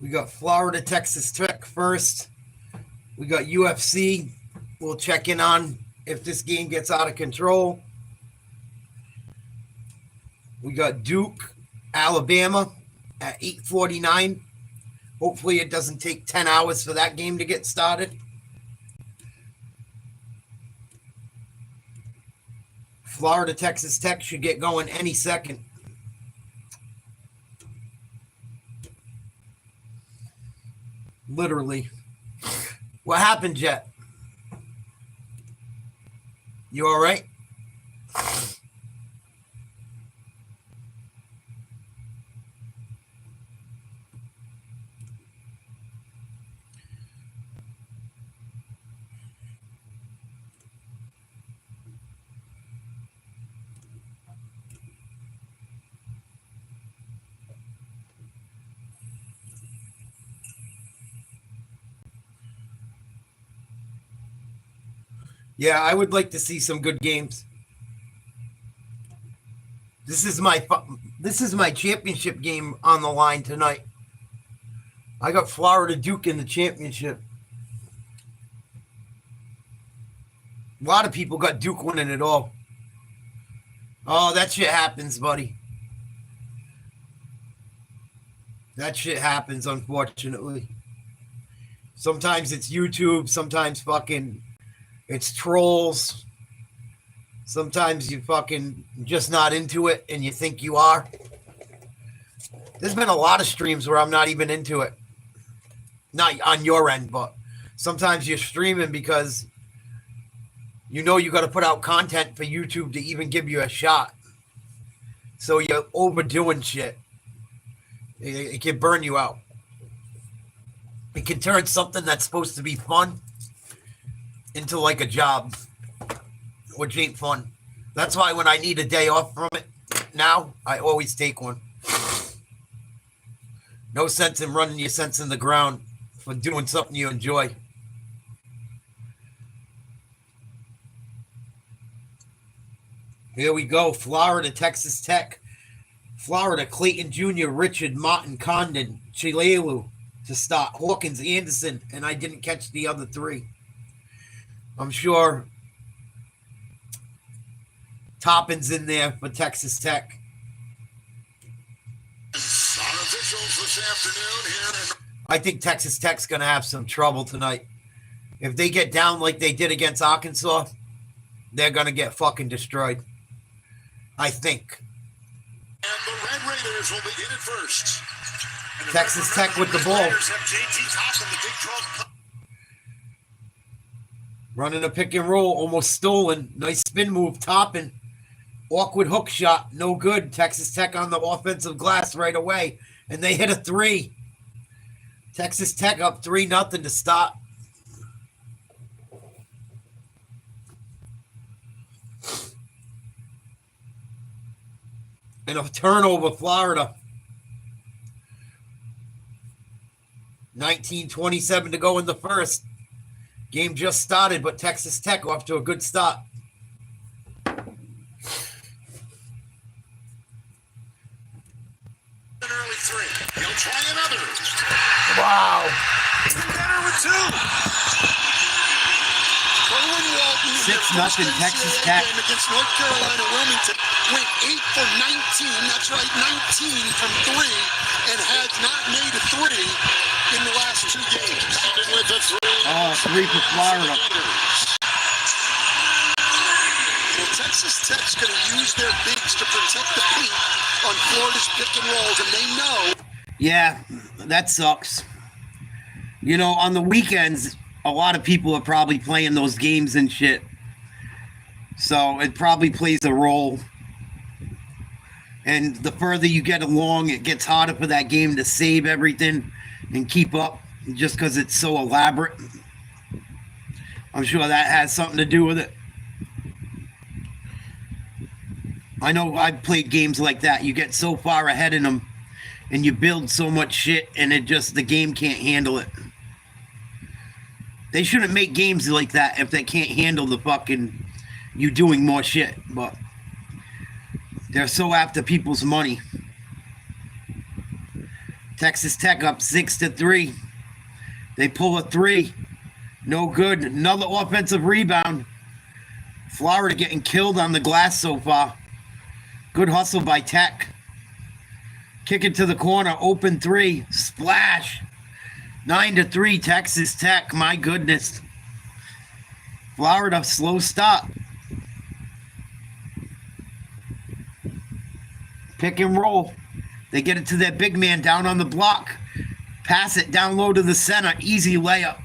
We got Florida, Texas Tech first. We got UFC. We'll check in on if this game gets out of control. We got Duke, Alabama at 8:49. Hopefully it doesn't take 10 hours for that game to get started. Florida, Texas Tech should get going any second. Literally. What happened, Jet? You all right? Yeah, I would like to see some good games. This is my championship game on the line tonight. I got Florida Duke in the championship. A lot of people got Duke winning it all. Oh, that shit happens, buddy. That shit happens, unfortunately. Sometimes it's YouTube, sometimes fucking it's trolls. Sometimes you fucking just not into it and you think you are. There's been a lot of streams where I'm not even into it. Not on your end, but sometimes you're streaming because you know you got to put out content for YouTube to even give you a shot. So you're overdoing shit. It can burn you out. It can turn something that's supposed to be fun into like a job, which ain't fun. That's why when I need a day off from it now, I always take one. No sense in running your sense in the ground for doing something you enjoy. Here we go. Florida, Texas Tech. Florida, Clayton Jr., Richard, Martin, Condon, Chilelu to start. Hawkins, Anderson, and I didn't catch the other three. I'm sure Toppin's in there for Texas Tech. I think Texas Tech's going to have some trouble tonight. If they get down like they did against Arkansas, they're going to get fucking destroyed. I think. And the Red Raiders will begin at first. Texas Tech with the ball. Running a pick and roll, almost stolen. Nice spin move, Toppin. Awkward hook shot, no good. Texas Tech on the offensive glass right away. And they hit a three. Texas Tech up 3-0 to start. And a turnover, Florida. 19:27 to go in the first. Game just started, but Texas Tech off to a good start. An early three. He'll try another. Wow. Better with two. 6-0 Texas Tech. Against North Carolina, Wilmington went 8 for 19. That's right, 19 from three, and has not made a three in the last two games. With a three. Oh, three for Florida. Well, Texas Tech's going to use their bigs to protect the paint on Florida's pick and rolls, and they know. Yeah, that sucks. You know, on the weekends, a lot of people are probably playing those games and shit. So it probably plays a role. And the further you get along, it gets harder for that game to save everything and keep up just because it's so elaborate. I'm sure that has something to do with it. I know I've played games like that. You get so far ahead in them and you build so much shit and the game can't handle it. They shouldn't make games like that if they can't handle the fucking you doing more shit, but they're so after people's money. Texas Tech up 6-3. They pull a 3. No good. Another offensive rebound. Florida getting killed on the glass so far. Good hustle by Tech. Kick it to the corner. Open 3. Splash. 9-3 Texas Tech. My goodness. Florida, slow stop. Pick and roll. They get it to their big man down on the block. Pass it down low to the center. Easy layup.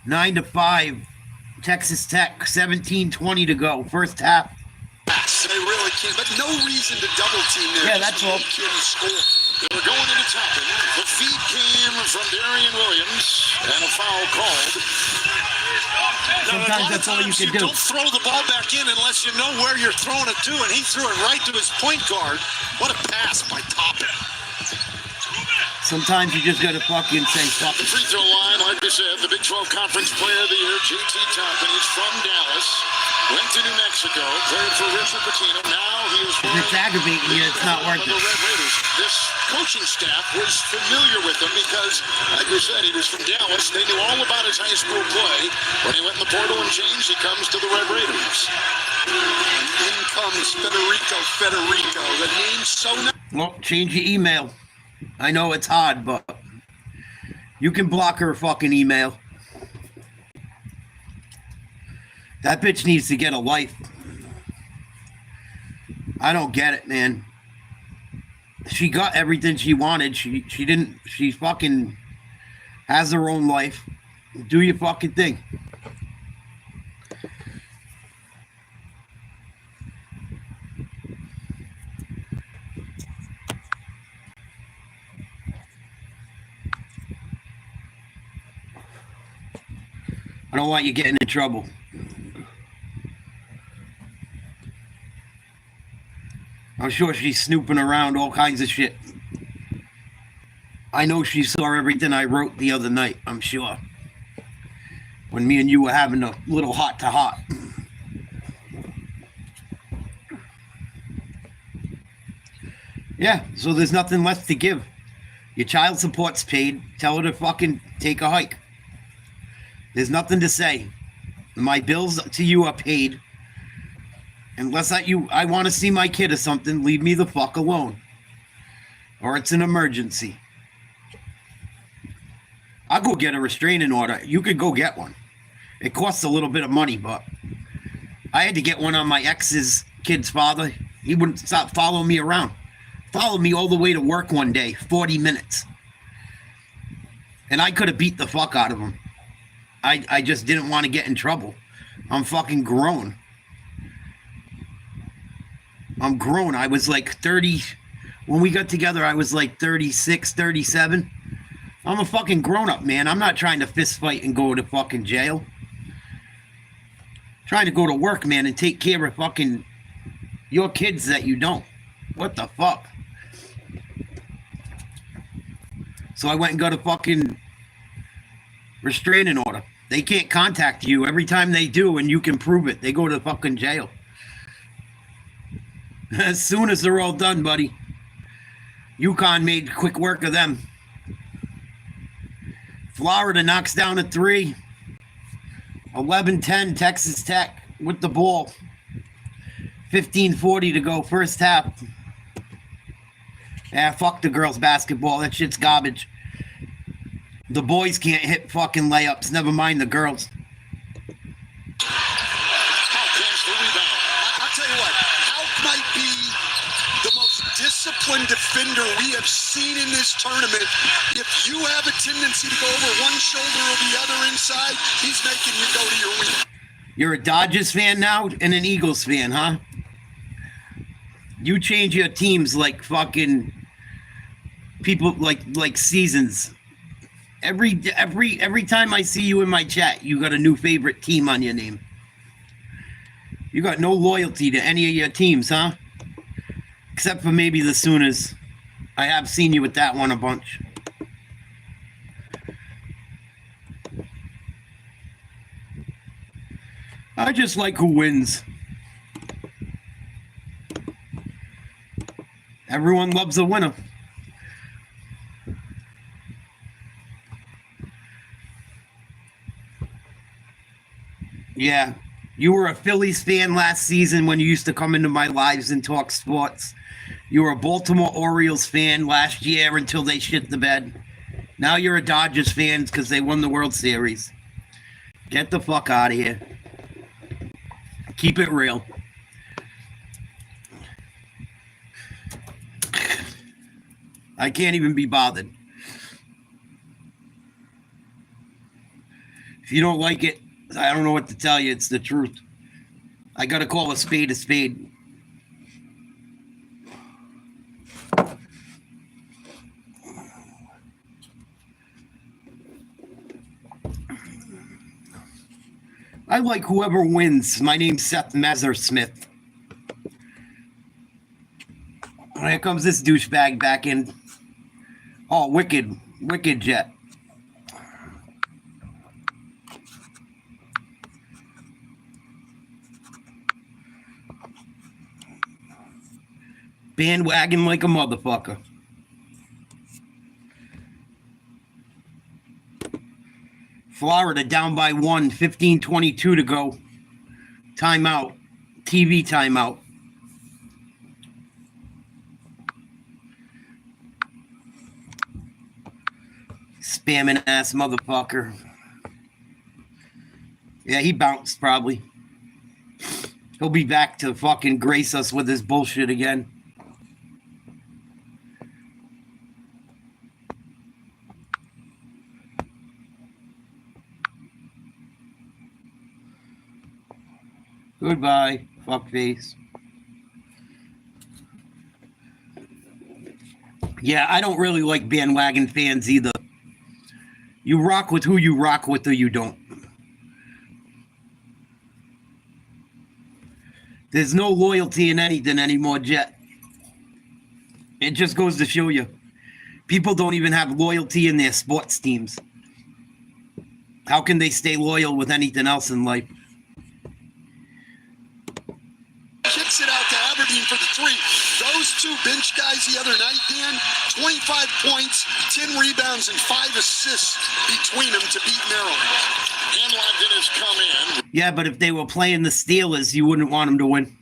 9-5. Texas Tech. 17:20 to go. First half. They really can't, but no reason to double team there. Yeah, that's all. Score. They were going into tapping. The feed came from Darian Williams, and a foul called. Sometimes that's all you can do. Don't throw the ball back in unless you know where you're throwing it to, and he threw it right to his point guard. What a pass by Toppin. Sometimes you just gotta fucking say fuck The it. free throw line, like I said, the Big 12 Conference Player of the Year, JT Toppin. He's from Dallas. Went to New Mexico, played for Richard Pitino. Now he is If it's aggravating you, it's not worth the it. Red Raiders. This coaching staff was familiar with him because, like we said, he was from Dallas. They knew all about his high school play. When he went in the portal and changed, he comes to the Red Raiders. And in comes Federico. The name's so nice. Well, change your email. I know it's hard, but you can block her fucking email. That bitch needs to get a life. I don't get it, man. She got everything she wanted. She didn't. She fucking has her own life. Do your fucking thing. I don't want you getting in trouble. I'm sure she's snooping around all kinds of shit. I know she saw everything I wrote the other night, I'm sure. When me and you were having a little heart-to-heart. Yeah, so there's nothing left to give. Your child support's paid. Tell her to fucking take a hike. There's nothing to say. My bills to you are paid. Unless I want to see my kid or something, leave me the fuck alone. Or it's an emergency. I'll go get a restraining order. You could go get one. It costs a little bit of money, but I had to get one on my ex's kid's father. He wouldn't stop following me around. Followed me all the way to work one day, 40 minutes. And I could have beat the fuck out of him. I just didn't want to get in trouble. I'm fucking grown. I'm grown. I was like 30. When we got together, I was like 36, 37. I'm a fucking grown-up, man. I'm not trying to fist fight and go to fucking jail. Trying to go to work, man, and take care of fucking your kids that you don't. What the fuck? So I went and got a fucking restraining order. They can't contact you. Every time they do, and you can prove it, they go to fucking jail. As soon as they're all done, buddy. UConn made quick work of them. Florida knocks down a 3. 11-10, Texas Tech with the ball. 15:40 to go, first half. Yeah, fuck the girls' basketball. That shit's garbage. The boys can't hit fucking layups. Never mind the girls. I'll tell you what, Alp might be the most disciplined defender we have seen in this tournament. If you have a tendency to go over one shoulder or the other inside, he's making you go to your wing. You're a Dodgers fan now and an Eagles fan, huh? You change your teams like fucking people, like seasons. Every time I see you in my chat, you got a new favorite team on your name. You got no loyalty to any of your teams, huh? Except for maybe the Sooners. I have seen you with that one a bunch. I just like who wins. Everyone loves a winner. Yeah. You were a Phillies fan last season when you used to come into my lives and talk sports. You were a Baltimore Orioles fan last year until they shit the bed. Now you're a Dodgers fan because they won the World Series. Get the fuck out of here. Keep it real. I can't even be bothered. If you don't like it, I don't know what to tell you. It's the truth. I got to call a spade a spade. I like whoever wins. My name's Seth Messersmith. Here comes this douchebag back in. Oh, wicked jet. Bandwagon like a motherfucker. Florida down by 1, 15:22 to go. Timeout. TV timeout. Spamming ass motherfucker. Yeah, he bounced probably. He'll be back to fucking grace us with his bullshit again. Goodbye, fuckface. Yeah, I don't really like bandwagon fans either. You rock with who you rock with or you don't. There's no loyalty in anything anymore, Jet. It just goes to show you. People don't even have loyalty in their sports teams. How can they stay loyal with anything else in life? Kicks it out to Aberdeen for the three. Those two bench guys the other night, Dan, 25 points, 10 rebounds, and 5 assists between them to beat Maryland. And London has come in. Yeah, but if they were playing the Steelers, you wouldn't want them to win.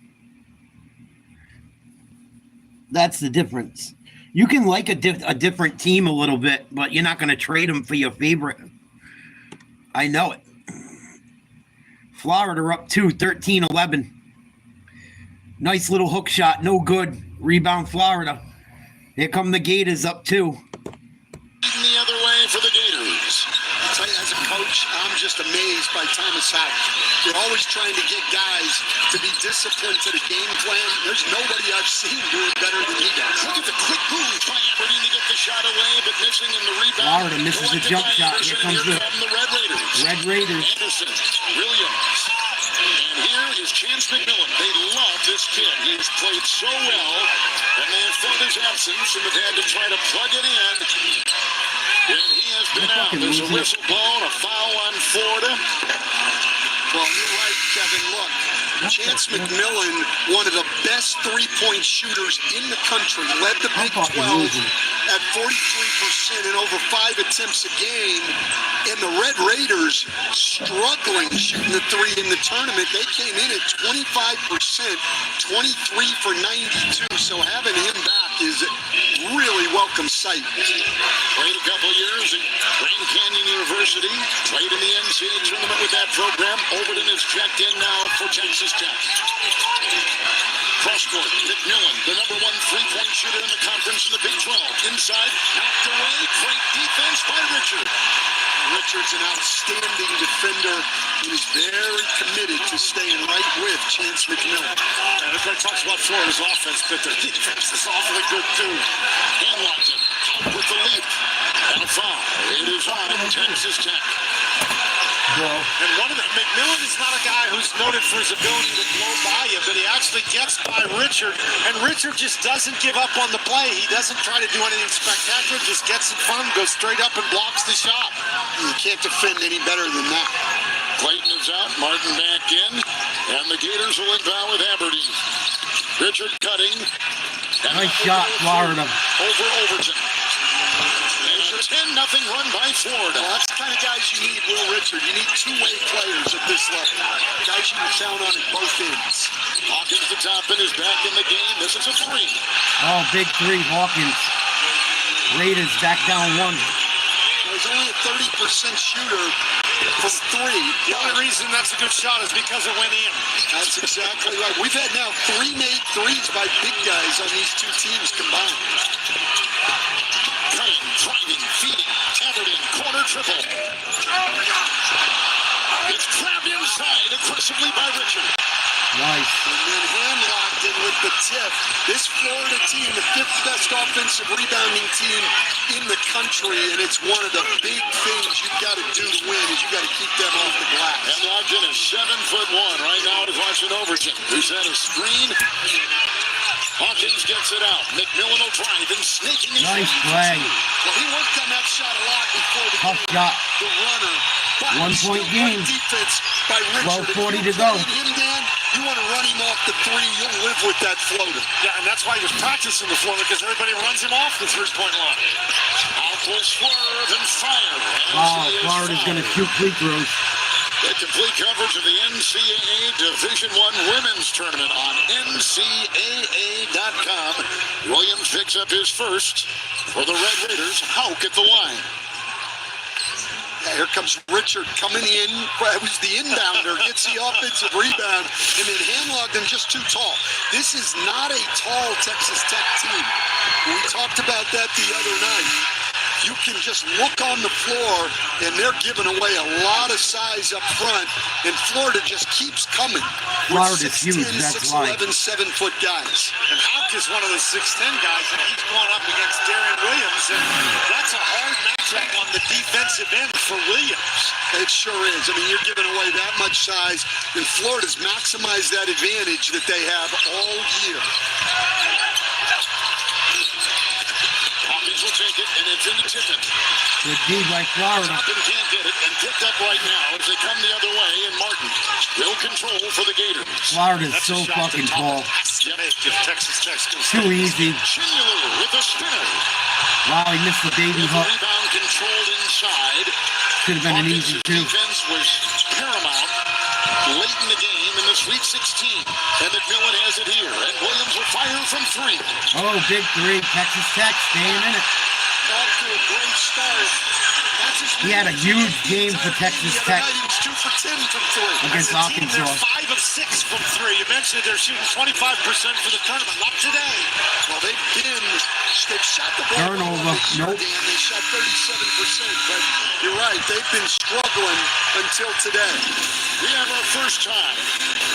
That's the difference. You can like a different team a little bit, but you're not going to trade them for your favorite. I know it. Florida up 2, 13-11. Nice little hook shot, no good. Rebound Florida. Here come the Gators up 2. The other way for the Gators. I'll tell you, as a coach, I'm just amazed by Thomas Howard. You're always trying to get guys to be disciplined to the game plan. There's nobody I've seen do it better than he does. Look at the quick move by Aberdeen to get the shot away, but missing in the rebound. Florida misses the jump shot. Here comes the Red Raiders. Red Raiders. Anderson, Williams. And here is Chance McMillan. They love this kid. He's played so well, and they have felt his absence and have had to try to plug it in. And he has been out. There's a whistle blown, a foul on Florida. Well, you're right, Kevin. Look, Chance McMillan, one of the best three-point shooters in the country, led the Big 12 at 43% and over 5 attempts a game. And the Red Raiders struggling shooting the three in the tournament. They came in at 25%, 23 for 92. So having him back is a really welcome sight. Played a couple years at Grand Canyon University. Played in the Ncaa tournament with that program. Overton is checked in now for Texas Tech. Cross court, McMillan, the number 1 three-point shooter in the conference in the Big 12. Inside, knocked away. Great defense by Richard. Richard's an outstanding defender and is very committed to staying right with Chance McMillan. And everybody talks about Florida's offense, but their defense is awfully good too. Hamilton out with the lead. And a foul. It is on Texas Tech. And one of the McMillan is not a guy who's noted for his ability to blow by you, but he actually gets by Richard, and Richard just doesn't give up on the play. He doesn't try to do anything spectacular, just gets in front, goes straight up and blocks the shot. You can't defend any better than that. Clayton is out, Martin back in, and the Gators will inbound with Aberdeen. Richard cutting. Nice shot, Florida. Over Overton. There's a 10-0 run by Florida. Well, that's the kind of guys you need, Will Richard. You need two-way players at this level. Guys you can count on at both ends. Hawkins the top and is back in the game. This is a 3. Oh, big 3, Hawkins. Raiders back down 1. He's only a 30% shooter from 3. The only reason that's a good shot is because it went in. That's exactly right. We've had now 3 made threes by big guys on these two teams combined. Cutting, driving, feeding, tethering, corner triple. It's grabbed inside aggressively by Richard. Nice. And then hand locked in with the tip. This Florida team, the 5th best offensive rebounding team in the country, and it's one of the big things you've got to do to win is you got to keep them off the glass. And locked in is 7'1" right now to Washington Overton, who's had a screen. Hawkins gets it out. McMillan will drive and snaking his Nice play. Well, he worked on that shot a lot before the Tough shot. the runner. But 1 point game. Defense by Richard. 12:40 to go. Him, Dan, you want to run him off the 3, you'll live with that floater. Yeah, and that's why he was practicing the floor, because everybody runs him off the 3-point line. Out will swerve and fire. Oh, Florida's going to shoot free throws. The complete coverage of the NCAA Division I Women's Tournament on NCAA.com. Williams picks up his first for the Red Raiders. Hauk at the line. Yeah, here comes Richard coming in. Who's the inbounder? Gets the offensive rebound and then hand-logged him just too tall. This is not a tall Texas Tech team. We talked about that the other night. You can just look on the floor, and they're giving away a lot of size up front, and Florida just keeps coming. Florida's huge, that's why. 6'11", 7-foot guys. And Hauk is one of the 6'10 guys, and he's going up against Darren Williams, and that's a hard matchup on the defensive end for Williams. It sure is. I mean, you're giving away that much size, and Florida's maximized that advantage that they have all year. Hawkins will take it, and it's into Tippin. Good D by Florida. Tippin can't get it, and picked up right now as they come the other way, and Martin will control for the Gators. Florida's That's so a shot fucking that tall. has to make if Texas Tech's going to Too easy. Chinulu with the spinner. Wow, he missed the baby With the hook. rebound controlled inside. Should have been an easy two. Defense was paramount late in the game in the Sweet 16. And McMillan has it here. And Williams will fire from 3. Oh, big 3. Texas Tech staying in it. Off to a great start. That's his He had a huge game for Texas Tech He was 2 for 10 from 3. against As a team, they're Arkansas. 5 of 6 from 3. You mentioned they're shooting 25% for the tournament. Not today. Well, they've shot the ball. Turnover. This year, Nope. Dan. They shot 37%, but you're right. They've been struggling until today. We have our first time.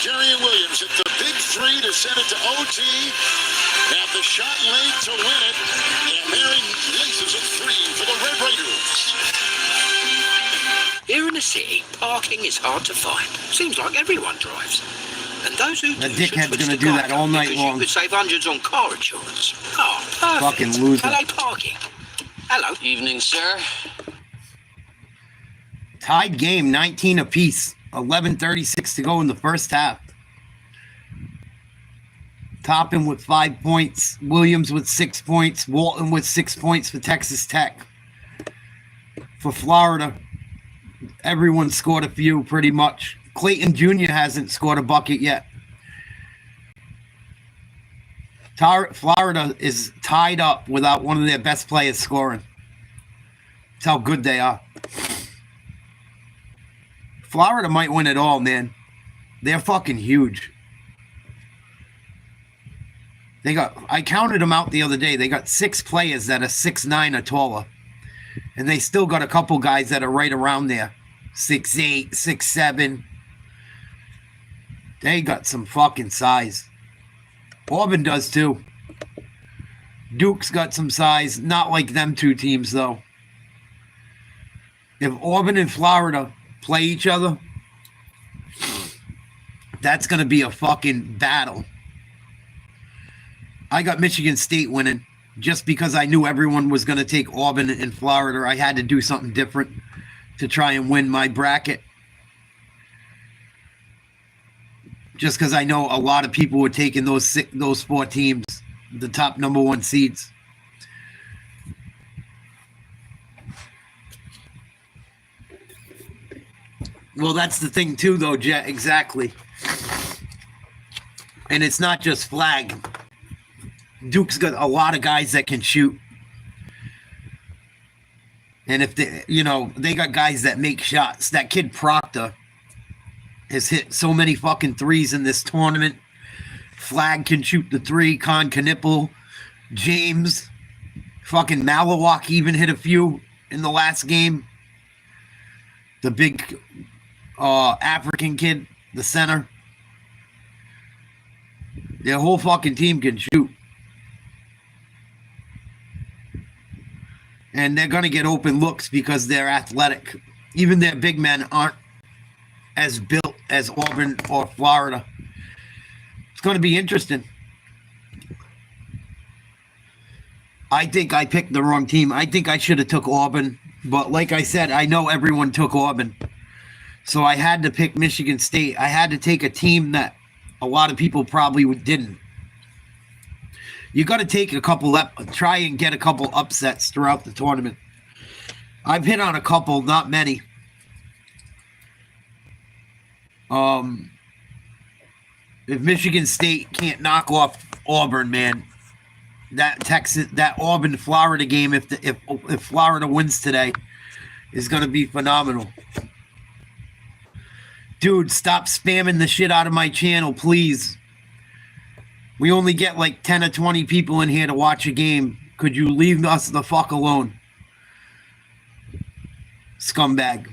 Jerry Williams hit the big 3 to send it to OT. Have the shot late to win it. And there he laces a 3 for the Red Raiders. Here in the city, parking is hard to find. Seems like everyone drives. And those who That do should dickhead's switch gonna to do that Geico all night because long. You could save hundreds on car insurance. Oh, perfect. Fucking loser. Hello, parking. Hello. Evening, sir. Tied game, 19 apiece. 11:36 to go in the first half. Toppin with 5 points. Williams with 6 points. Walton with 6 points for Texas Tech. For Florida, everyone scored a few pretty much. Clayton Jr. hasn't scored a bucket yet. Florida is tied up without one of their best players scoring. That's how good they are. Florida might win it all, man. They're fucking huge. I counted them out the other day. They got 6 players that are 6'9" or taller. And they still got a couple guys that are right around there. 6'8", 6'7". They got some fucking size. Auburn does too. Duke's got some size. Not like them two teams, though. If Auburn and Florida play each other, that's going to be a fucking battle. I got Michigan State winning just because I knew everyone was going to take Auburn and Florida. I had to do something different to try and win my bracket. Just because I know a lot of people were taking those 4 teams. the top number 1 seeds. Well, that's the thing too, though, Jet. Exactly. And it's not just flag. Duke's got a lot of guys that can shoot. And if they, they got guys that make shots. That kid Proctor has hit so many fucking threes in this tournament. Flag can shoot the 3. Con Knipple, James, fucking Malawak even hit a few in the last game. The big African kid, the center. Their whole fucking team can shoot. And they're going to get open looks because they're athletic. Even their big men aren't as built as Auburn or Florida. It's going to be interesting. I think I picked the wrong team. I think I should have took Auburn. But like I said, I know everyone took Auburn. So I had to pick Michigan State. I had to take a team that a lot of people probably didn't. You got to take a couple, try and get a couple upsets throughout the tournament. I've hit on a couple, not many. If Michigan State can't knock off Auburn, man, that Auburn Florida game, if Florida wins today, is going to be phenomenal. Dude, stop spamming the shit out of my channel, please. We only get like 10 or 20 people in here to watch a game. Could you leave us the fuck alone? Scumbag.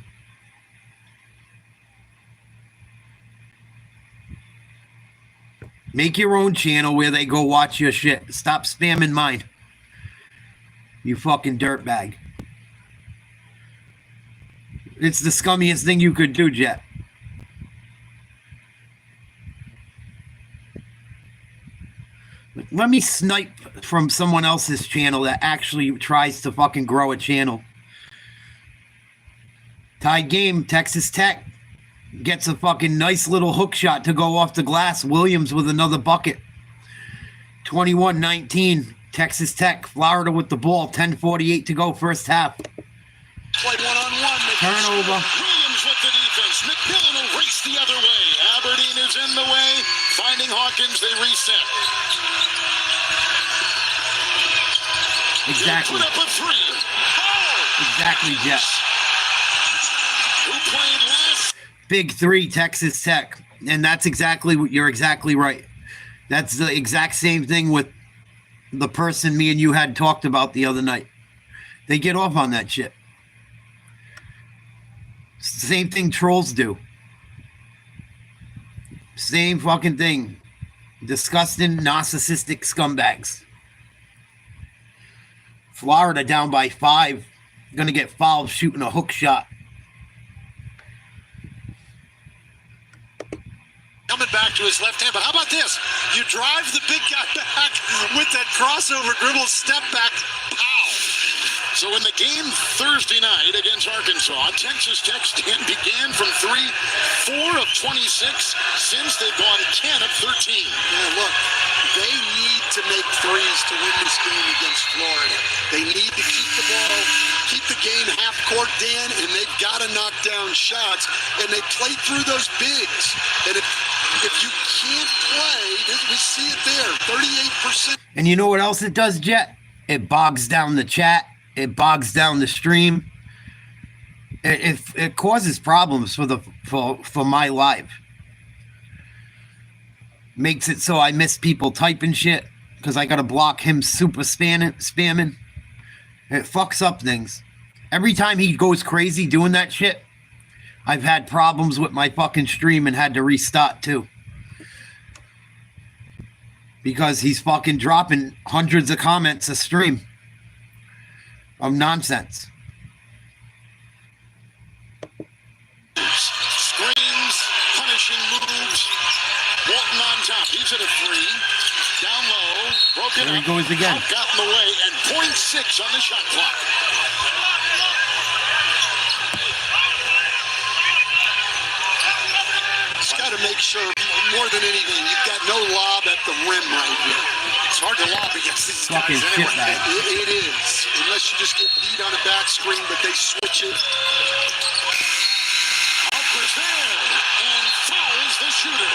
Make your own channel where they go watch your shit. Stop spamming mine. You fucking dirtbag. It's the scummiest thing you could do, Jet. Let me snipe from someone else's channel that actually tries to fucking grow a channel. Tied game, Texas Tech gets a fucking nice little hook shot to go off the glass. Williams with another bucket. 21-19, Texas Tech. Florida with the ball, 10:48 to go, first half. Play one-on-one. Turnover. Williams with the defense. McMillan will race the other way. Aberdeen is in the way. Finding Hawkins, they reset. Exactly. Put up a 3. Oh! Exactly, Jeff. Who played last? Big 3, Texas Tech. And that's exactly what you're exactly right. That's the exact same thing with the person me and you had talked about the other night. They get off on that shit. Same thing trolls do. Same fucking thing. Disgusting, narcissistic scumbags. Florida down by 5. Going to get fouled shooting a hook shot. Coming back to his left hand, but how about this? You drive the big guy back with that crossover dribble, step back, pow! So in the game Thursday night against Arkansas, Texas Tech began from 3, 4 of 26. Since they've gone 10 of 13. Yeah, look, they need to make threes to win this game against Florida. They need to keep the ball, keep the game half court, Dan, and they've got to knock down shots. And they play through those bigs. And if you can't play, we see it there, 38%. And you know what else it does, Jet? It bogs down the chat. It bogs down the stream. It causes problems for my live. Makes it so I miss people typing shit because I got to block him super spamming. It fucks up things. Every time he goes crazy doing that shit, I've had problems with my fucking stream and had to restart too. Because he's fucking dropping hundreds of comments a stream of nonsense. Screens, punishing moves. Walton on top. He's at a 3. Down low. Broken There he up. goes again. Got in the way. And 0.6 on the shot clock. Just got to make sure, more than anything, you've got no lob at the rim right here. It's hard to lob against these Fucking guys shit anyway. bag. It is. Unless you just get beat on a back screen, but they switch it. Alper's there and fouls the shooter.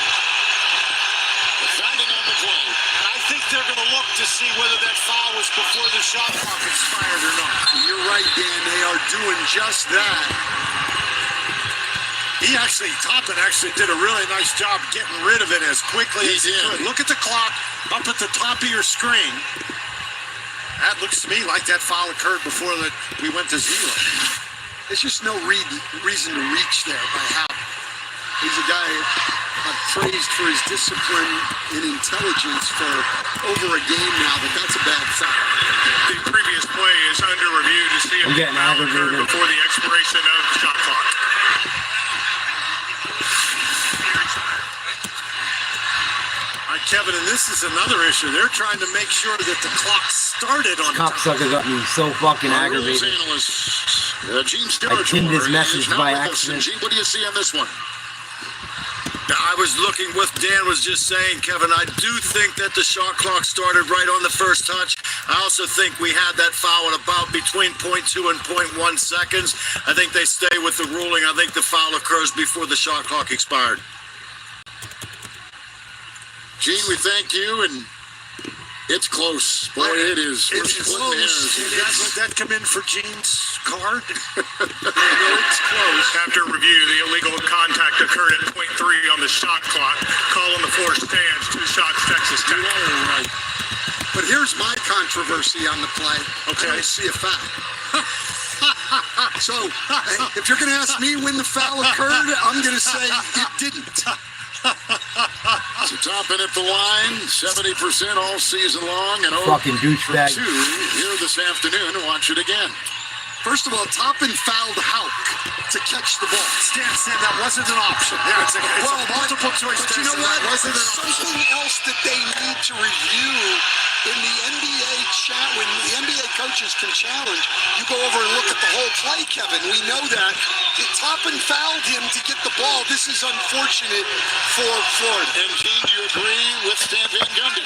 Defending on the play. And I think they're going to look to see whether that foul was before the shot clock expired or not. You're right, Dan. They are doing just that. Toppin actually did a really nice job getting rid of it as quickly as he could. Look at the clock up at the top of your screen. That looks to me like that foul occurred before we went to zero. There's just no reason to reach there by Howard. He's a guy I've praised for his discipline and intelligence for over a game now, but that's a bad foul. The previous play is under review to see if I'm getting the foul occurred aggravated. before the expiration of the shot clock. All right, Kevin, and this is another issue. They're trying to make sure that the clock started on time. Cocksucker got me so fucking Our rules aggravated. analyst, Gene I pinned his Steratore message is now by with us. And accident. Gene, what do you see on this one? I was looking what Dan was just saying, Kevin. I do think that the shot clock started right on the first touch. I also think we had that foul at about between 0.2 and 0.1 seconds. I think they stay with the ruling. I think the foul occurs before the shot clock expired. Gene, we thank you, and it's close. Boy, it is. We're It's splitting close. hairs. Let that come in for Gene's card. It's close. After review, the illegal contact occurred at .3 on the shot clock. Call on the floor stands. 2 shots, Texas Tech. All right. But here's my controversy on the play. Okay. I don't see a foul. So, if you're going to ask me when the foul occurred, I'm going to say it didn't. So Toppin at the line, 70% all season long, and Fucking douchebag. 2 here this afternoon. Watch it again. First of all, Toppin fouled Hauk to catch the ball. Stan, that wasn't an option. Yeah, it's a multiple choice But test. you know and what? that wasn't There's an option. something else that they need to review in the NBA chat. When the NBA coaches can challenge, you go over and look at the whole play, Kevin. We know that. Toppin fouled him to get the ball. This is unfortunate for Florida. And Gene, do you agree with Stan Van Gundy?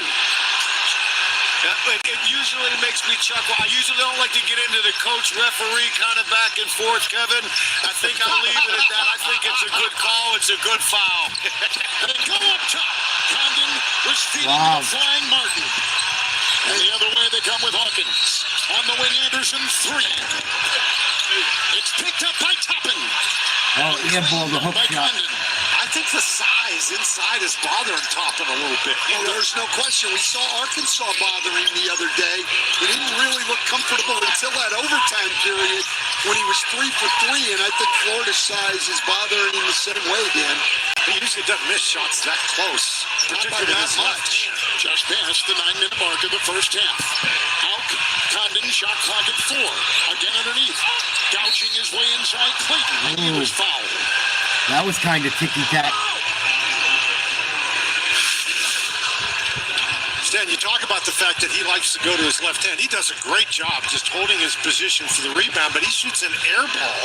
It usually makes me chuckle. I usually don't like to get into the coach-referee kind of back and forth, Kevin. I think I'll leave it at that. I think it's a good call. It's a good foul. And they go up top. Condon was feeding Wow. the flying Martin. And the other way they come with Hawkins. On the wing, Anderson, 3. It's picked up by Toppin. Oh, airball the hook By shot. Condon. I think the size inside is bothering Toppin a little bit. Well, there's no question. We saw Arkansas bothering the other day. He didn't really look comfortable until that overtime period when he was 3 for 3, and I think Florida's size is bothering him the same way, Dan. He usually doesn't miss shots that close, Not by particularly that his left much. hand. Just past the 9-minute mark of the first half. Hauk, Condon, shot clock at 4. Again underneath. Gouging his way inside Clayton, and he was fouled. That was kind of ticky-tack. Stan, you talk about the fact that he likes to go to his left hand. He does a great job just holding his position for the rebound, but he shoots an air ball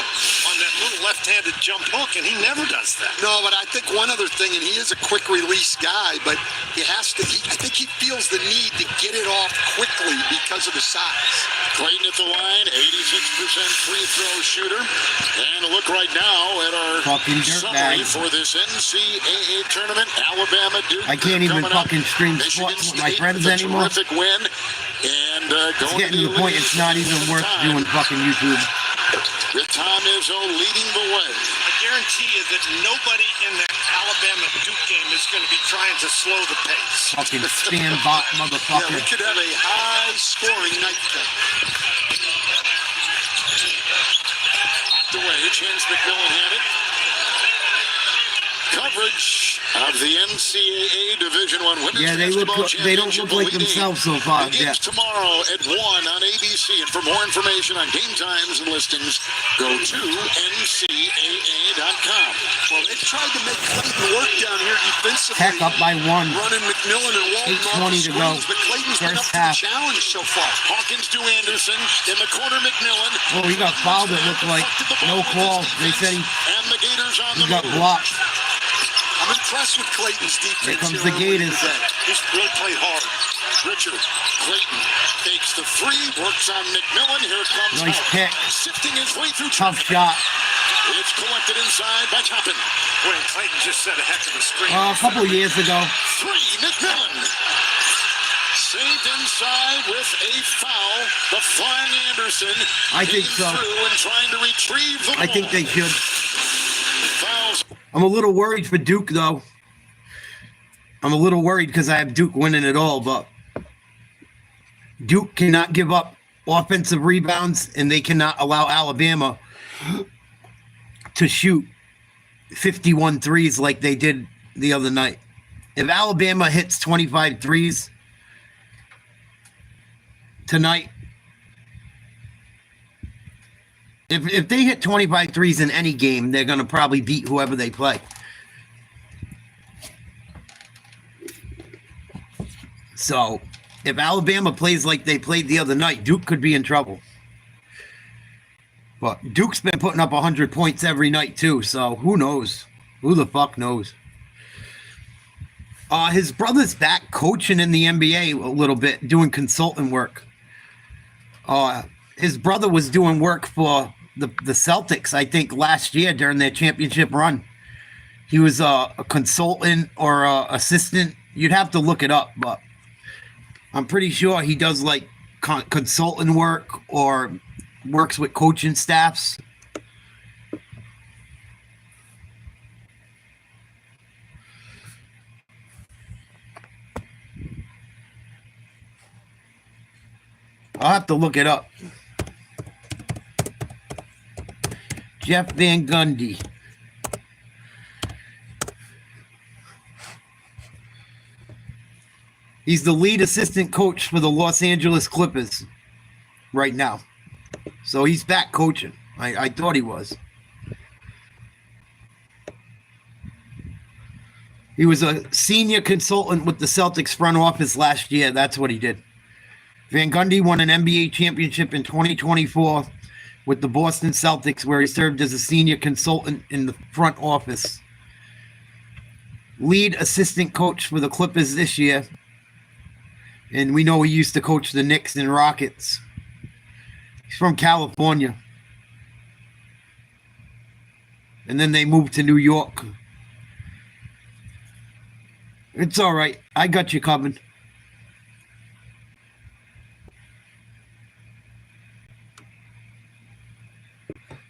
on that little left-handed jump hook, and he never does that. No, but I think one other thing, and he is a quick release guy, but he has to, I think he feels the need to get it off quickly because of the size. Clayton at the line, 86% free throw shooter. And a look right now at our Fucking summary dirtbag. for this NCAA tournament. Alabama, Duke. I can't even coming up. fucking stream Michigan sports with my State friends with a anymore. Terrific win. And It's going getting to the point it's not even worth doing fucking YouTube. With Tom Izzo leading the way. I guarantee you that nobody in that Alabama-Duke game is going to be trying to slow the pace. Fucking stand bot Yeah, we motherfucker. could have a high-scoring night. Knocked away. Chance McMillan had it. Coverage of the NCAA Division I Women's Yeah, they Basketball don't Championship look like Elite themselves Eight. so far. Begins Yeah. tomorrow at 1 on ABC. And for more information on game times and listings, go to ncaa.com. Well, they've tried to make Clayton work down here defensively. Tech up by 1. Running McMillan and Walton off 8:20 the to go. screens, but Clayton's been First up to half. the challenge so far. Hawkins to Anderson. In the corner, McMillan. Oh, he got fouled. It looked like no call. They said And the Gators on he the got move. blocked. I'm impressed with Clayton's defense. Here comes here the on Gators. Wednesday. He's really played hard. Richard Clayton takes the three, works on McMillan. Here comes Nice Howard, pick. sifting his way through Tough traffic. shot. It's collected inside by Toppin. Boy, and Clayton just set a heck of a screen. A couple years ago. Three, McMillan. Saved inside with a foul. The flying Anderson. I think came so. through and trying to retrieve the I think ball. they should. Fouls. I'm a little worried for Duke, though. I'm a little worried because I have Duke winning it all, but Duke cannot give up offensive rebounds, and they cannot allow Alabama to shoot 51 threes like they did the other night. If Alabama hits 25 threes tonight, if they hit 25 threes in any game, they're going to probably beat whoever they play. So, if Alabama plays like they played the other night, Duke could be in trouble. But Duke's been putting up 100 points every night, too, so who knows? Who the fuck knows? His brother's back coaching in the NBA a little bit, doing consultant work. His brother was doing work for the Celtics, I think, last year during their championship run. He was a consultant or assistant. You'd have to look it up, but I'm pretty sure he does like consultant work or works with coaching staffs. I'll have to look it up. Jeff Van Gundy. He's the lead assistant coach for the Los Angeles Clippers right now. So he's back coaching. I thought he was. He was a senior consultant with the Celtics front office last year. That's what he did. Van Gundy won an NBA championship in 2024 with the Boston Celtics, where he served as a senior consultant in the front office. Lead assistant coach for the Clippers this year. And we know he used to coach the Knicks and Rockets. He's from California. And then they moved to New York. It's all right. I got you covered.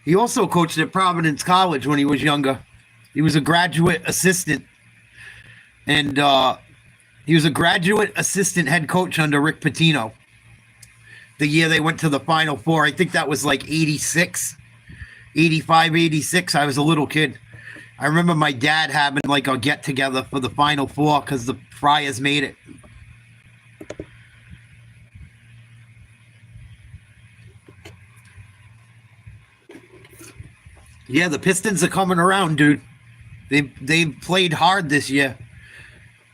He also coached at Providence College when he was younger. He was a graduate assistant. And he was a graduate assistant head coach under Rick Pitino. The year they went to the Final Four. I think that was like 86, 85, 86. I was a little kid. I remember my dad having like a get-together for the Final Four because the Friars made it. Yeah, the Pistons are coming around, dude. They've played hard this year.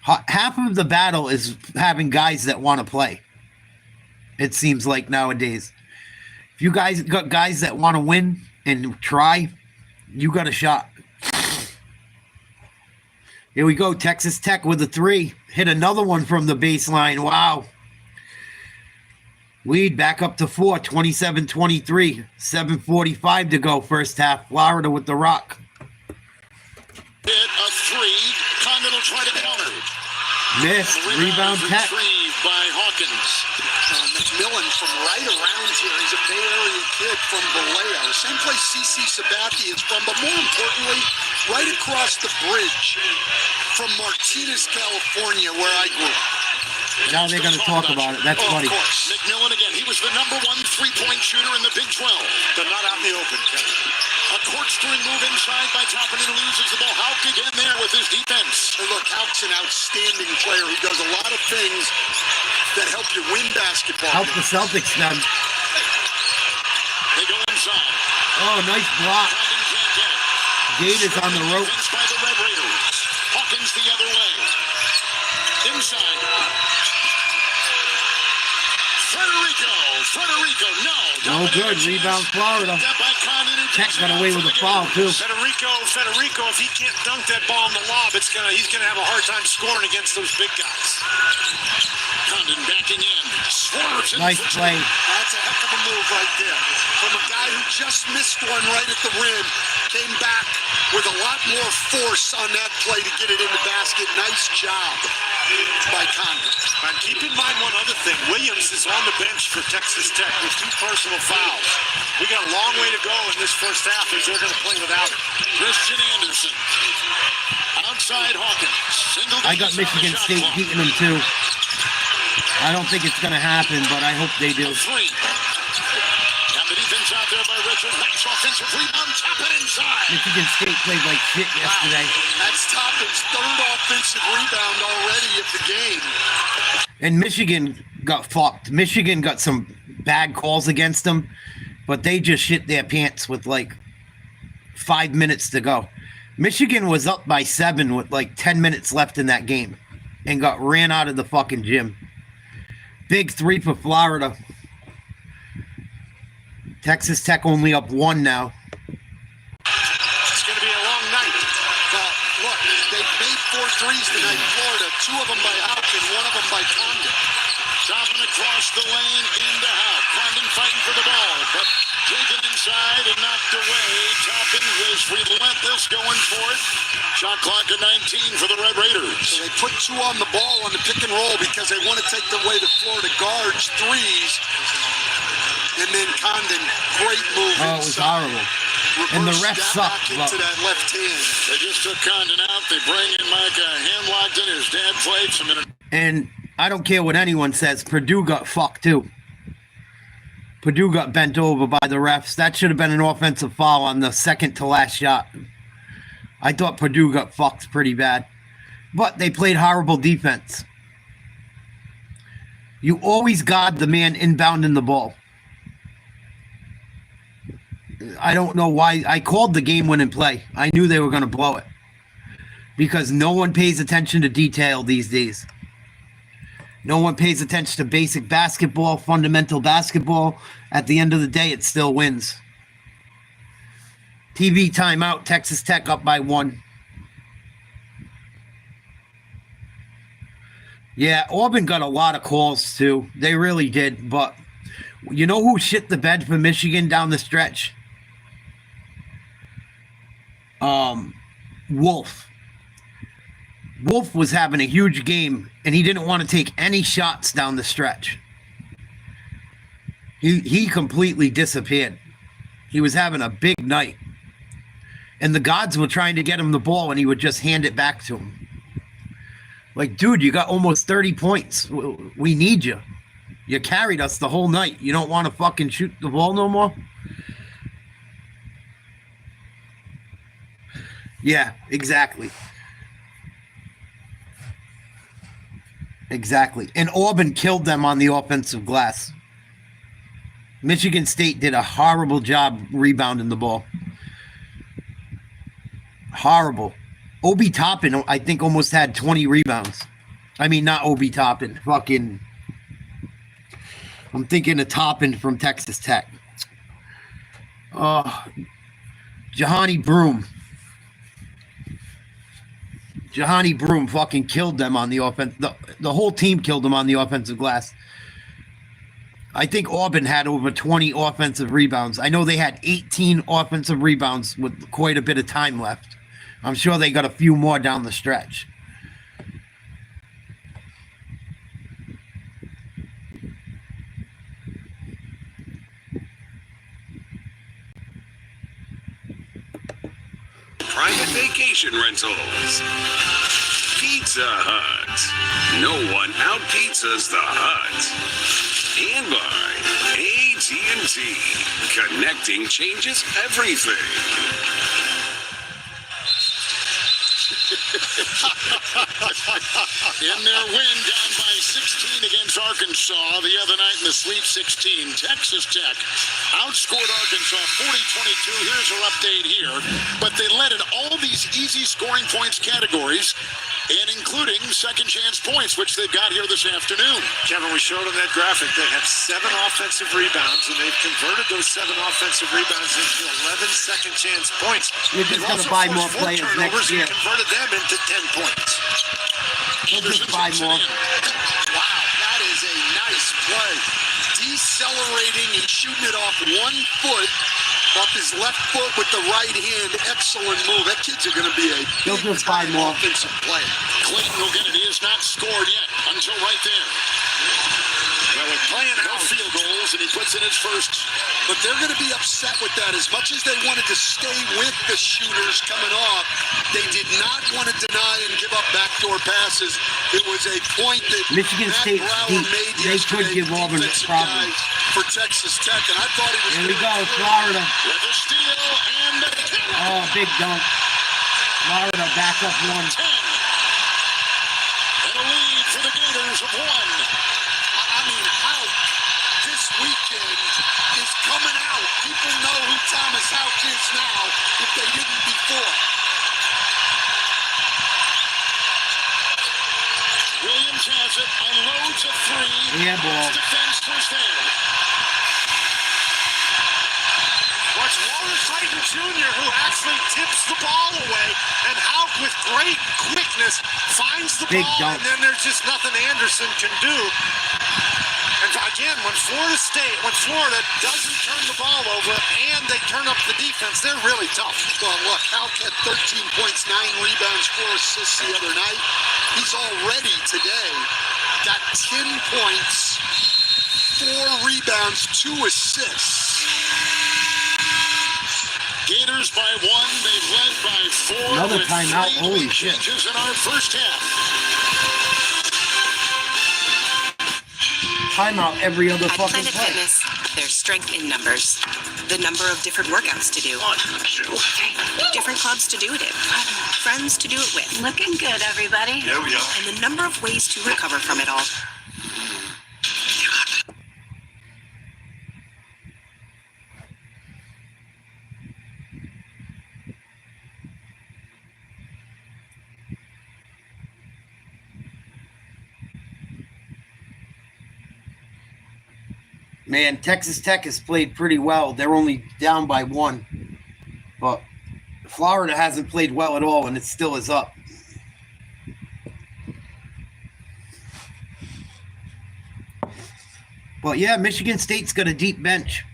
Half of the battle is having guys that want to play. It seems like nowadays. If you guys got guys that want to win and try, you got a shot. Here we go. Texas Tech with a three. Hit another one from the baseline. Wow. Lead back up to 4, 27-23. 7:45 to go first half. Florida with the rock. Hit a three. Condon will try to counter. Miss. Rebound Tech. Retrieved by Hawkins. McMillan from right around here. He's a Bay Area kid from Vallejo. Same place CC Sabathia is from, but more importantly, right across the bridge from Martinez, California, where I grew up. Now they're going to talk about it. That's funny. Of course. McMillan again. He was the number one three-point shooter in the Big 12. But not out in the open, Kevin. A corkscrewing move inside by Toppin and loses the ball. Houck again there with his defense. And look, Houck's an outstanding player. He does a lot of things that help you win basketball. Help the Celtics now. They go inside. Oh, nice block. Condon can't get it. Gate is on the rope. Defense by the Red Raiders. Hawkins the other way. Inside. Federico, no. No good. Rebound Florida. Tech got away with a foul, too. Federico, if he can't dunk that ball in the lob, he's gonna have a hard time scoring against those big guys. Condon Swerves in Nice for play. That's a heck of a move right there. From a guy who just missed one right at the rim, came back with a lot more force on that play to get it in the basket. Nice job by Condon. And keep in mind one other thing. Williams is on the bench for Texas Tech with 2 personal fouls. We got a long way to go in this first half if they're going to play without it. Christian Anderson. Outside Hawkins. Single I got Michigan State beating them too. I don't think it's going to happen, but I hope they do. 3. And the defense out there by Richard. Nice offensive rebound. Tap it inside. Michigan State played like shit yesterday. That's Toppin's 3rd offensive rebound already of the game. And Michigan got fucked. Michigan got some bad calls against them, but they just shit their pants with like 5 minutes to go. Michigan was up by 7 with like 10 minutes left in that game and got ran out of the fucking gym. Big 3 for Florida. Texas Tech only up 1 now. It's going to be a long night. Well, look, they've made 4 threes tonight in Florida. 2 of them by Houck and 1 of them by Condon. Chopping across the lane into Houck. Condon fighting for the ball, but taken inside and knocked away. Toppin was relentless going for it. Shot clock at 19 for the Red Raiders. So they put 2 on the ball on the pick and roll because they want to take away the Florida guards' threes. And then Condon, great move Oh, it was inside. horrible. And the refs suck. Into that left hand. They just took Condon out. They bring in Micah Hamlockton. His dad played some minutes. And I don't care what anyone says, Purdue got fucked too. Purdue got bent over by the refs. That should have been an offensive foul on the second to last shot. I thought Purdue got fucked pretty bad. But they played horrible defense. You always guard the man inbounding the ball. I don't know why. I called the game-winning play. I knew they were going to blow it. Because no one pays attention to detail these days. No one pays attention to basic basketball, fundamental basketball. At the end of the day, it still wins. TV timeout, Texas Tech up by 1. Yeah, Auburn got a lot of calls too. They really did. But you know who shit the bed for Michigan down the stretch? Wolf. Wolf was having a huge game, and he didn't want to take any shots down the stretch. He completely disappeared. He was having a big night. And the gods were trying to get him the ball, and he would just hand it back to him. Like, dude, you got almost 30 points. We need you. You carried us the whole night. You don't want to fucking shoot the ball no more? Yeah, exactly. Exactly. And Auburn killed them on the offensive glass. Michigan State did a horrible job rebounding the ball. Horrible. Obi Toppin, I think, almost had 20 rebounds. I mean, not Obi Toppin. Fucking... I'm thinking of Toppin from Texas Tech. Jahani Broom. Jahani Broom fucking killed them on the offense. The whole team killed them on the offensive glass. I think Auburn had over 20 offensive rebounds. I know they had 18 offensive rebounds with quite a bit of time left. I'm sure they got a few more down the stretch. Private vacation rentals. Pizza Hut. No one out-pizzas the Hut. And by AT&T. Connecting changes everything. In their win down by 16 against Arkansas the other night in the Sweet 16, Texas Tech outscored Arkansas 40-22. Here's our update here. But they led in all these easy scoring points categories, and including second chance points, which they've got here this afternoon. Kevin, we showed on that graphic they have 7 offensive rebounds, and they've converted those 7 offensive rebounds into 11 second chance points. We're just going to buy more players next year. And converted them into 10 points. We'll just buy more. Wow, that is a nice play play. Decelerating and shooting it off one foot, off his left foot with the right hand. Excellent move. That kid's going to be a He'll just buy more offensive player. Clayton will get it. He has not scored yet until right there. Well, they're playing No out. field goals, and he puts in his first. But they're going to be upset with that. As much as they wanted to stay with the shooters coming off, they did not want to deny and give up backdoor passes. It was a point that Michigan Matt State's Brower deep. made They could yesterday, give Auburn defensive problems. guy for Texas Tech, and I thought he was Here we gonna go, be Florida. With a steal and a Oh, big dunk. Florida back up 1. 10. And a lead for the Gators of 1. I mean, Houck this weekend is coming out. People know who Thomas Houck is now if they didn't before. Williams has it, unloads a 3. Yeah, ball. His defense was there. Watch Walter Clayton Jr., who actually tips the ball away, and Houck with great quickness finds the Big ball, dunk. and then there's just nothing Anderson can do. And again, when Florida doesn't turn the ball over and they turn up the defense, they're really tough. Well, look, Houck had 13 points, 9 rebounds, 4 assists the other night. He's already today got 10 points, 4 rebounds, 2 assists. Gators by 1. They've led by 4. Another with timeout. 3 Holy lead shit. changes in our first half. Timeout every other At fucking Planet play. Fitness, there's strength in numbers. The number of different workouts to do. Different clubs to do it in. Friends to do it with. Looking good, everybody. There we go. And the number of ways to recover from it all. Man, Texas Tech has played pretty well. They're only down by 1. But Florida hasn't played well at all, and it still is up. But yeah, Michigan State's got a deep bench.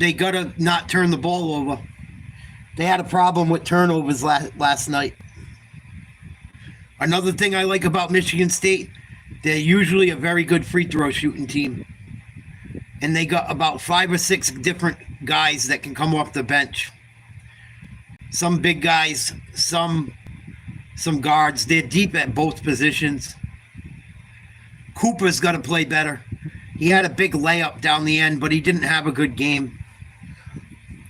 They got to not turn the ball over. They had a problem with turnovers last night. Another thing I like about Michigan State, they're usually a very good free throw shooting team. And they got about 5 or 6 different guys that can come off the bench. Some big guys, some guards. They're deep at both positions. Cooper's got to play better. He had a big layup down the end, but he didn't have a good game.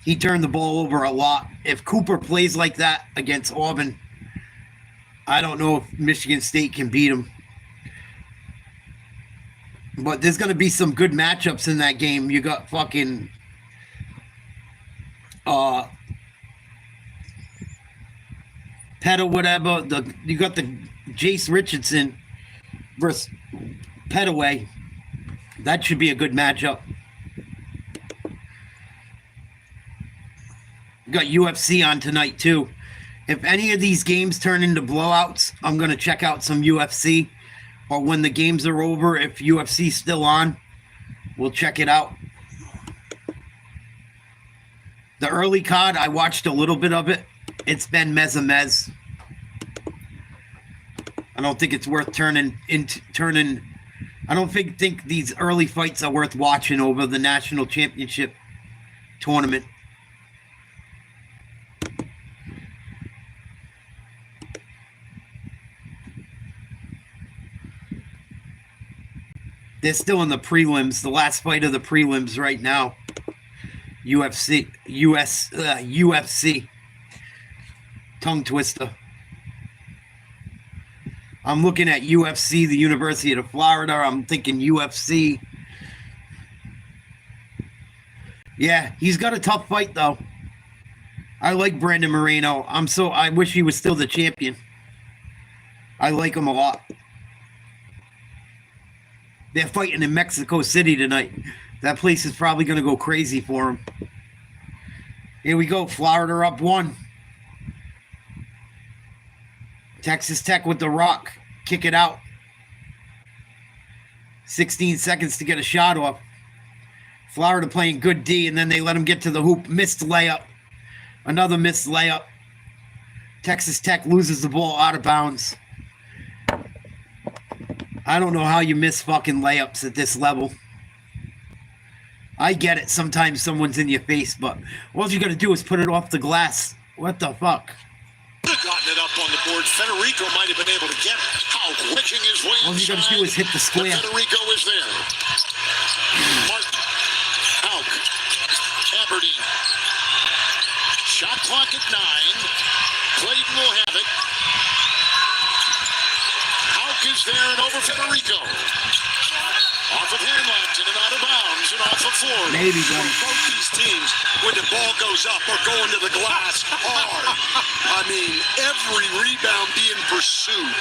He turned the ball over a lot. If Cooper plays like that against Auburn, I don't know if Michigan State can beat him. But there's going to be some good matchups in that game. You got fucking Pet or whatever. You got the Jace Richardson versus Petaway. That should be a good matchup. You got UFC on tonight too. If any of these games turn into blowouts, I'm going to check out some UFC. Or when the games are over, if UFC's still on, we'll check it out. The early card, I watched a little bit of it. It's been mez. I don't think it's worth turning. I don't think these early fights are worth watching over the national championship tournament. They're still in the prelims, the last fight of the prelims right now. UFC. Tongue twister. I'm looking at UFC, the University of Florida. I'm thinking UFC. Yeah, he's got a tough fight, though. I like Brandon Moreno. I wish he was still the champion. I like him a lot. They're fighting in Mexico City tonight. That place is probably going to go crazy for him. Here we go. Florida up 1. Texas Tech with the rock. Kick it out. 16 seconds to get a shot off. Florida playing good D, and then they let him get to the hoop. Missed layup. Another missed layup. Texas Tech loses the ball out of bounds. I don't know how you miss fucking layups at this level. I get it. Sometimes someone's in your face, but all you got to do is put it off the glass. What the fuck? Could have gotten it up on the board. Federico might have been able to get it. How wedging his way All you got to do is hit the square. Federico is there. Martin, Hauk, Aberdeen. Shot clock at 9. Clayton will have it. Hauk is there and over Federico. Off of Hanlon and out of bounds and off of Florida. Maybe, buddy. Both these teams, when the ball goes up, are going to the glass hard. I mean, every rebound being pursued.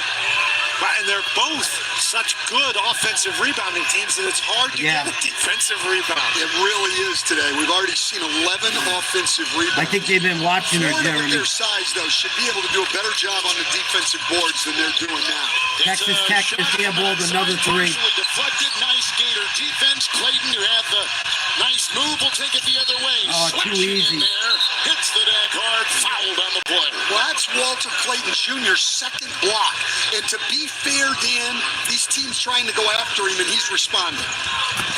Right, and they're both such good offensive rebounding teams that it's hard to get a defensive rebound. It really is today. We've already seen 11 offensive rebounds. I think they've been watching her, Florida, with Jeremy. their size, though, should be able to do a better job on the defensive boards than they're doing now. Texas Tech just airballed another 3. Deflected, nice Gator defense. Clayton, who had the nice move, will take it the other way. Oh, too easy. Hits the deck hard, fouled on the play. Well, that's Walter Clayton Jr.'s second block. And to be fair, Dan, these teams trying to go after him, and he's responding.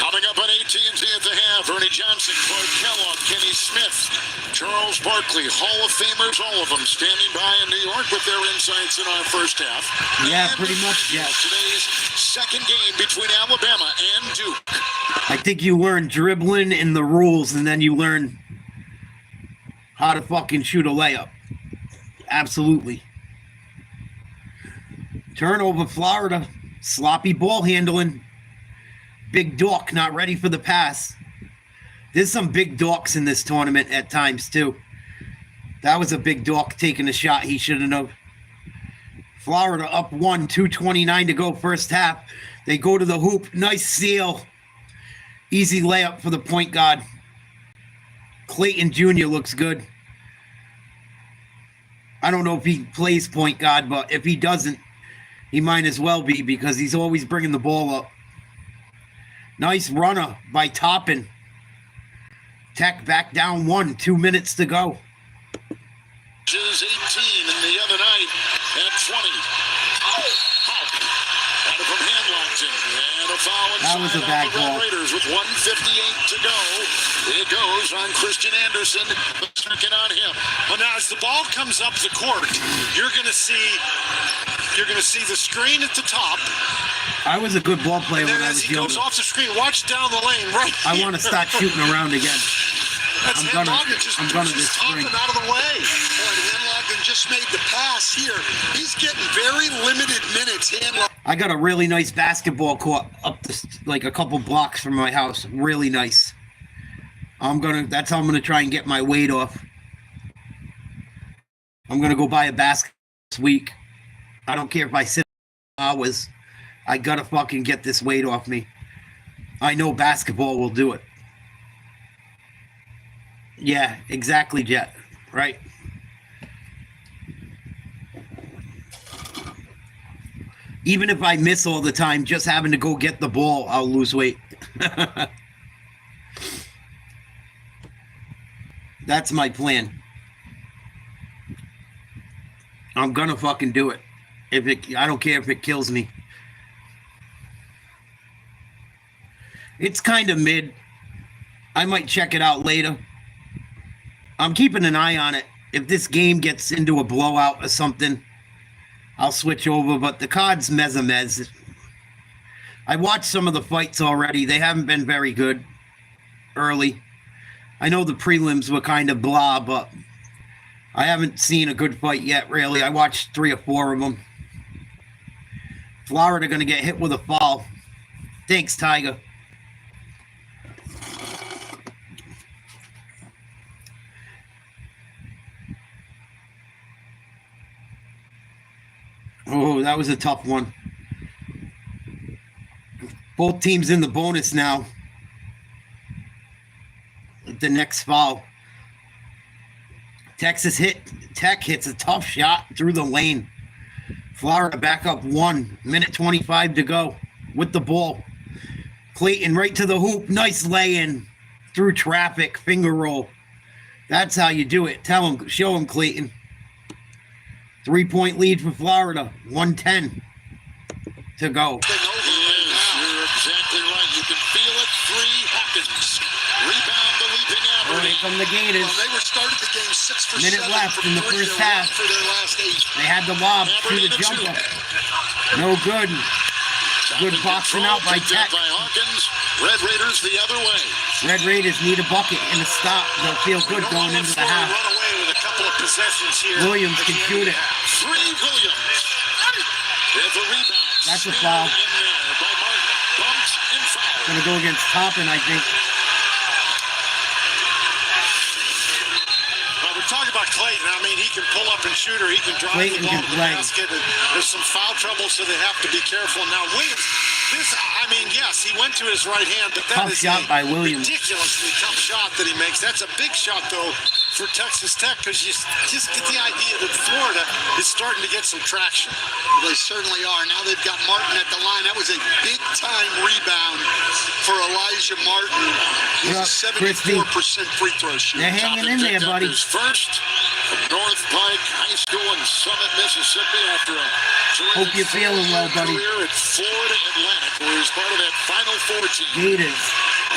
Coming up on AT&T at the half, Ernie Johnson, Clark Kellogg, Kenny Smith, Charles Barkley, Hall of Famers, all of them standing by in New York with their insights in our first half. Yeah, And pretty much, yeah. Today's second game between Alabama and Duke. I think you learn dribbling and the rules, and then you learn how to fucking shoot a layup. Absolutely. Turnover, Florida. Sloppy ball handling. Big Dork not ready for the pass. There's some big dorks in this tournament at times, too. That was a big dork taking a shot he shouldn't have. Florida up 1, 2:29 to go first half. They go to the hoop. Nice seal. Easy layup for the point guard. Clayton Jr. looks good. I don't know if he plays point guard, but if he doesn't, he might as well be because he's always bringing the ball up. Nice runner by Toppin. Tech back down 1, 2 minutes to go. Is 18 and the other night at 20. Out of from Hanlongton. And a foul inside That was a bad on the call. Red Raiders with 1:58 to go. It goes on Christian Anderson. The second on him. Well, now as the ball comes up the court, you're going to see the screen at the top. I was a good ball player And then when I as was he goes younger. off the screen, watch down the lane. Right. I want to start shooting around again. That's I'm gonna Hanlongton this spring. out of the way. Boy, Hanlogden just made the pass here. He's getting very limited minutes. I got a really nice basketball court up the, like a couple blocks from my house. Really nice. That's how I'm gonna try and get my weight off. I'm gonna go buy a basket this week. I don't care if I sit hours. I gotta fucking get this weight off me. I know basketball will do it. Yeah, exactly, Jet. Right. Even if I miss all the time, just having to go get the ball, I'll lose weight. That's my plan. I'm gonna fucking do it. I don't care if it kills me. It's kind of mid. I might check it out later. I'm keeping an eye on it. If this game gets into a blowout or something, I'll switch over, but the card's mez. I watched some of the fights already. They haven't been very good early. I know the prelims were kind of blah, but I haven't seen a good fight yet, really. I watched 3 or 4 of them. Florida going to get hit with a foul. Thanks, Tiger. Oh, that was a tough one. Both teams in the bonus now. The next foul. Tech hits a tough shot through the lane. Florida back up 1 minute 25 to go with the ball. Clayton right to the hoop. Nice lay-in. Through traffic. Finger roll. That's how you do it. Tell him. Show him, Clayton. 3-point lead for Florida. 1:10 to go. You're exactly right. You can feel it. 3 Hawkins. Rebound the leaping Right Aberdy. from the Gators. Well, they were started the game 6 for 7. Minute left in the from three. first They won half. For their last 8. They had the lob to the jumper. No good. Good boxing out by Picked up Tech. by Hawkins. Red Raiders the other way. Red Raiders need a bucket and a stop. They'll feel good Don't going let into the Florida half. run away with a couple of possessions here. Williams at can the end shoot of the it. half. 3 Williams. With a rebound. That's a Speared foul. in there by Martin. Bumped and fouled. Gonna go against Toppin, I think. Well, we're talking about Clayton. I mean, he can pull up and shoot, or he can drive Clayton the ball can to the play. basket. And there's some foul trouble, so they have to be careful. Now, Williams, yes, he went to his right hand, but that Tough is shot a by Williams. ridiculously tough shot that he makes. That's a big shot, though, for Texas Tech, because you just get the idea that Florida is starting to get some traction. They certainly are. Now they've got Martin at the line. That was a big-time rebound for Elijah Martin. He's a 74% free throw shooter. They're hanging in there, Picked up buddy. his first from North Pike High School in Summit, Mississippi, after a Hope you're feeling well, buddy. career at Florida Atlantic, where he's part of that Final Four team. Gators.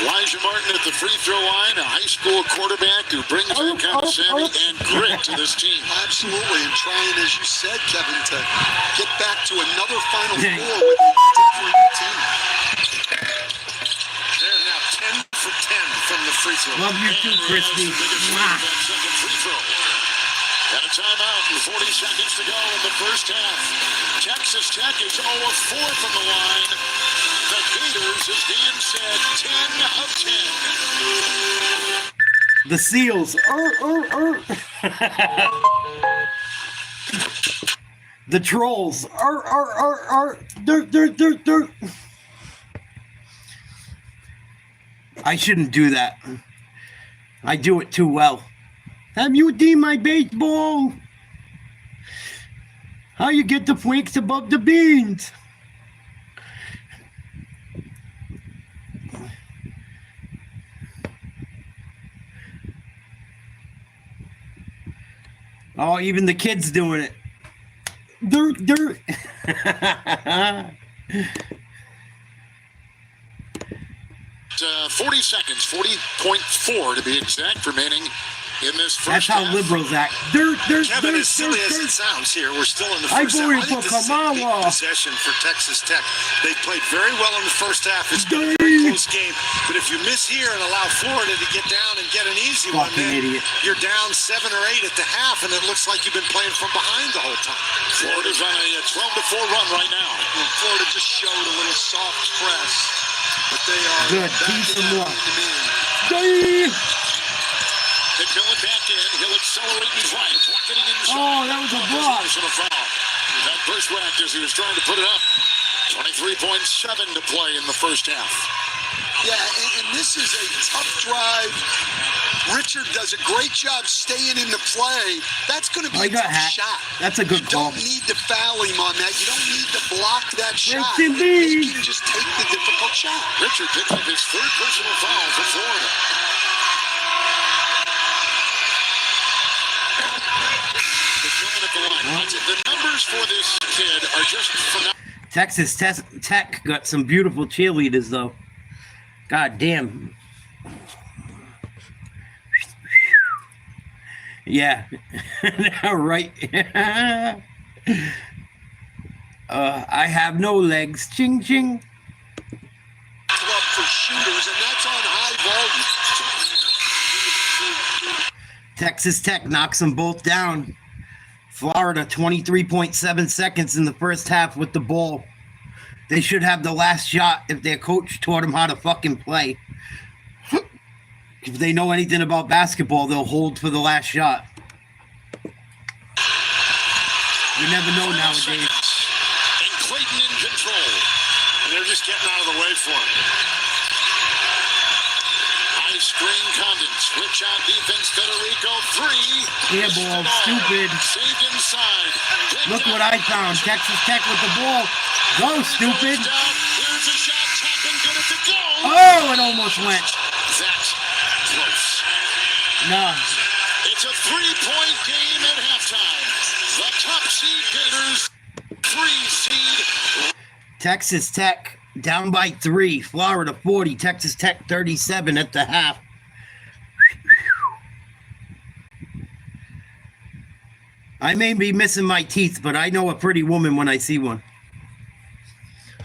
Elijah Martin at the free throw line, a high school quarterback who brings that kind of savvy and grit to this team. Absolutely, and trying, as you said, Kevin, to get back to another Final Dang. Four with a different team. They're now 10 for 10 from the free throw. Love you too, Christy. Mwah. Second free throw. Got a timeout and 40 seconds to go in the first half. Texas Tech is 0 of 4 from the line. The Gators, as Dan said, 10 of 10. The Seals. The Trolls. Dirt. I shouldn't do that. I do it too well. Have you seen my baseball? How you get the flakes above the beans? Oh, even the kids doing it. Dirt. 40 seconds, 40.4 to be exact, remaining in this That's first how half. liberals act. Dirt. Kevin, as silly as it sounds here, we're still in the I first half. voted I think for this is a big Kamala. possession for Texas Tech. They played very well in the first half. It's been a very close game. But if you miss here and allow Florida to get down and get an easy one, Fucking then idiot. you're down 7 or 8 at the half, and it looks like you've been playing from behind the whole time. Florida's on a 12-4 run right now. And Florida just showed a little soft press, but they are Good. back Peace to and that love. man-to-man. They're going back in. He'll accelerate and drive. Getting inside. Oh, that was a block. And a foul. That first whack as he was trying to put it up. 23.7 to play in the first half. Yeah, and this is a tough drive. Richard does a great job staying in the play. That's going to be I a got tough hacked. shot. That's a good You call. don't need to foul him on that. You don't need to block that shot. indeed. You can just take the difficult shot. Richard picks up his third personal foul for Florida. The numbers for this kid are just phenomenal. Texas Tech got some beautiful cheerleaders, though. God damn. Yeah. Right. I have no legs. Ching, ching. Club for shooters, and that's on high volume. Texas Tech knocks them both down. Florida, 23.7 seconds in the first half with the ball. They should have the last shot if their coach taught them how to fucking play. If they know anything about basketball, they'll hold for the last shot. You never know nowadays. And Clayton in control. And they're just getting out of the way for him. High screen Condon. Switch on defense. Federico 3. Air ball, stupid. Saved inside. Look what I found. Texas Tech with the ball. Go, stupid. Here's a shot. Tapping. Good at the go. Oh, it almost went. That's close. No. It's a 3-point game at halftime. The top seed Gators, 3 seed. Texas Tech down by 3. Florida 40. Texas Tech 37 at the half. I may be missing my teeth, but I know a pretty woman when I see one.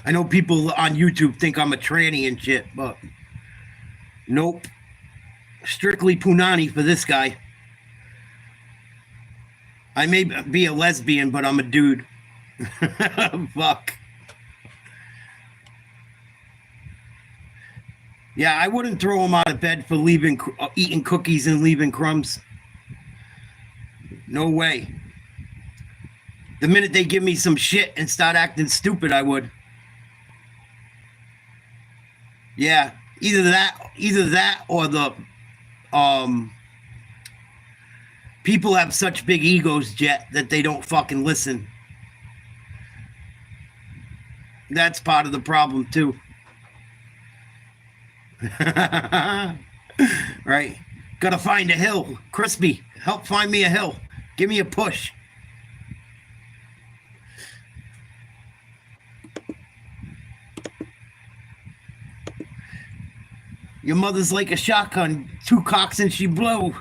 I know people on YouTube think I'm a tranny and shit, but nope. Strictly punani for this guy. I may be a lesbian, but I'm a dude. Fuck. Yeah, I wouldn't throw him out of bed for eating cookies and leaving crumbs. No way. The minute they give me some shit and start acting stupid, I would. Yeah, either that or the people have such big egos, Jet, that they don't fucking listen. That's part of the problem too. Right. Gotta find a hill. Crispy, help find me a hill. Give me a push. Your mother's like a shotgun. 2 cocks and she blow.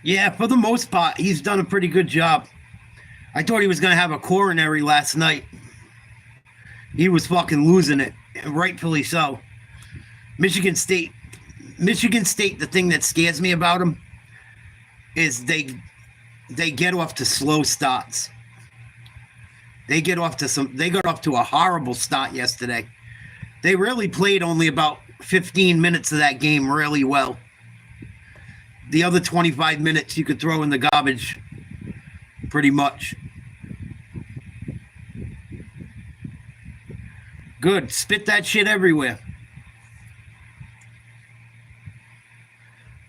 Yeah, for the most part, he's done a pretty good job. I thought he was going to have a coronary last night. He was fucking losing it, and rightfully so. Michigan State, the thing that scares me about them is they get off to slow starts. They got off to a horrible start yesterday. They really played only about 15 minutes of that game really well. The other 25 minutes you could throw in the garbage, pretty much. Good. Spit that shit everywhere.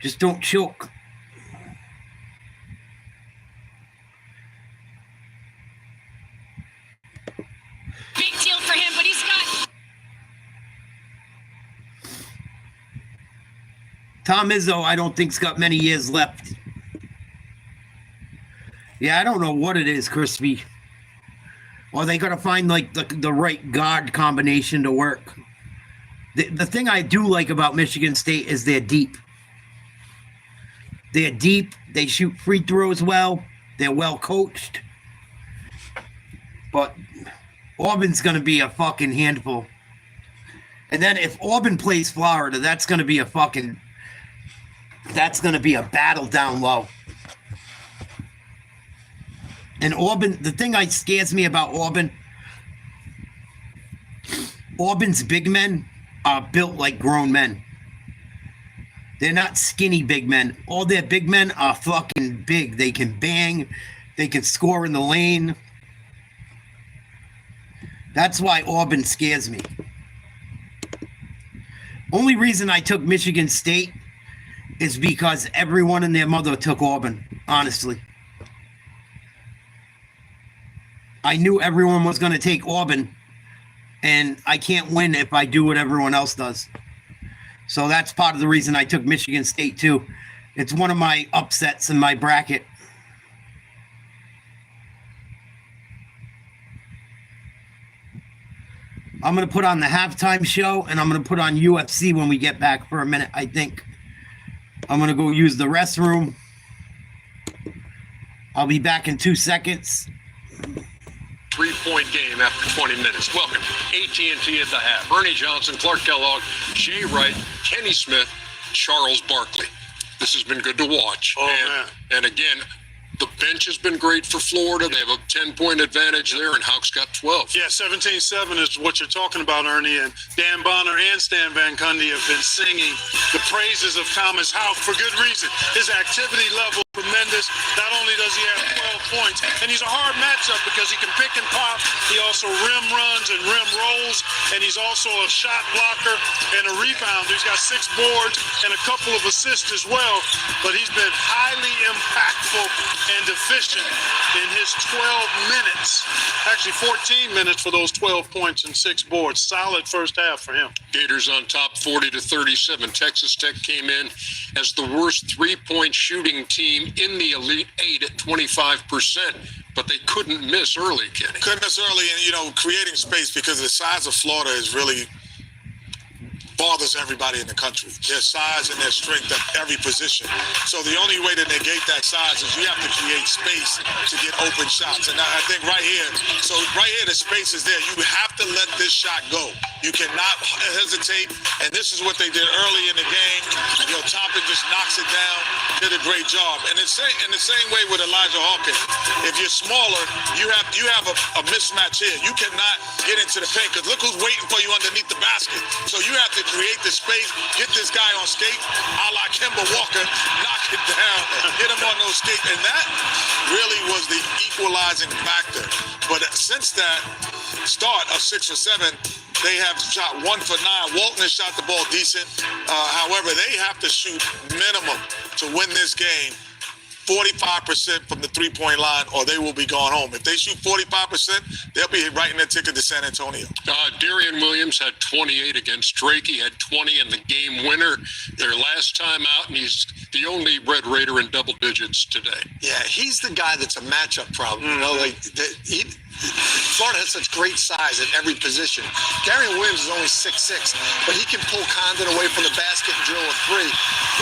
Just don't choke. Big deal for him, but he's got... Tom Izzo, I don't think's got many years left. Yeah, I don't know what it is, Crispy. Or they got to find like the right guard combination to work. The thing I do like about Michigan State is they're deep. They're deep. They shoot free throws well. They're well coached. But Auburn's going to be a fucking handful. And then if Auburn plays Florida, that's going to be a battle down low. And Auburn, the thing that scares me about Auburn's big men are built like grown men. They're not skinny big men. All their big men are fucking big. They can bang. They can score in the lane. That's why Auburn scares me. Only reason I took Michigan State is because everyone and their mother took Auburn, honestly. I knew everyone was going to take Auburn, and I can't win if I do what everyone else does. So that's part of the reason I took Michigan State, too. It's one of my upsets in my bracket. I'm going to put on the halftime show, and I'm going to put on UFC when we get back for a minute, I think. I'm going to go use the restroom. I'll be back in 2 seconds. 3-point game after 20 minutes. Welcome. AT&T at the half. Bernie Johnson, Clark Kellogg, Jay Wright, Kenny Smith, Charles Barkley. This has been good to watch. And again, the bench has been great for Florida. They have a 10-point advantage there, and Hauck's got 12. Yeah, 17-7 is what you're talking about, Ernie. And Dan Bonner and Stan Van Gundy have been singing the praises of Thomas Hauck for good reason. His activity level tremendous. Not only does he have 12 points, and he's a hard matchup because he can pick and pop. He also rim runs and rim rolls, and he's also a shot blocker and a rebounder. He's got 6 boards and a couple of assists as well, but he's been highly impactful and efficient in his 12 minutes. Actually, 14 minutes for those 12 points and 6 boards. Solid first half for him. Gators on top 40-37. Texas Tech came in as the worst three-point shooting team in the Elite Eight at 25%, but they couldn't miss early, Kenny. Couldn't miss early, and, creating space because the size of Florida is really bothers everybody in the country. Their size and their strength at every position. So the only way to negate that size is you have to create space to get open shots. And I think right here, the space is there. You have to let this shot go. You cannot hesitate. And this is what they did early in the game. Toppin just knocks it down, did a great job. And in the same way with Elijah Hawkins, if you're smaller, you have a mismatch here. You cannot get into the paint because look who's waiting for you underneath the basket. So you have to create the space, get this guy on skate, a la Kemba Walker, knock it down, hit him on those skates. And that really was the equalizing factor. But since that start of 6 for 7, they have shot 1 for 9. Walton has shot the ball decent. However, they have to shoot minimum to win this game 45% from the three-point line, or they will be gone home. If they shoot 45%, they'll be writing their ticket to San Antonio. Darian Williams had 28 against Drake. He had 20 in the game winner their last time out, and he's the only Red Raider in double digits today. Yeah, he's the guy that's a matchup problem. Florida has such great size at every position. Darian Williams is only 6'6", but he can pull Condon away from the basket and drill a 3.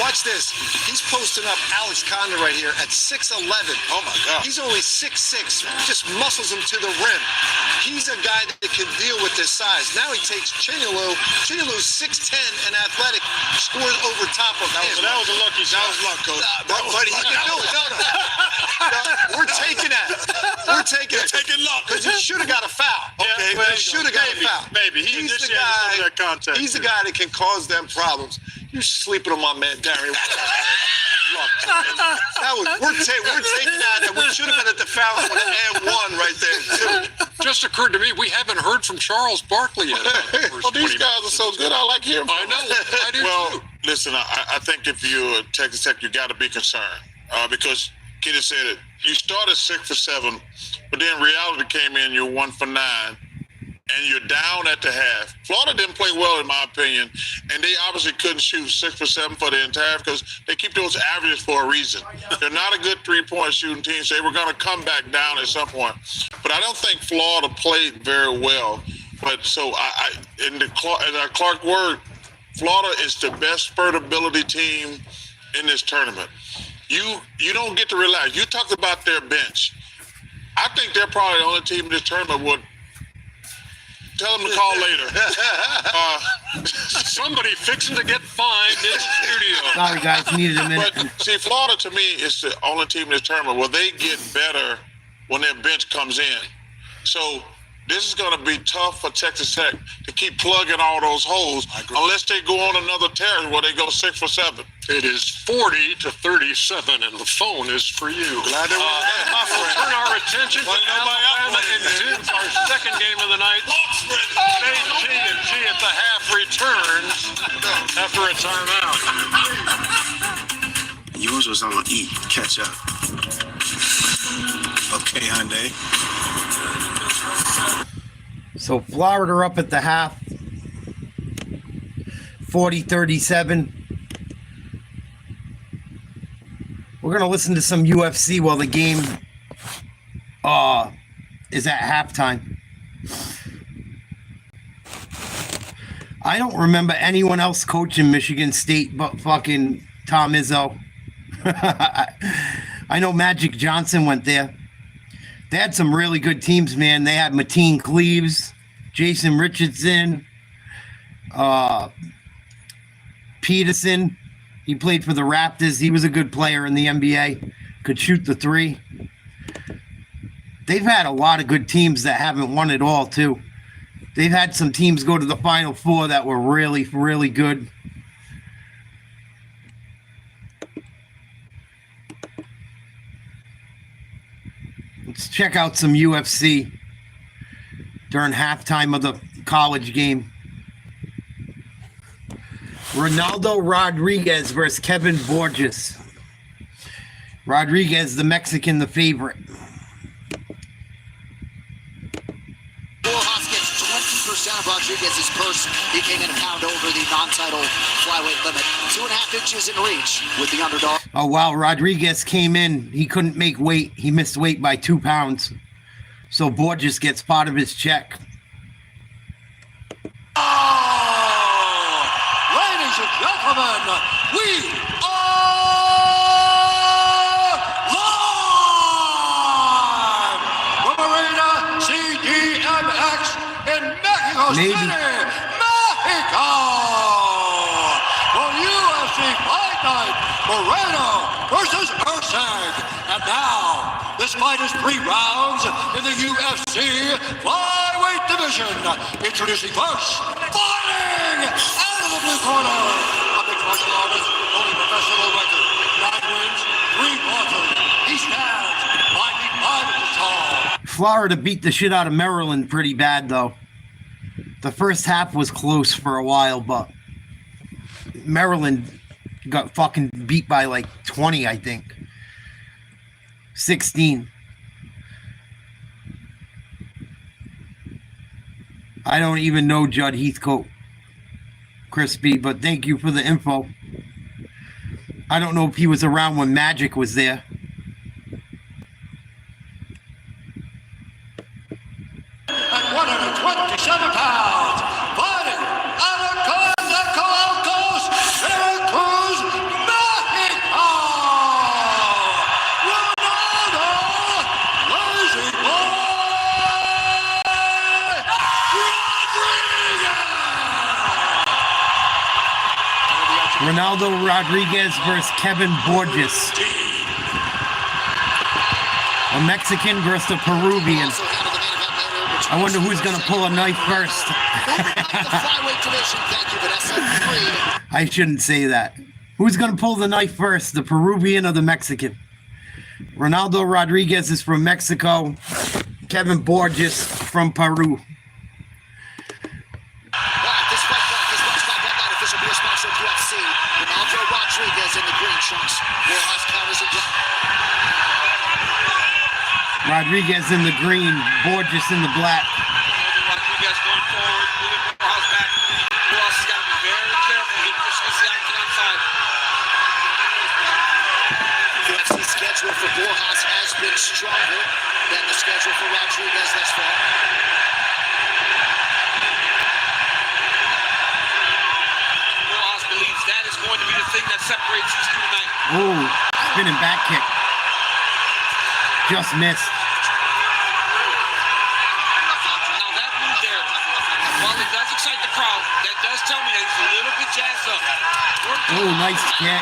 Watch this. He's posting up Alex Condon right here at 6'11". Oh, my God. He's only 6'6", just muscles him to the rim. He's a guy that can deal with this size. Now he takes Chinelu. Chinelu's 6'10" and athletic, scores over top of him. That was a lucky shot. That was luck, Coach. But he can do it. No. We're taking that. We're taking it. Taking luck. Because he should have got a foul. Okay, But he should have got a foul. Maybe. He's the guy. That contact. He's the guy that can cause them problems. You're sleeping on my man, Darian. We're taking that, and we should have been at the foul on an and 1 right there, too. Just occurred to me, we haven't heard from Charles Barkley yet. Well, these guys are so good. I like hearing from them. I know. I do Well, too. listen, I think if you're Texas Tech, you got to be concerned because Kitty said it. You started 6 for 7, but then reality came in. You're 1 for 9, and you're down at the half. Florida didn't play well, in my opinion, and they obviously couldn't shoot 6 for 7 for the entire because they keep those averages for a reason. They're not a good three-point shooting team, so they were going to come back down at some point. But I don't think Florida played very well. But so in Clark word, Florida is the best spurt ability team in this tournament. You don't get to relax. You talked about their bench. I think they're probably the only team in this tournament would tell them to call later. Somebody fixing to get fined in the studio. Sorry, guys, needed a minute. But see, Florida to me is the only team in this tournament where they get better when their bench comes in. So this is going to be tough for Texas Tech to keep plugging all those holes unless they go on another tear where they go 6 for 7. It is 40-37, and the phone is for you. Glad they were there. We'll turn our attention to Alabama and Duke, our second game of the night. J&T at the half returns after a timeout. Yours was on E. Catch up. Okay, Hyundai. So Florida up at the half, 40-37. We're going to listen to some UFC while the game is at halftime. I don't remember anyone else coaching Michigan State but fucking Tom Izzo. I know Magic Johnson went there. They had some really good teams, man. They had Mateen Cleaves, Jason Richardson, Peterson. He played for the Raptors. He was a good player in the NBA. Could shoot the 3. They've had a lot of good teams that haven't won it all, too. They've had some teams go to the Final Four that were really, really good. Let's check out some UFC during halftime of the college game. Ronaldo Rodriguez versus Kevin Borges. Rodriguez, the Mexican, the favorite. Borjas gets 20% of Rodriguez's purse. He came in a pound over the non-title flyweight limit. 2.5 inches in reach with the underdog. Oh, wow. Rodriguez came in. He couldn't make weight. He missed weight by 2 pounds. So Borges gets part of his check. Oh, ladies and gentlemen, we are live from Arena CDMX in Mexico City, Mexico, for UFC Fight Night, Moreno versus Usyk. And now, this fight is 3 rounds in the UFC flyweight division. Introducing first, fighting out of the blue corner, a mixed martial artist, only professional record, 9 wins, 3 losses. He stands 5'5" inches tall. Florida beat the shit out of Maryland pretty bad, though. The first half was close for a while, but Maryland got fucking beat by like 20, I think. 16. I don't even know Judd Heathcote, Crispy, but thank you for the info. I don't know if he was around when Magic was there. At 127 pounds, fighting out of Coatzacoalcos, Veracruz, Mexico, Ronaldo Lazy Boy Rodriguez. Ronaldo Rodriguez versus Kevin Borges. A Mexican versus a Peruvian. I wonder who's going to pull a knife first. I shouldn't say that. Who's going to pull the knife first, the Peruvian or the Mexican? Ronaldo Rodriguez is from Mexico. Kevin Borges from Peru. This fight is watched by Bud Light, official beer sponsor of UFC. Ronaldo Rodriguez in the green trunks. Borjas counters in black. Rodriguez in the green, Borges in the black. Rodriguez going forward, moving Borjas back. Borjas has got to be very careful. He pushes the action outside. UFC schedule for Borjas has been stronger than the schedule for Rodriguez thus far. Borjas believes that is going to be the thing that separates these two tonight. Oh, spinning back kick. Just missed. Now that move there, while it does excite the crowd, that does tell me that he's a little bit jazzed up. Oh, nice kick.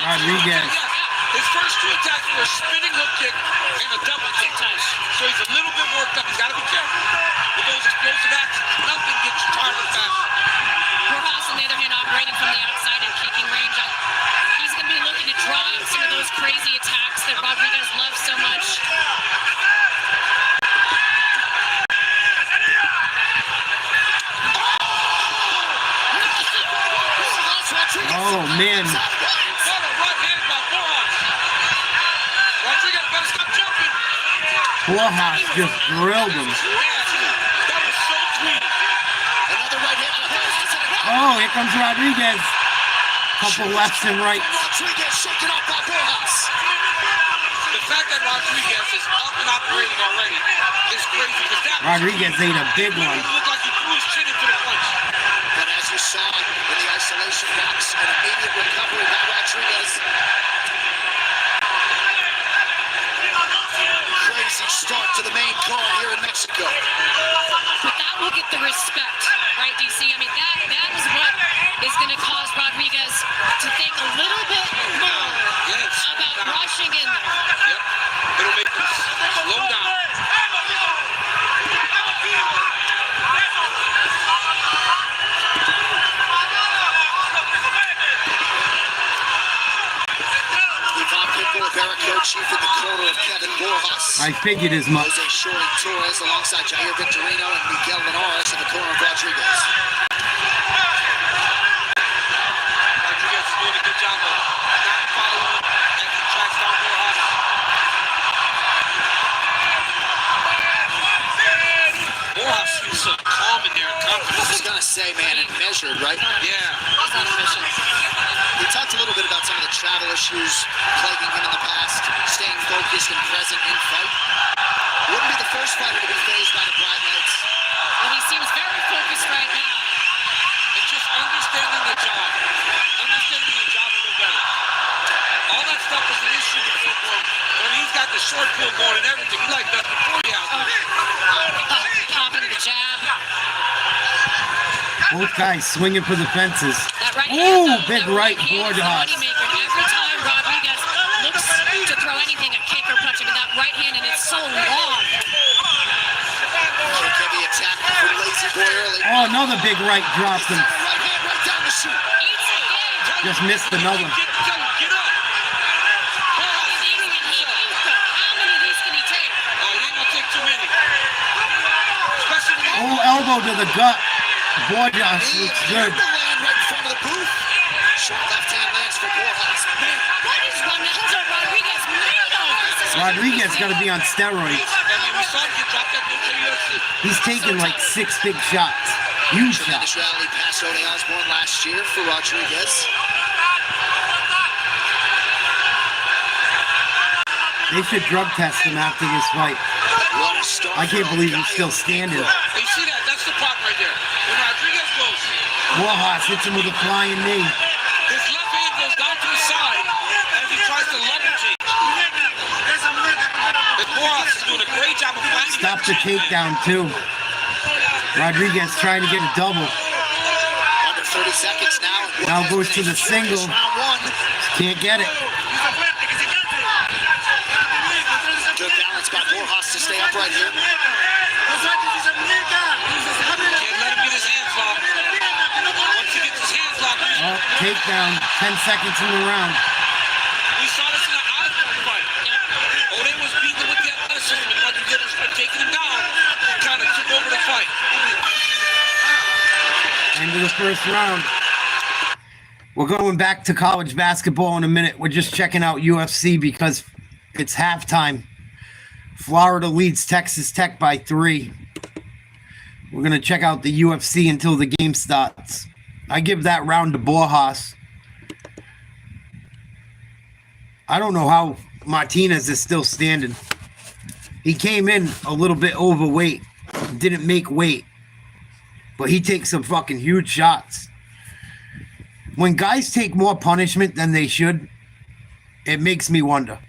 Rodriguez. His first 2 attacks were a spinning hook kick and a double kick. So he's a little bit worked up. He's got to be careful with those explosive acts. Nothing gets you tired of fast. Borjas, on the other hand, operating from the outside and kicking range. He's going to be looking to draw some of those crazy attacks that Rodriguez loves so much. Oh, man. Borjas just drilled him. Oh, here comes Rodriguez. Couple lefts and rights. Rodriguez shaken off by Borjas. The fact that Rodriguez is up and operating already is crazy. Rodriguez ate a big one. It looked like he threw his chin into the punch. But as you saw in the isolation box, an immediate recovery by Rodriguez. Crazy start to the main card here in Mexico. But that will get the respect, right, DC? I mean, that is what is going to cause Rodriguez to think a little bit more about rushing in there. Yep. It'll make him slow down. Chief in the corner of Kevin Borjas. I figured as much. Jose Shorty Torres alongside Jair Victorino and Miguel Linares in the Rodriguez. Rodriguez is doing a good job of not following as he tracks down Borjas. Borjas seems so calm in there and confident. I was going to say, man, and measured, right? Yeah. We talked a little bit about some of the travel issues plaguing him in the past, staying focused and present in fight. Wouldn't be the first fighter to be fazed by the Pride Knights. Well, he seems very focused right now. And just understanding the job. Understanding the job a little better. All that stuff was an issue before for him. When he's got the short pull going and everything, he like that before he out there. Popping the jab. Both guys swinging for the fences. Right Ooh, big right, Borjas. Every time Rodriguez looks to throw anything, a kick or punch, I mean, that right hand, and it's so long. Heavy attack from Lazy Boy early. Oh, another big right dropped him. Right hand right down the chute. Just missed another. Get up. How many of these can he take? Oh, he ain't gonna take too many. Especially Oh, elbow to the gut. Borjas looks good. Land right in front of the booth. Short left hand lands for Borjas. Man, What is Ronaldo Rodriguez made of? Rodriguez got to be on steroids. I mean, we saw him get dropped at the UFC. He's taking like 6 big shots. Huge tremendous shots. rally past Ode Osborne last year for Rodriguez. They should drug test him after this fight. What a start I can't for believe he's Gallo. still standing. You see that? That's the problem right there. When Rodriguez goes, Borjas hits him with a flying knee. his left hand goes down to the side as he tries to leverage it. And Borjas is doing a great job of finding Stop the takedown too. Rodriguez trying to get a double. Under 30 seconds now. Now goes to the single. Round one. Can't get it. Good balance by Borjas to stay upright here. Can't let him get his hands locked. Once he gets his hands locked, Oh, takedown. 10 seconds in the round. we saw this in the Osborne fight. Ode was beating him with the athleticism, and Rodriguez was taking him down. He kind of took over the fight. End of the first round. We're going back to college basketball in a minute. We're just checking out UFC because it's halftime. Florida leads Texas Tech by 3. We're going to check out the UFC until the game starts. I give that round to Borjas. I don't know how Martinez is still standing. He came in a little bit overweight. Didn't make weight. But he takes some fucking huge shots. When guys take more punishment than they should, it makes me wonder.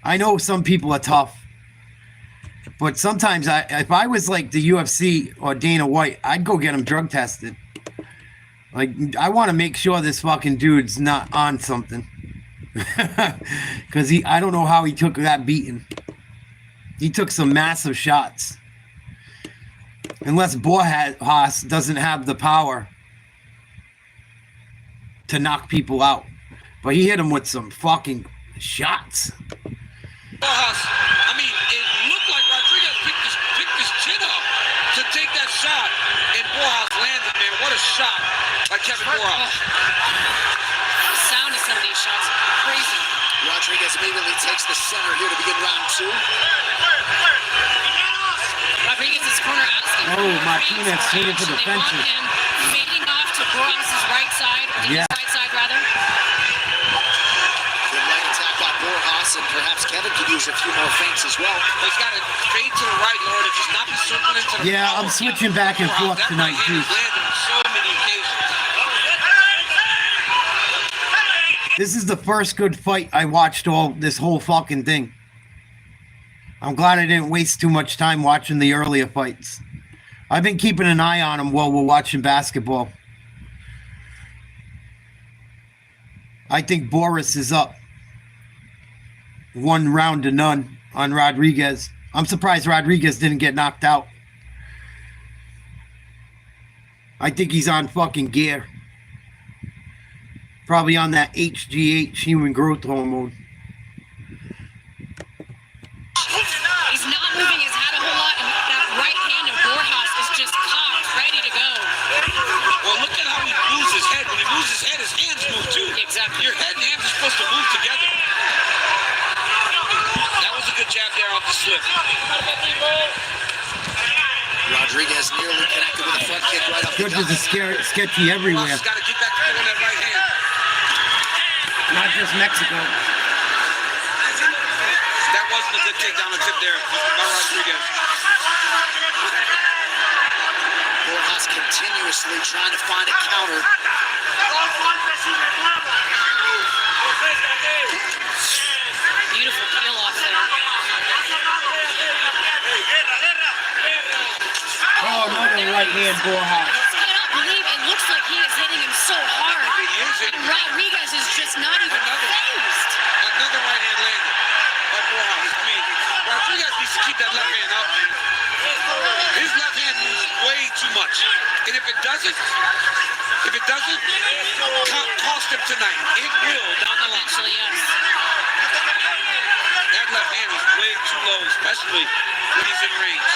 I know some people are tough, but sometimes if I was like the UFC or Dana White, I'd go get him drug tested. Like, I want to make sure this fucking dude's not on something. Because I don't know how he took that beating. He took some massive shots. Unless Borjas doesn't have the power to knock people out. But he hit him with some fucking shots. Borjas, I mean, it looked like Rodriguez picked his chin up to take that shot, and Borjas landed, man. What a shot by Kevin Borjas. The sound of some of these shots, crazy. Rodriguez immediately takes the center here to begin round 2. Rodriguez's corner asking. Oh, Martinez swinging for the fences. Fading off to Borjas' right side, or Yeah. his right side rather. Good leg attack by Borjas, and perhaps Kevin could use a few more feints as well. He's got to fade to the right in order to just not be circling into the Yeah, power. I'm switching back and forth That tonight, right too. hand has landed on so many occasions. This is the first good fight I watched this whole fucking thing. I'm glad I didn't waste too much time watching the earlier fights. I've been keeping an eye on them while we're watching basketball. I think Boris is up 1 round to none on Rodriguez. I'm surprised Rodriguez didn't get knocked out. I think he's on fucking gear. Probably on that HGH, human growth hormone. He's not moving his head a whole lot, and that right hand of Borjas is just cocked Well, look at how he moves his head. When he moves his head, his hands move too. Exactly. Your head and hands are supposed to move together. That was a good jab there off the slip. Rodriguez nearly connected with a front kick right off the Judges are sketchy everywhere. He's got to get back to throwing that right hand. Not just Mexico. That wasn't a good takedown attempt there by Rodriguez. Borjas continuously trying to find a counter. Beautiful peel off there. Oh, another right hand, Borjas. I cannot believe it looks like he is hitting him so hard. And Rodriguez is just not even phased. Another right hand landed by Borjas. I mean, Rodriguez needs to keep that left hand up. His left hand moves way too much. And if it doesn't cost him tonight, it will down the line. Actually, yes. That left hand is way too low, especially when he's in range.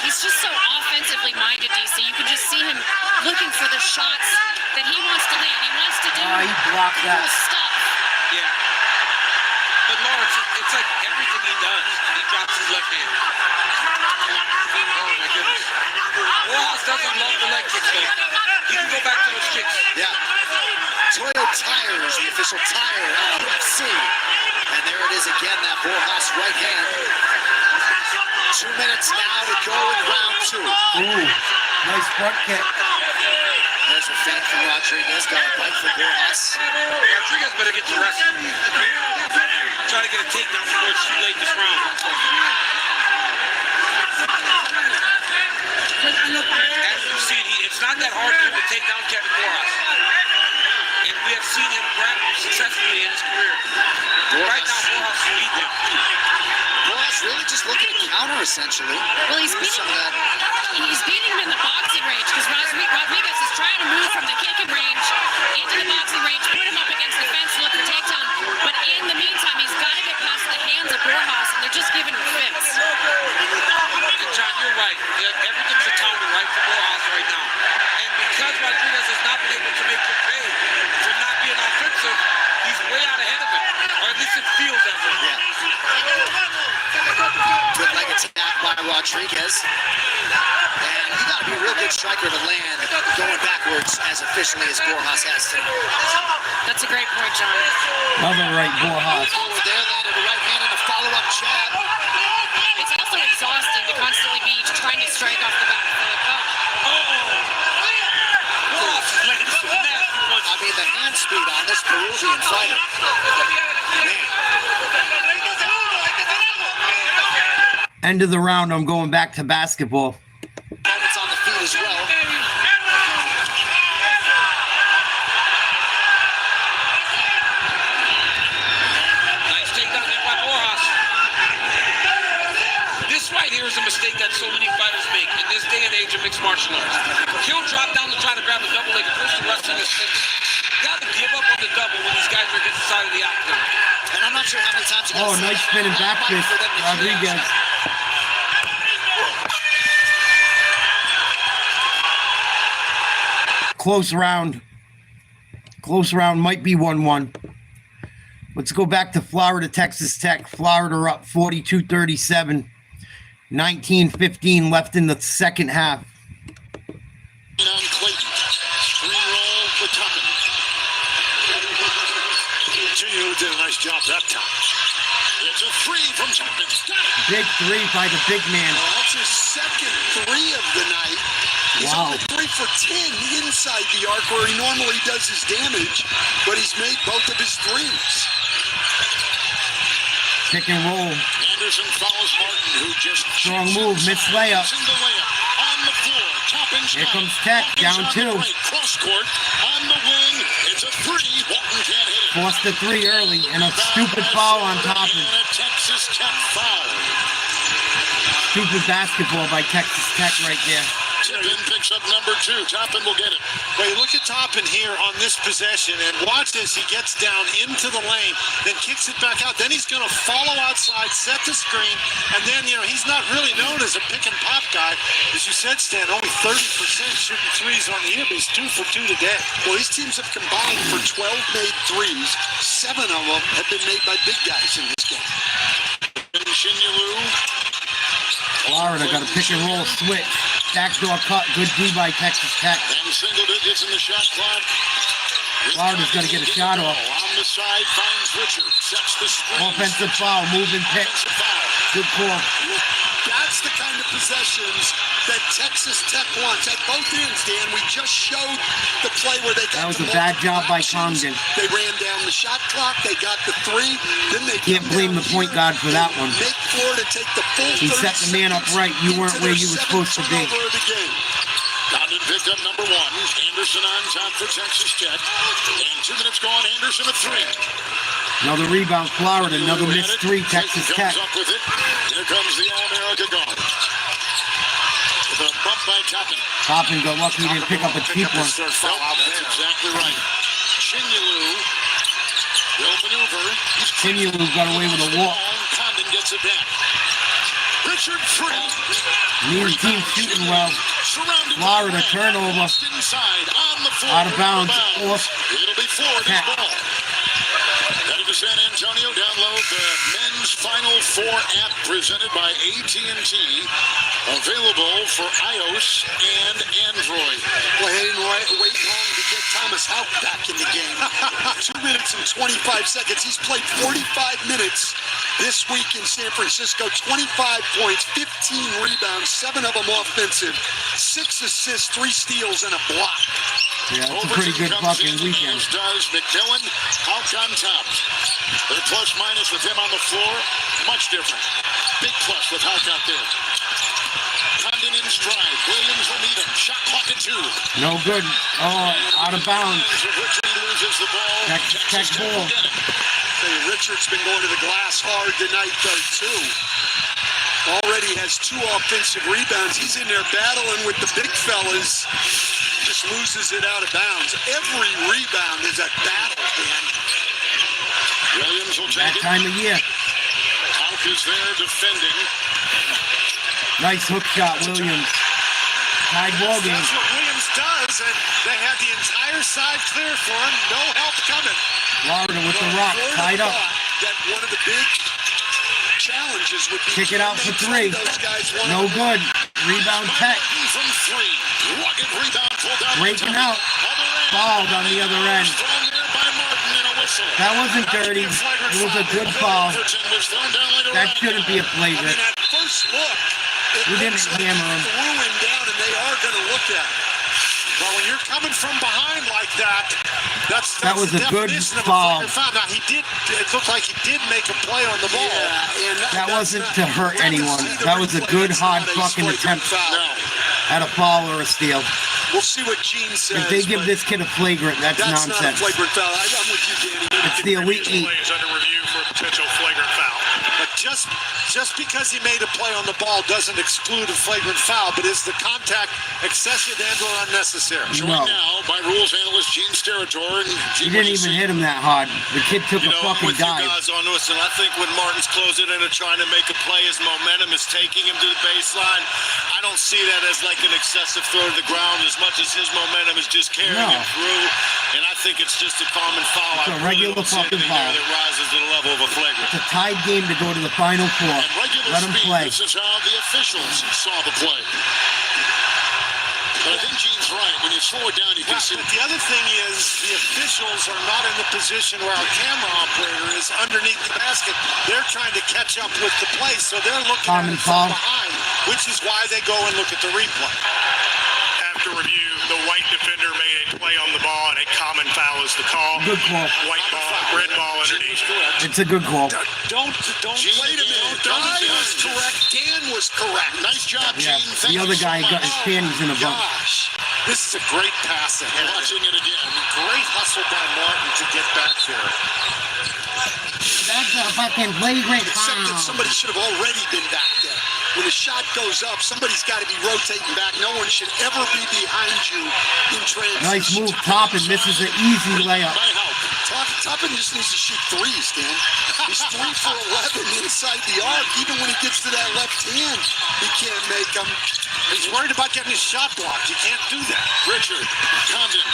He's just so offensively minded, DC. You can just see him looking for the shots that he wants to land. He wants to do He blocked that. cool stuff. Yeah. But Lawrence, it's like everything he does, he drops his left hand. Oh my goodness. Borjas doesn't love the leg kicks though. He can go back to those kicks. Yeah. Toyo Tires, the official tire of UFC. And there it is again, that Borjas right hand. 2 minutes now to go in round 2. Ooh, nice front kick. There's a feint from Rodriguez. Got a bite for Borjas. Rodriguez better get to rest. Try to get a takedown before it's too late this round. As you've seen, it's not that hard for him to take down Kevin Borjas. And we have seen him grapple successfully in his career. Right now, Borjas is beating him. Borjas really just looking to counter, essentially. Well, he's beating him in the boxing range because Rodriguez is trying to move from the kicking range into the boxing range, put him up against the fence, look for takedown. But in the meantime, he's got to get past the hands of Borjas, and they're just giving him fits. And John, you're right. Everything's a counter right for Borjas right now. And because Rodriguez has not been able to make him pay for not being offensive, he's way out ahead of him. Or at least it feels that way. Yeah. Good leg attack by Rodriguez. And you got to be a real good striker to land going backwards as efficiently as Borjas has to. That's a great point, John. Another right, Borjas. Forward there, landed a right hand and a follow-up jab. It's also exhausting to constantly be trying to strike off the back foot. I mean, the hand speed on this Peruvian fighter. End of the round, I'm going back to basketball. Moments on the feet as well. Nice takedown there by Borjas. This right here is a mistake that so many fighters make in this day and age of mixed martial arts. He'll drop down to try to grab a double leg first to wrestling his thing. You got to give up on the double when these guys are against the side of the octagon. And I'm not sure how many times you got to see Nice spinning back fist, Rodriguez. Close round. Close round, might be 1-1. Let's go back to Florida, Texas Tech. Florida up 42-37. 19-15 left in the second half. On Clayton. Three roll for Tucker. Continue did a nice job that time. It's a three from Tucker. Big three by the big man. Well, that's his second three of the night. He's Wow. only 3 for 10 inside the arc where he normally does his damage, but he's made both of his threes. Pick and roll. Anderson follows Martin, who just Strong move, missed layup. the layup on the floor. Top and Here strong. comes Tech, down Walton's on 2. the right, cross court on the wing. It's a three. Walton can't hit it. Forced the three early, and a stupid foul on top of And it. a Texas Tech foul. Stupid basketball by Texas Tech right there. Toppin picks up number 2. Toppin will get it. Wait, look at Toppin here on this possession, and watch this. He gets down into the lane, then kicks it back out. Then he's going to follow outside, set the screen, and then, he's not really known as a pick and pop guy. As you said, Stan, only 30% shooting threes on the year, but he's 2 for 2 today. Well, these teams have combined for 12 made threes. 7 of them have been made by big guys in this game. Florida got a pick and roll switch. Backdoor cut. Good D by Texas Tech. And single digits in the shot clock. Florida's got to get a shot off. On the side, finds Richard. Sets the screen. Offensive foul. Moving pick. Good call. That's the kind of possessions that Texas Tech wants at both ends, Dan. We just showed the play where they got. That was a bad job by Congdon. They ran down the shot clock. They got the 3. Then they can't blame the point guard for that one. Make Florida take the full. He set the man up right. You weren't where you were supposed to be. Condon picked up number 1. Anderson on top for Texas Tech. And 2 minutes gone. Anderson at 3. Another rebound, Florida. Another missed 3, Texas Tech. Up with it. Here comes the All-America guard. With a bump by Toppin. Toppin got lucky he didn't pick up a cheap one. That's exactly right. Chinyelu will maneuver. Chinyelu got away with a walk. Condon gets it back. Richard free. Neither team shooting well. Florida turnover. Out of bounds. It'll be Florida's ball. Headed to San Antonio. Download the Men's Final Four app presented by AT&T. Available for iOS and Android. Well, they didn't wait long to get Thomas Houck back in the game. 2 minutes and 25 seconds. He's played 45 minutes this week in San Francisco. 25 points, 15 rebounds, 7 of them offensive, 6 assists, 3 steals, and a block. Yeah, it's a pretty good fucking weekend. Does McMillan, Houck on top. The plus minus with him on the floor, much different. Big plus with Houck out there. Condon in stride. Williams will meet him. Shot clock at 2. No good. Oh, out of bounds. Richard loses the ball. Tech ball. Richard's been going to the glass hard tonight, though, too. Already has 2 offensive rebounds. He's in there battling with the big fellas. Just loses it out of bounds. Every rebound is a battle, man. Williams will take that time of year. Houck is there defending. Nice hook shot, Williams. Tied ball game. That's what Williams does, and they had the entire side clear for him. No help coming. Florida with the rock, tied up. That one of the big challenges would be kick it out for 3. No good. Rebound Tech. From 3. Rugged rebound pulled out. Breaking out. Fouled on the other end. That wasn't dirty. It was a good foul. That shouldn't be a flagrant. At first look, we didn't hammer him. Threw him down, and they are going to look at it. Well, when you're coming from behind like that, that's that was a good foul. Now he did. It looked like he did make a play on the ball. Yeah, and that wasn't to hurt anyone. That was a good hard fucking attempt at a foul or a steal. We'll see what Gene says. If they give this kid a flagrant, that's nonsense. Not a flagrant foul. I'm with you, Danny. It's the Elite 8. Is under review for a potential flagrant foul. But just because he made a play on the ball doesn't exclude a flagrant foul. But is the contact excessive and/or unnecessary? Joined now by rules analyst Gene Steratore. He didn't even hit him that hard. The kid took a fucking dive. Guys on this, and I think when Martin's closing in and trying to make a play, his momentum is taking him to the baseline. I don't see that as like an excessive throw to the ground as much as his momentum is just carrying him through. And I think it's just a common foul. It's a regular fucking foul. That rises to the level of a flagrant. It's a tied game to go to the Final Four. Let him play. This is how the officials saw the play. But I think Gene's right. When you slow it down, you can see. But the other thing is the officials are not in the position where our camera operator is underneath the basket. They're trying to catch up with the play, so they're looking at it from behind, which is why they go and look at the replay. After review, the white defender made a play on the ball, and a common foul is the call. Good call. White ball, red ball underneath. It's a good call. Don't wait a minute. I was correct. Dan was correct. Nice job, Gene. Yeah, the other guy got his panties in a bump. Gosh, this is a great pass ahead. Watching it again. Great hustle by Martin to get back there. That's a fucking flagrant foul. Except that somebody should have already been back there. when a shot goes up, somebody's got to be rotating back. No one should ever be behind you in transition. Nice move, Toppin. Misses an easy layup. Toppin just needs to shoot threes, Dan. He's 3 for 11 inside the arc. Even when he gets to that left hand, he can't make them. He's worried about getting his shot blocked. You can't do that. Richard, Condon,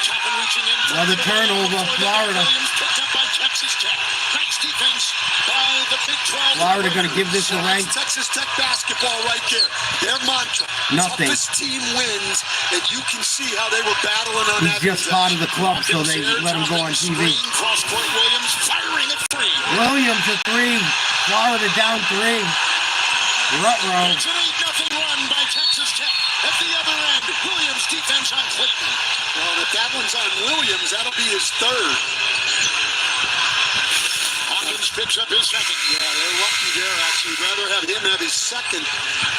Toppin reaching in. Another turnover, Florida. Picked up by Texas Tech. Nice defense by the Big 12. Florida going to give this away. Texas Tech basketball right there. Their mantra. Nothing. Toughest team wins, and you can see how they were battling on that. He's just part of the club, so they let him go on TV. Cross-court Williams firing a 3. Williams a 3. Florida down 3. Ruh-roh. It's an 8-0 run by Texas Tech. At the other end, Williams defense on Clayton. Well, if that one's on Williams, that'll be his 3rd. Hawkins picks up his 2nd. Yeah, they're lucky there, actually. Rather have him have his 2nd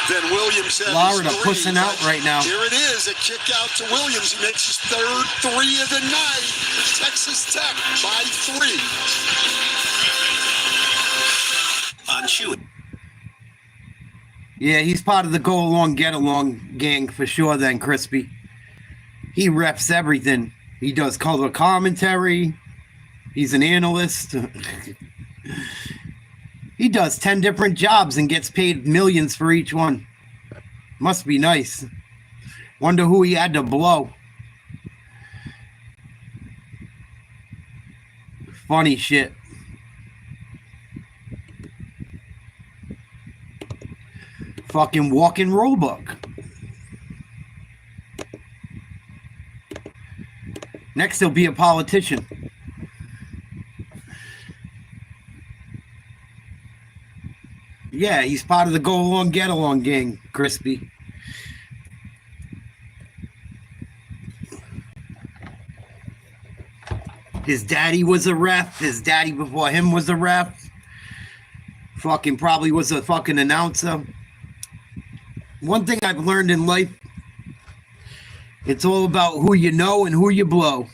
than Williams have Florida his 3. pushing out right now. Here it is, a kick out to Williams. He makes his 3rd 3 of the night. Texas Tech by 3. On shooting. Yeah, he's part of the go along, get along gang for sure then, Crispy. He reps everything. He does color commentary. He's an analyst. He does 10 different jobs and gets paid millions for each one. Must be nice. Wonder who he had to blow. Funny shit. Fucking walking rule book. Next, he'll be a politician. Yeah, he's part of the go along, get along gang, Crispy. His daddy was a ref. His daddy before him was a ref. Fucking probably was a fucking announcer. One thing I've learned in life, it's all about who you know and who you blow.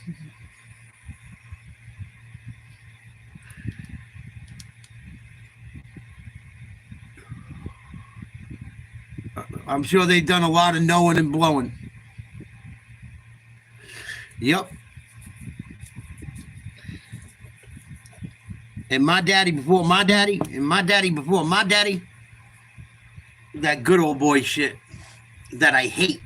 I'm sure they've done a lot of knowing and blowing. Yep. And my daddy before my daddy, and my daddy before my daddy. That good old boy shit that I hate.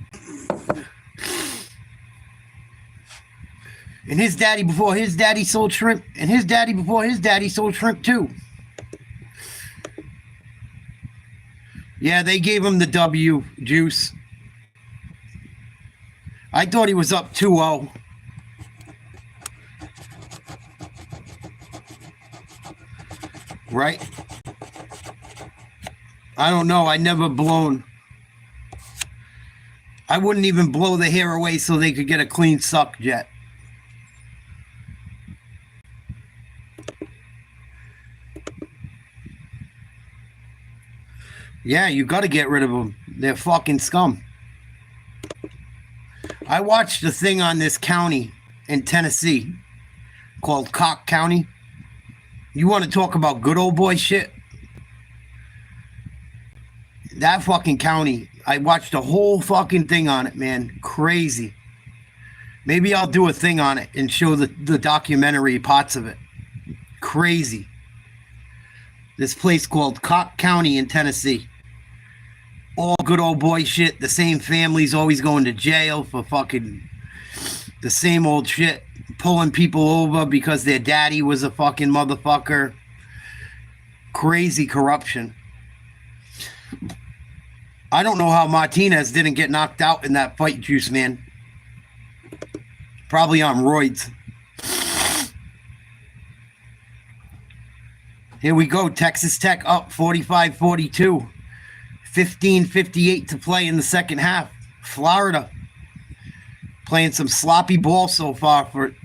And his daddy before his daddy sold shrimp, and his daddy before his daddy sold shrimp too. Yeah, they gave him the W, Juice. I thought he was up 2-0. Right? I don't know. I never blown. I wouldn't even blow the hair away so they could get a clean suck jet. Yeah, you got to get rid of them. They're fucking scum. I watched a thing on this county in Tennessee called Cock County. You want to talk about good old boy shit? That fucking county, I watched a whole fucking thing on it, man. Crazy. Maybe I'll do a thing on it and show the documentary parts of it. Crazy. This place called Cock County in Tennessee. All good old boy shit. The same families always going to jail for fucking the same old shit. Pulling people over because their daddy was a fucking motherfucker. Crazy corruption. I don't know how Martinez didn't get knocked out in that fight, Juice, man. Probably on roids. Here we go. Texas Tech up 45-42. 15:58 to play in the second half. Florida playing some sloppy ball so far for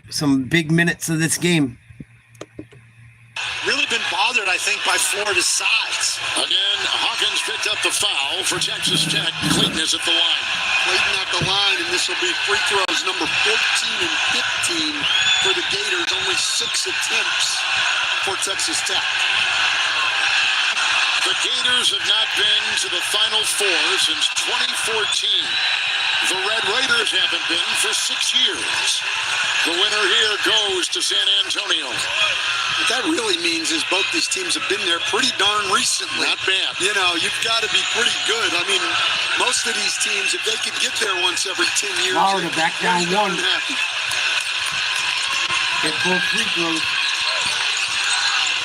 some big minutes of this game. Really been bothered, I think, by Florida's size. Again, Hawkins picked up the foul for Texas Tech. Clayton is at the line. Clayton at the line, and this will be free throws number 14 and 15 for the Gators. Only 6 attempts for Texas Tech. The Gators have not been to the Final Four since 2014. The Red Raiders haven't been for 6 years. The winner here goes to San Antonio. What that really means is both these teams have been there pretty darn recently. Not bad. You know, you've got to be pretty good. I mean, most of these teams, if they could get there once every 10 years, Florida back down one. Happy. Get both free throws.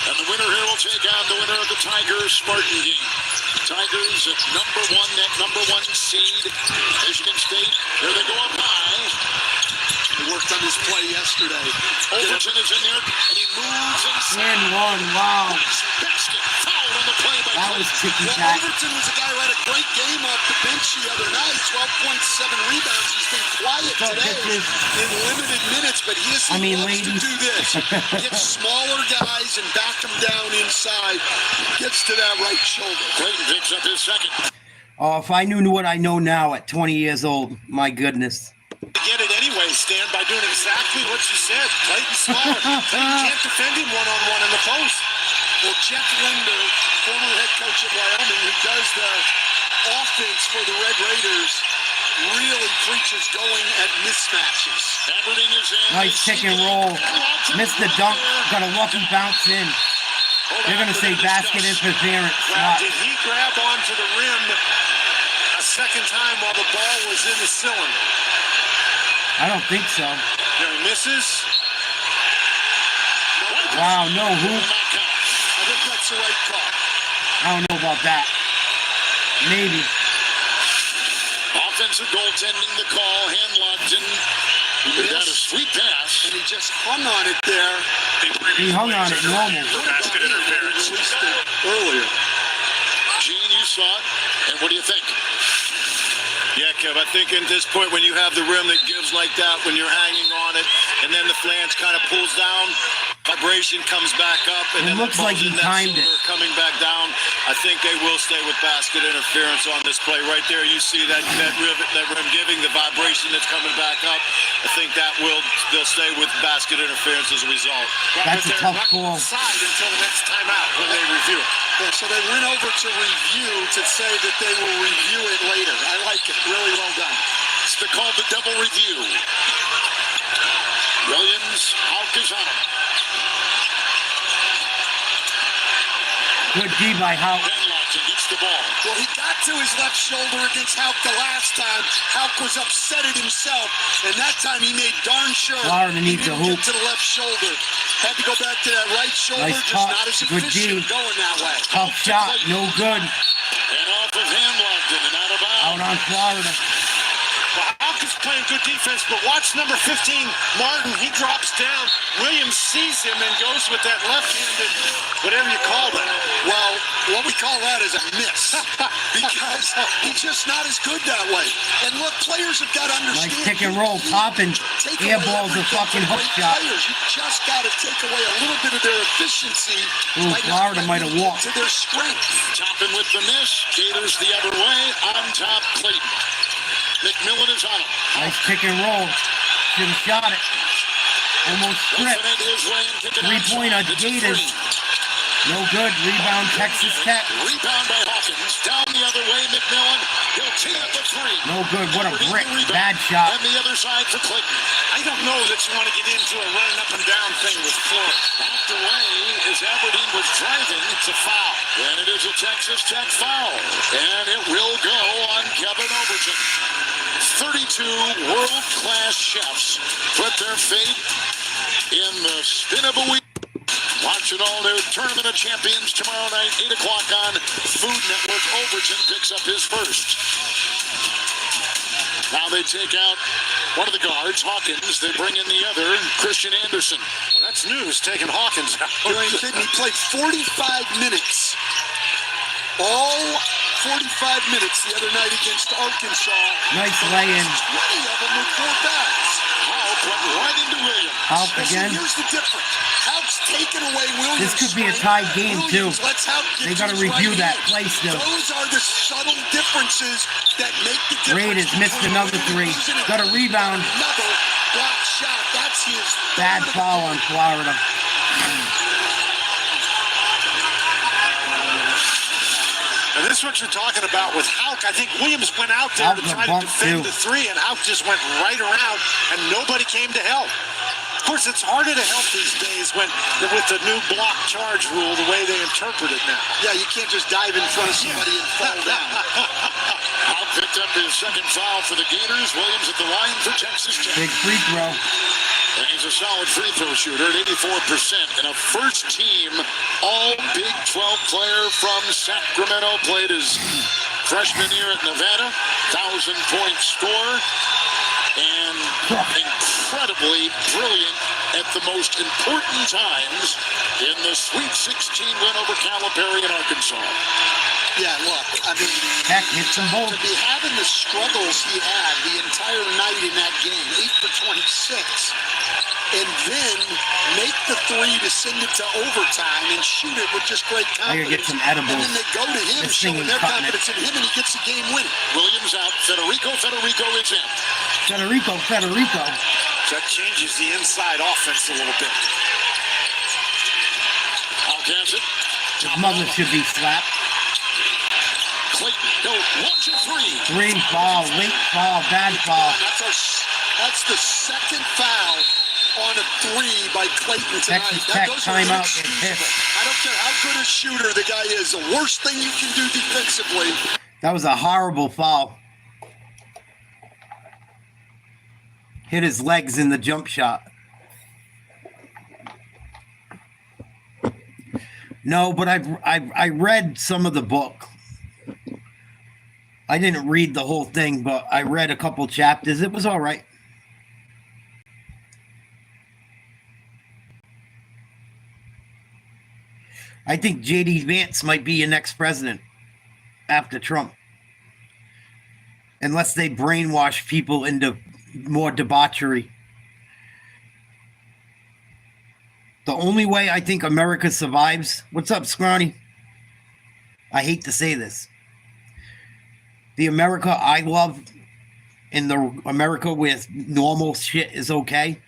And the winner here will take on the winner of the Tigers-Spartan game. Tigers at number one seed. Michigan State, there they go up high. He worked on his play yesterday. Overton is in there, and he moves inside. And one, wow. Basket fouled on the play by That was Clayton. ticky-tack. Overton was a guy who had a great game off the bench the other night. 12.7 rebounds. He's been quiet today in limited minutes, but he loves to do this. Get smaller guys and back them down inside. Gets to that right shoulder. Clayton picks up his second. Oh, if I knew what I know now at 20 years old, my goodness. Get it anyway, Stan, by doing exactly what you said. Clayton's smaller. Clayton can't defend him one-on-one in the post. Well, Jeff Linder, former head coach at Wyoming, who does the offense for the Red Raiders, really preaches going at mismatches. Aberdeen is in. Nice pick and roll. Missed the dunk. Got a lucky bounce in. They're going to say basket interference. Well, did he grab onto the rim a second time while the ball was in the cylinder? I don't think so. There he misses. Wow, no hoop. I think that's the right call. I don't know about that. Maybe. Offensive goaltending the call. Hand locked in. He got a sweet pass. And he just hung on it there. He hung on it normal. For basket interference. Earlier. Gene, you saw it. And what do you think? Yeah, Kev, I think at this point when you have the rim that gives like that, when you're hanging on it, and then the flange kind of pulls down, vibration comes back up, and It then looks like he timed it. coming back down. I think they will stay with basket interference on this play. Right there, you see that rim giving the vibration that's coming back up. I think they'll stay with basket interference as a result. That's a tough call. Side until the next timeout when they review it. Yeah, so they went over to review to say that they will review it later. I like it. Really well done. It's called the double review. Williams, Houck is on him. Good D by Houck. Benlocking gets the ball. Well, he got to his left shoulder against Houck the last time. Houck was upset at himself, and that time he made darn sure Florida he needs a didn't hoop. get to the left shoulder. Had to go back to that right shoulder, Nice just top. not as Good efficient D. going that way. Tough shot. No good. And off of Hamilton and out of bounds. Out on Florida. Well, Houck is playing good defense, but watch number 15, Martin. He drops down. Williams sees him and goes with that left-handed, whatever you call that. Well, what we call that is a miss because he's just not as good that way. And look, players have got to understand. Nice pick and roll. Popping. Airball's a fucking hook shot. Players, you just got to take away a little bit of their efficiency. Ooh, by not Florida might have letting them walked. get to their strength. Topping with the miss. Gators the other way. On top, Clayton. McMillan is on him. Nice pick and roll. Should have shot it. Almost stripped. Three-pointer, Gators. No good. Rebound, Texas Tech. Rebound by Hawkins. Down the other way, McMillan. He'll tee up the three. No good. What a brick. Bad shot. And the other side for Clayton. I don't know that you want to get into a running up and down thing with Florida. Backed away as Aberdeen was driving. It's a foul. And it is a Texas Tech foul. And it will go on Kevin Overton. 32 world-class chefs put their fate in the spin of a week. Watch it all new Tournament of Champions tomorrow night, 8 o'clock on Food Network. Overton picks up his first. Now they take out one of the guards, Hawkins. They bring in the other, Christian Anderson. Well, that's news, taking Hawkins out. You ain't kidding. He played 45 minutes. All 45 minutes the other night against Arkansas. Nice lay-in. 20 of them with 4 backs. Houck went right into Williams. Houck Well, see, again. here's the difference. Houck's taken away Williams. This could be a tied game, too. Williams lets Houck get They got to his review right that hand. play still. Those are the subtle differences that make the difference. Raiders missed between another winning and three. losing. Got a rebound. Another block shot. That's his Bad third. foul on Florida. This is what you're talking about with Houck. I think Williams went out there to try to defend the three, and Houck just went right around, and nobody came to help. Of course, it's harder to help these days with the new block charge rule, the way they interpret it now. Yeah, you can't just dive in front of somebody and fall down. Houck picked up his second foul for the Gators. Williams at the line for Texas Tech. Big free throw. And he's a solid free throw shooter at 84%. And a first-team All-Big 12 player from Sacramento. Played his freshman year at Nevada. 1,000-point scorer. And incredibly brilliant at the most important times in the Sweet 16 win over Calipari in Arkansas. Yeah, look, I mean, to be having the struggles he had the entire night in that game, 8 for 26, and then make the three to send it to overtime and shoot it with just great confidence. I gotta get some edibles. And then they go to him, showing their confidence in him, and he gets the game winning. Williams out. Federico is in. Federico. That changes the inside offense a little bit. Houck has it. His mother should be slapped. Clayton, go, launch a three. Green foul, late foul, bad foul. That's the second foul on a three by Clayton tonight. Texas That Tech goes timeout. I don't care how good a shooter the guy is. The worst thing you can do defensively. That was a horrible foul. Hit his legs in the jump shot. No, but I read some of the book. I didn't read the whole thing, but I read a couple chapters. It was all right. I think J.D. Vance might be your next president after Trump. Unless they brainwash people into more debauchery. The only way I think America survives... What's up, Scrawny? I hate to say this. The America I love and the America where normal shit is okay.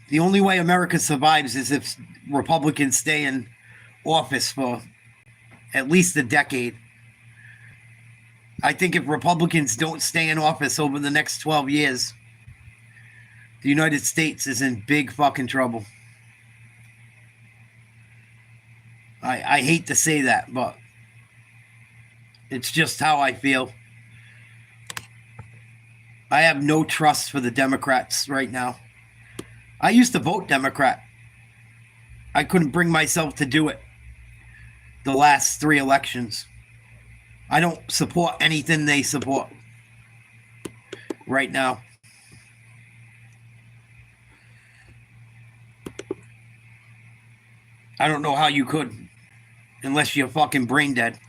The only way America survives is if Republicans stay in office for at least a decade. I think if Republicans don't stay in office over the next 12 years, the United States is in big fucking trouble. I hate to say that, but it's just how I feel. I have no trust for the Democrats right now. I used to vote Democrat. I couldn't bring myself to do it the last 3 elections. I don't support anything they support right now. I don't know how you could, unless you're fucking brain dead.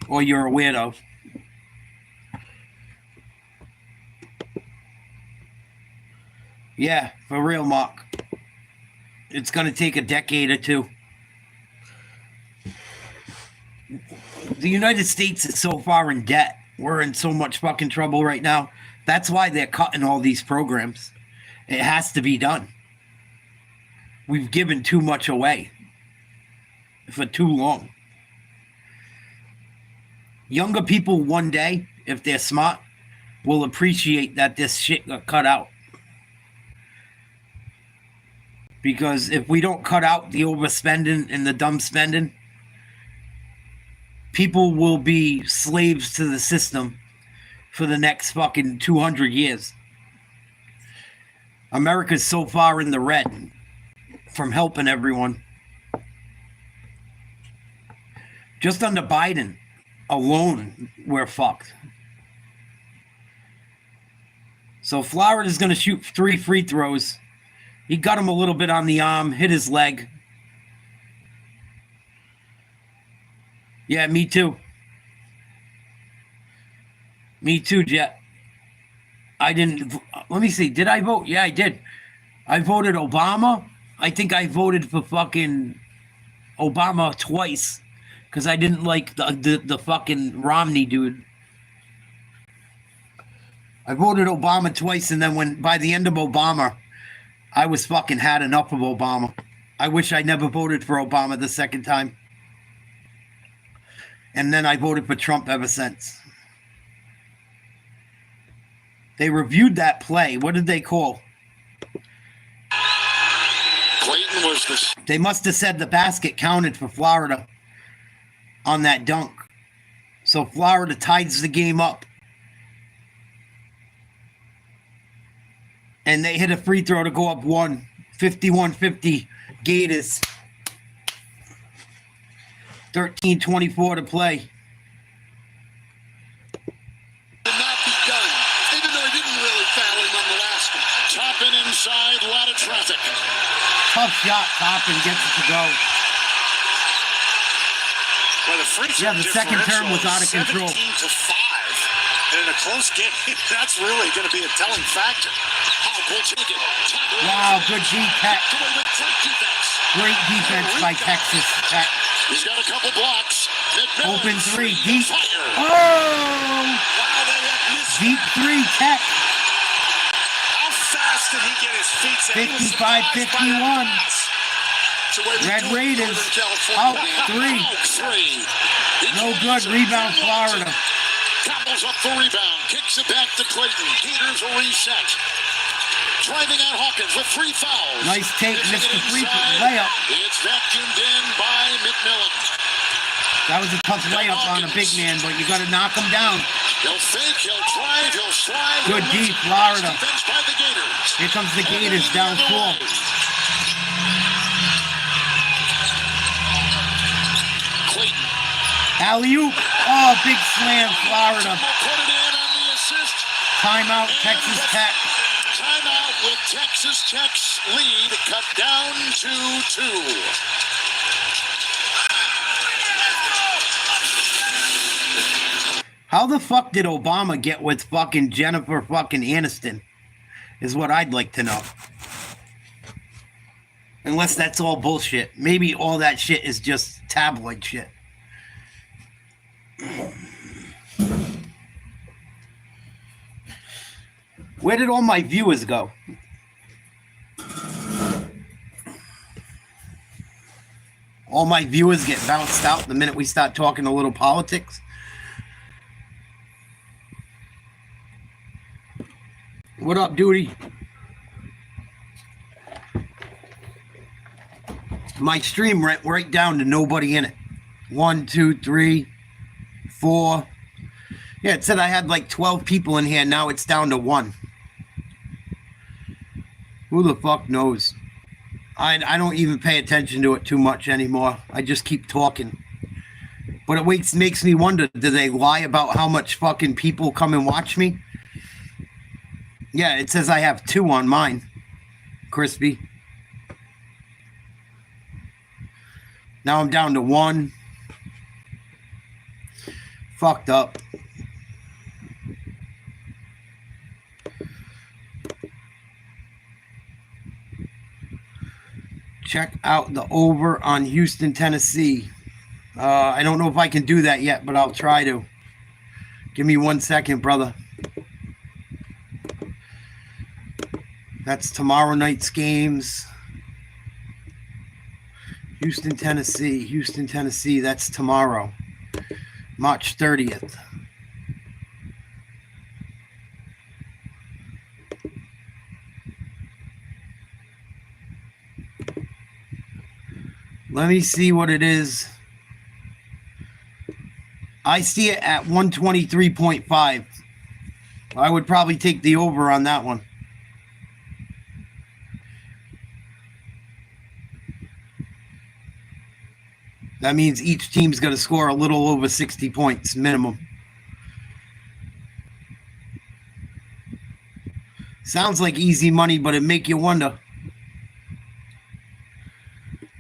Or you're a weirdo. Yeah, for real, Mark. It's going to take a decade or two. The United States is so far in debt. We're in so much fucking trouble right now. That's why they're cutting all these programs. It has to be done. We've given too much away for too long. Younger people one day, if they're smart, will appreciate that this shit got cut out. Because if we don't cut out the overspending and the dumb spending, people will be slaves to the system for the next fucking 200 years. America's so far in the red from helping everyone. Just under Biden alone, we're fucked. So Florida's going to shoot 3 free throws. He got him a little bit on the arm, hit his leg. Yeah, me too. Me too, Jet. I didn't... Let me see. Did I vote? Yeah, I did. I voted Obama. I think I voted for fucking Obama twice because I didn't like the fucking Romney dude. I voted Obama twice, and then when by the end of Obama, I was fucking had enough of Obama. I wish I never voted for Obama the second time. And then I voted for Trump ever since. They reviewed that play. What did they call? Clayton was the... They must have said the basket counted for Florida on that dunk. So Florida ties the game up. And they hit a free throw to go up 51-50 Gators. 13:24 to play. Not be done, even though he didn't really foul him on the last one. Toppin inside, a lot of traffic. Tough shot, Toppin gets it to go. Well, the free throw the second term was out of control. 17-5 in a close game. That's really going to be a telling factor. Wow, good D-Tech. Great defense by Texas Tech. He's got a couple blocks. Open three, deep. Oh! Deep three, Tech. How fast did he get his feet? 55-51. Red Raiders out three. No good. Rebound, Florida. Gobbles up the rebound. Kicks it back to Clayton. Gators will reset. Driving at Hawkins with 3 fouls. Nice take, missed the free layup. It's vacuumed in by McMillan. That was a tough layup on a big man, but you got to knock him down. He'll fake, he'll drive, he'll slide. Good deep, Florida. Defense by the Gators. Here comes the Gators down 4. Clayton. Alley-oop. Oh, big slam, Florida. Put it in on the assist. Timeout, Texas Tech. Timeout with Texas Tech's lead cut down to 2. How the fuck did Obama get with fucking Jennifer fucking Aniston? Is what I'd like to know. Unless that's all bullshit. Maybe all that shit is just tabloid shit. Where did all my viewers go? All my viewers get bounced out the minute we start talking a little politics. What up, Duty? My stream went right down to nobody in it. 1, 2, 3, 4. Yeah, it said I had like 12 people in here. Now it's down to 1. Who the fuck knows? I don't even pay attention to it too much anymore. I just keep talking. But it makes me wonder, do they lie about how much fucking people come and watch me? Yeah, it says I have 2 on mine. Crispy. Now I'm down to 1. Fucked up. Check out the over on Houston, Tennessee. I don't know if I can do that yet, but I'll try to. Give me 1 second, brother. That's tomorrow night's games. Houston, Tennessee. That's tomorrow. March 30th. Let me see what it is. I see it at 123.5. I would probably take the over on that one. That means each team's going to score a little over 60 points minimum. Sounds like easy money, but it make you wonder.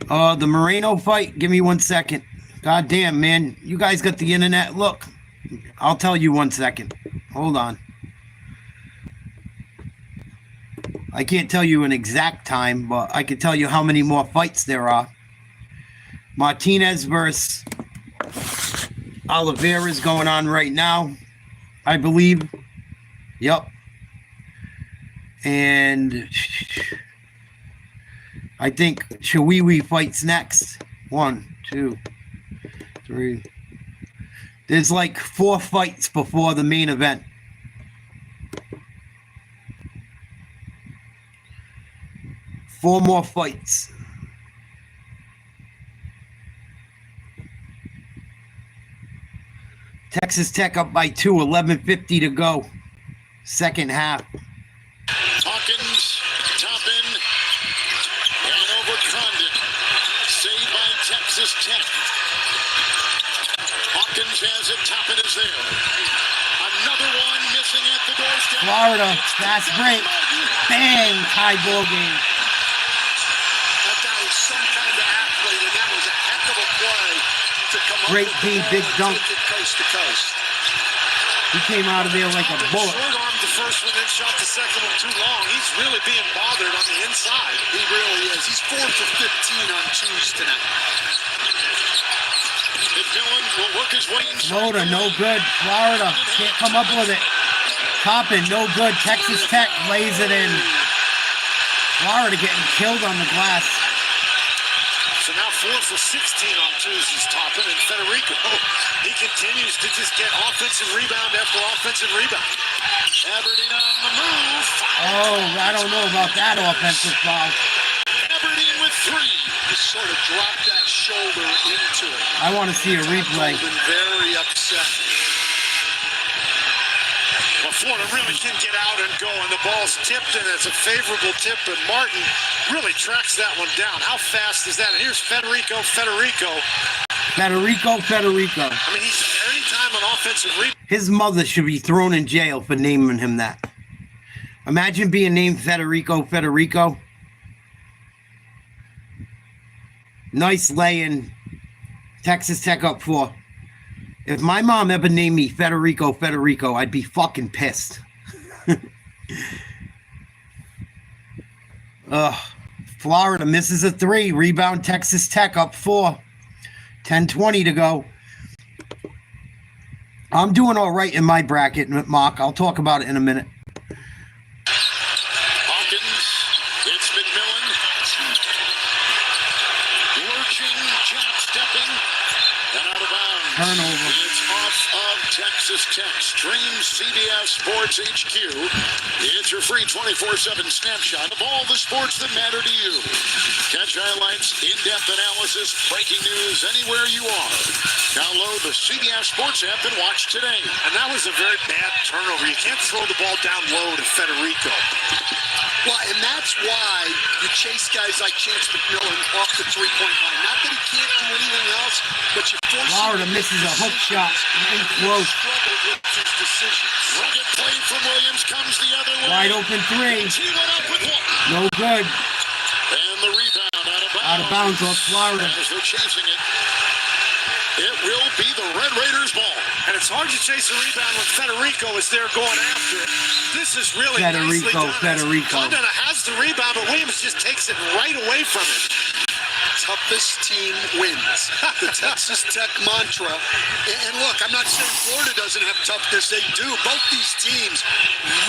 The Moreno fight, give me 1 second. God damn, man. You guys got the internet. Look, I'll tell you 1 second. Hold on. I can't tell you an exact time, but I can tell you how many more fights there are. Martinez versus Oliveira is going on right now, I believe. Yep. And I think Shawiwi fights next. 1, 2, 3. There's like 4 fights before the main event. Four more fights. Texas Tech up by 2, 11:50 to go. Second half. Hawkins, top in, and over Condon. Saved by Texas Tech. Hawkins has it, top in is there. Another one missing at the doorstep. Florida, fast break. Bang, tie ball game. That guy is some kind of athlete, and that was a heck of a play to come Great up with D, the ball big and dunk. take it coast to coast. He came out of there like a bullet. Short-armed the first one, then shot the second one too long. He's really being bothered on the inside. He really is. He's 4 for 15 on twos tonight. McMillan will work his way inside. Florida, no good. Florida can't come up with it. Toppin, no good. Texas Tech lays it in. Florida getting killed on the glass. So now 4 for 16 on twos is Toppin, and Federico, he continues to just get offensive rebound after offensive rebound. Aberdeen on the move. Oh, I don't know about that offensive foul. Aberdeen with 3. Just sort of dropped that shoulder into it. I want to see a replay. Been very upset. Well, Florida really can get out and go, and the ball's tipped, and it's a favorable tip, and Martin really tracks that one down. How fast is that? And here's Federico. Federico. I mean, he's anytime an offensive rebound. His mother should be thrown in jail for naming him that. Imagine being named Federico. Nice lay-in. Texas Tech up 4. If my mom ever named me Federico, I'd be fucking pissed. Florida misses a 3. Rebound Texas Tech up 4. 10:20 to go. I'm doing all right in my bracket, Mark. I'll talk about it in a minute. Hawkins, it's McMillan. Lurching, jab stepping, and out of bounds. Turnover. It's off of Texas Tech. Stream CBS Sports HQ. It's your free 24/7 snapshot of all the sports that matter to you. Catch highlights, in-depth analysis, breaking news anywhere you are. Download the CBS Sports app and watch today. And that was a very bad turnover. You can't throw the ball down low to Federico. Well, and that's why you chase guys like Chance McMillan off the three-point line. Not that he can't do anything else, but you force Florida misses a hook shot. In close. struggle with his decisions. Rugged play from Williams comes the other way. Wide open 3. He went up with one. No good. And the rebound out of bounds. Out of bounds off Florida. As they're chasing it, it will be the Red Raiders ball. And it's hard to chase a rebound when Federico is there going after it. This is really nicely done. Federico. Condon has the rebound, but Williams just takes it right away from him. Toughest team wins. The Texas Tech mantra. And look, I'm not saying Florida doesn't have toughness. They do. Both these teams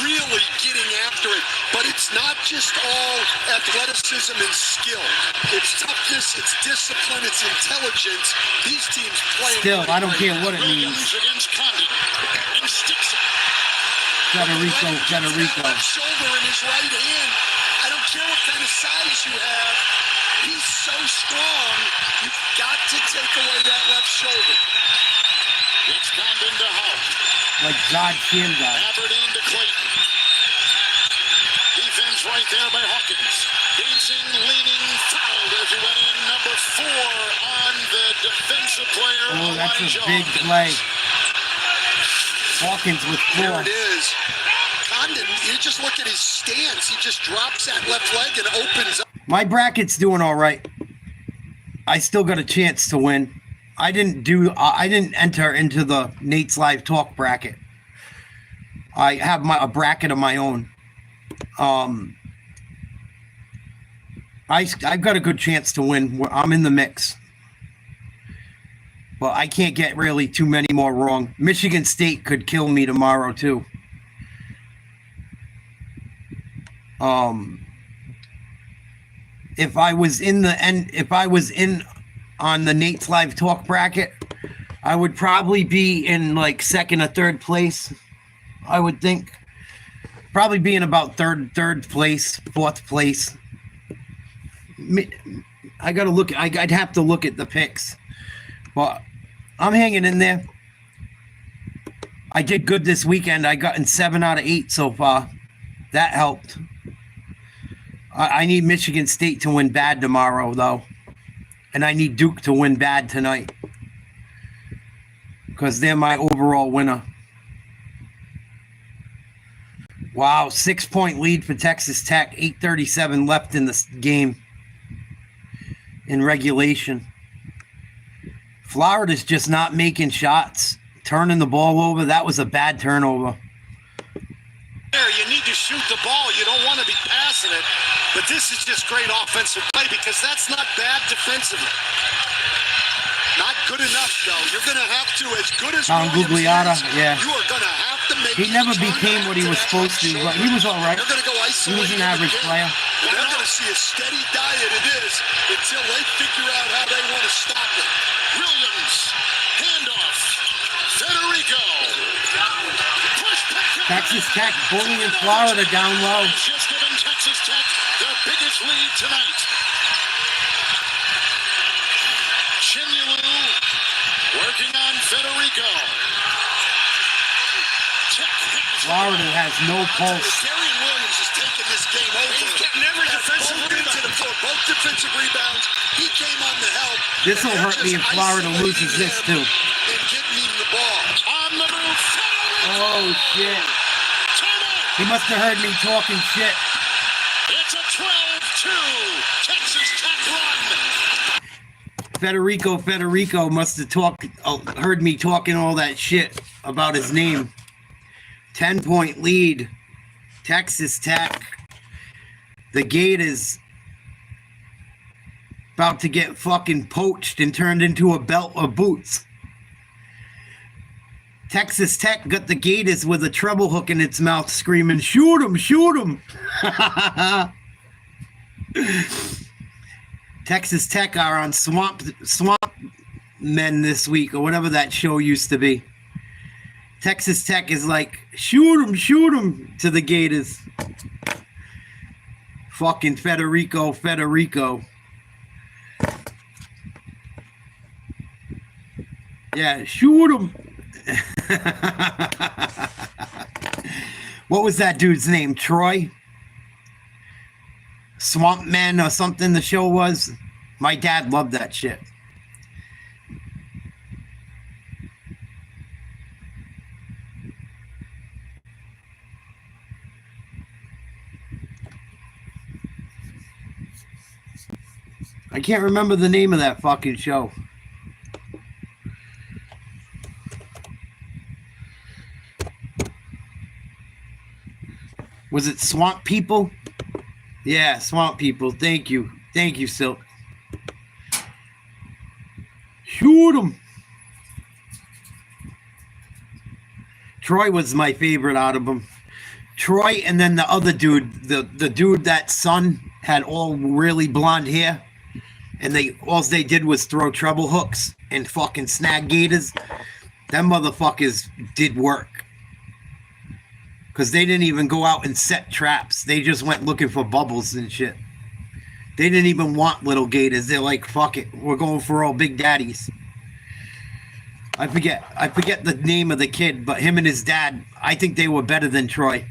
really getting after it. But it's not just all athleticism and skill. It's toughness, it's discipline, it's intelligence. These teams play. Still, I don't care what it means. Williams against Condon. And sticks it. Federico. Left shoulder in his right hand. I don't care what kind of size you have. He's so strong. You've got to take away that left shoulder. It's Condon to Houck. Like God Shin guy. Aberdeen to Clayton. Defense right there by Hawkins. Dancing, leaning, fouled as he went in. Number 4 on the defensive player. Oh, that's a Elijah big Hawkins. play. Hawkins with 4. There it is. Condon, you just look at his stance. He just drops that left leg and opens up. My bracket's doing all right. I still got a chance to win. I didn't enter into the Nate's Live Talk bracket. I have a bracket of my own. I've got a good chance to win. I'm in the mix. But I can't get really too many more wrong. Michigan State could kill me tomorrow too. if I was in on the Nate's Live Talk bracket, I would probably be in like second or third place. I would think probably be in about third place, fourth place. I gotta look. I'd have to look at the picks, but I'm hanging in there. I did good this weekend. I got in 7 out of 8 so far. That helped. I need Michigan State to win bad tomorrow, though. And I need Duke to win bad tonight. Because they're my overall winner. Wow, 6-point lead for Texas Tech. 8:37 left in the game. In regulation. Florida's just not making shots. Turning the ball over. That was a bad turnover. You need to shoot the ball. You don't want to be passing it. But this is just great offensive play because that's not bad defensively. Not good enough, though. You're going to have to, as good as Gugliotta, yeah. You are going to have to make He never became what he was supposed to, but he was all right. They're going to go He was an average player. They're going to see a steady diet it is until they figure out how they want to stop it. Williams, handoff, Federico. Texas Tech bullying Florida down low. Just giving Texas Tech their biggest lead tonight. Chinulu working on Federico. Florida has no pulse. Darian Williams is taking this game over. He's getting every defensive rebound to the floor. Both defensive rebounds. He came on the help. This will hurt me if Florida loses this too. And getting him the ball. On the move. Oh shit. He must have heard me talking shit. It's a 12-2 Texas Tech run. Federico must have heard me talking all that shit about his name. 10-point lead. Texas Tech. The Gators about to get fucking poached and turned into a belt of boots. Texas Tech got the Gators with a treble hook in its mouth screaming, "Shoot him, shoot him." Texas Tech are on Swamp Men this week, or whatever that show used to be. Texas Tech is like, shoot him to the Gators. Fucking Federico. Yeah, shoot him. What was that dude's name? Troy? Swamp Men or something the show was? My dad loved that shit. I can't remember the name of that fucking show. Was it Swamp People? Yeah, Swamp People. Thank you. Thank you, Silk. Shoot him. Troy was my favorite out of them. Troy and then the other dude, the dude that's son had all really blonde hair. And all they did was throw treble hooks and fucking snag gators. Them motherfuckers did work. Because they didn't even go out and set traps. They just went looking for bubbles and shit. They didn't even want little gators. They're like, fuck it. We're going for all big daddies. I forget the name of the kid, but him and his dad, I think they were better than Troy.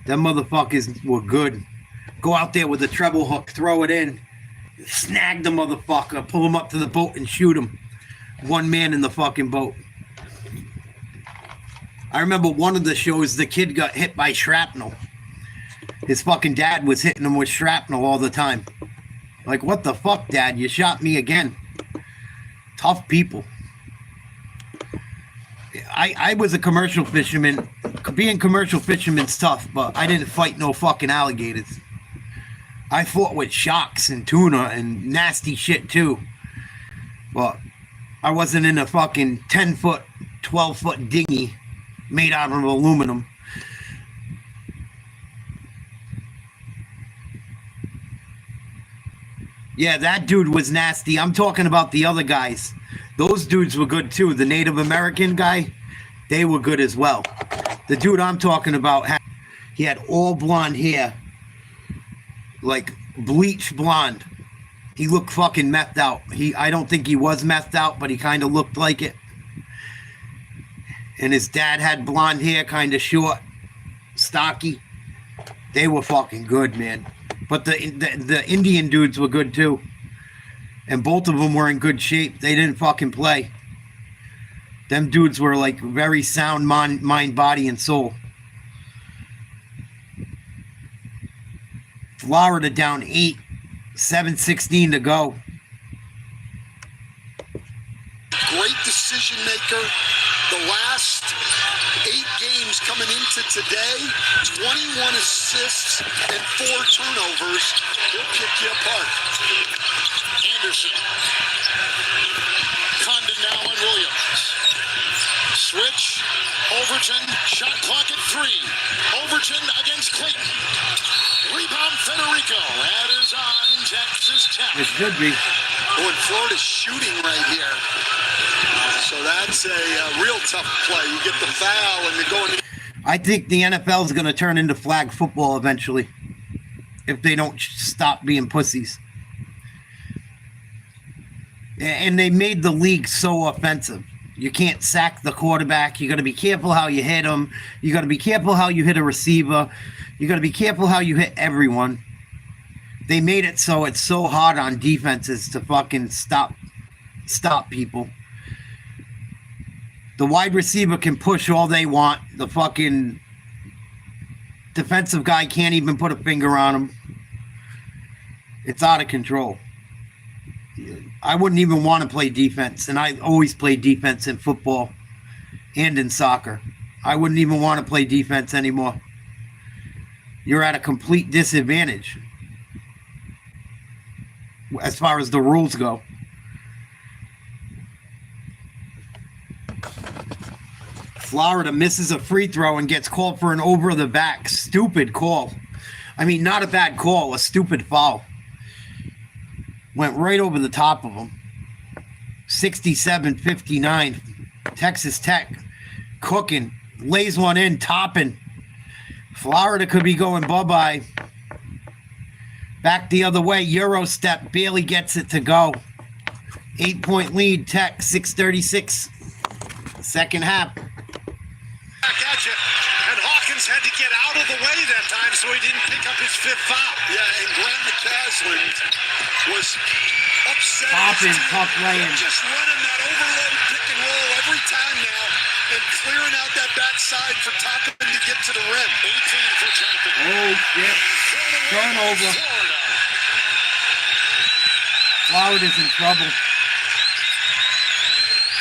Them motherfuckers were good. Go out there with a treble hook, throw it in, snag the motherfucker, pull him up to the boat and shoot him. One man in the fucking boat. I remember one of the shows, the kid got hit by shrapnel. His fucking dad was hitting him with shrapnel all the time. Like, what the fuck, Dad? You shot me again. Tough people. I was a commercial fisherman. Being commercial fisherman's tough, but I didn't fight no fucking alligators. I fought with sharks and tuna and nasty shit too. But I wasn't in a fucking 10-foot, 12-foot dinghy made out of aluminum. Yeah, that dude was nasty. I'm talking about the other guys. Those dudes were good too. The Native American guy, they were good as well. The dude I'm talking about, he had all blonde hair, like bleach blonde. He looked fucking methed out. I don't think he was methed out, but he kind of looked like it. And his dad had blonde hair, kind of short, stocky. They were fucking good, man. But the Indian dudes were good too. And both of them were in good shape. They didn't fucking play. Them dudes were like very sound mind, body, and soul. Florida down 8, 7:16 to go. Great decision maker. The last 8 games coming into today, 21 assists and 4 turnovers. He'll pick you apart. Anderson. Condon now on Williams. Switch. Overton. Shot clock at 3. Overton against Clayton. Rebound Federico. That is on Texas Tech. It should be. Oh, and Florida's shooting right here. So that's a real tough play. You get the foul and you're going. I think the NFL is going to turn into flag football eventually if they don't stop being pussies. And they made the league so offensive. You can't sack the quarterback. You got to be careful how you hit him. You got to be careful how you hit a receiver. You got to be careful how you hit everyone. They made it so it's so hard on defenses to fucking stop people. The wide receiver can push all they want. The fucking defensive guy can't even put a finger on him. It's out of control. I wouldn't even want to play defense, and I always play defense in football and in soccer. I wouldn't even want to play defense anymore. You're at a complete disadvantage as far as the rules go. Florida misses a free throw and gets called for an over the back. Stupid call. I mean, not a bad call, a stupid foul. Went right over the top of him. 67-59. Texas Tech cooking. Lays one in, topping. Florida could be going bye-bye. Back the other way. Euro step. Barely gets it to go. 8-point lead. Tech, 6:36. Second half. Back at you. And Hawkins had to get out of the way that time so he didn't pick up his 5th foul. Yeah, and Grant McCaslin was upset. Topping, tough laying. Just running that overload pick and roll every time now and clearing out that backside for Toppin to get to the rim. 18 for Toppin. Oh, shit. Turnover. Florida's in trouble.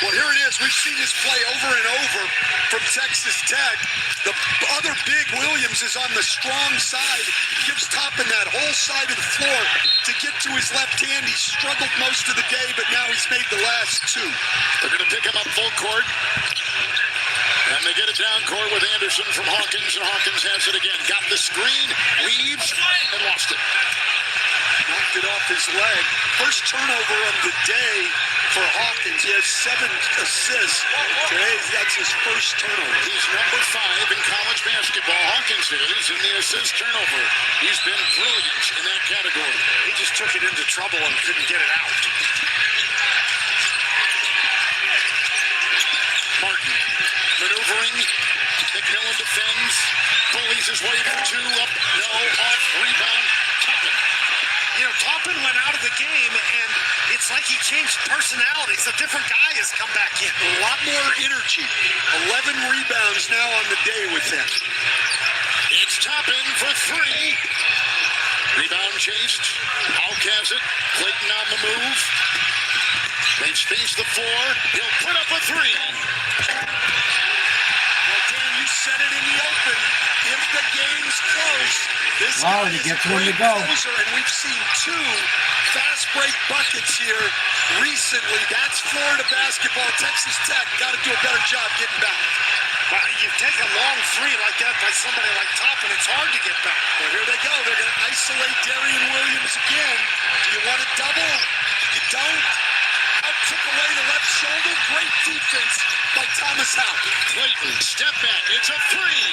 Well, here it is. We've seen this play over and over from Texas Tech. The other big, Williams, is on the strong side. Gives Toppin that whole side of the floor to get to his left hand. He struggled most of the day, but now he's made the last 2. They're going to pick him up full court. And they get it down court with Anderson from Hawkins, and Hawkins has it again. Got the screen, weaves, and lost it. Knocked it off his leg. First turnover of the day for Hawkins. He has 7 assists. Today, that's his first turnover. He's number 5 in college basketball. Hawkins is in the assist turnover. He's been brilliant in that category. He just took it into trouble and couldn't get it out. Martin maneuvering. McMillan defends. Bullies his way for 2. Up. No. Off. Rebound. Toppin. You know, Toppin went out of the game, and it's like he changed personalities. A different guy has come back in. A lot more energy. 11 rebounds now on the day with him. It's Toppin for 3. Rebound chased. Houck has it. Clayton on the move. They space the 4. He'll put up a 3. Well, Dan, you said it in the open. If the game's close, this guy is gets a one great to go. closer, and we've seen 2 fast break buckets here recently. That's Florida basketball. Texas Tech got to do a better job getting back. Well, you take a long 3 like that by somebody like Toppin, it's hard to get back. Well, here they go. They're going to isolate away Darian Williams again. Do you want to double? You don't. Out took away the left shoulder. Great defense by Thomas Houck. Clayton, step back. It's a three.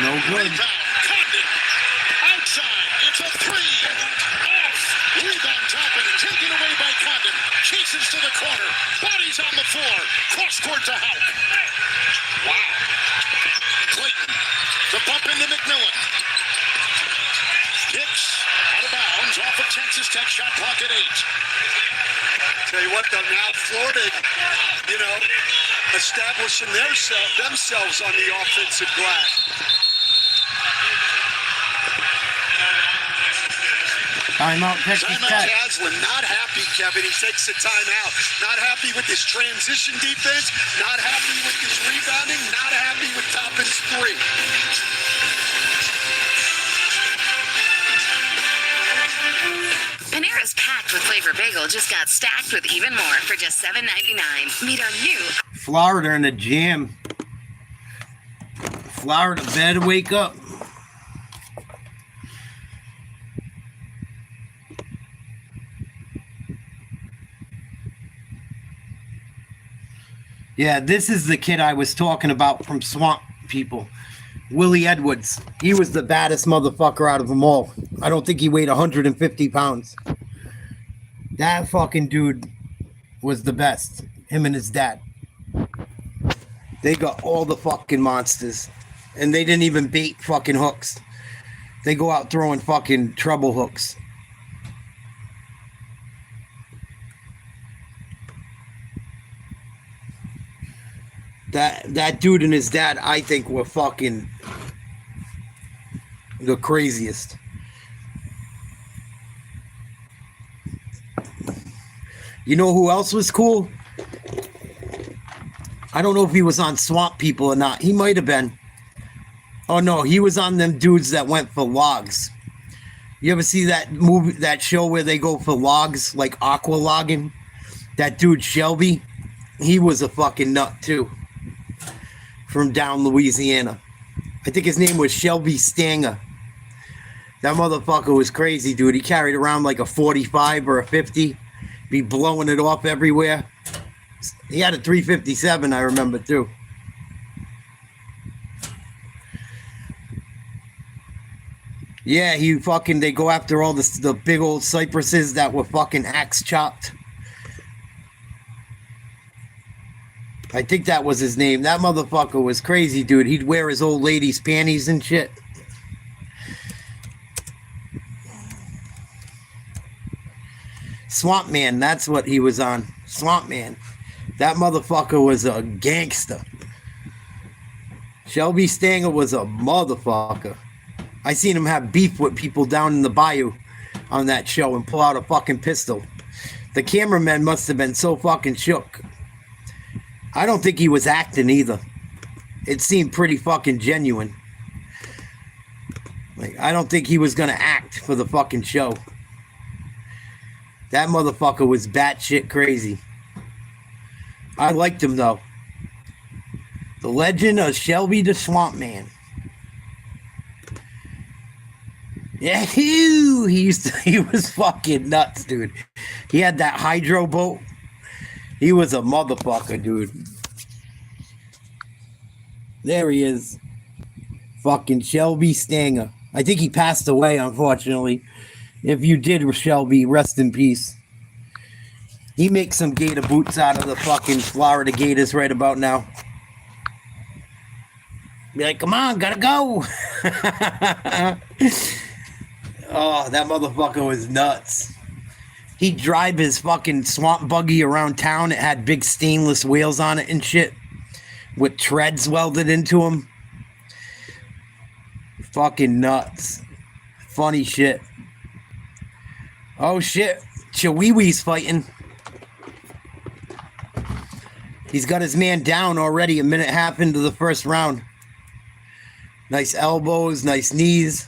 No good. Rebound. Condon. Outside. It's a three. Off. Rebound top and taken away by Condon. Chases to the corner. Bodies on the floor. Cross court to Houck. Wow. Clayton. The bump into McMillan. Hicks out of bounds off of Texas Tech. Shot clock at 8. Tell you what, though, now Florida, establishing themselves on the offensive glass. Timeout, Texas Tech. Haslam not happy, Kevin. He takes the timeout. Not happy with his transition defense. Not happy with his rebounding. Not happy with Toppin's 3. Panera's packed with flavor bagel just got stacked with even more for just $7.99. Meet our new Florida in the jam. Florida better wake up. Yeah, this is the kid I was talking about from Swamp People. Willie Edwards. He was the baddest motherfucker out of them all. I don't think he weighed 150 pounds. That fucking dude was the best. Him and his dad. They got all the fucking monsters. And they didn't even bait fucking hooks. They go out throwing fucking treble hooks. That dude and his dad, I think, were fucking the craziest. You know who else was cool? I don't know if he was on Swamp People or not. He might have been. Oh no, he was on them dudes that went for logs. You ever see that movie, that show where they go for logs, like aqua logging? That dude Shelby, he was a fucking nut too. From down Louisiana. I think his name was Shelby Stanger. That motherfucker was crazy, dude. He carried around like a 45 or a 50. Be blowing it off everywhere. He had a 357, I remember, too. Yeah, they go after all the big old cypresses that were fucking axe chopped. I think that was his name. That motherfucker was crazy, dude. He'd wear his old lady's panties and shit. Swamp Man, that's what he was on. Swamp Man. That motherfucker was a gangster. Shelby Stanger was a motherfucker. I seen him have beef with people down in the bayou on that show and pull out a fucking pistol. The cameraman must have been so fucking shook. I don't think he was acting either. It seemed pretty fucking genuine. Like, I don't think he was gonna act for the fucking show. That motherfucker was batshit crazy. I liked him though. The Legend of Shelby the Swamp Man. Yeah, he was fucking nuts, dude. He had that hydro boat. He was a motherfucker, dude. There he is. Fucking Shelby Stanger. I think he passed away, unfortunately. If you did, Shelby, rest in peace. He makes some gator boots out of the fucking Florida Gators right about now. Be like, come on, gotta go. Oh, that motherfucker was nuts. He'd drive his fucking swamp buggy around town. It had big stainless wheels on it and shit. With treads welded into them. Fucking nuts. Funny shit. Oh shit. Chihuahua's fighting. He's got his man down already, a minute and a half into the first round. Nice elbows, nice knees.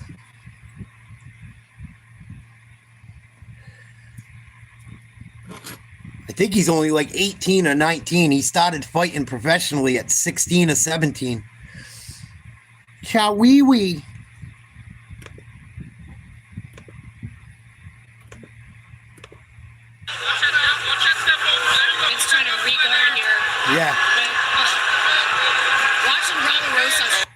I think he's only like 18 or 19. He started fighting professionally at 16 or 17. Chihuahua. Yeah. Watching Raul Rosas.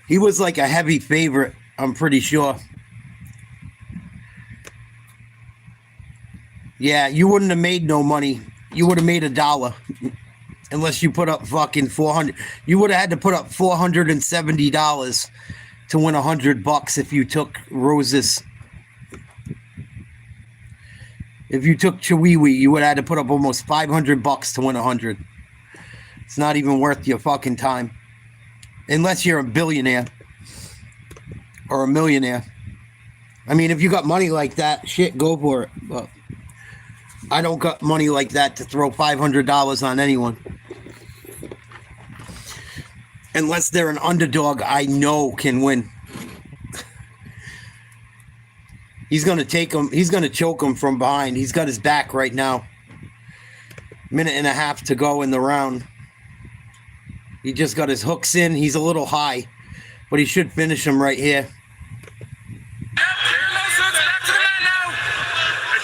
He was like a heavy favorite, I'm pretty sure. Yeah, you wouldn't have made no money. You would have made $1 unless you put up fucking 400. You would have had to put up $470 to win $100 if you took Roses. If you took Chihuahua, you would have had to put up almost $500 to win 100. It's not even worth your fucking time. Unless you're a billionaire or a millionaire. I mean, if you got money like that, shit, go for it. But I don't got money like that to throw $500 on anyone. Unless they're an underdog I know can win. He's going to take him. He's going to choke him from behind. He's got his back right now. Minute and a half to go in the round. He just got his hooks in. He's a little high, but he should finish him right here. It's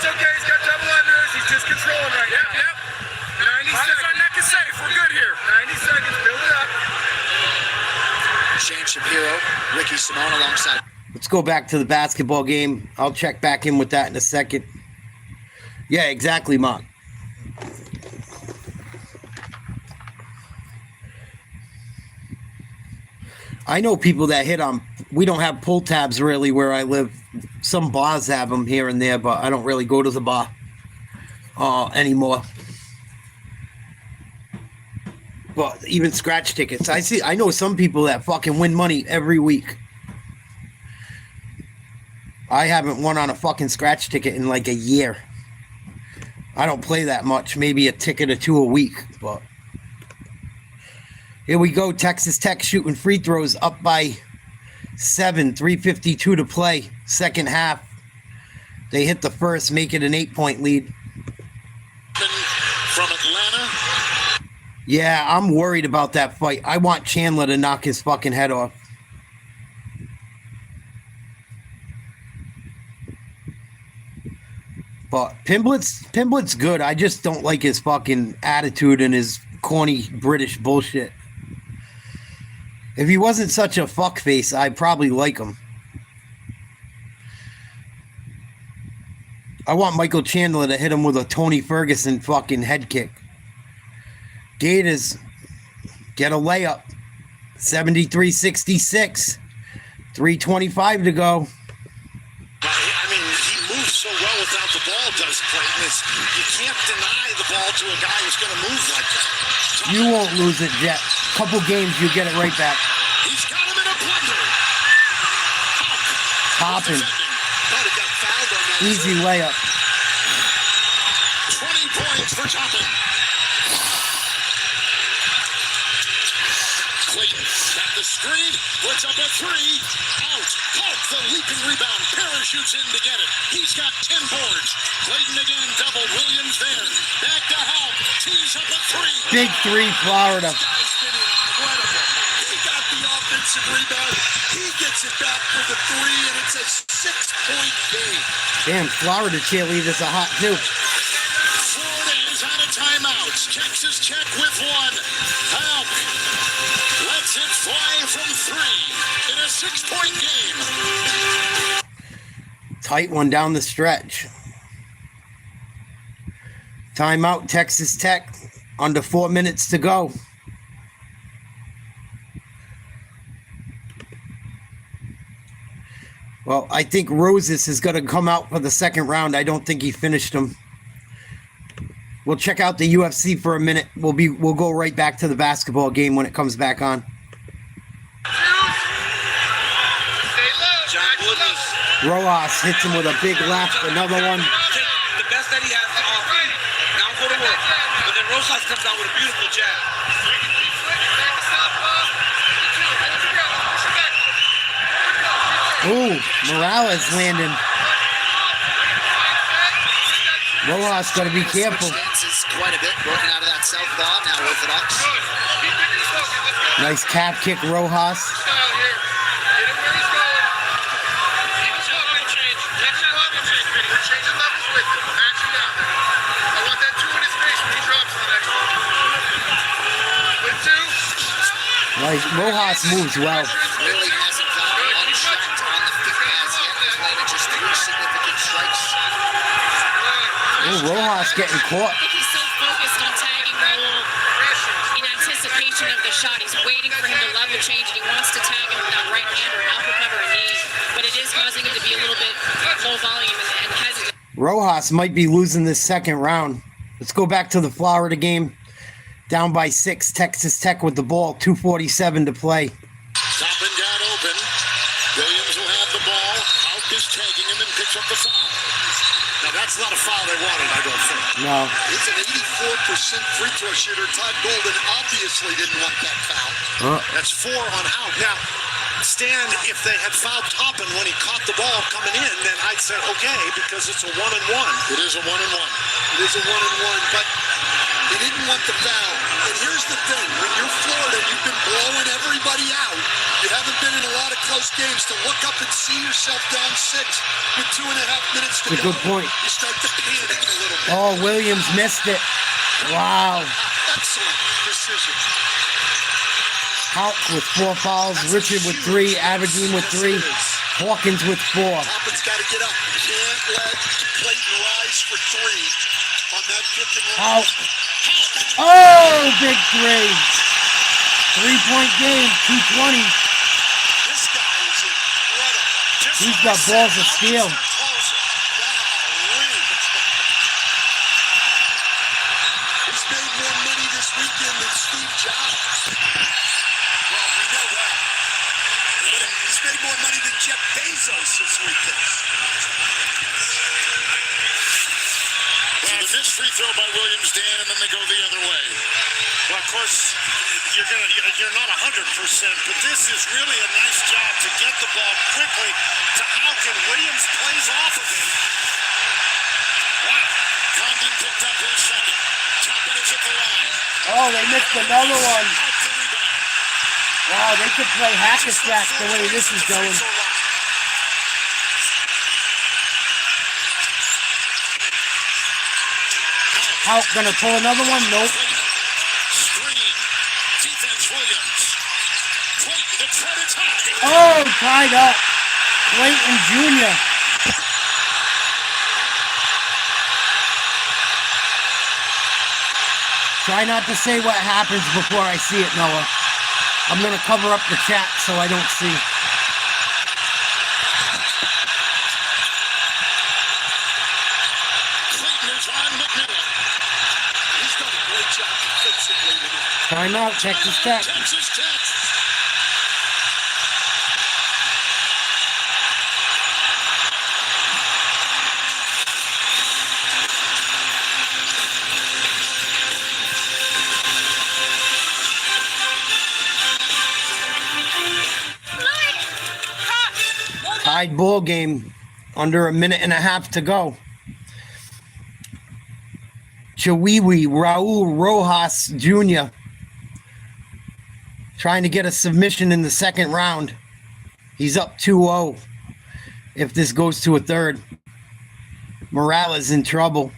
okay, he's got double unders, he's just controlling right now. Yep. 90 seconds. Our neck is safe, we're good here. 90 seconds, build it up. Shane Shapiro, Ricky Simone alongside. Let's go back to the basketball game. I'll check back in with that in a second. Yeah, exactly, Mark. I know people that hit on. We don't have pull tabs really where I live. Some bars have them here and there, but I don't really go to the bar anymore. But even scratch tickets, I know some people that fucking win money every week. I haven't won on a fucking scratch ticket in like a year. I don't play that much, maybe a ticket or two a week, but here we go. Texas Tech shooting free throws up by 7, 3:52 to play. Second half. They hit the first, make it an 8-point lead. From Atlanta. Yeah, I'm worried about that fight. I want Chandler to knock his fucking head off. But Pimblett's good. I just don't like his fucking attitude and his corny British bullshit. If he wasn't such a fuckface, I'd probably like him. I want Michael Chandler to hit him with a Tony Ferguson fucking head kick. Gators get a layup. 73-66. 3:25 to go. I mean, he moves so well without the ball, does Clayton. You can't deny the ball to a guy who's going to move like that. You won't lose it, Jet. Couple games, you get it right back. He's got him in a blender. Popping. Easy layup. 20 points for Toppin. Clayton got the screen, puts up a three, out. Hulk, the leaping rebound, parachutes in to get it. He's got 10 boards. Clayton again, double. Williams there. Back to Hulk, tees up a three. Big three, Florida. This guy's been incredible. He got the offensive rebound. He gets it back for the three, and it's a 6-point game. Damn, Florida cheerleaders are hot too. Florida is out of timeouts. Texas Tech with one. Hulk lets it fly from three in a 6-point game. Tight one down the stretch. Timeout, Texas Tech. Under 4 minutes to go. Well, I think Roses is going to come out for the second round. I don't think he finished him. We'll check out the UFC for a minute. We'll go right back to the basketball game when it comes back on. Rojas hits him with a big left, another one. The best that he has to offer. Now go to work. But then Rosas comes out with a beautiful jab. Ooh, Morales landing. Rojas got to be careful. Chances quite a bit working out of that southpaw, now orthodox. Nice calf kick, Rojas. Rojas moves well. Really hasn't found one shot on the 50 as yet. He's landed just 3 significant strikes. Oh, Rojas getting caught. I think he's so focused on tagging Raul in anticipation of the shot. He's waiting for him to level change, and he wants to tag him with that right hand or an uppercut or a knee. But it is causing him to be a little bit low volume and hesitant. Rojas might be losing this second round. Let's go back to the Florida game. Down by 6, Texas Tech with the ball, 2:47 to play. Toppin got open. Williams will have the ball. Houck is tagging him and picks up the foul. Now, that's not a foul they wanted, I don't think. No. He's an 84% free throw shooter. Todd Golden obviously didn't want that foul. That's 4 on Houck. Now, Stan, if they had fouled Toppin when he caught the ball coming in, then I'd say okay, because it's a 1-and-1. It is a 1-and-1. It is a 1-and-1, but he didn't want the foul. And here's the thing. When you're Florida, you've been blowing everybody out. You haven't been in a lot of close games. To look up and see yourself down 6 with 2.5 minutes to That's a go. good point. You start to panic a little bit. Oh, Williams missed it. Wow. Excellent decision. Houck with 4 fouls, Richard with 3, Aberdeen with 3, Hawkins with 4. Toppin's got to get up. You can't let Clayton rise for 3 on that pick and roll. Houck. Oh, big 3. 3-point game, 2:20. This guy is incredible. He's got balls of steel. He's made more money this weekend than Steve Jobs. Well, we know that. But he's made more money than Jeff Bezos this weekend. So the missed free throw by Williams, Dan, and then they go the other way. Well, of course, you're not 100%, but this is really a nice job to get the ball quickly to Houck, and Williams plays off of him. Wow. Condon picked up his second. Toppin is at the line. Oh, they missed another one. Wow, they could play hack-a-sack the way this is going. Houck gonna pull another one? Nope. Screen. Defense Williams. Clayton to try to tie. Oh, tied up. Clayton Jr. Try not to say what happens before I see it, Noah. I'm going to cover up the chat so I don't see. Clayton is on McMillan. He's done a great job defensively tonight. Time out, Texas Tech. Texas Tech. Tied ball game. Under a minute and a half to go. Chiwiwi Raul Rojas Jr. trying to get a submission in the second round. He's up 2-0 if this goes to a third. Morales in trouble.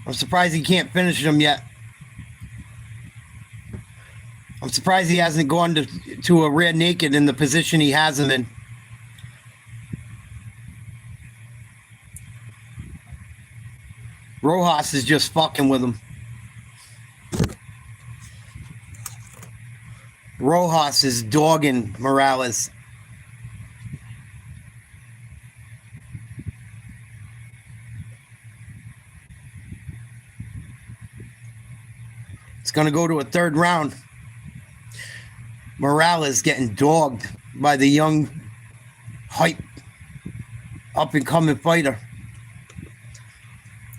I'm surprised he can't finish him yet. I'm surprised he hasn't gone to a rear naked in the position he has him in. Rojas is just fucking with him. Rojas is dogging Morales. It's going to go to a third round. Morales getting dogged by the young, hype, up-and-coming fighter.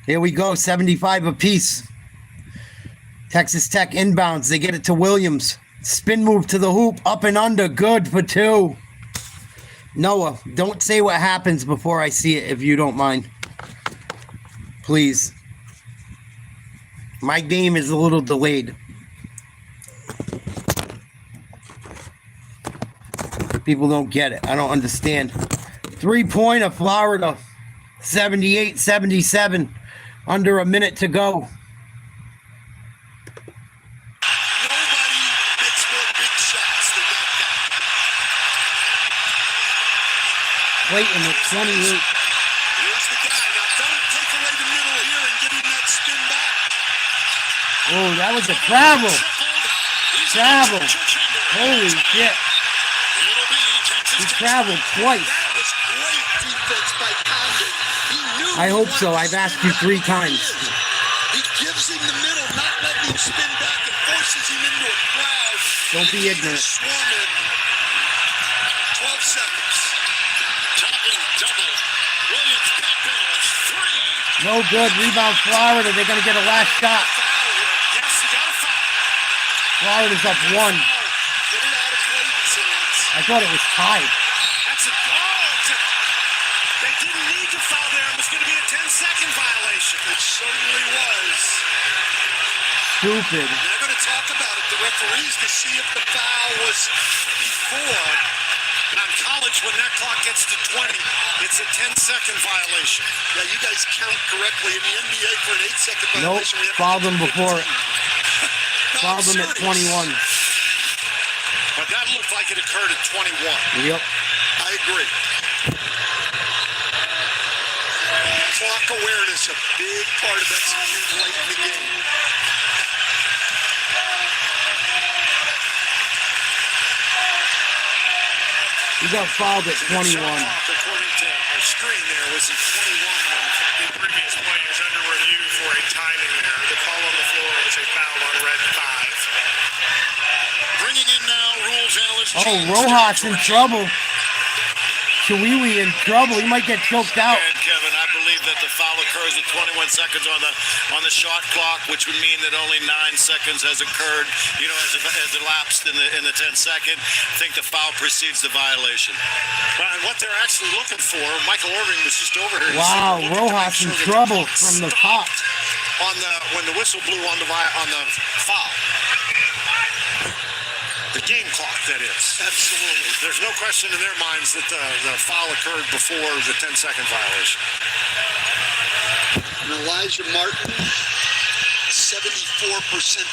Here we go, 75 apiece. Texas Tech inbounds. They get it to Williams. Spin move to the hoop, up and under, good for 2. Noah, don't say what happens before I see it, if you don't mind. Please. My game is a little delayed. People don't get it. I don't understand. 3-pointer, Florida. 78-77. Under a minute to go. Nobody makes more big Clayton with 28. Here's the guy. Now don't take away the middle here and give him that spin back. Oh, that was a travel. Travel. Holy shit. He traveled twice. That was great defense by Condon. He knew I hope so. I've asked you 3 times. He gives him the middle, not letting him spin back and forces him into a crowd. Don't be ignorant. 12 seconds. Topping double. Williams backpedals. 3. No good. Rebound Florida. They're going to get a last shot. Yes, you got a foul. Florida's up 1. Get it out of Clayton's hands. I thought it was tied. That's a they didn't need to foul there. It was going to be a 10-second violation. It certainly was. Stupid. They're going to talk about it, the referees, to see if the foul was before. And on college, when that clock gets to 20, it's a 10-second violation. Yeah, you guys count correctly. In the NBA, for an 8-second Nope. violation, we have Fouled them before it. No, Fouled them at 21. But that looked like it occurred at 21. Yep. I agree. Clock awareness, a big part of executing late in the game. He got fouled at 21. According to our screen there, was at 21. The previous play is under review for a timing error. The call on the floor was a foul on red 5. Bringing in now rules analyst. Oh, Rojas in trouble. Chihuahua in trouble. He might get choked out. And Kevin, I believe that the foul occurs at 21 seconds on the shot clock, which would mean that only 9 seconds has occurred. You know, has elapsed in the 10-second. I think the foul precedes the violation. And what they're actually looking for, Michael Irving was just over here. Wow, Rojas in trouble from the top. When the whistle blew on the foul. The game clock, that is. Absolutely. There's no question in their minds that the foul occurred before the 10-second violation. And Elijah Martin, 74%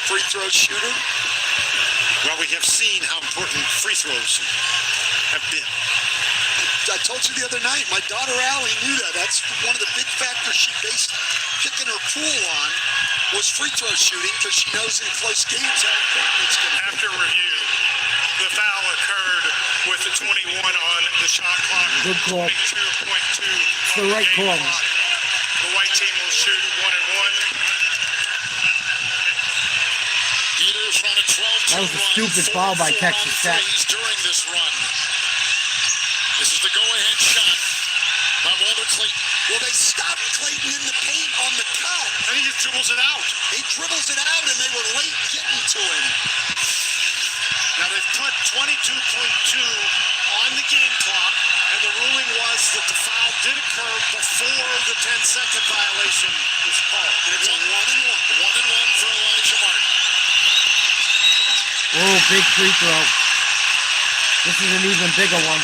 free throw shooter. Well, we have seen how important free throws have been. I told you the other night, my daughter Allie knew that. That's one of the big factors she based picking her pool on was free throw shooting, because she knows in close games how important it's going to be. After review, the foul occurred with the 21 on the shot clock. Good call. 22.2 The right call. The white team will shoot 1 and 1. Peters run a 12-2 That was a stupid foul by Texas Tech. during this run. This is the go-ahead shot by Walter Clayton. Well, they stopped Clayton in the paint on the cut. And he just dribbles it out. He dribbles it out, and they were late getting to him. Now they've put 22.2 on the game clock, and the ruling was that the foul did occur before the 10-second violation was called. And it's 1 and 1. 1 and 1 for Elijah Martin. Oh, big free throw. This is an even bigger one.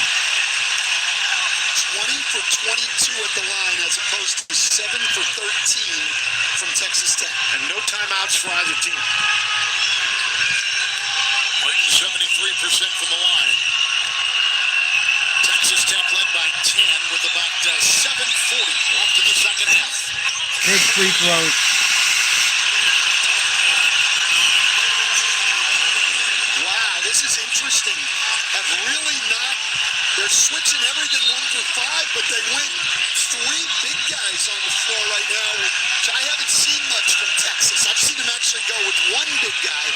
20 for 22 at the line, as opposed to 7 for 13 from Texas Tech. And no timeouts for either team. Clayton 73% from the line. Texas Tech led by 10 with about 7:40 left in the second half. Big free throws. Wow, this is interesting. Have really not, they're switching everything 1 through 5, but they went 3 big guys on the floor right now, which I haven't seen much from Texas. I've seen them actually go with 1 big guy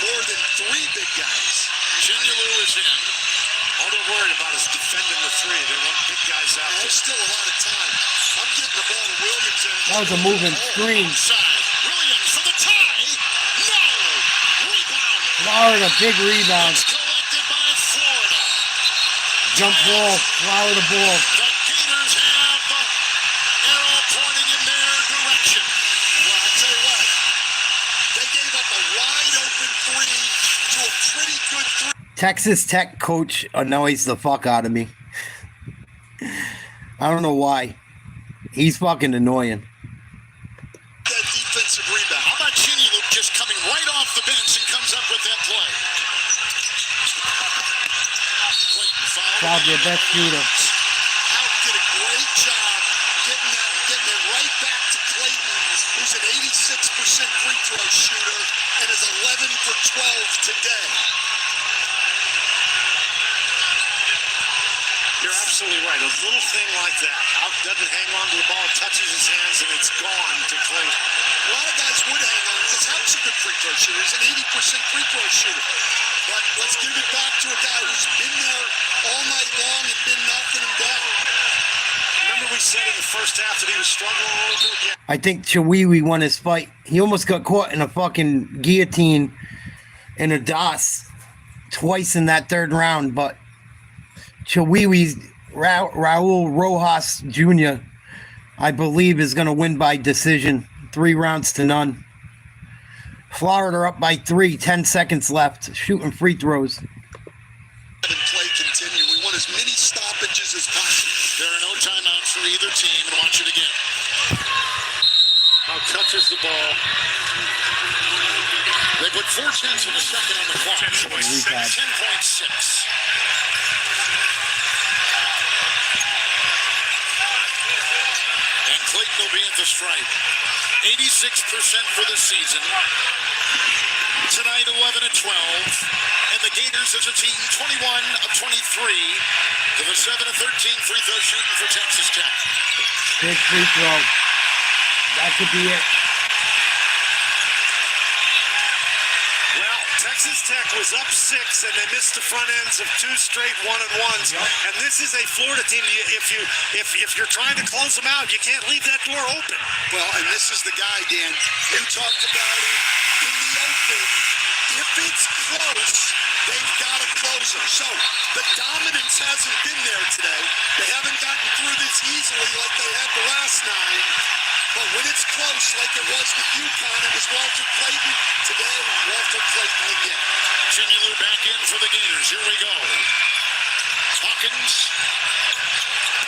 more than 3 big guys. Chinyalu is in. All they're worried about is defending the 3. They want big guys out there. There's still a lot of time. I'm getting the ball to Williams. That was a moving screen. Williams for the tie. No! Rebound. Florida, big rebound. Collected by Florida. Jump ball, Florida ball. The Gators have the arrow pointing in their direction. Well, I'll tell you what. They gave up a wide open 3 to a pretty good 3. Texas Tech coach annoys the fuck out of me. I don't know why. He's fucking annoying. That defensive rebound. How about Chinyalu just coming right off the bench and comes up with that play? Fouled their best shooter. Out today. You're absolutely right. A little thing like that. Out doesn't hang on to the ball, touches his hands, and it's gone to Clayton. A lot of guys would hang on because Hamp's a good free throw shooter. He's an 80% free throw shooter. But let's give it back to a guy who's been there all night long and been knocking him down. Remember we said in the first half that he was struggling a little bit? Yeah. I think Chiwewe won his fight. He almost got caught in a fucking guillotine in a DOS twice in that third round, but Chiwewe's Raul Rojas Jr., I believe, is going to win by decision, 3-0. Florida up by 3, 10 seconds left, shooting free throws. Play continue. We want as many stoppages as possible. There are no timeouts for either team, and watch it again. Now touches the ball. They put 4/10 of a second on the clock. 10.6. And Clayton will be at the stripe. 86% for the season. Tonight, 11 and 12. And the Gators as a team, 21 of 23. To the 7 of 13 free throw shooting for Texas Tech. Big free throw. That could be it. Well, Texas Tech was up 6, and they missed the front ends of 2 straight 1-and-1s. Yep. And this is a Florida team. If you're trying to close them out, you can't leave that door open. Well, and this is the guy, Dan. You talked about him in the open. If it's close, they've got to close him. So the dominance hasn't been there today. They haven't gotten through this easily like they had the last 9. But when it's close, like it was with UConn, it was Walter Clayton. Today, Walter Clayton again. Jimmy Lou back in for the Gators. Here we go. Hawkins.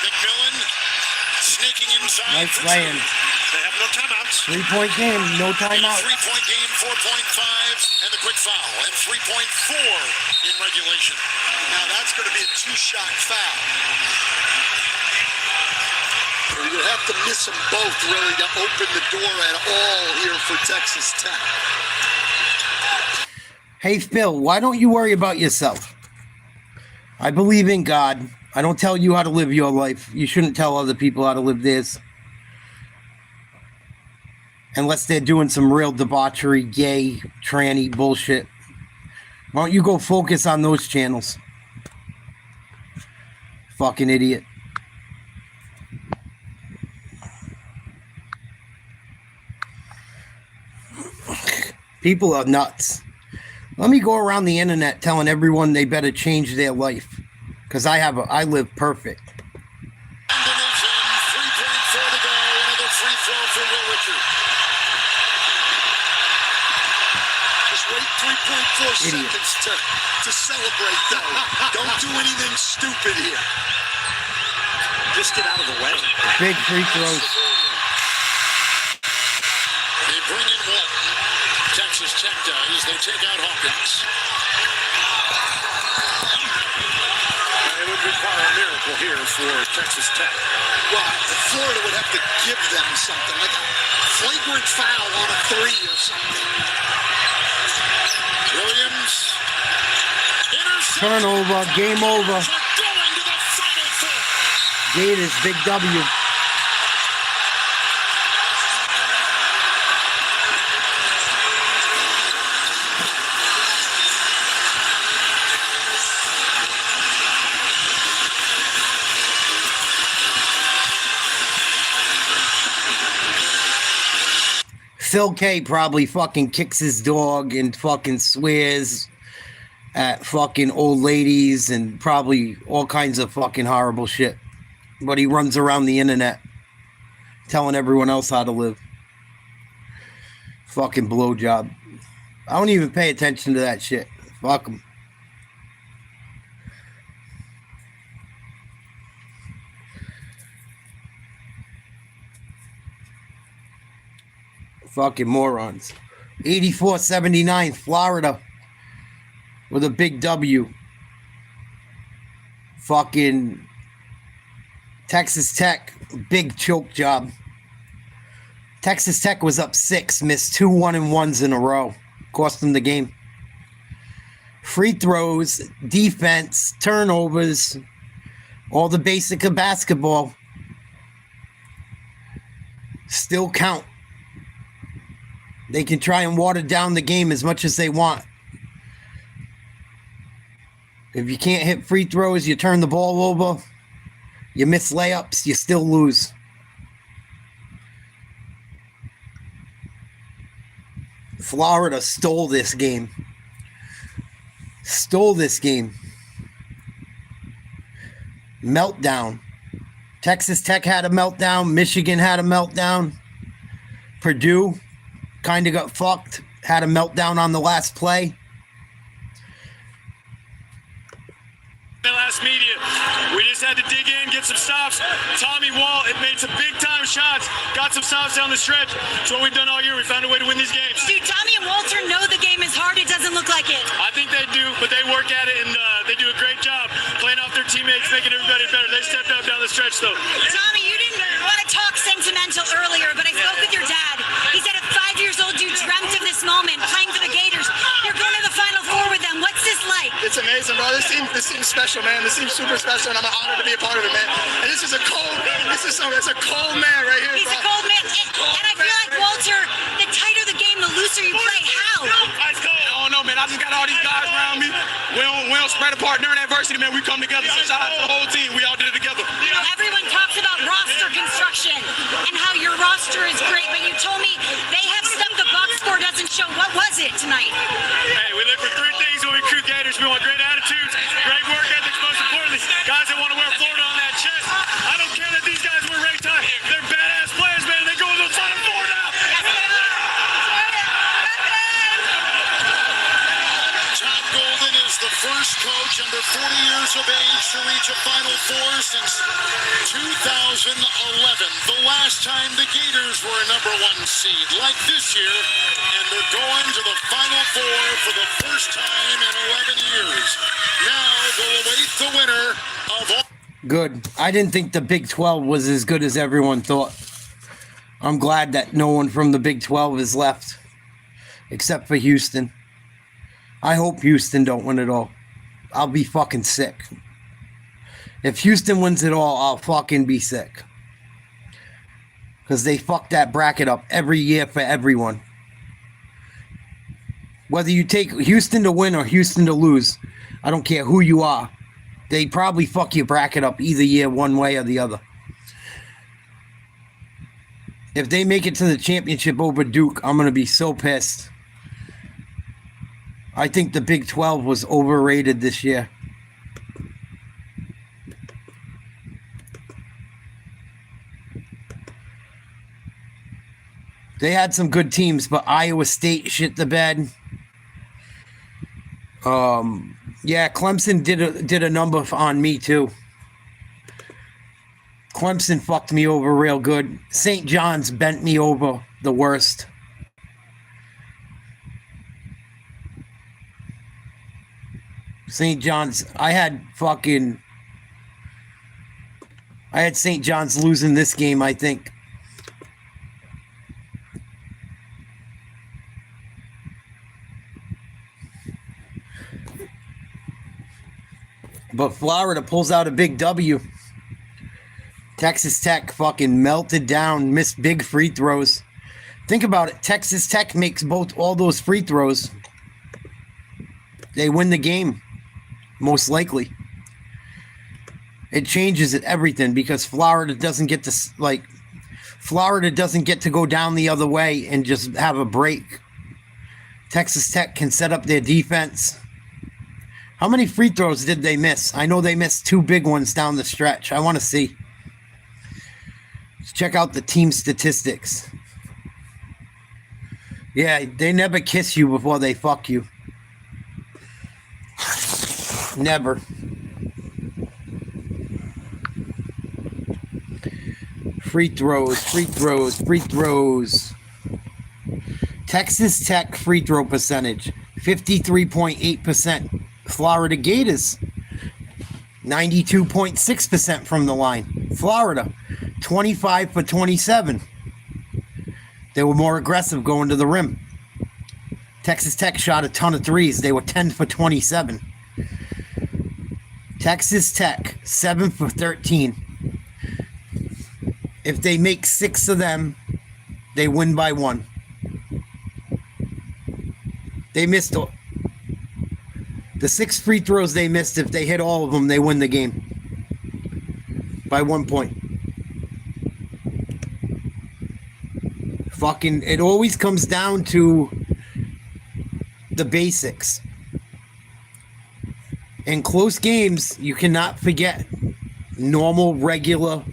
McMillan. Sneaking inside. Nice playing. They have no timeouts. 3-point game, no timeout. 3-point game, 4.5, and the quick foul. And 3.4 in regulation. Now that's going to be a 2-shot foul. You have to miss them both, really, to open the door at all here for Texas Tech. Hey, Phil, why don't you worry about yourself? I believe in God. I don't tell you how to live your life. You shouldn't tell other people how to live theirs. Unless they're doing some real debauchery, gay, tranny bullshit. Why don't you go focus on those channels? Fucking idiot. People are nuts. Let me go around the internet telling everyone they better change their life. Because I live perfect. Just wait 3.4 seconds to celebrate, though. Don't do anything stupid here. Just get out of the way. Big free throws. They bring in Walton. Texas Tech does. They take out Hawkins. It would require a miracle here for Texas Tech. Well, Florida would have to give them something, like a flagrant foul on a 3 or something. Williams. Turnover. Game over. Gators, big W. Phil K probably fucking kicks his dog and fucking swears at fucking old ladies and probably all kinds of fucking horrible shit. But he runs around the internet telling everyone else how to live. Fucking blowjob. I don't even pay attention to that shit. Fuck him. Fucking morons. 84-79, Florida. With a big W. Fucking Texas Tech, big choke job. Texas Tech was up 6, missed 2 1-and-1s in a row. Cost them the game. free throws, defense, turnovers, all the basic of basketball still count. They can try and water down the game as much as they want. If you can't hit free throws, you turn the ball over, you miss layups, you still lose. Florida stole this game. Meltdown. Texas Tech had a meltdown. Michigan had a meltdown. Purdue kind of got fucked. Had a meltdown on the last play. The last media, we just had to dig in, get some stops. Tommy Wall, it made some big time shots, got some stops down the stretch. It's what we've done all year. We found a way to win these games. Do Tommy and Walter know the game is hard? It doesn't look like it. I think they do, but they work at it and they do a great job playing off their teammates, making everybody better. They stepped up down the stretch though. Tommy, you didn't want to talk sentimental earlier, but I spoke with your dad. He said at 5 years old you dreamt of this moment, playing for the Gators. You're going to the Final Four with them. What's this like? It's amazing, bro. This team's special, man. This team's super special, and I'm honored to be a part of it, man. And it's a cold man right here, He's bro. a cold man. And I feel like, Walter, the tighter the game, the looser you play. How? I don't know, man. I just got all these guys around me. We don't spread apart during adversity, man. We come together. So shout out to the whole team. We all did it together. You know, everyone talks about roster construction and how your roster is great, but you told me they have stuff the box score doesn't show. What was it tonight? Hey, we look for three things when we recruit Gators. We want great attitudes, great work ethics, most importantly, guys that want to wear Florida on that chest. I don't care that these guys wear red tie. They're badass players, man. They go to the Final Four now. Todd Golden is the first coach under 40 years of age to reach a Final Four since 2011. The last time the Gators were a #1 seed, like this year, and they're going to the Final Four for the first time in 11 years. Now they'll await the winner of all. Good. I didn't think the Big 12 was as good as everyone thought. I'm glad that no one from the Big 12 is left, except for Houston. I hope Houston don't win it all. I'll be fucking sick. If Houston wins it all, I'll fucking be sick. Because they fuck that bracket up every year for everyone. Whether you take Houston to win or Houston to lose, I don't care who you are. They probably fuck your bracket up either year, one way or the other. If they make it to the championship over Duke, I'm going to be so pissed. I think the Big 12 was overrated this year. They had some good teams, but Iowa State shit the bed. Yeah, Clemson did a number on me too. Clemson fucked me over real good. St. John's bent me over the worst. St. John's, I had St. John's losing this game, I think. But Florida pulls out a big W. Texas Tech fucking melted down, missed big free throws. Think about it. Texas Tech makes all those free throws. They win the game, most likely. It changes everything because Florida doesn't get to go down the other way and just have a break. Texas Tech can set up their defense. How many free throws did they miss? I know they missed 2 big ones down the stretch. I want to see. Let's check out the team statistics. Yeah, they never kiss you before they fuck you. Never. Free throws. Texas Tech free throw percentage, 53.8%. Florida Gators, 92.6% from the line. Florida, 25 for 27. They were more aggressive going to the rim. Texas Tech shot a ton of threes. They were 10 for 27. Texas Tech, 7 for 13. If they make 6 of them, they win by 1. They missed the 6 free throws they missed. If they hit all of them, they win the game by 1 point. Fucking, it always comes down to the basics. In close games, you cannot forget normal, regular,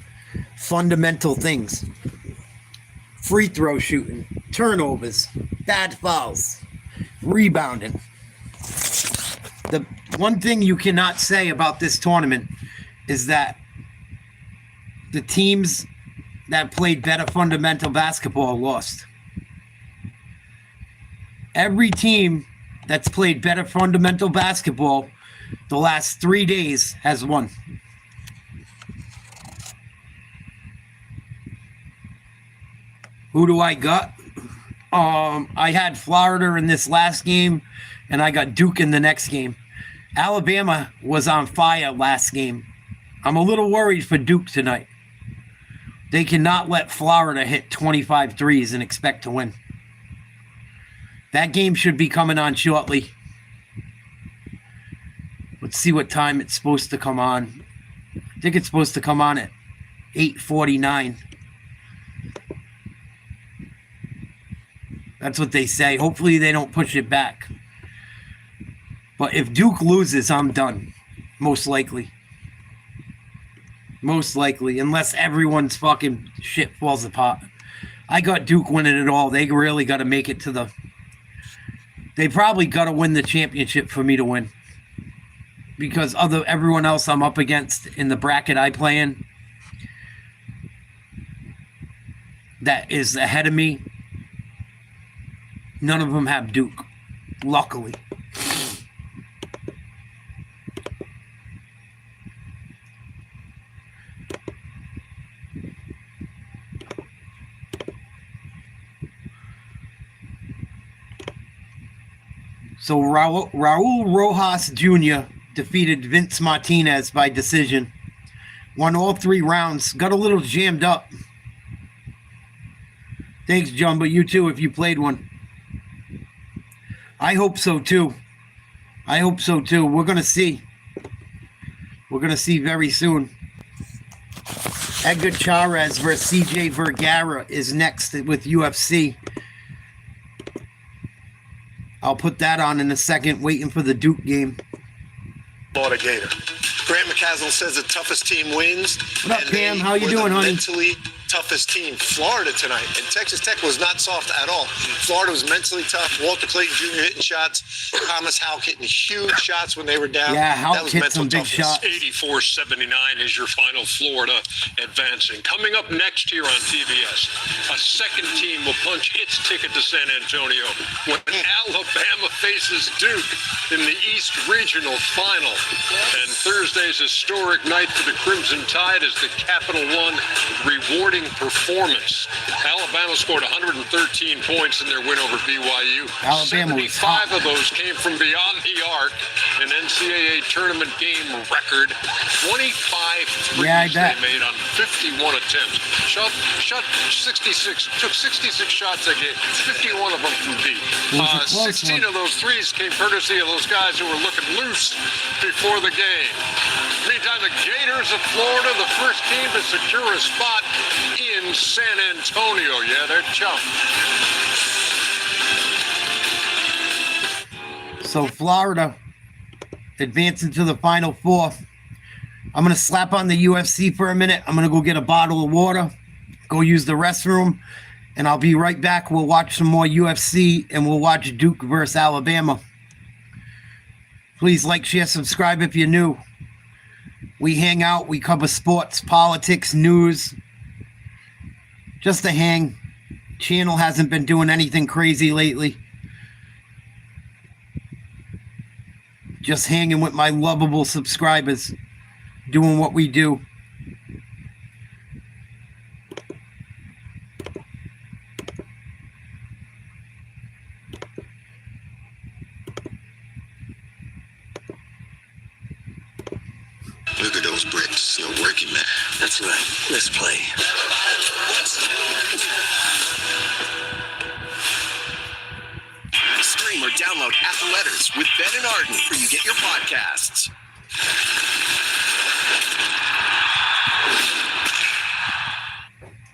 fundamental things. Free throw shooting, turnovers, bad fouls, rebounding. The one thing you cannot say about this tournament is that the teams that played better fundamental basketball lost. Every team that's played better fundamental basketball the last 3 days has won. Who do I got? I had Florida in this last game, and I got Duke in the next game. Alabama was on fire last game. I'm a little worried for Duke tonight. They cannot let Florida hit 25 threes and expect to win. That game should be coming on shortly. Let's see what time it's supposed to come on. I think it's supposed to come on at 8:49. That's what they say. Hopefully they don't push it back. But if Duke loses, I'm done. Most likely. Most likely. Unless everyone's fucking shit falls apart. I got Duke winning it all. They really got to make it to the... They probably got to win the championship for me to win. Because everyone else I'm up against in the bracket I play in that is ahead of me, none of them have Duke, luckily. So Raul Rojas Jr. defeated Vince Martinez by decision. Won all 3 rounds. Got a little jammed up. Thanks, John, but you too if you played one. I hope so too. I hope so too. We're going to see. We're going to see very soon. Edgar Chairez versus CJ Vergara is next with UFC. I'll put that on in a second, waiting for the Duke game. Florida Gator. Grant McCaslin says the toughest team wins. What up, Pam? How you doing, honey? Mentally toughest team, Florida tonight. And Texas Tech was not soft at all. Florida was mentally tough. Walter Clayton Jr. hitting shots. Thomas Houck hitting huge shots when they were down. Yeah, Houck hit some big shots. 84-79 is your final, Florida advancing. Coming up next here on TBS, a second team will punch its ticket to San Antonio when Alabama faces Duke in the East Regional Final. And Thursday's historic night for the Crimson Tide is the Capital One rewarding performance. Alabama scored 113 points in their win over BYU. Alabama 75 of those came from beyond the arc, an NCAA tournament game record. 25 threes they made on 51 attempts. Shot 66, took 66 shots a game, 51 of them from deep. 16 of those threes came courtesy of those guys who were looking loose before the game. Meantime, the Gators of Florida, the first team to secure a spot in San Antonio. Yeah, they're chump. So Florida advancing to the Final Four. I'm going to slap on the UFC for a minute. I'm going to go get a bottle of water, go use the restroom, and I'll be right back. We'll watch some more UFC, and we'll watch Duke versus Alabama. Please like, share, subscribe if you're new. We hang out. We cover sports, politics, news. Just a hang. Channel hasn't been doing anything crazy lately. Just hanging with my lovable subscribers. Doing what we do. Look at those bricks. You're working, man. That's right. Let's play. Stream or download Athletters with Ben and Arden where you get your podcasts.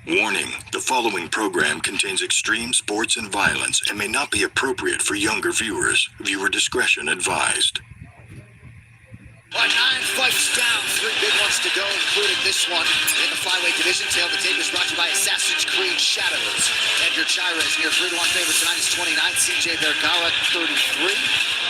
Warning, the following program contains extreme sports and violence and may not be appropriate for younger viewers. Viewer discretion advised. 9 fights down, 3 big ones to go, including this one in the flyweight division. Tail of the tape is brought to you by Assassin's Creed Shadows. Edgar Chairez near 3-1 favorite tonight is 29. CJ Vergara 33.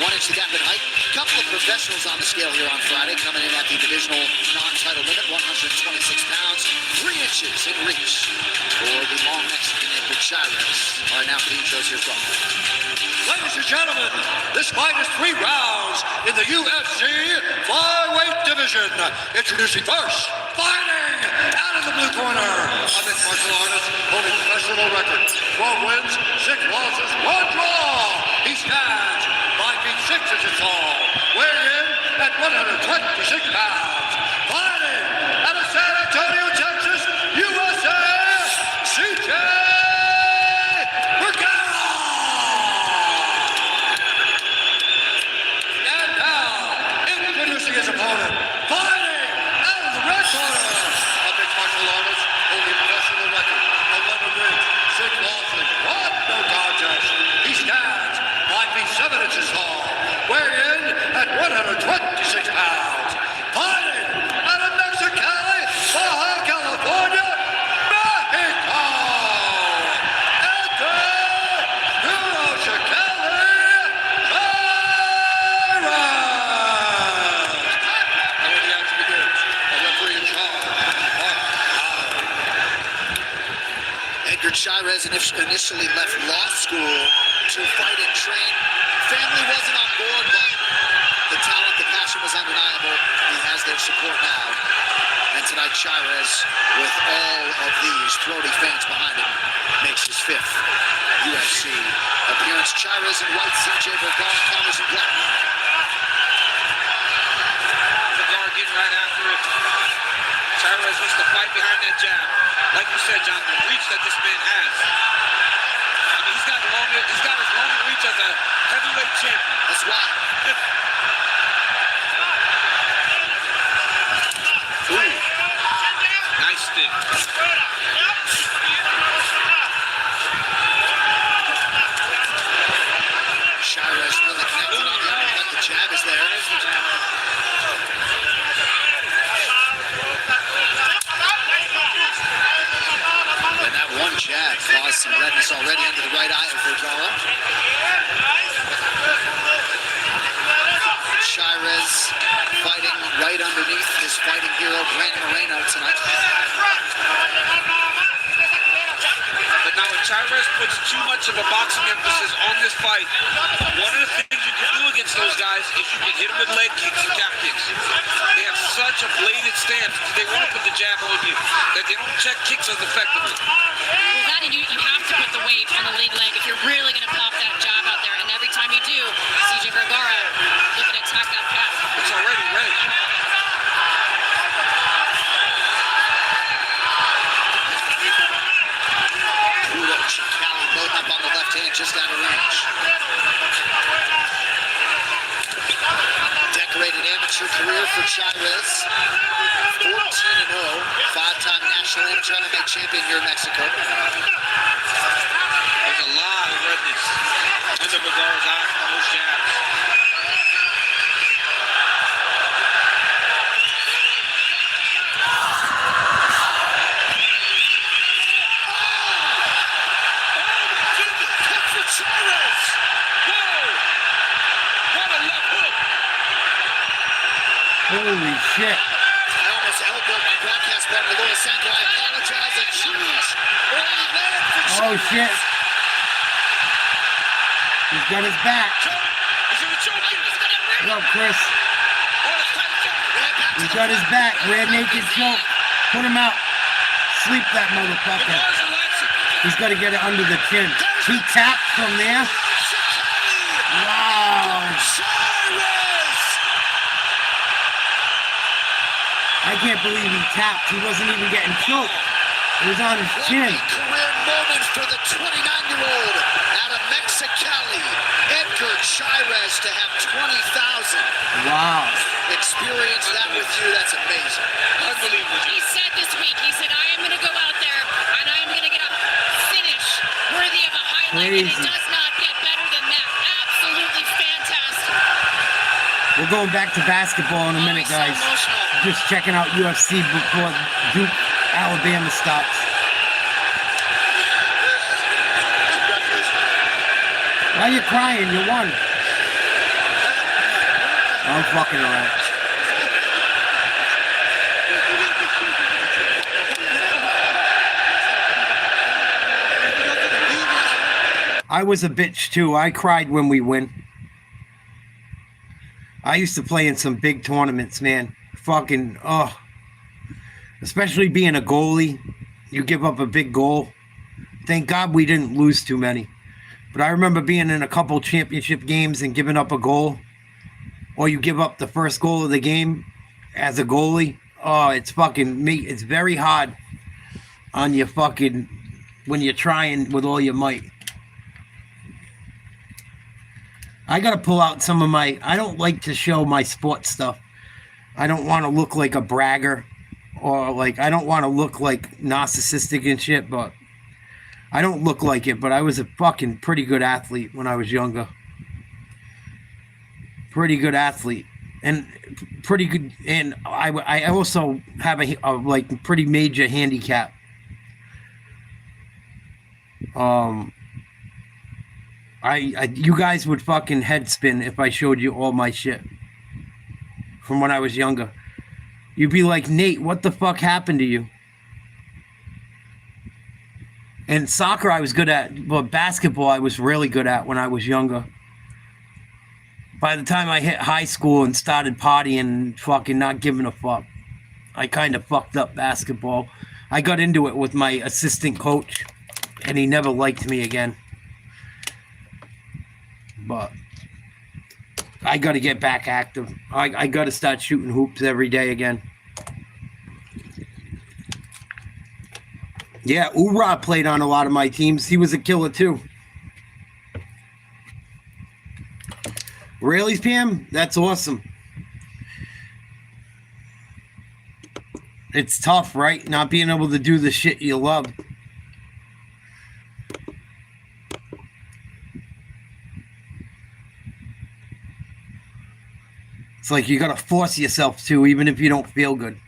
1 inch the gap in height. Couple of professionals on the scale here on Friday, coming in at the divisional non-title limit, 126 pounds, 3 inches in reach for the long Mexican Edgar Chairez. All right, now for the intros, here's Rob. Ladies and gentlemen, this fight is 3 rounds in the UFC flyweight division. Introducing first, fighting out of the blue corner, a mixed martial artist holding professional record. 12 wins, 6 losses, 1 draw. He stands 5 feet 6 inches tall, weighing in at 126 pounds. Fighting out of San Antonio, Texas, USA, CJ Vergara. And now, introducing his opponent, fighting out of the red corner, a mixed martial artist holding professional record, 11 wins, 6 losses, 1 no contest. He stands 5 feet 7 inches tall, weighing in at 126 pounds. Fighting out of Mexicali, Baja California, Mexico, Edgar Edgar Chairez initially left law school to fight and train. Family wasn't on board, but the talent, the passion was undeniable. He has their support now. And tonight, Chairez, with all of these throaty fans behind him, makes his 5th UFC appearance. Chairez in white, CJ Vergara, Connors in black. Vergara getting right after it. Chairez wants to fight behind that jab. Like you said, John, the reach that this man has. I mean, he's got as long a reach as a heavyweight champion. That's why. Ooh. Nice stick. Chairez really connected on the uppercut. The jab is there. And that one jab caused some redness already under the right eye of Vergara. Chairez fighting right underneath his fighting hero, Brandon Moreno, tonight. But now if Chairez puts too much of a boxing emphasis on this fight, one of the things you can do against those guys is you can hit them with leg kicks and calf kicks. They have such a bladed stance. They want to put the jab on you that they don't check kicks as effectively. Well, that you have to put the weight on the lead leg if you're really going to pop that jab out there. And every time you do, CJ Vergara looking to attack that calf. It's already ready. Cali loading up on the left hand, just out of range. Decorated amateur career for Chairez. 14-0, 5-time national amateur MMA champion here in Mexico. There's a lot of redness under Vergara's eye on those jabs. Chairez! Whoa! What a left hook! Holy shit. I almost elbowed my broadcast partner, Louis Sanko. I apologize. A huge early land for Chairez. Oh shit. He's got his back. He's gonna choke him. He's gonna rip. What up, Chris? He's got his back. Red naked choke. Put him out. Sleep that motherfucker. He's got to get it under the chin. He tapped from there. Wow. I can't believe he tapped. He wasn't even getting choked. It was on his chin. Career moment for the 29-year-old out of Mexicali, Edgar Chairez, to have 20,000. Wow. Experience that with you. That's amazing. Unbelievable. He said this week, he said, I am going to go out there and I am going to get a finish worthy of a highlight. And it does not get better than that. Absolutely fantastic. We're going back to basketball in a minute, guys. Just checking out UFC before Duke, Alabama stops. Why are you crying? You won. I'm fucking around. I was a bitch too. I cried when we win. I used to play in some big tournaments, man. Fucking, oh. Especially being a goalie. You give up a big goal. Thank God we didn't lose too many. But I remember being in a couple championship games and giving up a goal. Or you give up the first goal of the game as a goalie. Oh, it's fucking me. It's very hard on your fucking, when you're trying with all your might. I got to pull out some of my, I don't like to show my sports stuff. I don't want to look like a bragger or like, I don't want to look like narcissistic and shit, but I don't look like it, but I was a fucking pretty good athlete when I was younger. Pretty good athlete and pretty good. And I also have a like pretty major handicap. You guys would fucking head spin if I showed you all my shit from when I was younger. You'd be like, Nate, what the fuck happened to you? And soccer I was good at, but basketball I was really good at when I was younger. By the time I hit high school and started partying and fucking not giving a fuck, I kind of fucked up basketball. I got into it with my assistant coach, and he never liked me again. But I got to get back active. I got to start shooting hoops every day again. Yeah, Ura played on a lot of my teams. He was a killer too. Really, Pam? That's awesome. It's tough, right? Not being able to do the shit you love. It's like you gotta force yourself to, even if you don't feel good.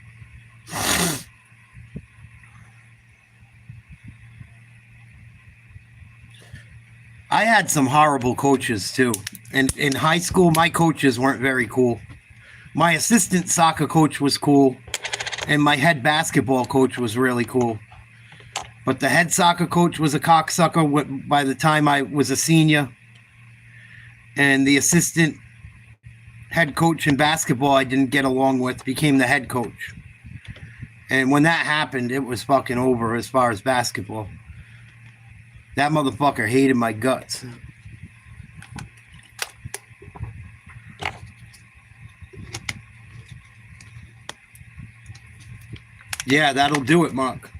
I had some horrible coaches too. And in high school, my coaches weren't very cool. My assistant soccer coach was cool, and my head basketball coach was really cool. But the head soccer coach was a cocksucker by the time I was a senior. And the assistant head coach in basketball I didn't get along with became the head coach. And when that happened, it was fucking over as far as basketball. That motherfucker hated my guts. Yeah, that'll do it, Mark.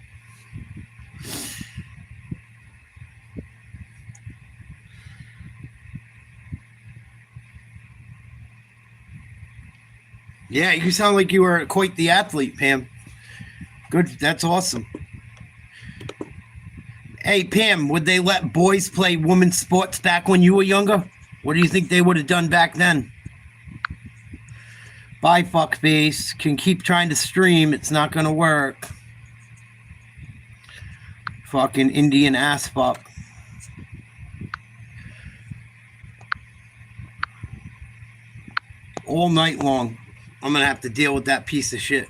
Yeah, you sound like you were quite the athlete, Pam. Good, that's awesome. Hey, Pam, would they let boys play women's sports back when you were younger? What do you think they would have done back then? Bye, fuckface. Can keep trying to stream. It's not going to work. Fucking Indian ass fuck. All night long. I'm going to have to deal with that piece of shit.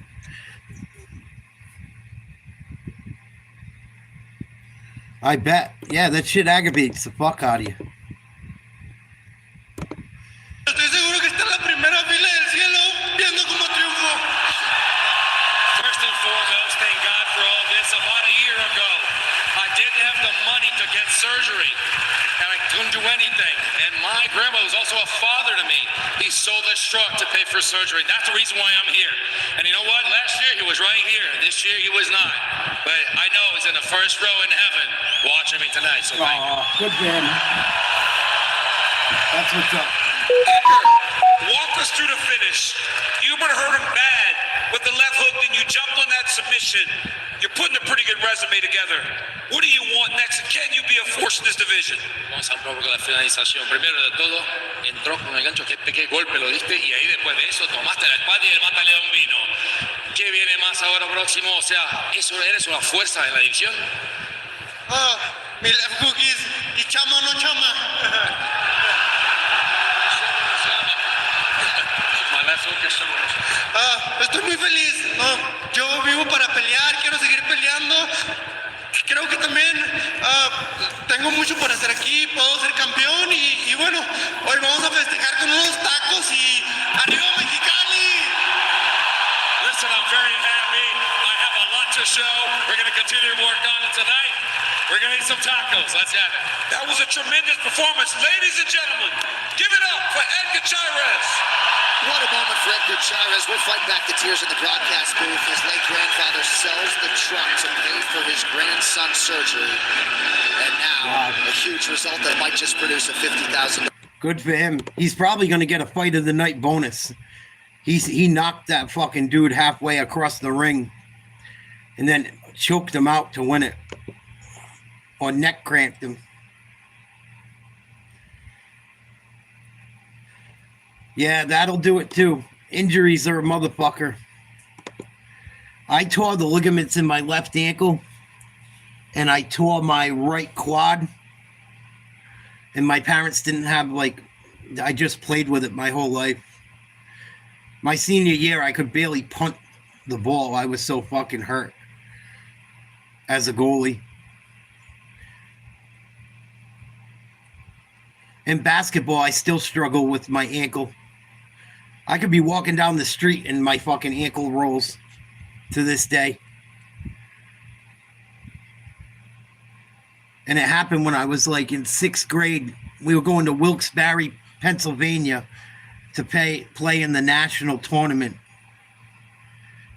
I bet. Yeah, that shit aggravates the fuck out of you. Estoy seguro que está en la primera fila del cielo viendo cómo triunfo. First and foremost, thank God for all this. About a year ago, I didn't have the money to get surgery, and I couldn't do anything. And my grandma was also a father to me. He sold his truck to pay for surgery. That's the reason why I'm here. And you know what? Last year, was right here. This year he was not. But I know he's in the first row in heaven watching me tonight. So thank you. Good for him. That's what's up. Walk us through the finish. Hubert hurt him bad with the left hook, and you jumped on that submission. You're putting a pretty good resume together. What do you want next? Can you be a force in this division? Vamos a probar con la finalización. Primero de todo, entró con el gancho. ¿Qué golpe lo diste? Y ahí después de eso tomaste la espada y el mata león vino. ¿Qué viene más ahora próximo? O sea, ¿eso eres una fuerza en la división? Mi left hook is y chama no chama. Estoy muy feliz. Yo vivo para pelear, quiero seguir peleando. Creo que también tengo mucho por hacer aquí, puedo ser campeón y bueno, hoy vamos a festejar con unos tacos y ¡arriba Mexicali! Listen, I'm very happy. I have a lot to show. We're going to continue to work on it tonight. We're going to eat some tacos. Let's have it. That was a tremendous performance. Ladies and gentlemen, give it up for Ncaa. What a moment for Edgar Chavez. We'll fight back the tears in the broadcast booth. His late grandfather sells the truck to pay for his grandson's surgery. And now, a huge result that might just produce a $50,000. Good for him. He's probably going to get a fight of the night bonus. He knocked that fucking dude halfway across the ring and then choked him out to win it. Or neck cramped him. Yeah, that'll do it too. Injuries are a motherfucker. I tore the ligaments in my left ankle and I tore my right quad. And my parents didn't have, I just played with it my whole life. My senior year, I could barely punt the ball. I was so fucking hurt as a goalie. In basketball, I still struggle with my ankle. I could be walking down the street and my fucking ankle rolls to this day. And it happened when I was in 6th grade. We were going to Wilkes-Barre, Pennsylvania to play in the national tournament.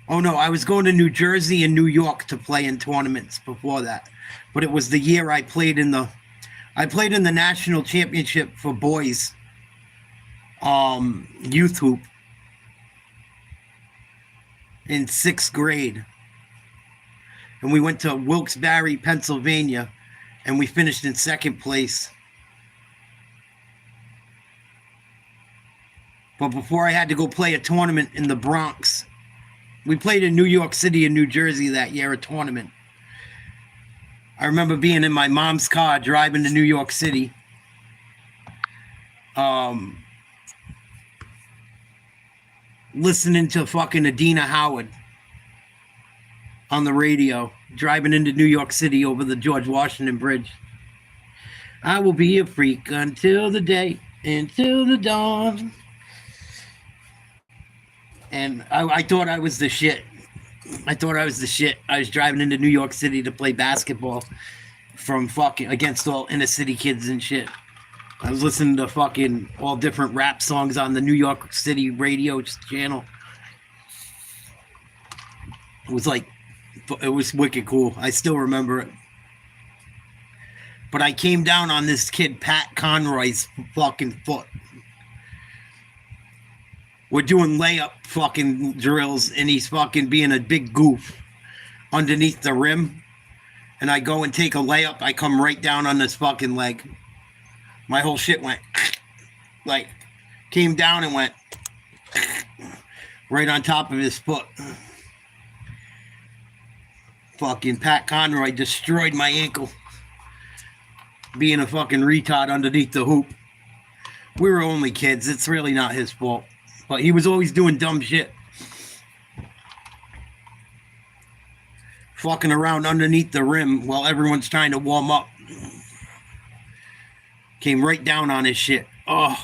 Oh no, I was going to New Jersey and New York to play in tournaments before that. But it was the year I played in the national championship for boys. Youth hoop in 6th grade, and we went to Wilkes-Barre, Pennsylvania, and we finished in 2nd place. But before I had to go play a tournament in the Bronx, we played in New York City and New Jersey that year, a tournament. I remember being in my mom's car driving to New York City. Listening to fucking Adina Howard on the radio, driving into New York City over the George Washington Bridge. I will be a freak until the day, until the dawn. And I thought I was the shit. I was driving into New York City to play basketball from fucking against all inner city kids and shit. I was listening to fucking all different rap songs on the New York City radio channel. It was wicked cool. I still remember it. But I came down on this kid, Pat Conroy's fucking foot. We're doing layup fucking drills and he's fucking being a big goof underneath the rim. And I go and take a layup. I come right down on this fucking leg. My whole shit went, came down and went right on top of his foot. Fucking Pat Conroy destroyed my ankle. Being a fucking retard underneath the hoop. We were only kids. It's really not his fault. But he was always doing dumb shit. Fucking around underneath the rim while everyone's trying to warm up. Came right down on his shit. Oh.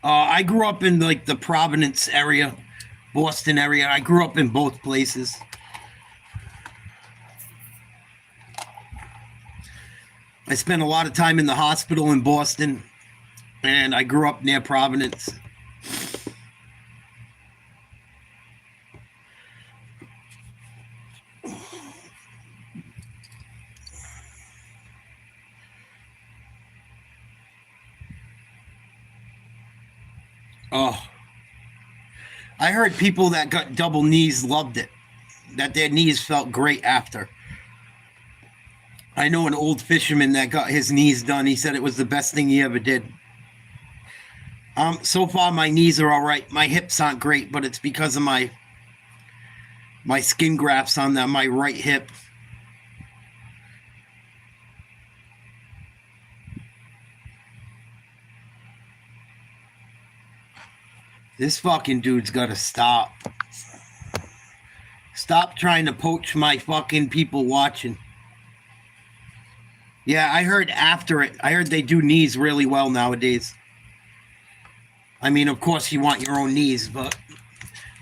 I grew up in the Providence area, Boston area. I grew up in both places. I spent a lot of time in the hospital in Boston, and I grew up near Providence. Oh, I heard people that got double knees loved it, that their knees felt great after. I know an old fisherman that got his knees done. He said it was the best thing he ever did. So far my knees are all right. My hips aren't great, but it's because of my skin grafts on my right hip. This fucking dude's got to stop. Stop trying to poach my fucking people watching. Yeah, I heard after it. I heard they do knees really well nowadays. I mean, of course you want your own knees, but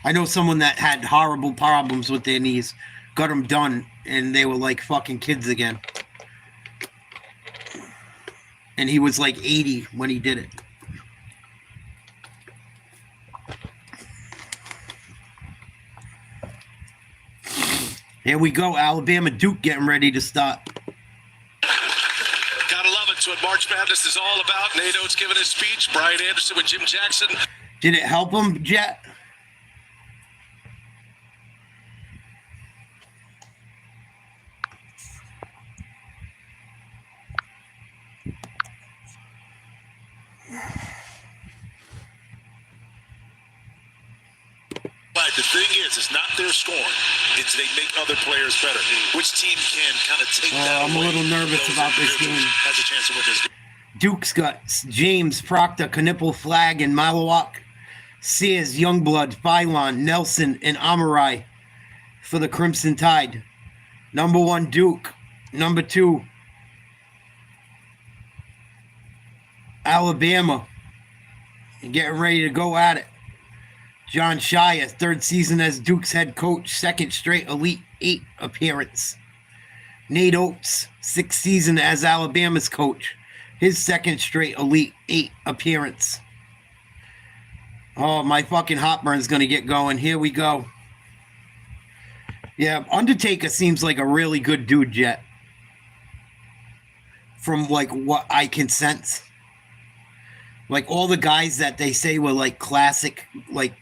I know someone that had horrible problems with their knees, got them done, and they were like fucking kids again. And he was like 80 when he did it. Here we go, Alabama Duke getting ready to start. Gotta love it. It's what March Madness is all about. Nate Oates giving his speech. Brian Anderson with Jim Jackson. Did it help him, Jet? But the thing is, it's not their scoring. It's they make other players better. Which team can kind of take that I'm a away? little nervous about this game. Has a chance to win this game. Duke's got James, Proctor, Knipple, Flag, and Malawak. Sears, Youngblood, Phylon, Nelson, and Amarai for the Crimson Tide. Number 1, Duke. Number 2, Alabama. Getting ready to go at it. John Shire, 3rd season as Duke's head coach, 2nd straight Elite 8 appearance. Nate Oates, 6th season as Alabama's coach, his 2nd straight Elite 8 appearance. Oh, my fucking heartburn's going to get going. Here we go. Yeah, Undertaker seems like a really good dude, Jet. From, like, what I can sense. Like, all the guys that they say were, like, classic, like,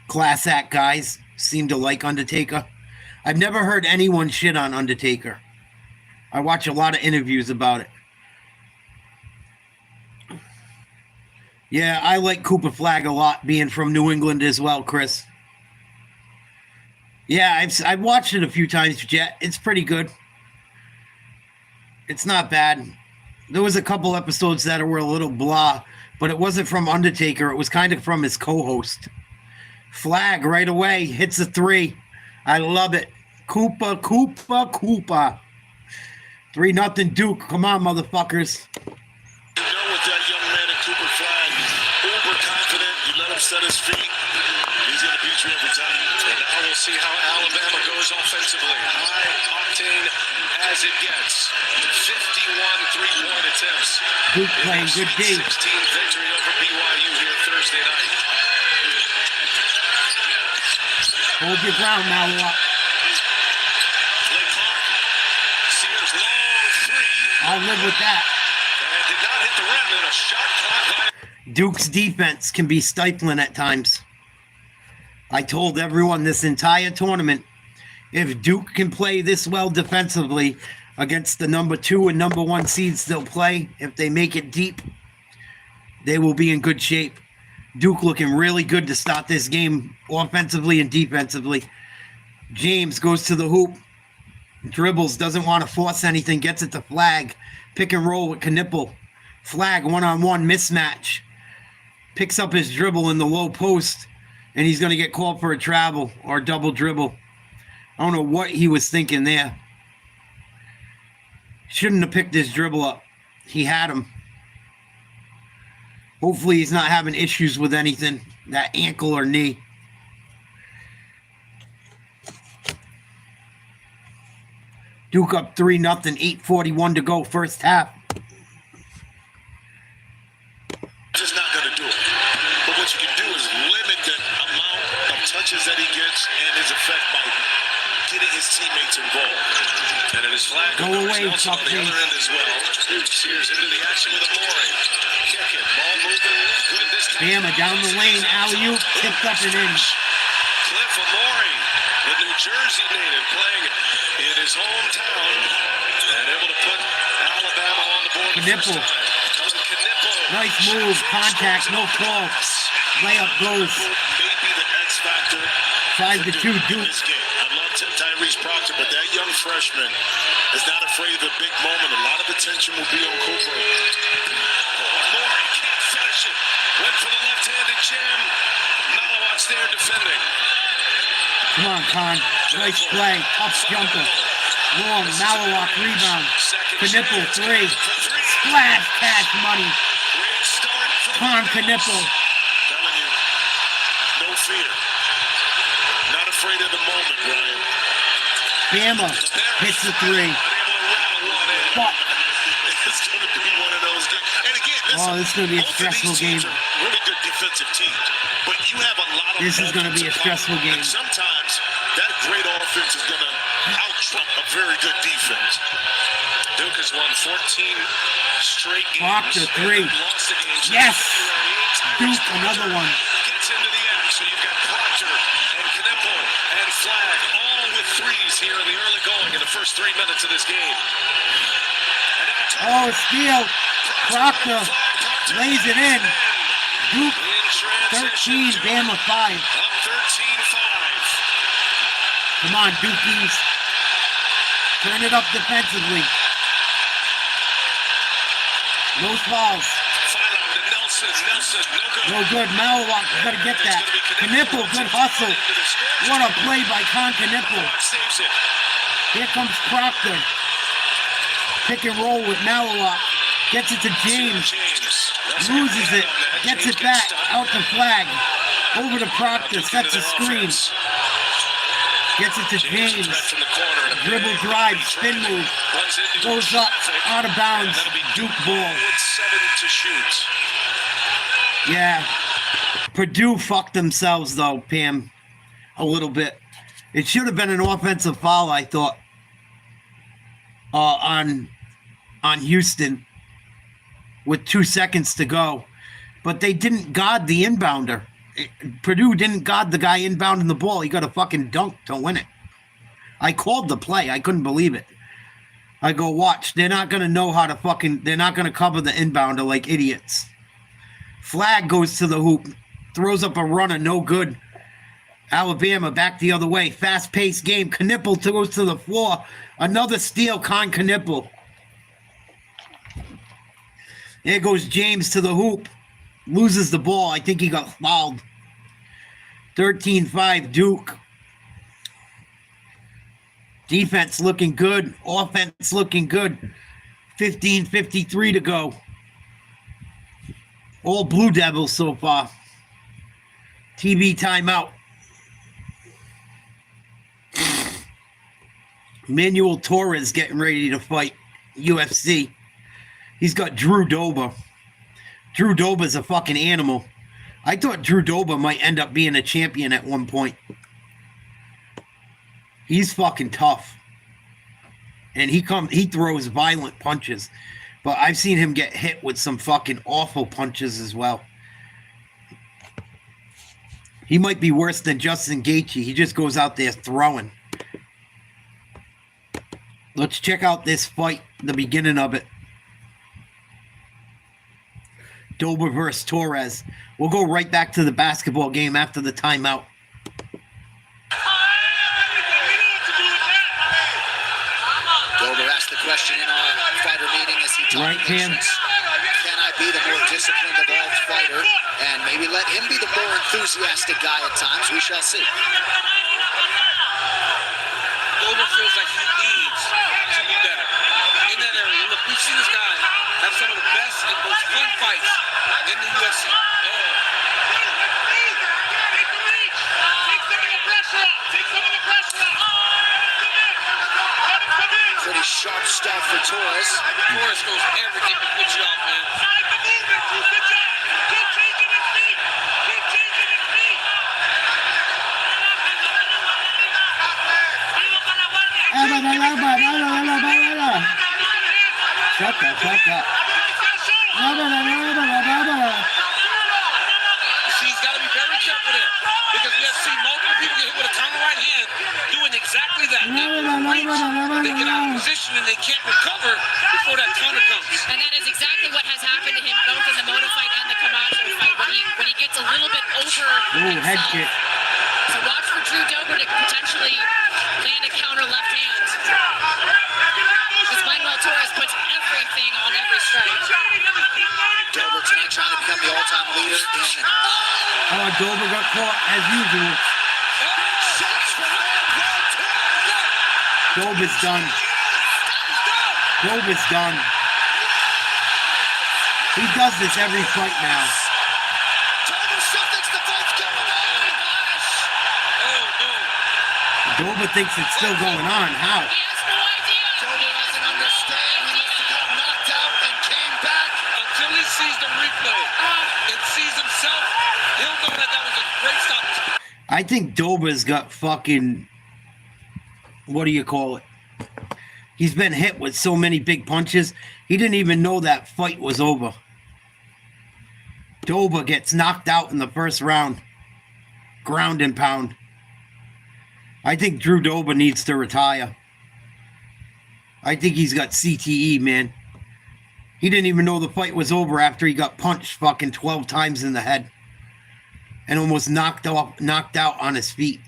class act guys seem to like Undertaker. I've never heard anyone shit on Undertaker. I watch a lot of interviews about it. Yeah, I like Cooper Flag a lot, being from New England as well, Chris. Yeah, I've watched it a few times, Jet. It's pretty good. It's not bad. There was a couple episodes that were a little blah, but it wasn't from Undertaker. It was kind of from his co-host. Flag right away, hits a 3. I love it. Cooper. 3-0 Duke. Come on, motherfuckers. You know, with that young man at Cooper Flag, uber confident. You let him set his feet, he's going to beat you every time. And now we'll see how Alabama goes offensively. High octane as it gets. 51 3-point attempts. Duke playing good game. 16 victory over BYU here Thursday night. Hold your ground now. Sears long 3. I'll live with that. And did not hit the rim in a shot clock. Duke's defense can be stifling at times. I told everyone this entire tournament, if Duke can play this well defensively against the number 2 and number 1 seeds they'll play, if they make it deep, they will be in good shape. Duke looking really good to start this game offensively and defensively. James goes to the hoop, dribbles, doesn't want to force anything, gets it to Flag. Pick and roll with Knipple. Flag one-on-one mismatch. Picks up his dribble in the low post, and he's going to get called for a travel or a double dribble. I don't know what he was thinking there. Shouldn't have picked his dribble up. He had him. Hopefully he's not having issues with anything, that ankle or knee. Duke up 3-0, 8:41 to go, first half. As Flag Go goes, away, Nelson on the fuckface. other end as well. Sears into the action with a Morey. Kick it. Ball moving. Good this time. Bama down the lane. Alley-oop. Tipped up and in. Cliff Amore, the New Jersey native, playing in his hometown and able to put Alabama on the board. Knipple. Nice move. Contact. No call. Layup goes. Maybe the X factor. 5-2 Duke. I love Tyrese Proctor, but that young freshman is not afraid of a big moment. A lot of attention will be on Cooper. Amore can't finish it. Went for the left-handed jam. Malawat's there defending. Come on, Con. Nice play. Tough jumper. Long. Malawak rebound. Knipple 3. Splash cash money. Con Knipple. No fear. Not afraid of the moment, Ryan. Bama hits the 3. Fuck. It's going to be one of those games. And again, this is going to be a stressful game. Really good defensive team, but you have a lot of. This is going to be a stressful game. And sometimes that great offense is going to out-trump a very good defense. Duke has won 14 straight games. Proctor 3. Yes. Duke another one. Gets into the action. You've got Proctor and Knipple and Flag all with threes here in the early going in the first 3 minutes of this game. Oh, steal. Proctor lays it in. Duke 13, Bama 5. Up 13-5. Come on, Dukies. Turn it up defensively. No fouls. No good. Malawak, you gotta get that. Knipple, good hustle. What a play by Con Knipple. Here comes Proctor. Pick and roll with Malawak. Gets it to James. Loses it. Gets it back. Out to Flag. Over to Proctor. Sets a screen. Gets it to James. Dribble drive. Spin move. Goes up. Out of bounds. Duke ball. Yeah. Purdue fucked themselves though, Pam. A little bit. It should have been an offensive foul, I thought. On Houston with 2 seconds to go. But they didn't guard the inbounder. Purdue didn't guard the guy inbounding the ball. He got a fucking dunk to win it. I called the play. I couldn't believe it. I go, watch. They're not going to know how to they're not going to cover the inbounder like idiots. Flag goes to the hoop. Throws up a runner. No good. Alabama back the other way. Fast-paced game. Knipple goes to the floor. Another steal, Con Knipple. There goes James to the hoop. Loses the ball. I think he got fouled. 13-5 Duke. Defense looking good. Offense looking good. 15:53 to go. All Blue Devils so far. TV timeout. Manuel Torres getting ready to fight UFC. He's got Drew Dober. Drew Dober's a fucking animal. I thought Drew Dober might end up being a champion at one point. He's fucking tough. And he throws violent punches. But I've seen him get hit with some fucking awful punches as well. He might be worse than Justin Gaethje. He just goes out there throwing. Let's check out this fight, the beginning of it. Dober versus Torres. We'll go right back to the basketball game after the timeout. Dober asked the question in our fighter meeting as he talked to patients. Can I be the more disciplined, evolved fighter and maybe let him be the more enthusiastic guy at times? We shall see. Dober feels like he needs to be better in that area. Look, we've seen this guy have some of the best and most fun fights in the UFC. Pretty sharp start for Torres. Torres goes everything to put you off, man. He's got to be very careful there because we have seen multiple people get hit with a counter right hand doing exactly that. They get out of position and they can't recover before that counter comes. And that is exactly what has happened to him both in the Moto fight and the Camacho fight when he gets a little bit over head himself. kick. So watch for Drew Dober to potentially land a counter left hand. Because Manuel Torres puts everything on every strike. Dober tonight trying to become the all-time leader in Dober got caught as usual. Dober's done. Dober's done. He does this every fight now. Dober thinks it's still going on. How? Dober doesn't understand. He must have got knocked out and came back. Until he sees the replay and sees himself, he'll know that was a great stop. I think Dober's got fucking, what do you call it? He's been hit with so many big punches. He didn't even know that fight was over. Dober gets knocked out in the first round. Ground and pound. I think Drew Dober needs to retire. I think he's got CTE, man. He didn't even know the fight was over after he got punched fucking 12 times in the head. And almost knocked out on his feet.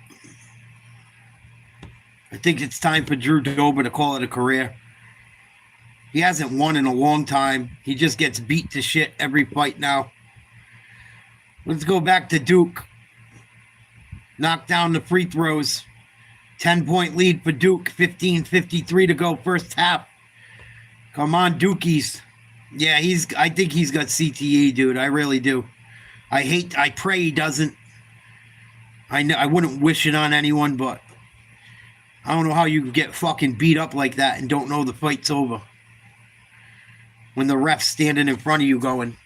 I think it's time for Drew Dober to call it a career. He hasn't won in a long time. He just gets beat to shit every fight now. Let's go back to Duke. Knock down the free throws. 10-point lead for Duke. 15:53 to go, first half. Come on, Dukies. Yeah, I think he's got CTE, dude. I really do. I pray he doesn't. I wouldn't wish it on anyone, but I don't know how you can get fucking beat up like that and don't know the fight's over. When the ref's standing in front of you going,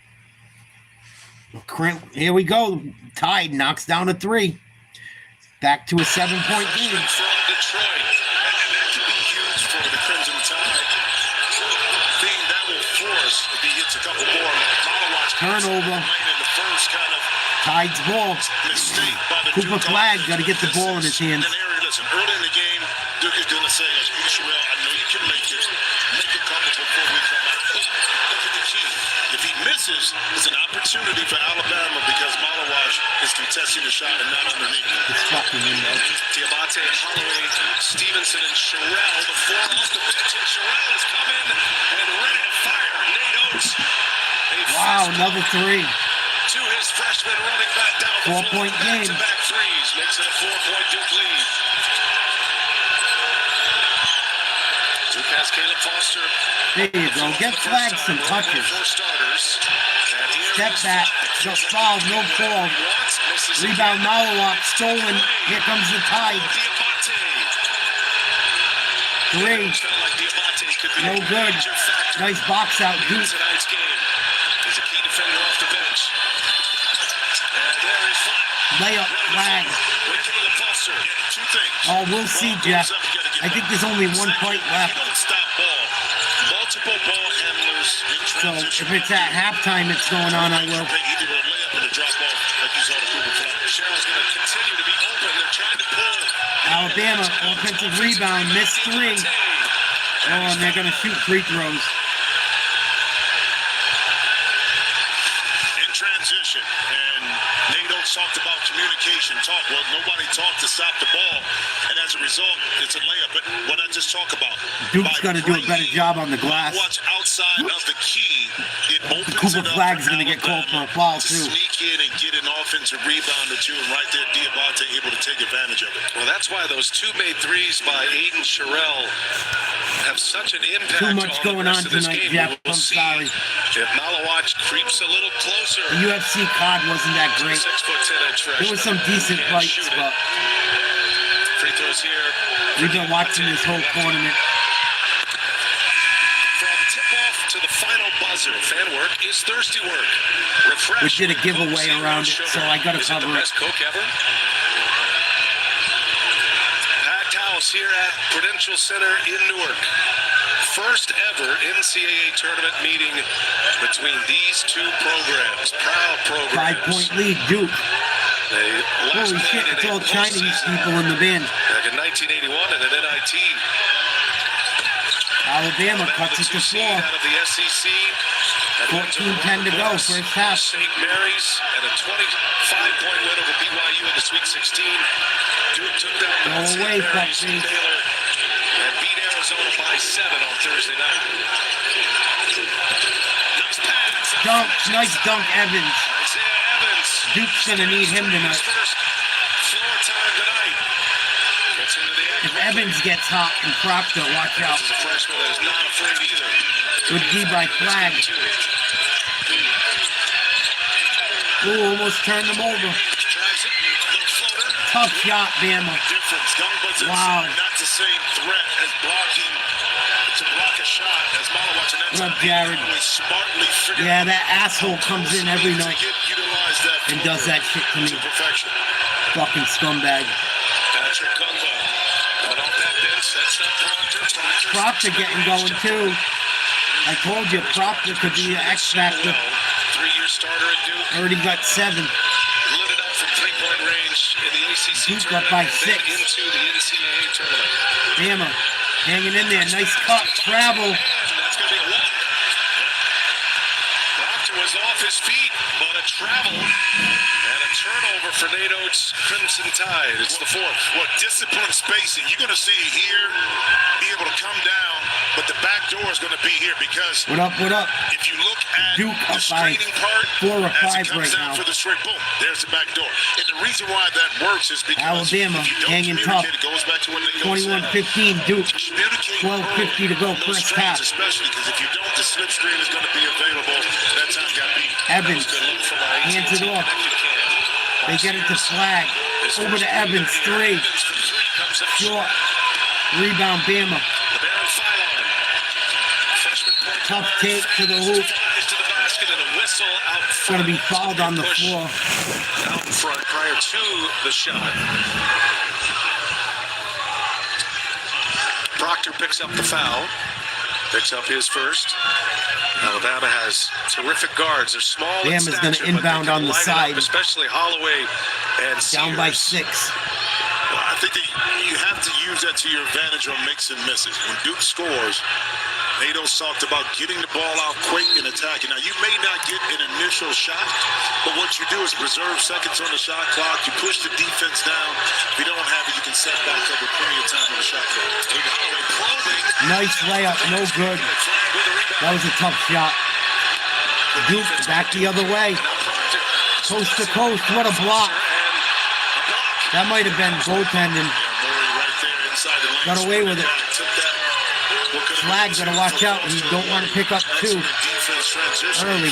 here we go. Tide knocks down a 3. Back to a 7-point game. From Detroit. And that could be huge for the Crimson Tide. Thing that will force, if he hits a couple more, turnover. In the first kind of Tide's ball. mistake by the Cooper Flag got to get the ball in his hands. Listen, early in the game, Duke is going to say, Sherelle, I know you can make this. Make it comfortable before we come out. Look at the key. If he misses, it's an opportunity for Alabama because Malawash is contesting the shot and not underneath. It's fucking in there. Diabate, Holloway, Stevenson, and Sherelle. The 4 off the bench, and Sherelle is coming and ready to fire. Nate Oates. Wow, another 3. To his freshman running back down the 4-point game. Back threes makes it a 4-point Duke lead. Duke has Caleb Foster. There you go. Get Flag some touches. Step back. No foul, no call. Rebound, Malawak, stolen. Here comes the Tide. 3. No good. Nice box out, Duke. He's a key defender off the bench. And there is Layup, Flag. Oh, we'll see, Jeff. I think there's only one fight left. Multiple ball handlers. So if it's at halftime it's going on, I will. Either a layup or a drop off, like you saw the Cooper Flag. Cheryl's going to continue to be open. They're trying to pull. Alabama, offensive rebound, missed 3. Oh, and they're going to shoot free throws. In transition, and Nate Oates talked about communication. Well, nobody talked to stop the ball, and as a result, it's a layup. But what I just talked about, Duke's got to do a better job on the glass. Watch outside of the key. It opens Cooper it up Flag's for going to get called for a Alabama foul, too. Sneak in and get an offensive rebound or two, and right there, Diabate able to take advantage of it. Well, that's why those 2 made threes by Aiden Sherelle have such an impact. Too much going on tonight, Jeff. I'm sorry. If Malawach creeps a little closer. The UFC card wasn't that great. 6'10" freshman. There was some decent fights, but free throws here. We've been watching this whole tournament. From tip-off to the final buzzer, fan work is thirsty work. Refresh. We did a giveaway around it, so I got to cover it. Best Coke ever. Packed house here at Prudential Center in Newark. first ever NCAA tournament meeting between these two programs, proud programs. 5-point lead, Duke. Holy shit, it's all Chinese people in the band. Back in 1981 at an NIT. Alabama cuts it to 4. Out of the SEC. 14-10 to go, first half. St. Mary's and a 25-point win over BYU in the Sweet 16. Duke took down Go away, Bucks. Baylor and beat Arizona by 7 on Thursday night. Nice pass. Dunk, nice dunk, Evans. Isaiah Evans. Duke's gonna need him tonight. First floor time tonight. Gets into the If Evans gets hot and Proctor, watch out. This is a freshman that is not afraid either. Good D by Flag. Ooh, almost turned them over. Tough shot, Bama. Wow. Not the same threat as blocking to block a shot as What up, Jared? Yeah, that asshole comes in every night and does that shit to me. Fucking scumbag. Proctor getting going too. I told you, Proctor could be an X factor. 3-year starter at Duke. Already got 7. Lit it up from 3-point range in the ACC Duke up by 6. into the NCAA tournament. Bama hanging in there. Nice cut. Travel. That's going to be a walk. Proctor was off his feet, but a travel and a turnover for Nate Oates' Crimson Tide. It's the 4th. Well, discipline spacing. You're going to see here, be able to come down, but the back door is going to be here because What up, what up? if you look at Duke the up by screening part, 4 or as 5 it comes right down now. for the straight, boom, there's the back door. And the reason why that works is because Alabama if you don't hanging tough. communicate, it goes back to what they 21-15 Duke. 12:50 to go, first half. especially because if you don't, the slipstream is going to be available. That time got beat. Evans hands it off. They get it to Flag. Over to Evans, 3. Short. Rebound, Bama. Tough take to the hoop. Going to be fouled on the floor. Out in front prior to the shot. Proctor picks up the foul. Picks up his first. Alabama has terrific guards. They're small in Bama's going to stature, but they inbound can on the light it up, side. especially Holloway and Down by Sears. 6. Well, I think that you have to use that to your advantage on makes and misses. When Duke scores, Nado's talked about getting the ball out quick and attacking. Now, you may not get an initial shot, but what you do is preserve seconds on the shot clock. You push the defense down. If you don't have it, you can set back up with plenty of time on the shot clock. Nice layup, no good. That was a tough shot. Duke back the other way. Coast to coast, what a block. That might have been goaltending. Got away with it. Flag gotta watch out. You don't want to pick up 2 early.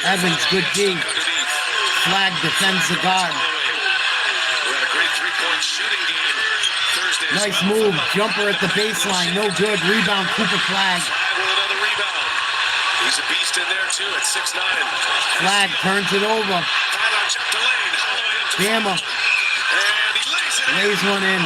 Evans, good D. Flag defends the guard. Nice move. Jumper at the baseline. No good. Rebound, Cooper Flag. He's a beast in there too at 6'9". Flag turns it over. Bama lays one in.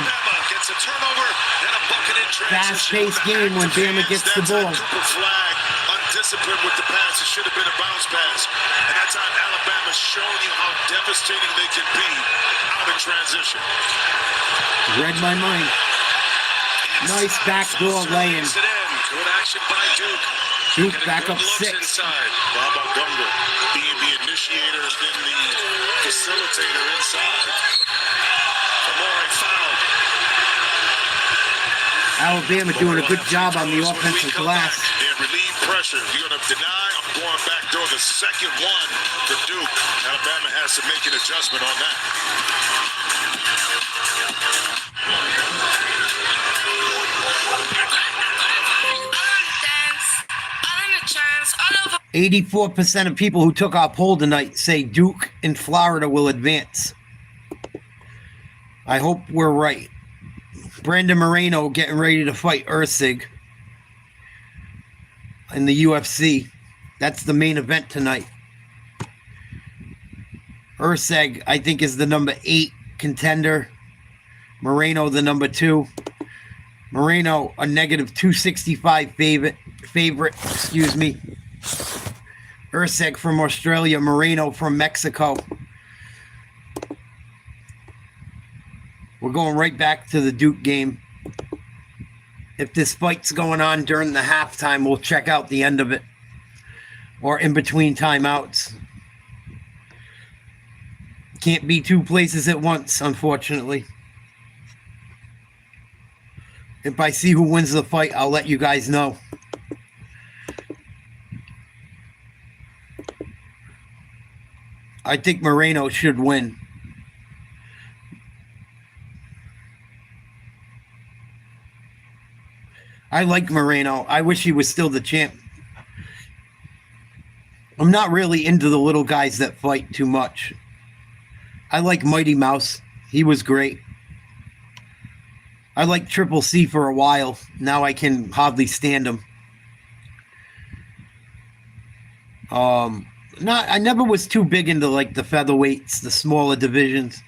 Gets a turnover and a bucket in transition. Fast-paced game when Bama gets the ball. Cooper Flag, undisciplined with the pass. It should have been a bounce pass. And that time, Alabama's showing you how devastating they can be out in transition. Read my mind. Nice backdoor lay-in. Good action by Duke. Duke back up 6. Inside. Bob Gunga being the initiator and then the facilitator inside. Amore fouled. Alabama doing a good job on the offensive glass. And relieve pressure. You're going to deny. I'm going back door. The second one for Duke. Alabama has to make an adjustment on that. 84% of people who took our poll tonight say Duke and Florida will advance. I hope we're right. Brandon Moreno getting ready to fight Ursig in the UFC. That's the main event tonight. Ursig, I think, is the number 8 contender. Moreno, the number 2. Moreno, a negative 265 favorite. Excuse me. Ursek from Australia. Moreno from Mexico. We're going right back to the Duke game. If this fight's going on during the halftime, we'll check out the end of it. Or in between timeouts. Can't be two places at once, unfortunately. If I see who wins the fight, I'll let you guys know. I think Moreno should win. I like Moreno. I wish he was still the champ. I'm not really into the little guys that fight too much. I like Mighty Mouse. He was great. I liked Triple C for a while. Now I can hardly stand him. I never was too big into like the featherweights, the smaller divisions.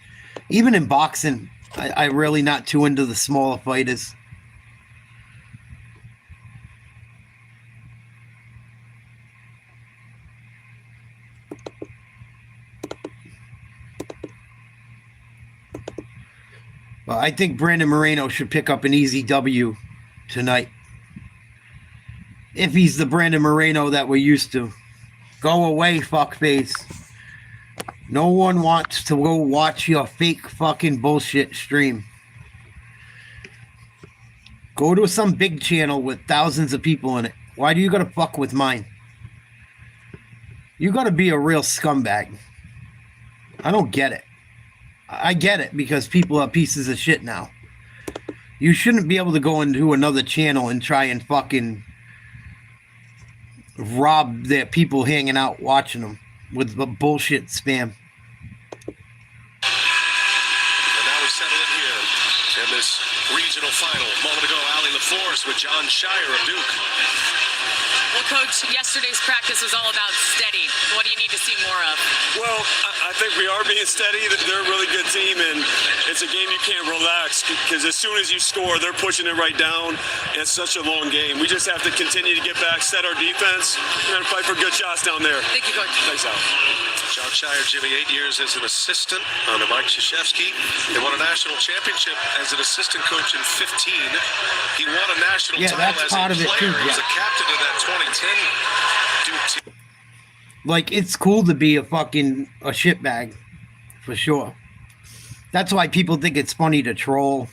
Even in boxing, I really not too into the smaller fighters. But I think Brandon Moreno should pick up an easy W tonight. If he's the Brandon Moreno that we're used to. Go away, fuckface. No one wants to go watch your fake fucking bullshit stream. Go to some big channel with thousands of people in it. Why do you gotta fuck with mine? You gotta be a real scumbag. I don't get it. I get it because people are pieces of shit now. You shouldn't be able to go into another channel and try and fucking rob their people hanging out watching them with the bullshit spam. And now we settle in here in this regional final. A moment ago, Ali LaForce with John Shire of Duke. Well, Coach, yesterday's practice was all about steady. What do you need to see more of? Well, I think we are being steady. They're a really good team, and it's a game you can't relax because as soon as you score, they're pushing it right down. It's such a long game. We just have to continue to get back, set our defense, and fight for good shots down there. Thank you, Coach. Thanks, Al. John Shire, Jimmy, 8 years as an assistant under Mike Krzyzewski. They won a national championship as an assistant coach in 15. He won a national title as a player. He was a captain of that 2010 Duke team. Like, it's cool to be a shitbag, for sure. That's why people think it's funny to troll.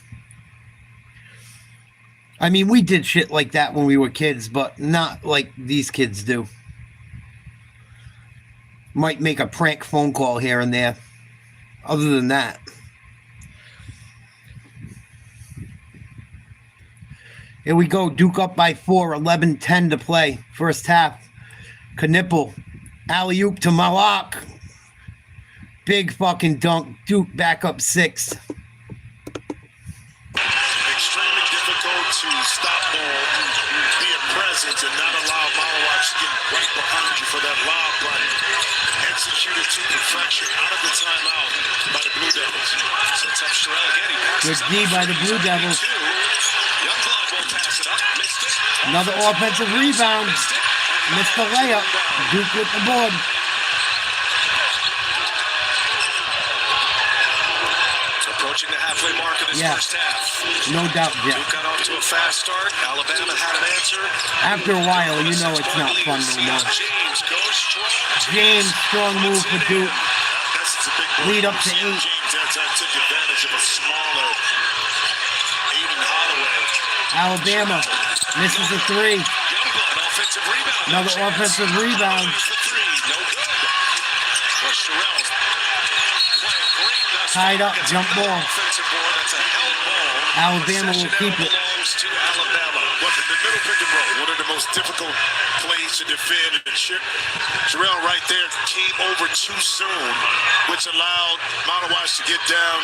I mean, we did shit like that when we were kids, but not like these kids do. Might make a prank phone call here and there. Other than that. Here we go. Duke up by 4. 11-10 to play. First half. Knipple. Alley-oop to Malak. Big fucking dunk. Duke back up 6. Extremely difficult to stop ball, be a presence, and not allow Malawak to get right behind you for that lob, but executed to perfection out of the timeout by the Blue Devils. So tough Sherrell again. Good D by the Blue Devils. Another offensive rebound. Missed the layup. Duke with the board. Approaching the halfway mark of this first half. No doubt, Jeff. Duke got off to a fast start. Alabama had an answer. After a while, you know it's not fun anymore. James, strong move for Duke. Lead up to 8. James took advantage of a smaller Aiden Holloway. Alabama misses a 3. Another offensive rebound. Tied up, jump ball. Alabama will keep it. But the middle pick and roll, one of the most difficult plays to defend, and Sherrell right there came over too soon, which allowed Manawash to get down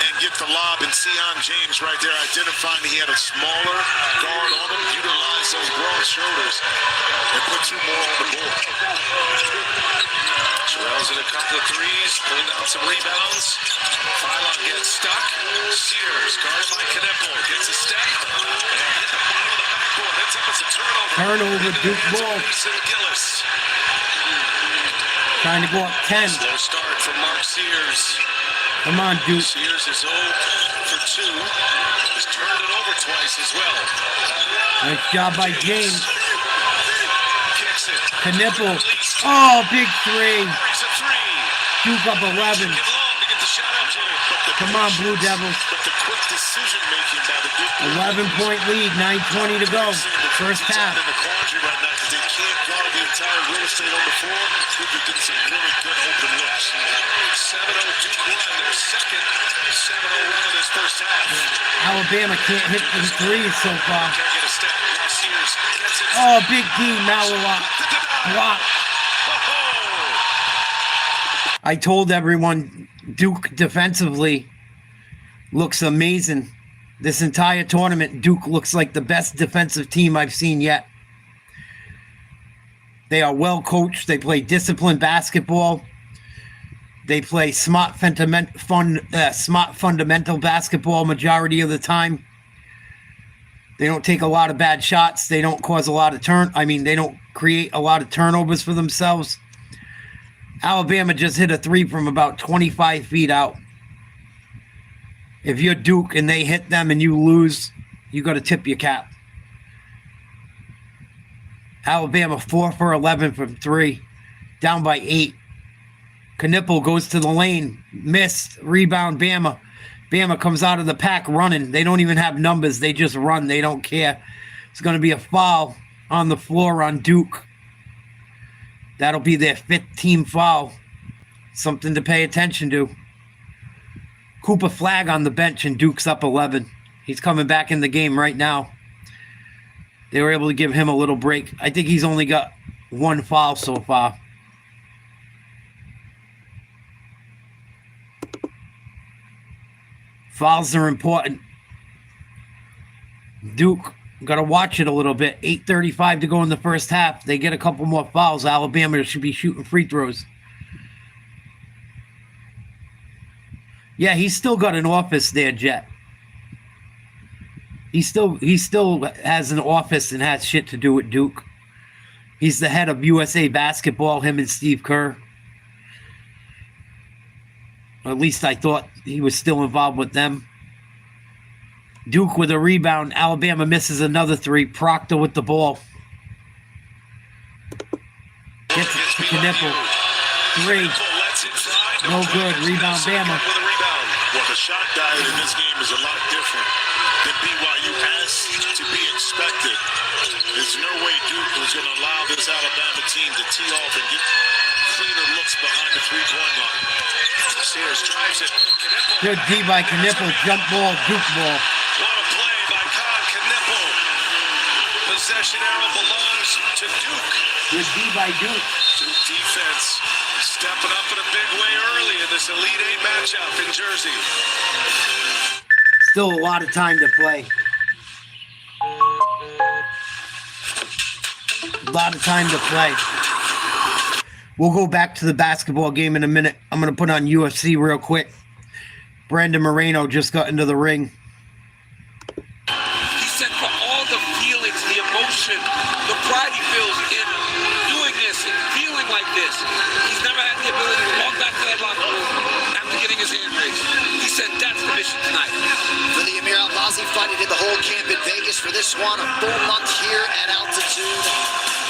and get the lob, and Sion James right there identifying he had a smaller guard on him, utilized those broad shoulders, and put 2 more on the board. Sherrell Throws in a couple of threes, pulling down some rebounds. Phylon gets stuck. Sears, guarded by Knippel, gets a step. And hit the bottom of the backboard. Ends up as a turnover. Turnover, Duke ball. Gillis. Trying to go up 10. Slow start from Mark Sears. Come on, Duke. Sears is 0 for 2. He's turned it over twice as well. Nice job by James. Kicks it. Knippel. Oh, big three. He's a 3. Duke up 11. Come on, Blue Devils. But the quick decision making by the Duke 11-point lead, 9:20 to go. First half. in the quandary right now because they can't guard the entire real estate on the floor. Duke is getting some really good open looks. 7-0 Duke won their second 7-0 run of this first half. Alabama can't hit the threes so far. Can't get a step. Sears gets it. Oh, big D, Malawak. Block. I told everyone Duke defensively looks amazing. This entire tournament, Duke looks like the best defensive team I've seen yet. They are well coached. They play disciplined basketball. They play smart fundamental basketball majority of the time. They don't take a lot of bad shots. They don't cause a lot of they don't create a lot of turnovers for themselves. Alabama just hit a 3 from about 25 feet out. If you're Duke and they hit them and you lose, you got to tip your cap. Alabama 4 for 11 from 3, down by 8. Knippel goes to the lane, missed, rebound, Bama. Bama comes out of the pack running. They don't even have numbers. They just run. They don't care. It's going to be a foul on the floor on Duke. That'll be their 5th team foul. Something to pay attention to. Cooper Flag on the bench and Duke's up 11. He's coming back in the game right now. They were able to give him a little break. I think he's only got 1 foul so far. Fouls are important. Duke, got to watch it a little bit. 8:35 to go in the first half. They get a couple more fouls. Alabama should be shooting free throws. Yeah, he's still got an office there, Jet. He still has an office and has shit to do with Duke. He's the head of USA Basketball, him and Steve Kerr. Or at least I thought he was still involved with them. Duke with a rebound. Alabama misses another 3. Proctor with the ball. Gets it to Knippel. 3. No good. Rebound, Bama. Well, the shot diet in this game is a lot different than BYU has to be expected. There's no way Duke was going to allow this Alabama team to tee off and get cleaner looks behind the three-point line. Sears drives it. Good D by Knippel. Jump ball, Duke ball. What a play by Knippel. Possession arrow belongs to Duke. Good D by Duke. Duke defense stepping up in a big way early in this Elite 8 matchup in Jersey. Still a lot of time to play. A lot of time to play. We'll go back to the basketball game in a minute. I'm going to put on UFC real quick. Brandon Moreno just got into the ring. He said for all the feelings, the emotion, the pride he feels in doing this and feeling like this, he's never had the ability to walk back to that locker room after getting his hand raised. He said that's the mission tonight. For the Amir Albazi fight, he did the whole camp in Vegas for this one, a full month here at altitude.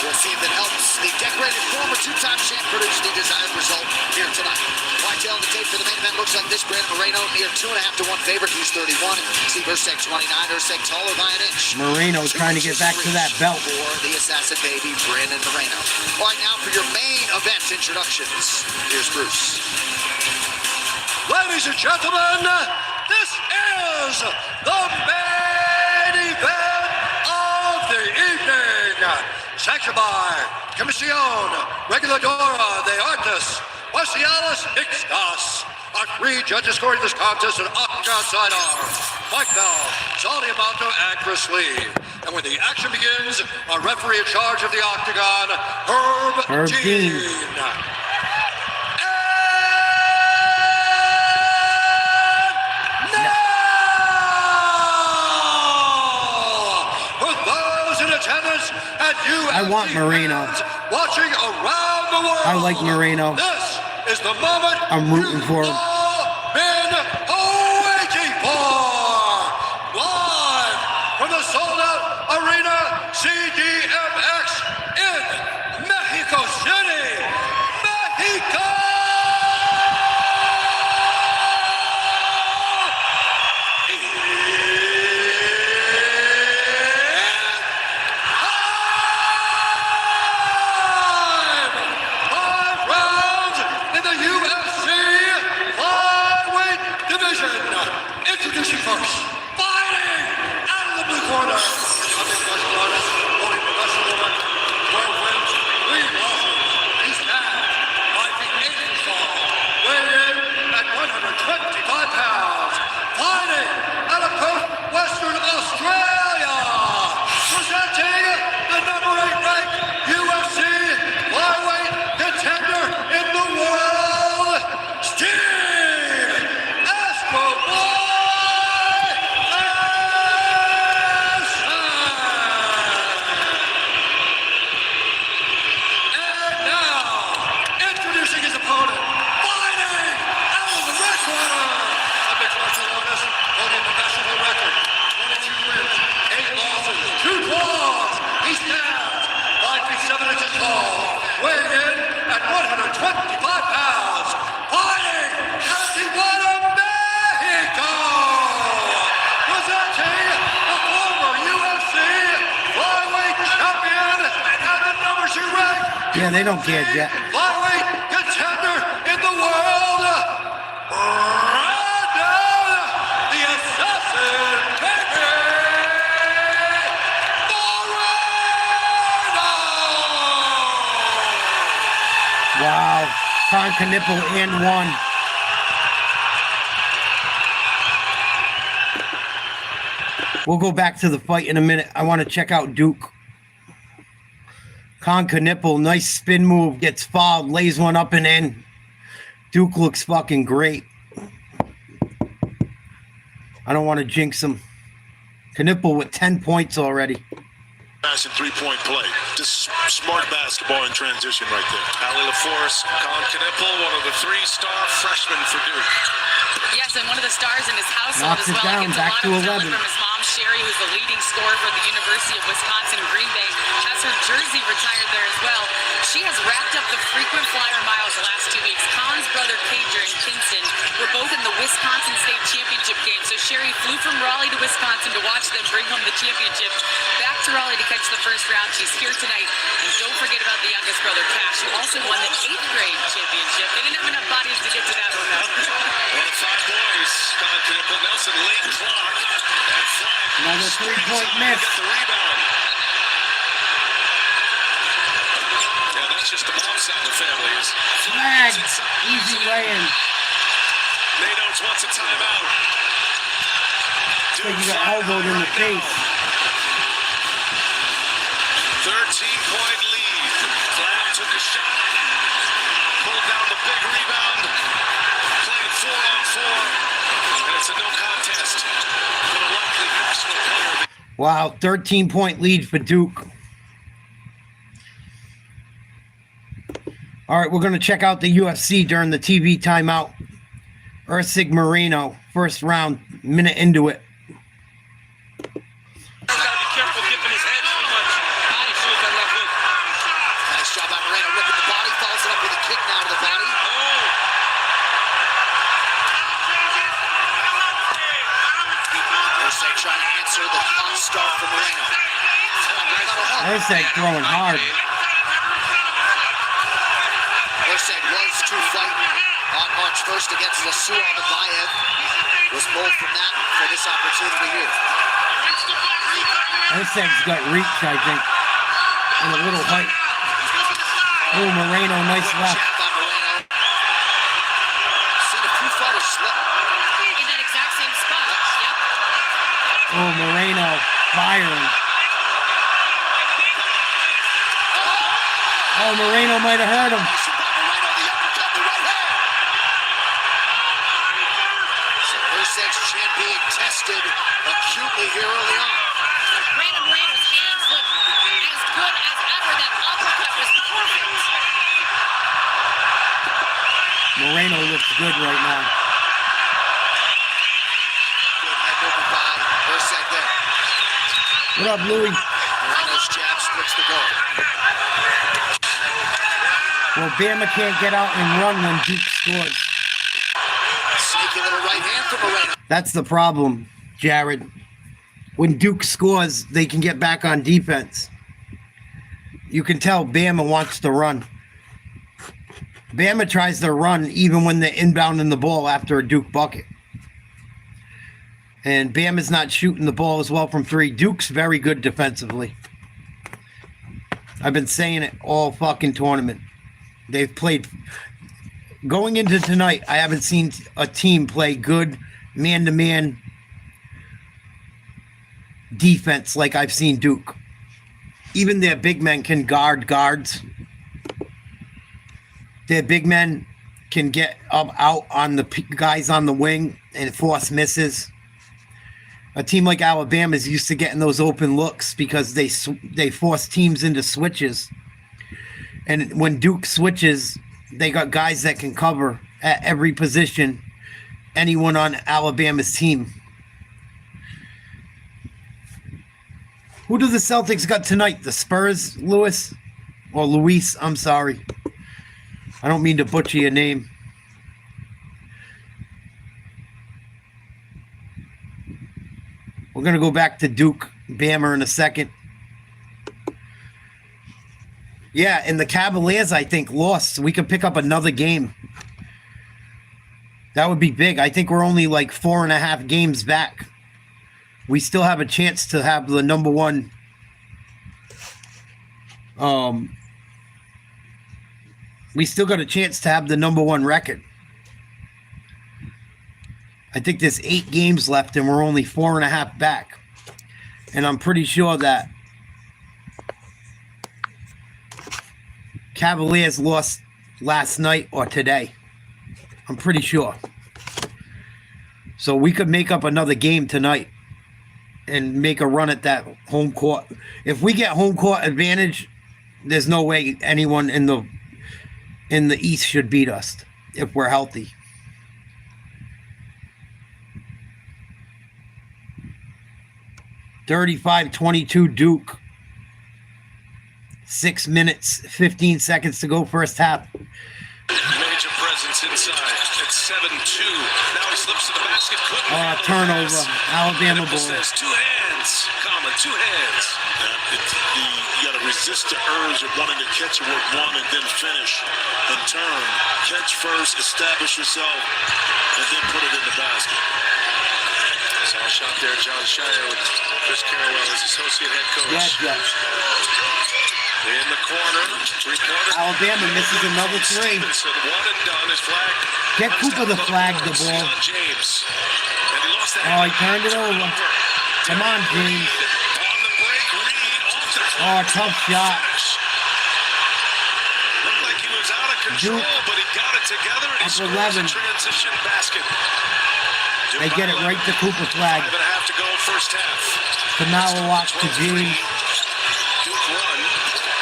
We'll see if it helps the decorated former 2-time champ produce the desired result here tonight. Whitetail on the tape for the main event looks like this. Brandon Moreno near 2.5 to 1 favorite. He's 31. Steve Ursek 29. Ursek taller by an inch. Moreno trying to get back to that belt. For the assassin baby, Brandon Moreno. All right, now for your main event introductions. Here's Bruce. Ladies and gentlemen, this is the main event of the evening. Sanctioned by Comisión Reguladora de Artes Marciales Mixtas. Our 3 judges scoring this contest an octagon sidearm. Fight bell, Saudi Amato and Chris Lee. And when the action begins, our referee in charge of the octagon, Herb Dean. fans and UFC I want Moreno. fans watching around the world. I like Moreno. This is the moment I'm rooting for him. all been waiting for. Live from the sold-out arena CDMX in Mexico City, Mexico. Introducing folks, fighting out of the blue corner, a professional artist, only professional woman, 12 wins, 3 losses. He's now 5 feet 8 inches tall, weighing in at 125 pounds, fighting out of Perth, Western Australia, presenting the number 8 ranked UFC flyweight contender in the world, Steve Escobar. Weighing in at 125 pounds, fighting out of Tijuana, Mexico, presenting a former UFC flyweight champion and the number 2 ranked Yeah, they don't care, Jet. flyweight contender in the world, Brandon the Assassin Baby. Wow. Tonka nipple and 1. We'll go back to the fight in a minute. I want to check out Duke. Conca nipple, nice spin move, gets fouled, lays one up and in. Duke looks fucking great. I don't want to jinx him. Knipple with 10 points already. Fashion 3-point play. Just smart basketball in transition right there. Ali LaForce, Colin Knipple, one of the 3-star freshmen for Duke. Yes, and one of the stars in his household Knocks as it well. down, Gets back a lot to of talent 11. from his mom, Sherry, who's the leading scorer for the University of Wisconsin Green Bay. Has her jersey retired there as well. She has racked up the frequent flyer miles the last 2 weeks. Colin's brother, Pager, and Kinston were both in the Wisconsin State Championship game. So Sherry flew from Raleigh to Wisconsin to watch them bring home the championship. Back to Raleigh to catch the first round. She's here tonight. And don't forget about the youngest brother, Cash, who also won the 8th grade championship. They didn't have enough bodies to get to that one, though. One of 5 boys, Colin Knipple, Nelson, late clock, and flag. Another 3-point miss. Get the rebound. Yeah, that's just the mom's side of the family. Flag. Easy lay-in. Nados wants a timeout. So you got elbowed in the face. 13-point lead. Clapp took a shot. Pulled down the big rebound. Played 4-on-4. And it's a no contest for the likely national player. Wow, 13-point lead for Duke. All right, we're going to check out the UFC during the TV timeout. Ursig Moreno, first round, minute into it. Nice job by Moreno, ripping the body, follows it up with a kick now to the body. Ursig trying to answer the hot start from Moreno. Ursig throwing hard. Ursig was to fight on March 1st against Lasua Babayev. Was pulled from that for this opportunity here. Ursig's got reach, I think, and a little height. Oh, Moreno, nice left. Seen a few fighters slip. In that exact same spot. Yep. Oh, Moreno firing. Oh, Moreno might have hurt him. Ursig's chin being tested acutely here early on. Brandon Moreno's hands look as good right now. What up, Louis? Moreno's jab splits the goal. Well, Bama can't get out and run when Duke scores. Sneaky little right hand from Moreno. That's the problem, Jared. When Duke scores, they can get back on defense. You can tell Bama wants to run. Bama tries to run even when they're inbounding the ball after a Duke bucket. And Bama's not shooting the ball as well from three. Duke's very good defensively. I've been saying it all fucking tournament. They've played... Going into tonight, I haven't seen a team play good man-to-man defense like I've seen Duke. Even their big men can guard guards. Their big men can get out on the guys on the wing and force misses. A team like Alabama is used to getting those open looks because they force teams into switches. And when Duke switches, they got guys that can cover at every position anyone on Alabama's team. Who do the Celtics got tonight? The Spurs, Luis? Or Luis, I'm sorry. I don't mean to butcher your name. We're going to go back to Duke, Bama in a second. Yeah, and the Cavaliers, I think, lost. So we could pick up another game. That would be big. I think we're only like 4.5 games back. We still have a chance to have the number one. We still got a chance to have the number one record. I think there's 8 games left and we're only 4.5 back. And I'm pretty sure that Cavaliers lost last night or today. I'm pretty sure. So we could make up another game tonight and make a run at that home court. If we get home court advantage, there's no way anyone in the East should beat us if we're healthy. (35-22) Duke. 6 minutes, 15 seconds to go first half. Major presence inside at 7-2. Now he slips to the basket. Turnover. Alabama ball. Says 2 hands. Common, 2 hands. You got to resist the urge of wanting to catch it with one and then finish and turn. Catch first, establish yourself, and then put it in the basket. Saw a shot there, John Shire with Chris Carrawell as associate head coach. Yes. In the corner, 3-pointer. Alabama misses another 3. Stevenson, 1 and done. His flag. Get Cooper the flag, the ball. James. And he lost that. Oh, he turned it over. Come on, James. On the break, Reed off the Oh, tough shot. Looked like he was out of control, but he got it together and he scores a transition basket. They get it right to Cooper flag. 5.5 to go first half. Kamala walks to James. Duke run.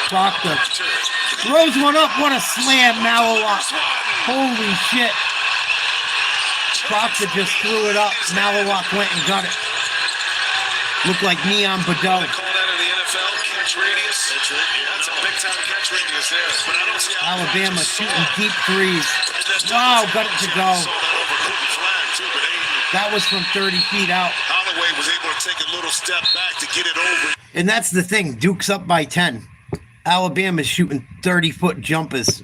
Proctor throws one up. What a slam, Malawak. Holy shit. Proctor just threw it up. Malawak went and got it. Looked like Neon Bordeaux. Call that in the NFL, catch radius. That's a big time catch radius there. But I don't see Alabama shooting deep threes. Wow, got it to go. That was from 30 feet out. Holloway was able to take a little step back to get it over. And that's the thing. Duke's up by 10. Alabama's shooting 30-foot jumpers,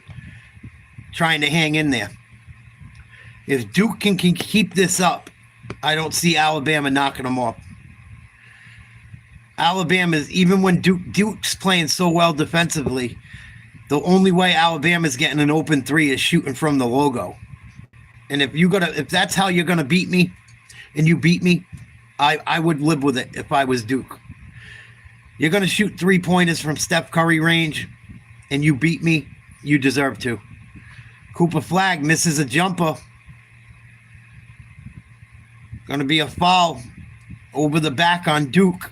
trying to hang in there. If Duke can keep this up, I don't see Alabama knocking them off. Alabama's, even when Duke's playing so well defensively, the only way Alabama's getting an open 3 is shooting from the logo. And if that's how you're gonna beat me, and you beat me, I would live with it if I was Duke. You're gonna shoot 3-pointers from Steph Curry range, and you beat me, you deserve to. Cooper Flag misses a jumper. Gonna be a foul over the back on Duke.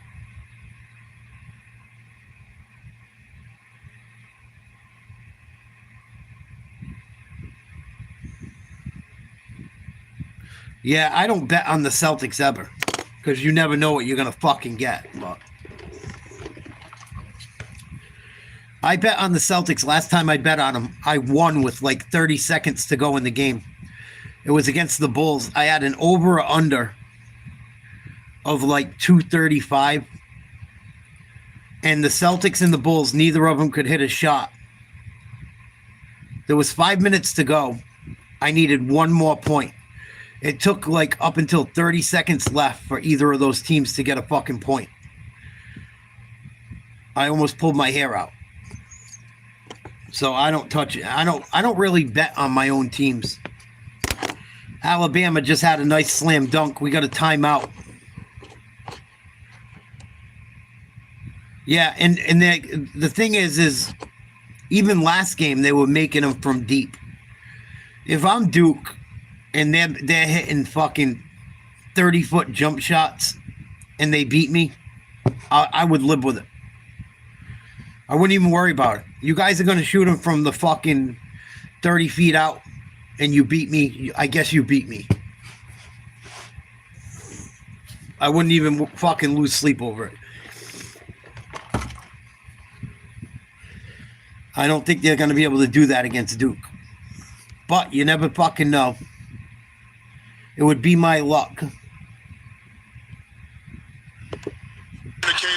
Yeah, I don't bet on the Celtics ever because you never know what you're going to fucking get. But I bet on the Celtics. Last time I bet on them, I won with like 30 seconds to go in the game. It was against the Bulls. I had an over or under of like 235. And the Celtics and the Bulls, neither of them could hit a shot. There was 5 minutes to go. I needed one more point. It took like up until 30 seconds left for either of those teams to get a fucking point. I almost pulled my hair out. So I don't touch it. I don't really bet on my own teams. Alabama just had a nice slam dunk. We got a timeout. Yeah, and the thing is even last game they were making them from deep. If I'm Duke and they're hitting fucking 30-foot jump shots and they beat me, I would live with it. I wouldn't even worry about it. You guys are going to shoot them from the fucking 30 feet out and you beat me. I guess you beat me. I wouldn't even fucking lose sleep over it. I don't think they're going to be able to do that against Duke. But you never fucking know. It would be my luck. Communicate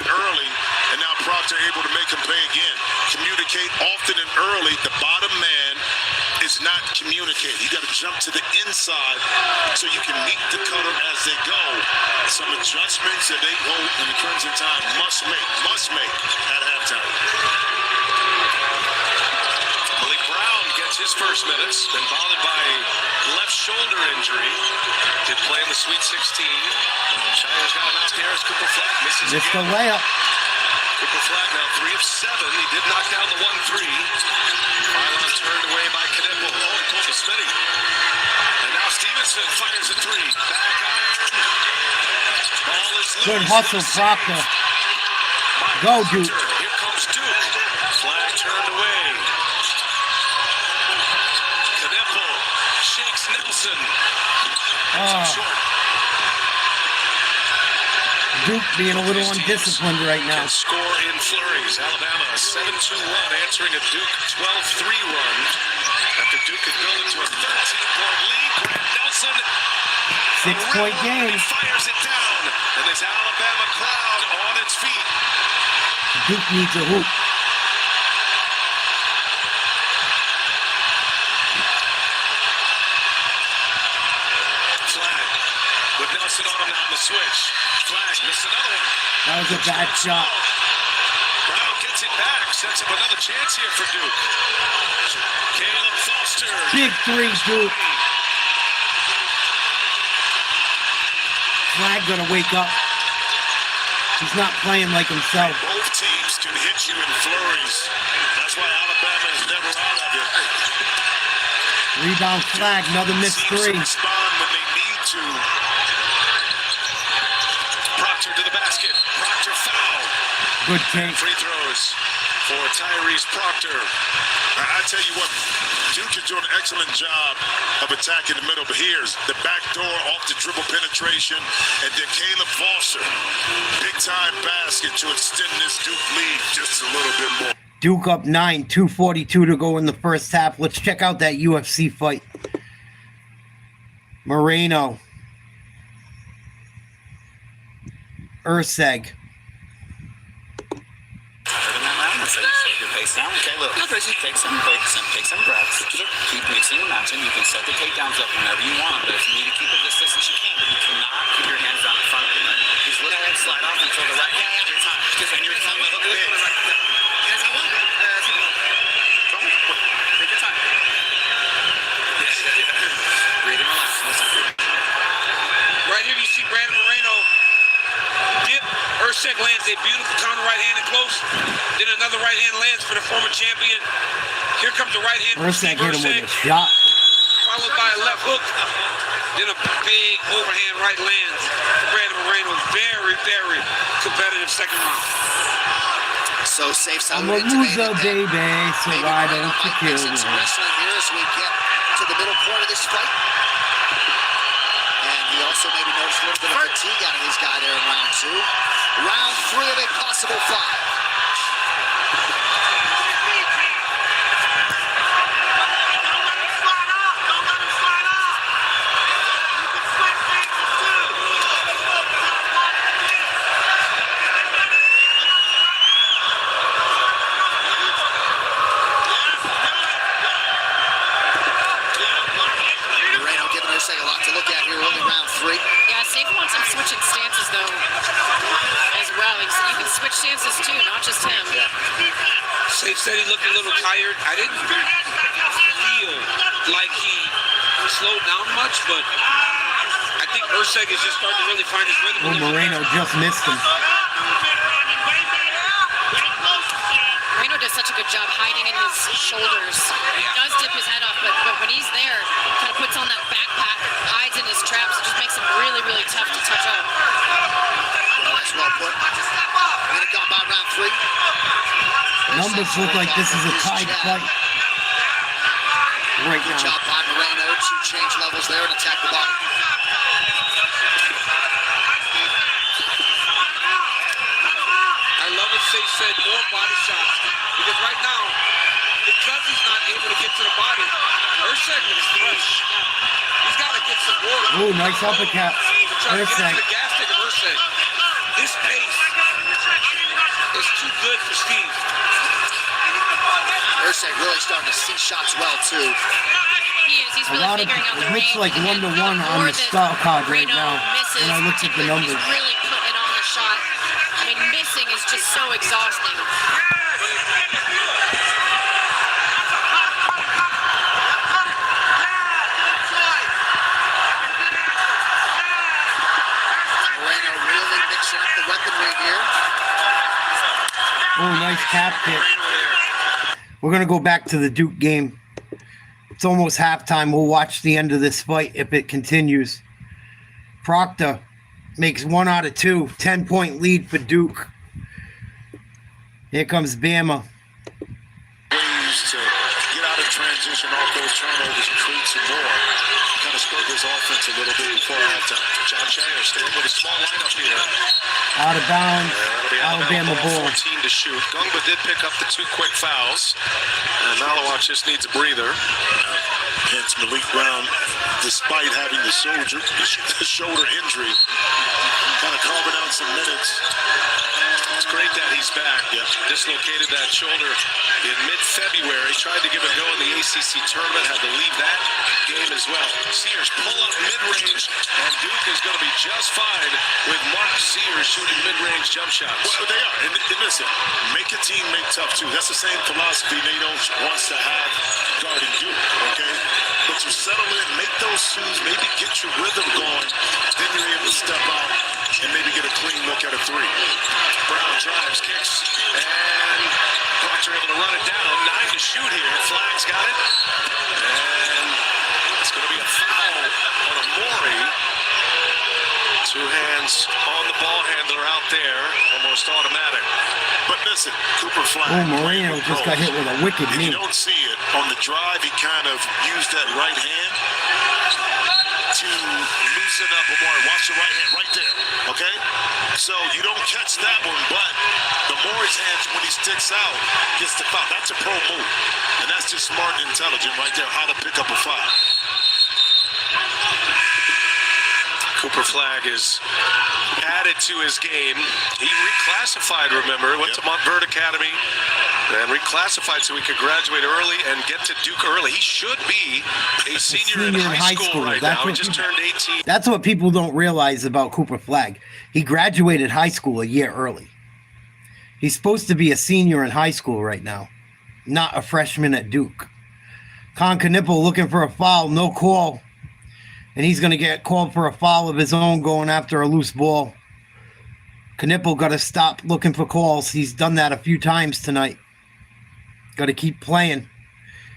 early, and now Proctor able to make him pay again. Communicate often and early. The bottom man is not communicating. You got to jump to the inside so you can meet the cutter as they go. Some adjustments that they hold in the Crimson Tide must make at halftime. His first minutes, been bothered by left shoulder injury. Did play in the Sweet 16. Shire's got him out there as Cooper Flag misses Missed the again. layup. Cooper Flag now 3 of 7. He did knock down the 1-3. Pylon turned away by Knipple. Oh, he pulled the Smitty. And now Stevenson fires a 3. Back iron. Ball is loose. Good hustle, Proctor. Go, Duke. Here comes Duke. Flag turned away. Shakes Nelson. Duke being a little undisciplined right now. Score in flurries. Alabama 7-2 run, answering a Duke 12-3 run. After Duke had built it to a 13-point lead, Grant Nelson. 6-point game. Fires it down, and this Alabama crowd on its feet. Duke needs a hoop. With Nelson on him now on the switch. Flag, missed another one. That was a bad shot. Brown gets it back, sets up another chance here for Duke. Caleb Foster. Big 3, Duke. Flag gonna wake up. He's not playing like himself. Both teams can hit you in flurries. That's why Alabama is never out of it. Rebound Flag, another missed 3. Respond when they need to. Proctor to the basket. Proctor foul. Good take. Free throws for Tyrese Proctor. I tell you what, Duke is doing an excellent job of attacking the middle, but here's the back door off the dribble penetration, and then Caleb Foster, big time basket to extend this Duke lead just a little bit more. Duke up 9, 2:42 to go in the first half. Let's check out that UFC fight. Moreno. Urseg. Your pace down. Okay, look. Take some breaths. Keep mixing and matching. You can set the takedowns up whenever you want, but if you need to keep it this distance, you can. But you cannot keep your hands down in front of you. Just let that slide off until the right. Yeah, every time. Just every time. Take your time. Breathe and relax. Right here you see Brandon Moreno dip. Urseg lands a beautiful counter right-handed close. Then another right hand lands for the former champion. Here comes the right hand. Urseg hit him with a shot. Followed by a left hook. Then a big overhand right lands for Brandon Moreno. Very, very competitive second round. So safe I'm a loser, baby, so why don't you kill me? Wrestling here as we get to the middle point of this fight. And also maybe noticed a little bit of fatigue out of his guy there in round 2. Round 3 of a possible 5. A lot to look at here, early round 3. Yeah, Safe wants him switching stances though, as well. You can switch stances too, not just him. Yeah. Safe said he looked a little tired. I didn't feel like he slowed down much, but I think Urseg is just starting to really find his rhythm. Oh, Moreno just missed him. Moreno does such a good job hiding in his shoulders. He does dip his head up, but when he's there, kind of puts on that backpack, hides in his traps. It just makes him really, really tough to touch up. That's well put. Minute gone by round 3. Numbers look like this is a tied fight. Right now. Good job by Moreno to change levels there and attack the body. I love what Safe said, more body shots. Because right now, because he's not able to get to the body, Urseg is fresh. He's got to get some water. Oh, nice uppercut. Urseg. This pace is too good for Steve. Urseg really starting to see shots well, too. He is. He's really figuring out the range. It looks like 1-1 on the start card right now. When I looked at the numbers. He's really putting it on the shot. I mean, missing is just so exhausting. Moreno really mixing up the weaponry here. Oh, nice cap kick. We're going to go back to the Duke game. It's almost halftime. We'll watch the end of this fight if it continues. Proctor makes 1 out of 2. 10-point lead for Duke. Here comes Bama. Ways to get out of transition off those turnovers and create some more. Kind of spurred his offense a little bit before halftime. Ncaa staying with a small lineup here. Out of bounds. Alabama ball. 14 to shoot. Gungba did pick up the 2 quick fouls. And Malawak just needs a breather. Hence Malik Brown, despite having the shoulder injury, kind of carving out some minutes. It's great that he's back. Yeah. Dislocated that shoulder in mid-February. Tried to give it a go in the ACC tournament. Had to leave that game as well. Sears pull up mid-range, and Duke is going to be just fine with Mark Sears shooting mid-range jump shots. Well, they are. And listen, make a team make tough too. That's the same philosophy NATO wants to have guarding Duke, okay? But you settle in, make those shoes, maybe get your rhythm going, then you're able to step out and maybe get a clean look at a 3. Brown drives, kicks, and Proctor able to run it down. 9 to shoot here. Flag's got it. And it's going to be a foul on Amori. 2 hands on the ball handler out there. Almost automatic. But listen, Cooper Flag. Oh, Moreno just got hit with a wicked knee. If you don't see it, on the drive, he kind of used that right hand to loosen up Amori. Watch the right hand right there, okay? So you don't catch that one, but the Mori's hands, when he sticks out, gets the foul. That's a pro move. And that's just smart and intelligent right there, how to pick up a foul. Cooper Flag is added to his game. He reclassified, remember, went to Montverde Academy and reclassified so he could graduate early and get to Duke early. He should be a senior in high school right now. He just turned 18. That's what people don't realize about Cooper Flag. He graduated high school a year early. He's supposed to be a senior in high school right now, not a freshman at Duke. Con Knipple looking for a foul, no call. And he's going to get called for a foul of his own going after a loose ball. Knipple got to stop looking for calls. He's done that a few times tonight. Got to keep playing.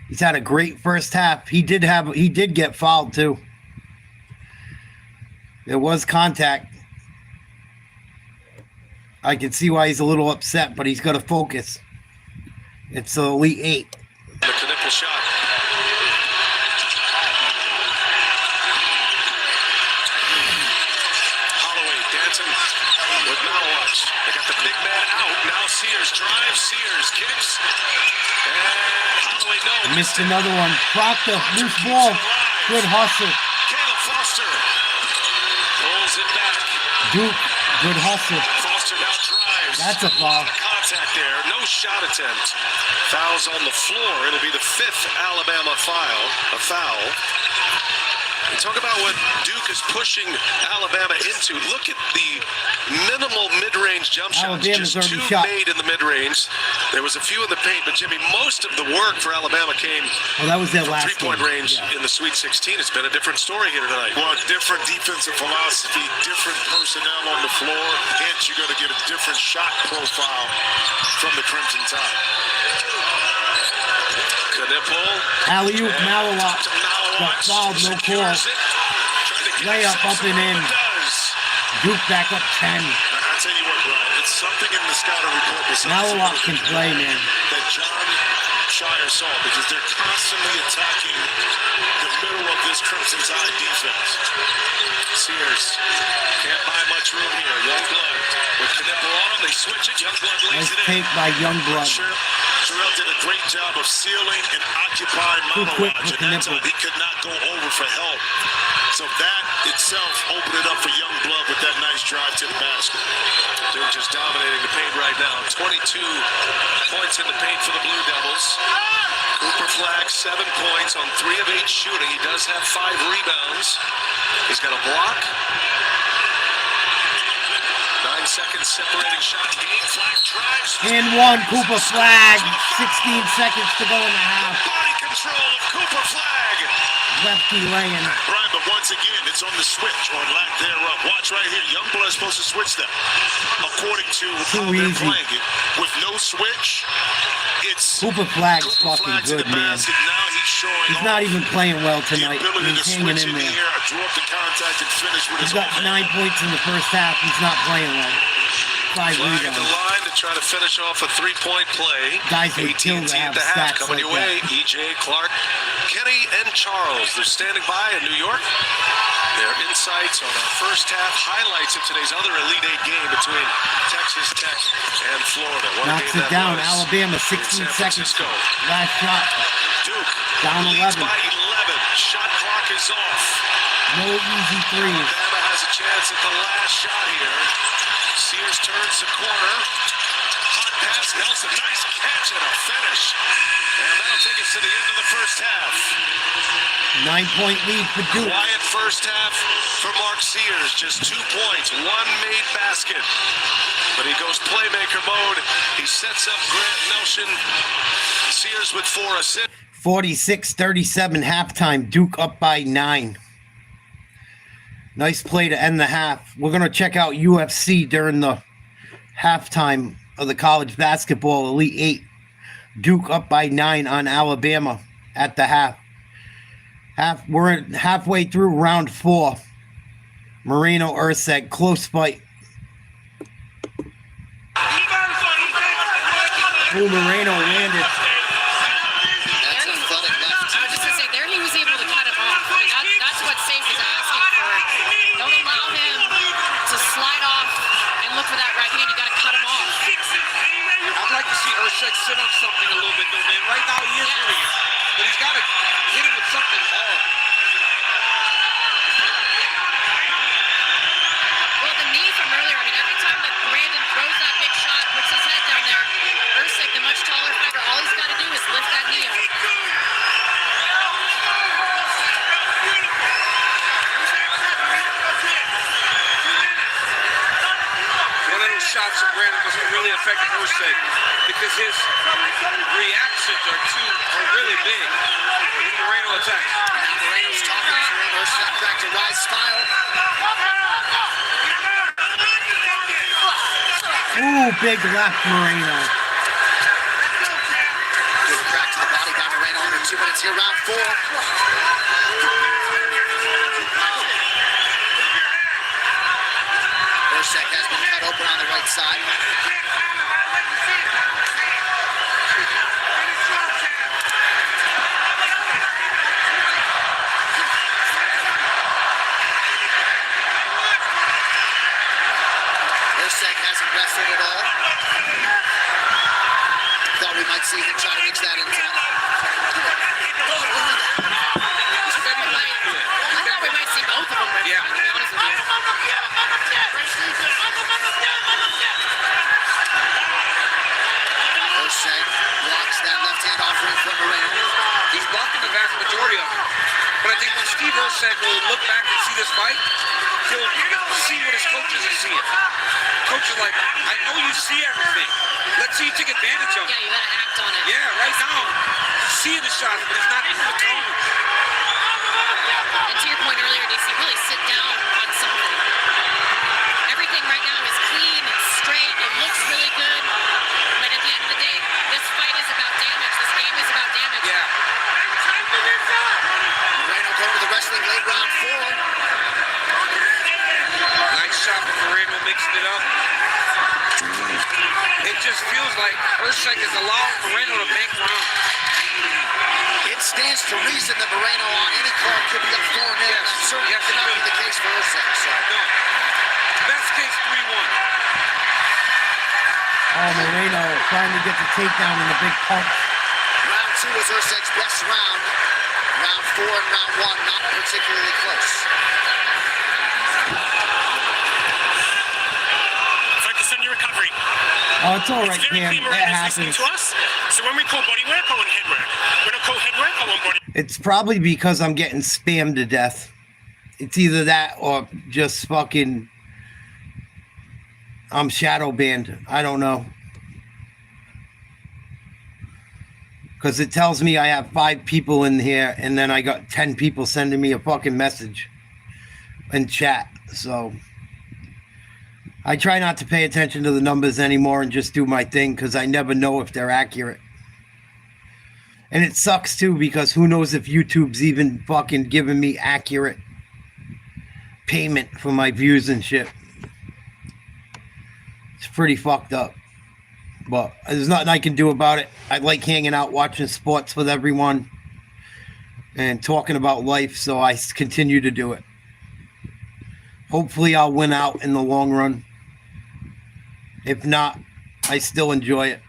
He's had a great first half. He did get fouled too. There was contact. I can see why he's a little upset, but he's got to focus. It's the Elite 8. The Knipple shot. drive, Sears kicks. And Holloway, no. Missed another one. Proctor, loose ball. Good hustle. Caleb Foster pulls it back. Duke, good hustle. Foster now drives. That's a foul. Contact there. No shot attempt. Fouls on the floor. It'll be the 5th Alabama foul. And talk about what Duke is pushing Alabama into. Look at the minimal mid-range jump shots. Alabama's Just 2 made in the mid-range. There was a few in the paint, but Jimmy, most of the work for Alabama came that was their from last three-point game. range in the Sweet 16. It's been a different story here tonight. Well, different defensive philosophy, different personnel on the floor. Hence, you're going to get a different shot profile from the Crimson Tide. Knipple. Alley-oop, Malawak. Got fouled, no call. Layup up and in. Duke back up 10. I tell you what, Brian, it's something in the scouting report. Malawak can play, man. That John Shire saw, because they're constantly attacking the middle of this Crimson Tide defense. Sears can't buy much room here. Youngblood with Knipple on. They switch it. Youngblood lays Nice it in. take by Youngblood. Terrell did a great job of sealing and occupying Malawak. He could not go over for help. So that itself opened it up for Youngblood with that nice drive to the basket. Duke just dominating the paint right now. 22 points in the paint for the Blue Devils. Cooper Flagg, 7 points on 3 of 8 shooting. He does have 5 rebounds. He's got a block. 9 seconds separating shot. Game Flagg drives. And one, Cooper Flagg. 16 seconds to go in the half. Body control of Cooper Flagg. Lefty laying. Brian, but once again, it's on the switch or lack thereof. Watch right here. Youngblood is supposed to switch that. According to how they're playing it. With no switch, it's Cooper Flagg's fucking good, man. He's not even playing well tonight. He's hanging in there. He's got 9 points in the first half. He's not playing well. 5 Flag at the rebounds. line to try to finish off a 3-point play. Guys would kill to AT&T have at the half stats coming like your way. that. EJ, Clark, Kenny, and Charles. They're standing by in New York. Their insights on our first half, highlights of today's other Elite 8 game between Texas Tech and Florida. What a Knocks game it that down. was Alabama, in 16 San seconds. Francisco. Last shot. Duke Down leads 11. by 11. Shot clock is off. No easy threes. Alabama has a chance at the last shot here. Sears turns the corner. Hot pass, Nelson. Nice catch and a finish. And that'll take us to the end of the first half. 9-point lead for Duke. Quiet first half for Mark Sears. Just 2 points, 1 made basket. But he goes playmaker mode. He sets up Grant Nelson. Sears with 4 assists. 46-37 halftime. Duke up by 9. Nice play to end the half. We're going to check out UFC during the halftime of the college basketball Elite 8. Duke up by 9 on Alabama at the half. We're halfway through round 4. Moreno Urseg, close fight. Ooh, Moreno landed. I was just going to say, there he was able to cut him off. I mean, that's what Safe is asking for. Don't allow him to slide off and look for that right hand. You got to cut him off. I'd like to see Urseg sit on something a little bit, though, man. Right now he is doing it. But he's got to hit him with something hard. Well, the knee from earlier, I mean, every time that Brandon throws that big shot, puts his head down there, Urseg, the much taller fighter, all he's got to do is lift that knee up. One of those shots from Brandon must have really affected Urseg because his reactions are really big. Moreno attacks. Moreno's talking to him. Urseg back to Wise style. Ooh, big left Moreno. Good crack to the body by Moreno under 2 minutes here, round 4. Urseg has been cut open on the right side. Urseg hasn't rested at all. see him try to mix that in tonight. I thought we might see both of them. Yeah. To be honest with you. Urseg blocks that left hand offering from Moreno. He's blocking the vast majority of them. But I think when Steve Urseg will look back and see this fight, he'll see what his coaches are seeing. Coach is like, I know you see everything. Let's see you take advantage of it. Yeah, you gotta act on it. Yeah, right now, seeing the shots, but it's not in the tone. And to your point earlier, DC, really sit down on something. Everything right now is clean, it's straight, it looks really good. But at the end of the day, this fight is about damage. This game is about damage. Yeah. Moreno going to the wrestling late round 4. Nice shot from Moreno, mixing it up. It just feels like Urseg is allowing Moreno to bank round. It stands to reason that Moreno on any card could be up 4-0. Yes. Certainly Yes, cannot it be could. the case for Urseg. So. No. Best case 3-1. Oh, Moreno trying to get the takedown in the big punch. Round 2 was Urseg's best round. Round 4 and round 1 not particularly close. Focus on your recovery. Oh, it's all right, It's very Cam. clear That Moreno's listening happens. to us. So when we call body work, I want head work. When I call head work, I want body. It's probably because I'm getting spammed to death. It's either that or just fucking I'm shadow banned. I don't know. Because it tells me I have 5 people in here and then I got 10 people sending me a fucking message in chat. So I try not to pay attention to the numbers anymore and just do my thing because I never know if they're accurate. And it sucks too because who knows if YouTube's even fucking giving me accurate payment for my views and shit. It's pretty fucked up. But there's nothing I can do about it. I like hanging out, watching sports with everyone and talking about life, so I continue to do it. Hopefully I'll win out in the long run. If not, I still enjoy it.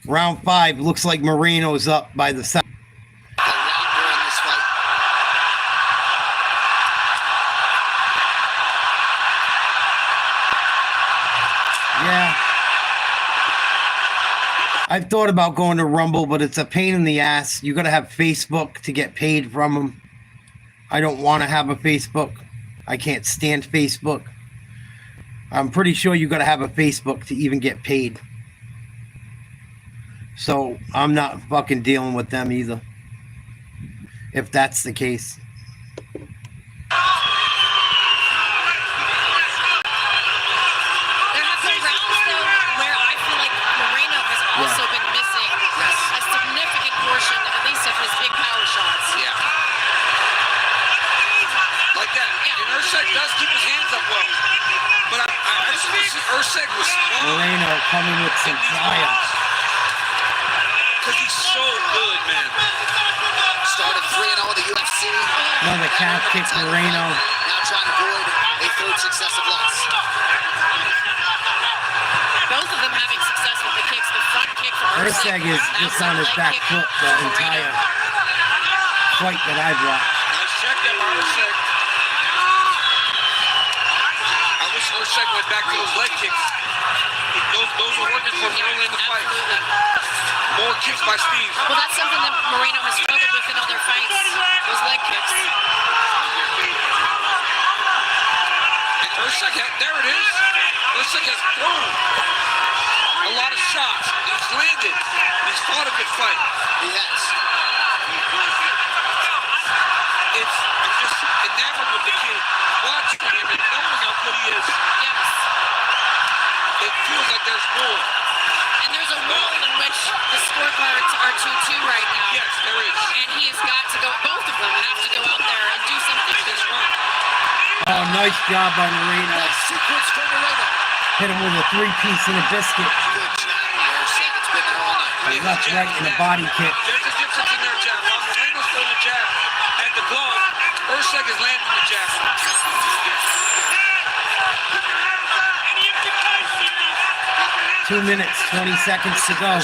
Round 5 looks like Moreno's up by the side. Yeah. I've thought about going to Rumble, but it's a pain in the ass. You got to have Facebook to get paid from them. I don't want to have a Facebook. I can't stand Facebook. I'm pretty sure you got to have a Facebook to even get paid. So I'm not fucking dealing with them either. If that's the case. Also been missing a significant portion, at least of his big power shots. Yeah. Like that. Yeah. And Urseg does keep his hands up well. But I just wish Urseg was strong. Moreno coming with some triumphs. Because he's so good, man. Started 3-0 in the UFC. Another calf kick, Moreno. Now trying to avoid a 3rd successive loss. Both of them having success with the kicks. The front kick from Urseg is just on his back foot the entire fight that I've watched. Nice check there by Urseg. I wish Urseg went back to those leg kicks. Those were working for him early in the fight. More kicks by Steve. Well, that's something that Moreno has struggled with in other fights. Those leg kicks. And Urseg, there it is. Urseg has thrown a lot of shots. He's landed. He's fought a good fight. He has. I'm just enamored with the kid. Watching him and knowing how good he is. Yes. It feels like there's more. And there's a world in which the scorecards are 2-2 right now. Yes, there is. And he has got to go, both of them have to go out there and do something this run. Oh, nice job by Moreno. Nice sequence from Moreno. Hit him with a 3-piece and a biscuit. Good job. It's been there all night. Left, right, and a body kick. There's a difference in their jab. While Moreno's throwing the jab at the glove, Urseg is landing the jab. 2 minutes, 20 seconds to go. I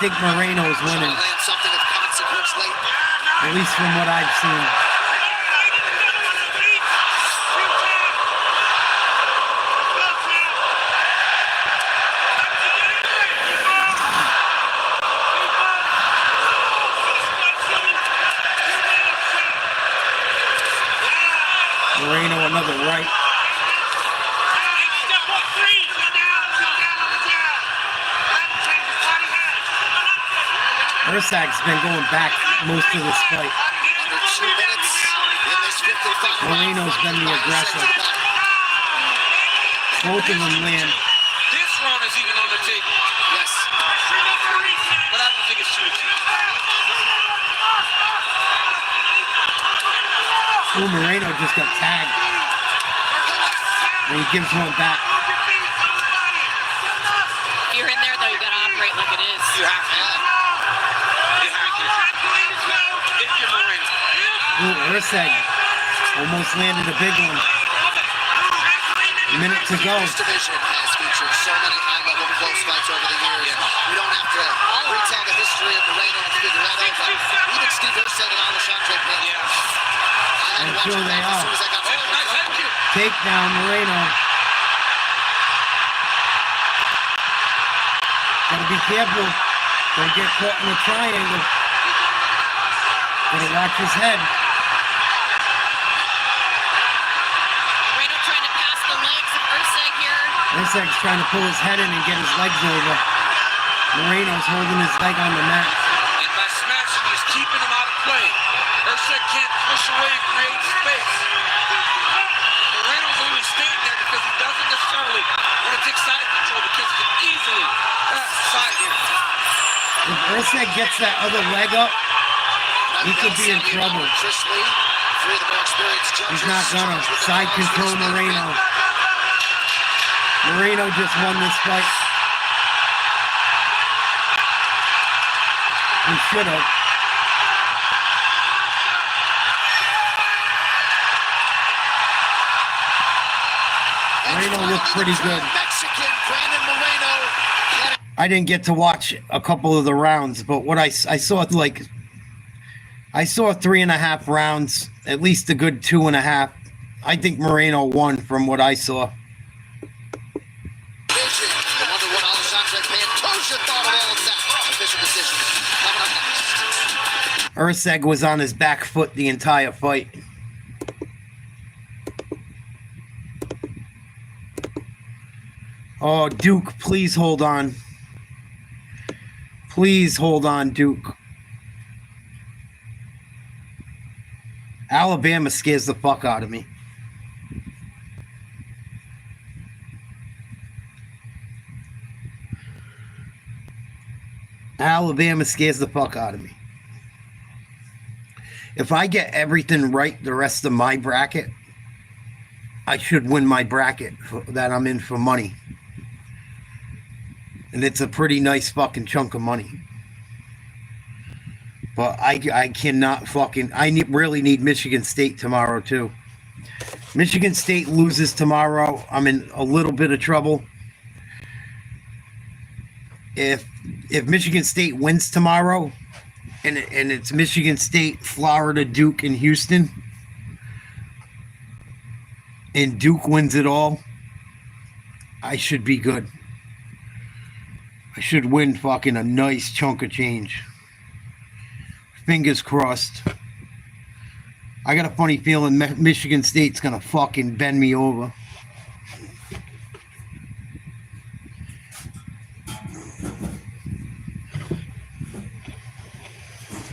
think Moreno is winning. At least from what I've seen. Moreno, another right. Ursag's been going back most of this fight. Moreno's been the aggressor. Both of them land. This round is even on the table. Yes. But I don't think it's too easy. Ooh, Moreno just got tagged. And he gives one back. If you're in there, though, you got to operate like it is. You have to. You have to. If you're Moreno. Ooh, Ursag almost landed a big one. A minute to go. This division has featured so many high-level close fights over the years. We don't have to retell the history of Moreno and Figueredo, but even Steve Ursag and Alexandre Pena. I'm sure they are. Takedown, Moreno. Gotta be careful. Don't get caught in a triangle. Gotta watch his head. Moreno trying to pass the legs of Ursag here. Ursag's trying to pull his head in and get his legs over. Moreno's holding his leg on the mat. And by smashing, he's keeping him out of play. Ursag can't push away and create space. Moreno's only staying there because he doesn't necessarily want to take side control because he can easily pass the side here. If Ursag gets that other leg up, he could be in trouble. He's not gonna. Side control Moreno. Moreno just won this fight. He should have. Moreno looked pretty good. I didn't get to watch a couple of the rounds, but what I saw, like, I saw 3.5 rounds, at least a good 2.5. I think Moreno won from what I saw. Ursag was on his back foot the entire fight. Oh, Duke, please hold on. Please hold on, Duke. Alabama scares the fuck out of me. Alabama scares the fuck out of me. If I get everything right the rest of my bracket, I should win my bracket that I'm in for money. And it's a pretty nice fucking chunk of money. But I cannot fucking... really need Michigan State tomorrow, too. Michigan State loses tomorrow. I'm in a little bit of trouble. If Michigan State wins tomorrow, and it's Michigan State, Florida, Duke, and Houston, and Duke wins it all, I should be good. I should win fucking a nice chunk of change. Fingers crossed. I got a funny feeling Michigan State's gonna fucking bend me over.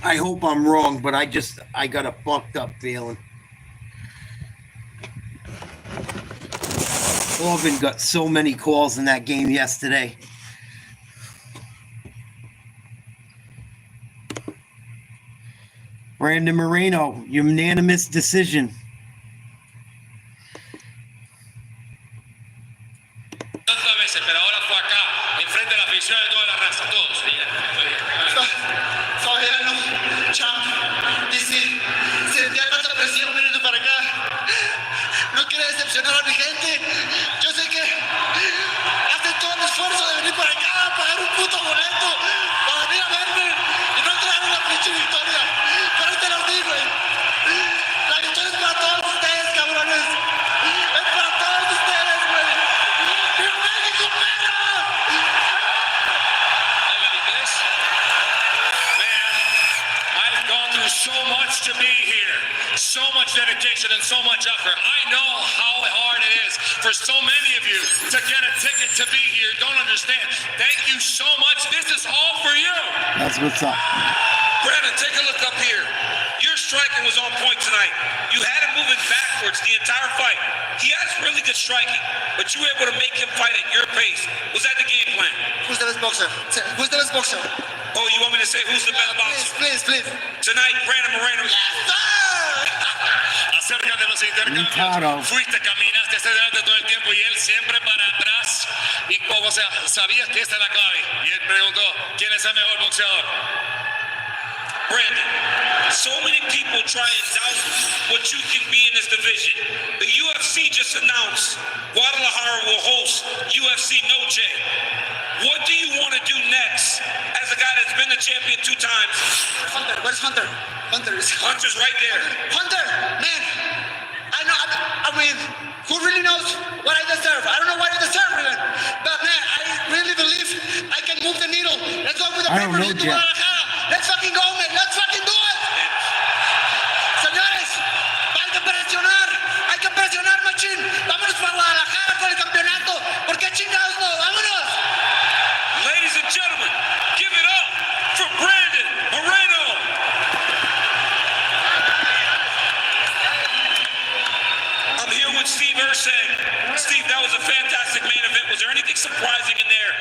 I hope I'm wrong, but I got a fucked up feeling. Orban got so many calls in that game yesterday. Brandon Moreno, unanimous decision. Tantas veces, pero ahora fue acá, enfrente de la afición de toda la raza, todos. Todavía no, champ. Dice, sentía tanta presión viniendo para acá. No quiero decepcionar a mi gente. Yo sé que hace todo much dedication and so much effort. I know how hard it is for so many of you to get a ticket to be here. Don't understand. Thank you so much. This is all for you. That's what's up. Brandon, take a look up here. Your striking was on point tonight. You had him moving backwards the entire fight. He has really good striking, but you were able to make him fight at your pace. Was that the game plan? Who's the best boxer? Who's the best boxer? Oh, you want me to say who's the best boxer? Please. Tonight, Brandon Moreno. Acerca de los intercambios, fuiste, caminaste hacia adelante todo el tiempo y él siempre para atrás. Y como sea, sabías que esta era la clave. Y él preguntó, ¿quién es el mejor boxeador? Brandon, so many people try and doubt what you can be in this division. The UFC just announced Guadalajara will host UFC Noche. What do you want to do next as a guy that's been the champion 2 times? Hunter, where's Hunter? Hunter's right there. Hunter, man, I mean, who really knows what I deserve? I don't know what I deserve, even. But man, I really believe I can move the needle. Let's go with the paper to Guadalajara. Let's fucking go, man. Let's fucking do it. Señores, hay que presionar, machín. Vámonos para Guadalajara con el campeonato. ¿Por qué chingados no? Vámonos. Ladies and gentlemen, give it up for Brandon Moreno. I'm here with Steve Ursay. Steve, that was a fantastic main event. Was there anything surprising in there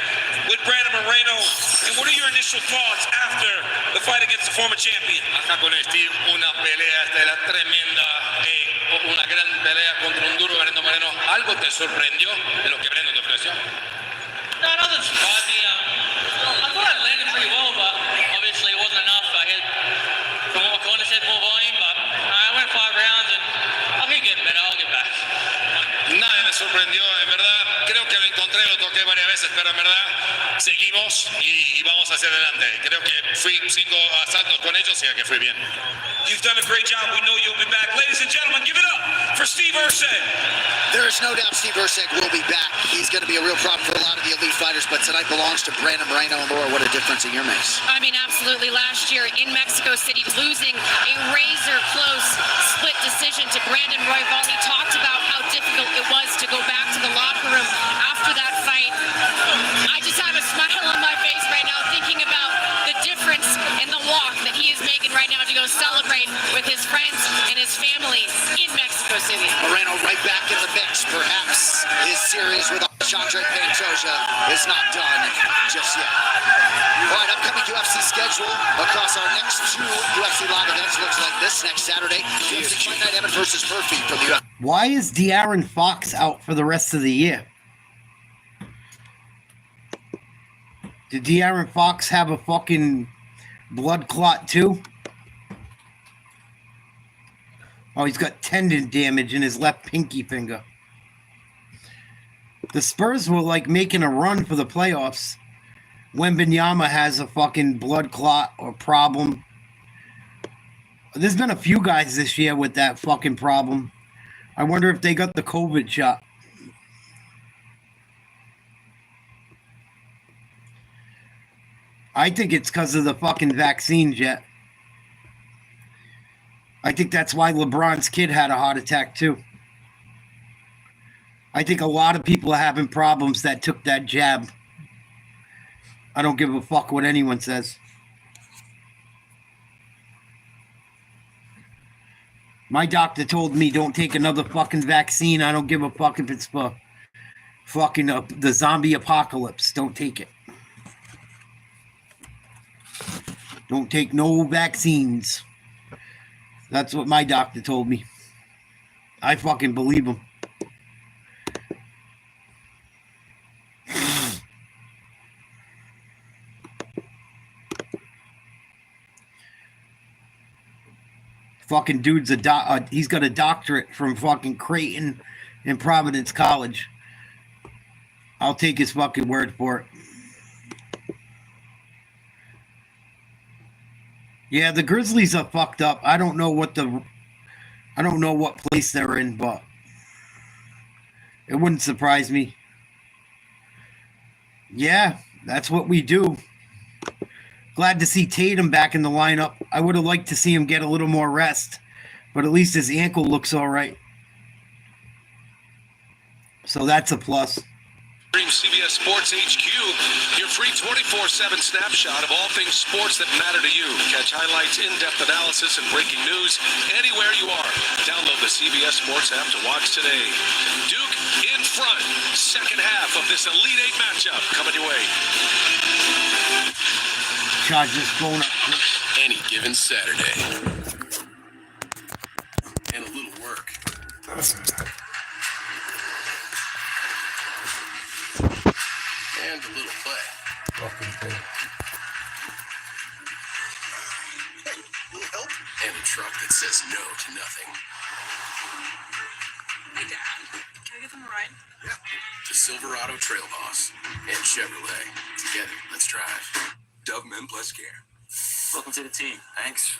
with Brandon Moreno? And what are your initial thoughts after the fight against the former champion? Acá con Steve, una pelea, esta era tremenda, una gran pelea contra un duro Brandon Moreno. ¿Algo te sorprendió de lo que Brandon te ofreció? No, nothing surprised me. I thought I landed pretty well, but obviously it wasn't enough. I had, from what my corner said, more volume, but I went 5 rounds and I'll keep getting better. I'll get back. Nada me sorprendió, en verdad. Creo que lo encontré, lo toqué varias veces, pero en verdad seguimos y vamos hacia adelante. Creo que fui 5 asaltos con ellos y que fui bien. You've done a great job. We know you'll be back. Ladies and gentlemen, give it up for Steve Ursay. There is no doubt Steve Ursay will be back. He's going to be a real problem for a lot of the elite fighters, but tonight belongs to Brandon Moreno. And Laura, what a difference in your mix. I mean, absolutely. Last year in Mexico City, losing a razor-close split decision to Brandon Royval. He talked about how difficult it was to go back to the locker room after that fight. I just have a smile on my face right now thinking about the difference in the walk that he is making right now to go celebrate with his friends and his family in Mexico City. Moreno right back in the mix. Perhaps his series with Chandra Pantoja is not done just yet. All right, upcoming UFC schedule across our next 2 UFC live events looks like this next Saturday. UFC Fight Night, Emmett versus Murphy from the UFC. Why is De'Aaron Fox out for the rest of the year? Did De'Aaron Fox have a fucking blood clot too? Oh, he's got tendon damage in his left pinky finger. The Spurs were like making a run for the playoffs. Wembanyama has a fucking blood clot or problem. There's been a few guys this year with that fucking problem. I wonder if they got the COVID shot. I think it's because of the fucking vaccines yet. I think that's why LeBron's kid had a heart attack too. I think a lot of people are having problems that took that jab. I don't give a fuck what anyone says. My doctor told me don't take another fucking vaccine. I don't give a fuck if it's for fucking the zombie apocalypse. Don't take it. Don't take no vaccines. That's what my doctor told me. I fucking believe him. Fucking dude's he's got a doctorate from fucking Creighton and Providence College. I'll take his fucking word for it. Yeah, the Grizzlies are fucked up. I don't know what place they're in, but it wouldn't surprise me. Yeah, that's what we do. Glad to see Tatum back in the lineup. I would have liked to see him get a little more rest, But at least his ankle looks all right. So that's a plus. CBS Sports HQ, your free 24/7 snapshot of all things sports that matter to you. Catch highlights, in-depth analysis, and breaking news anywhere you are. Download the CBS Sports app to watch today. Duke in front. Second half of this Elite Eight matchup coming your way. Chargers phone up. Any given Saturday. And a little work. And a little play. Hey, little help. And a truck that says no to nothing. Hey, Dad. Can I give them a ride? Yeah. The Silverado Trail Boss and Chevrolet. Together, let's drive. Dove Men Plus Care. Welcome to the team. Thanks.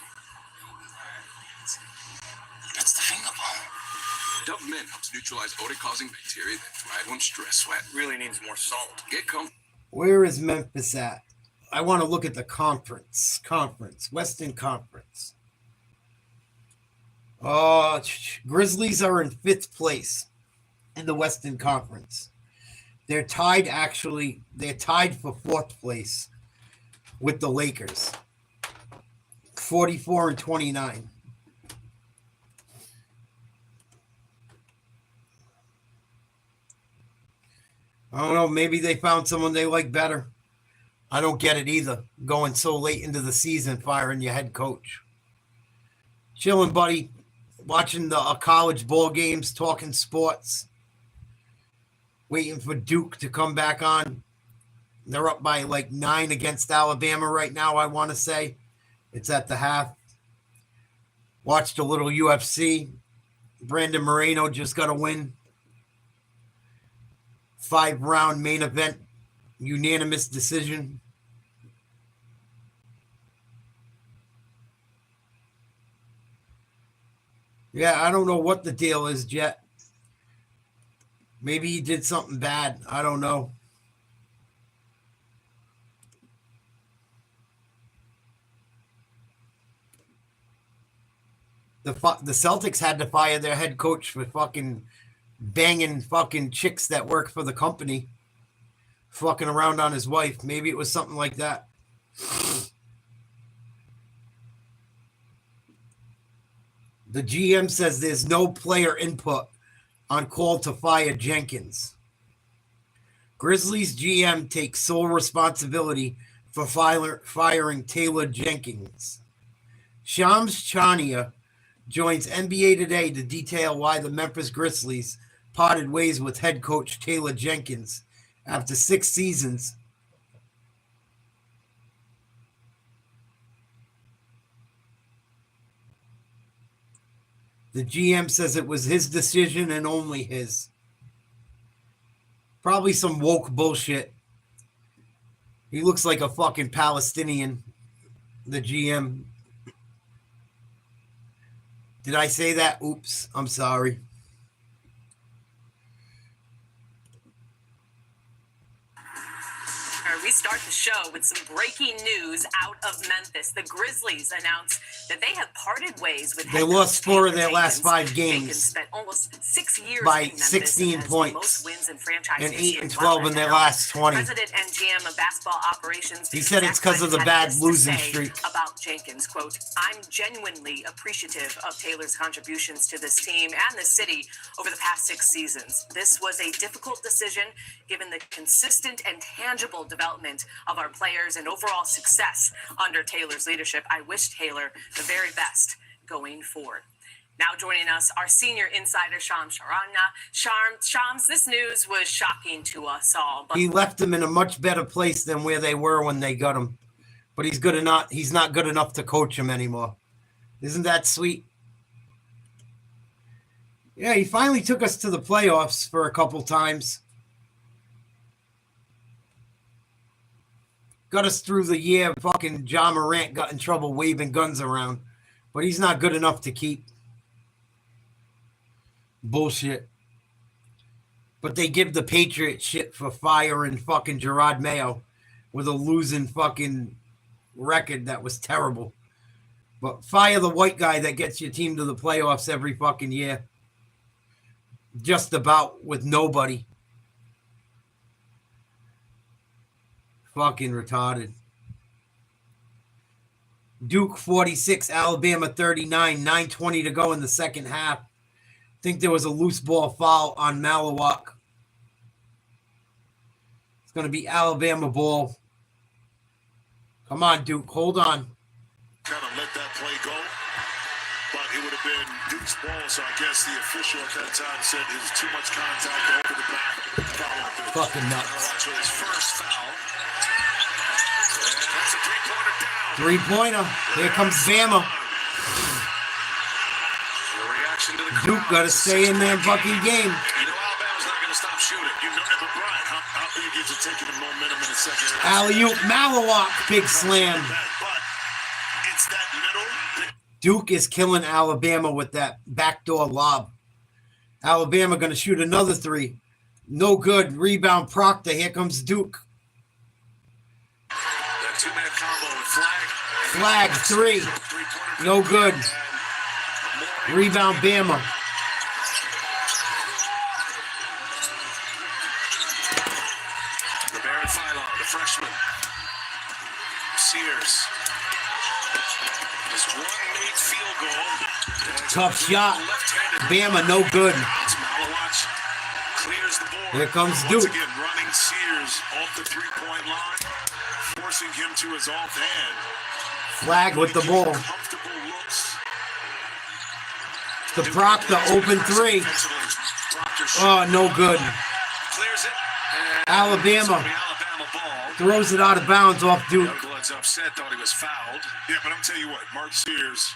That's the finger ball. Dove Men helps neutralize odor-causing bacteria that thrive on stress sweat. Really needs more salt. Get comfortable. Where is Memphis at? I want to look at the conference. Western Conference. Grizzlies are in 5th place in the Western Conference. They're tied for 4th place with the Lakers. 44 and 29. I don't know. Maybe they found someone they like better. I don't get it either. Going so late into the season, firing your head coach. Chilling, buddy. Watching the college ball games, talking sports. Waiting for Duke to come back on. They're up by like 9 against Alabama right now, I want to say. It's at the half. Watched a little UFC. Brandon Moreno just got a win. 5-round main event. Unanimous decision. Yeah, I don't know what the deal is, Jet. Maybe he did something bad. I don't know. The Celtics had to fire their head coach for fucking banging fucking chicks that work for the company. Fucking around on his wife. Maybe it was something like that. The GM says there's no player input on call to fire Jenkins. Grizzlies GM takes sole responsibility for firing Taylor Jenkins. Shams Charania joins NBA Today to detail why the Memphis Grizzlies parted ways with head coach Taylor Jenkins after 6 seasons. The GM says it was his decision and only his. Probably some woke bullshit. He looks like a fucking Palestinian, the GM. Did I say that? Oops, I'm sorry. We start the show with some breaking news out of Memphis. The Grizzlies announced that they have parted ways with. They lost 4 of their last 5 games. Jenkins spent almost 6 years by in Memphis 16 points. Most wins in franchise and 8 and 12 12 in their last 20. President and GM of basketball operations. He said it's because of the bad losing streak. About Jenkins, quote, "I'm genuinely appreciative of Taylor's contributions to this team and the city over the past 6 seasons. This was a difficult decision given the consistent and tangible development of our players and overall success under Taylor's leadership. I wish Taylor the very best going forward." Now joining us, our senior insider, Shams Charania. Shams, this news was shocking to us all. But he left them in a much better place than where they were when they got him. But he's not good enough to coach him anymore. Isn't that sweet? Yeah, he finally took us to the playoffs for a couple times. Got us through the year. Fucking John Morant got in trouble waving guns around. But he's not good enough to keep. Bullshit. But they give the Patriots shit for firing fucking Gerard Mayo with a losing fucking record that was terrible. But fire the white guy that gets your team to the playoffs every fucking year. Just about with nobody. Fucking retarded. Duke 46, Alabama 39, 9:20 to go in the second half. I think there was a loose ball foul on Malawak. It's going to be Alabama ball. Come on, Duke. Hold on. Kind of let that play go. But it would have been Duke's ball, so I guess the official at that time said it was too much contact over the back. Fucking nuts. Watch his first foul. And that's a three-pointer down. Three-pointer. Here comes Bama. Duke got to stay in their fucking game. You know Alabama's not going to stop shooting. You know, but Brian, how big is it taking the momentum in the second half? Alley-oop, Malawak, big slam. But it's that middle. Duke is killing Alabama with that backdoor lob. Alabama going to shoot another three. No good. Rebound Proctor. Here comes Duke. That two-man combo with Flag, three. No good. Rebound Bama. The Barrett Philon, the freshman. Sears. There's one made field goal. Tough shot. Bama, no good. Malawak clears the board. Here comes Once Duke. again, running Sears off the three-point line, forcing him to his off hand. Flag with the ball. Comfortable looks. The Proctor, open three. Oh, no good. Clears it. Alabama throws it out of bounds off Duke. Youngblood's upset, thought he was fouled. Yeah, but I'm telling you what, Mark Sears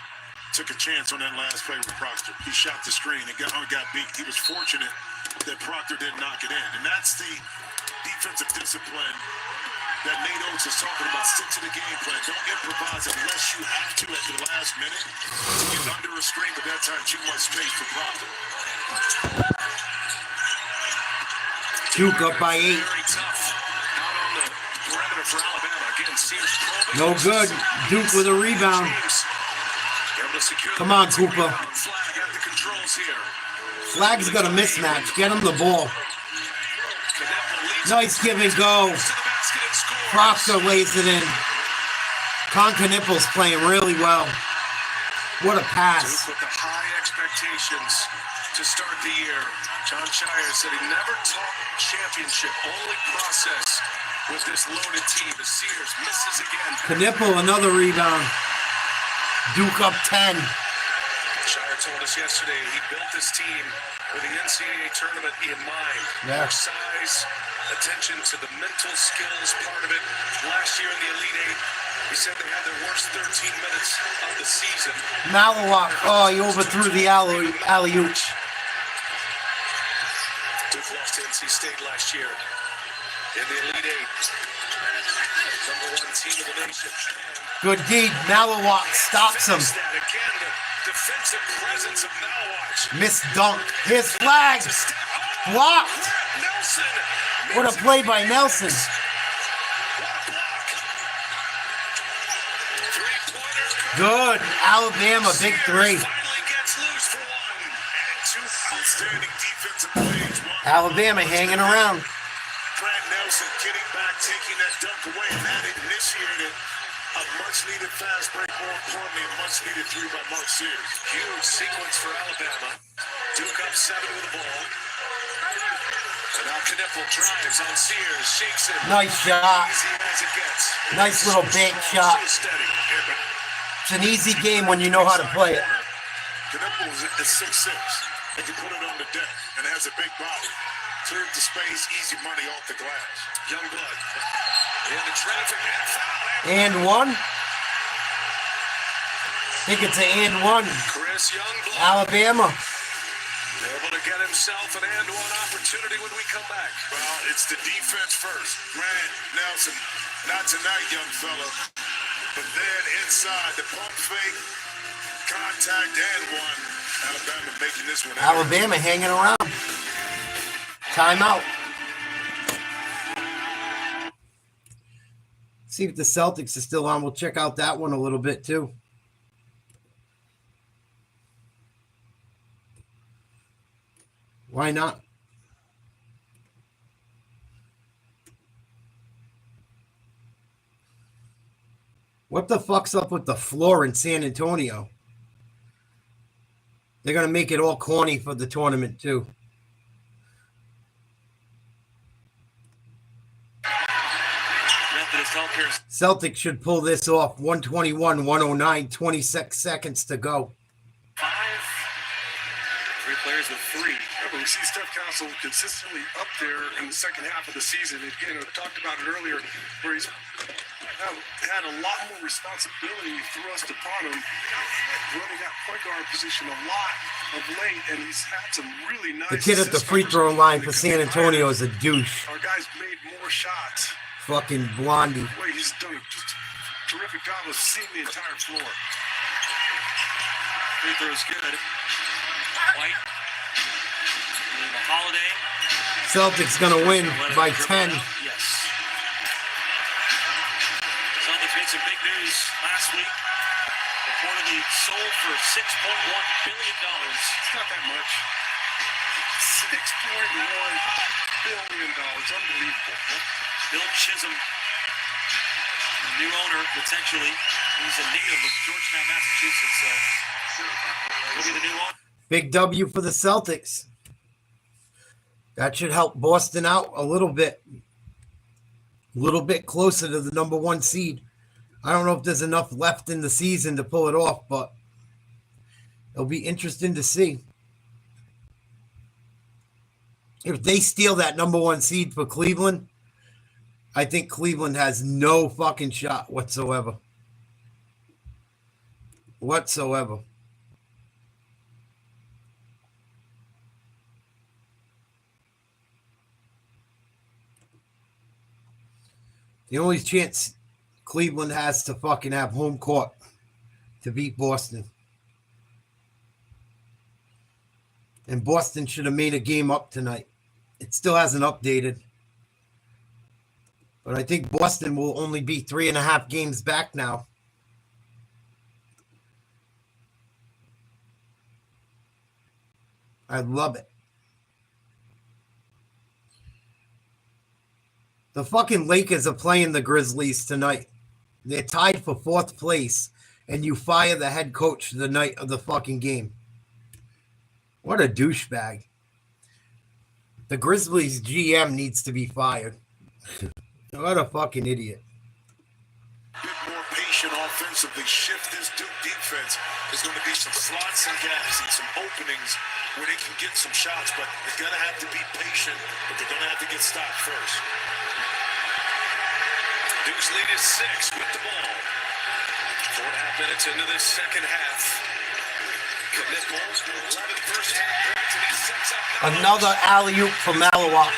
took a chance on that last play with Proctor. He shot the screen and got beat. He was fortunate that Proctor didn't knock it in. And that's the defensive discipline that Nate Oates is talking about. Stick to the game plan. Don't improvise unless you have to at the last minute to get under a screen, but that time too much space for Proctor. Duke up by 8. Very tough out on the perimeter for Alabama. Again, Sears probing. No good. Duke with a rebound. Come on, Cooper. Flag at the controls here. Flag's got a mismatch. Get him the ball. Nice give and go. Proctor lays it in. Nipple's playing really well. What a pass. Duke with the high expectations to start the year. John Shire said he never taught championship, only process with this loaded team. As Sears misses again. Nipple, another rebound. Duke up 10. Shire told us yesterday he built this team with the NCAA tournament in mind. Yeah. Their size, attention to the mental skills part of it. Last year in the Elite Eight, he said they had their worst 13 minutes of the season. Malawak. Oh, he overthrew the alley-oop. Duke lost to NC State last year in the Elite Eight. #1 team of the nation. Good deed. Malawak stops him. Again, the defensive presence of Malawak. Missed dunk. His flag. Blocked. Nelson. What a play by Nelson. Good. Alabama, big three. Alabama hanging around. Brad Nelson getting back, taking that dunk away, and that initiated a much-needed fast break, more importantly, a much-needed three by Mark Sears. Huge sequence for Alabama. Duke up 7 with the ball. And now Knipple drives on Sears, shakes it. Nice shot. Easy as it gets. Nice little bank shot. It's an easy game when you know how to play it. Knipple is 6'6". He can put it on the deck, and has a big body. Cleared the space, easy money off the glass. Youngblood into traffic and foul. And one. I think it's an and one. Chris Youngblood. Alabama. Able to get himself an and one opportunity when we come back. Well, it's the defense first. Grant Nelson, not tonight, young fella. But then inside the pump fake, contact and one. Alabama making this one. Alabama hanging around. Timeout. See if the Celtics are still on. We'll check out that one a little bit too. Why not? What the fuck's up with the floor in San Antonio? They're going to make it all corny for the tournament, too. Celtics should pull this off. 121-109, 26 seconds to go. Three players with three. Yeah, but we see Steph Castle consistently up there in the second half of the season. Again, I talked about it earlier, where he's had a lot more responsibility thrust upon him, running that point guard position a lot of late, and he's had some really nice. The kid at the free throw line for San Antonio is a douche. Our guys made more shots. Fucking Blondie. Wait, he's done just a terrific job of seeing the entire floor. Free throw's good. White. Holiday. Celtics gonna win by 10. Yes. Celtics made some big news last week. Reportedly sold for $6.1 billion. It's not that much. $6.1 billion. Unbelievable. Bill Chisholm, new owner, potentially. He's a native of Georgetown, Massachusetts. He'll be the new owner. Big W for the Celtics. That should help Boston out a little bit. A little bit closer to the number one seed. I don't know if there's enough left in the season to pull it off, but it'll be interesting to see. If they steal that number one seed for Cleveland, I think Cleveland has no fucking shot whatsoever. Whatsoever. The only chance Cleveland has to fucking have home court to beat Boston. And Boston should have made a game up tonight. It still hasn't updated. But I think Boston will only be 3.5 games back now. I love it. The fucking Lakers are playing the Grizzlies tonight. They're tied for 4th place, and you fire the head coach the night of the fucking game. What a douchebag. The Grizzlies GM needs to be fired. What a fucking idiot. Bit more patient offensively. Shift this Duke defense. There's going to be some slots and gaps and some openings where they can get some shots, but they're going to have to be patient, but they're going to have to get stopped first. Duke's lead is 6 with the ball. 4.5 minutes into this second half. Knippel, 11 first half points, and he sets up Another alley-oop for Malawak.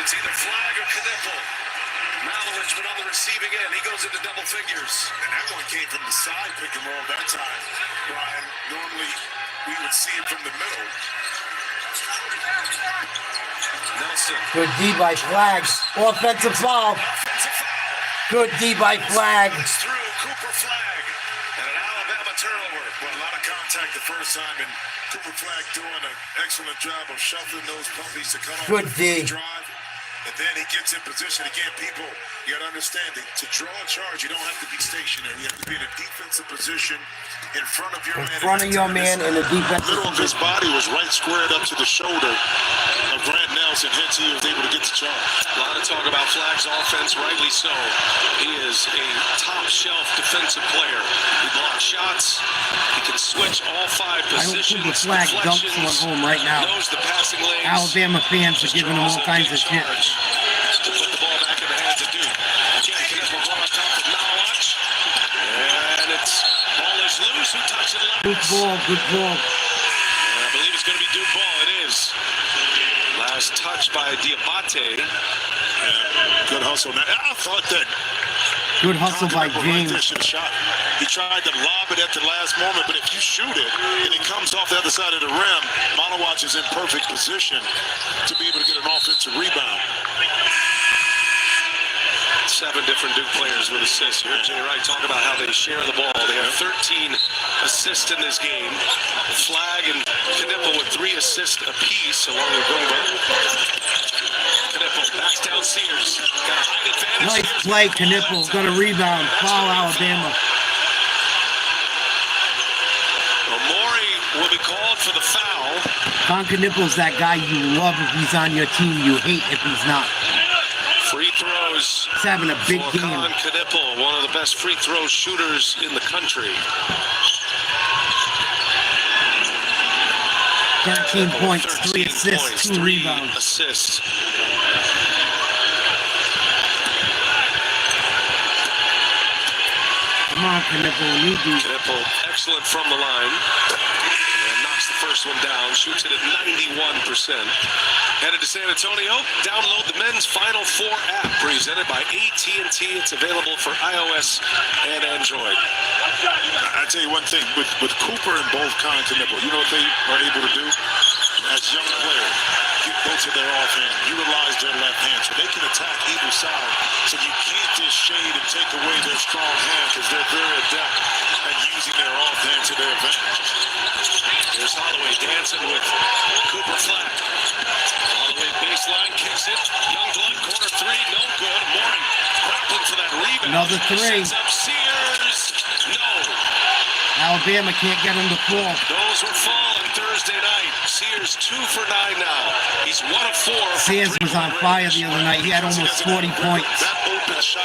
It's either Flag or Knippel. Malowitz went on the receiving end. He goes into double figures. And that one came from the side pick and roll that time, Brian. Normally, we would see it from the middle. Nelson. Good D by Flag. Offensive foul. Good D by Flag. Through Cooper Flag. And an Alabama turnover. Well, a lot of contact the first time, and Cooper Flag doing an excellent job of shuffling those puppies to come Good off D. the drive. And then he gets in position again. People, you got to understand that to draw a charge, you don't have to be stationary. You have to be in a defensive position in front of your man. In front of your man in a defensive Middle of his body was right squared up to the shoulder of Grant Nelson. Hence, he was able to get the charge. A lot of talk about Flag's offense, rightly so. He is a top-shelf defensive player. He blocks shots. He can switch all 5 positions. I hope Flag dumps one home right now. Knows the passing lanes. Alabama fans are giving him all kinds of shit. To put the ball back in the hands of Duke. Again, Knippel ball on top of Malawak. And it's ball is loose. Who touched it last? Good ball, good ball. I believe it's going to be Duke ball. It is. Last touch by Diabate. Good hustle. Now, I thought that. Good hustle by James. He tried to lob it at the last moment, but if you shoot it and it comes off the other side of the rim, Malawak is in perfect position to be able to get an offensive rebound. 7 different Duke players with assists. You heard Jay Wright talk about how they share the ball. They have 13 assists in this game. Flag and Knipple with 3 assists apiece, along with Gumbo. Knipple backs down Sears. Got a height advantage. Nice play, Knipple. Got a rebound. Foul Alabama. Will be called for the foul. Knipple's that guy you love if he's on your team, you hate if he's not. Free throws. He's having a big game. Knipple, one of the best free throw shooters in the country. 13 points, 3 assists, 2 rebounds. Assists. Come on, Knipple, Knipple, excellent from the line. And knocks the first one down, shoots it at 91%. Headed to San Antonio, download the Men's Final Four app presented by AT&T. It's available for iOS and Android. I tell you one thing, with Cooper and both Collins and Knipple, you know what they are able to do? As young players, go to their offhand, utilize their left hand so they can attack either side. So you can't just shade and take away their strong hand because they're very adept at using their offhand to their advantage. Here's Holloway dancing with Cooper Flag. Holloway baseline kicks it. Youngblood corner 3, no good. Morning grappling for that rebound. Another 3. Sends up Sears. No. Alabama can't get him to fall. Those were falling Thursday night. Sears 2 for 9 now. He's 1 of 4. Sears was on fire the other night. He had almost 40 points.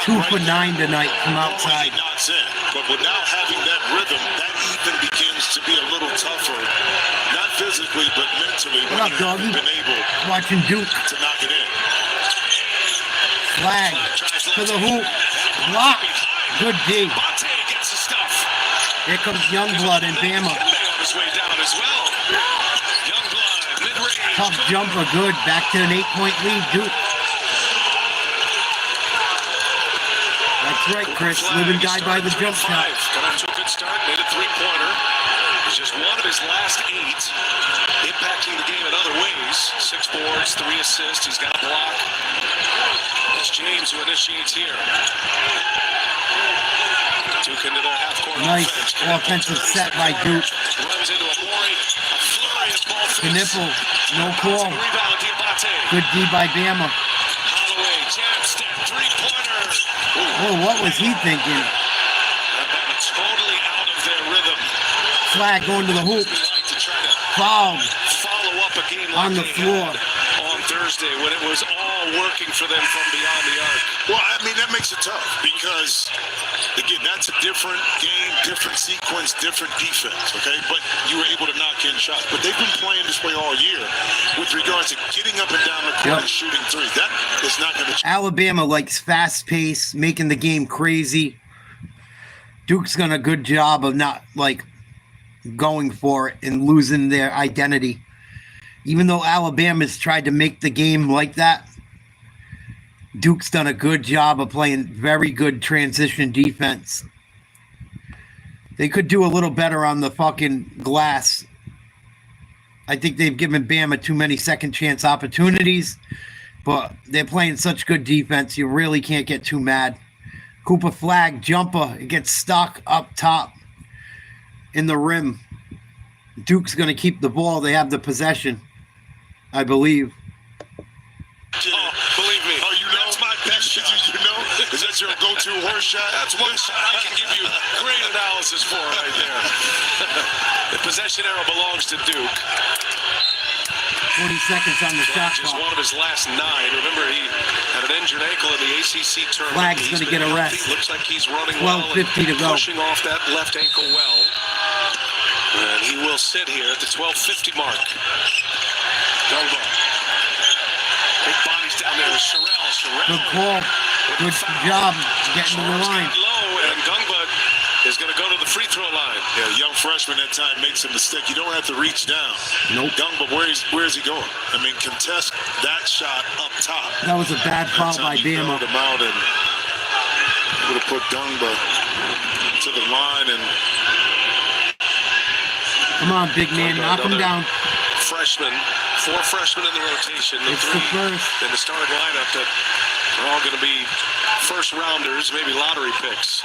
2 for 9 tonight from outside. But without having that rhythm, that even begins to be a little tougher. Not physically, but mentally. What up, doggy? Been able watching Duke to knock it in. Flag to the hoop. Block. Good D. Here comes Youngblood and Bama. Tough jumper, good. Back to an 8-point lead, Duke. That's right, Chris. Live and die by the jump shot. Got off to a good start, made a 3-pointer. He's just 1 of his last 8, impacting the game in other ways. 6 boards, 3 assists. He's got a block. It's James who initiates here. Duke into their half-court nice offensive set by Duke. Runs into a flurry of ball fakes. Knipple, no call. Good D by Bama. Holloway, jab step, 3-pointer. Oh, what was he thinking? Totally out of their rhythm. Flag going to the hoop. Foul. Follow up a game on the floor on Thursday when it was all working for them from beyond the arc. Well, I mean, that makes it tough because, again, that's a different game, different sequence, different defense, okay? But you were able to knock in shots. But they've been playing this way all year with regards to getting up and down the court and shooting threes. That is not going to change. Alabama likes fast pace, making the game crazy. Duke's done a good job of not, going for it and losing their identity. Even though Alabama's tried to make the game like that, Duke's done a good job of playing very good transition defense. They could do a little better on the fucking glass. I think they've given Bama too many second chance opportunities, but they're playing such good defense, you really can't get too mad. Cooper Flag, jumper, it gets stuck up top in the rim. Duke's going to keep the ball. They have the possession, I believe. Oh, believe me. Oh, you know, that's my best shot. You know? Is that your go-to horse shot? That's one shot I can give you great analysis for right there. The possession arrow belongs to Duke. 40 seconds on the shot Just clock. one of his last 9. Remember, he had an injured ankle in the ACC tournament. Flag's going to get a rest. Looks like he's running well. 12:50 to go. Pushing off that left ankle well. And he will sit here at the 12:50 mark. Gumbo. Big bodies down there. Sherrell. Good call. Good job getting to the line. Low, and Gumbo is going to go to the free throw line. Yeah, young freshman that time makes a mistake. You don't have to reach down. Nope. Gumbo, where is he going? I mean, contest that shot up top. That was a bad foul by Bama. Him out and would have put Gumbo to the line and. Come on, big man, knock him down. Freshman, 4 freshmen in the rotation. It's the first. In the starting lineup that are all going to be first rounders, maybe lottery picks.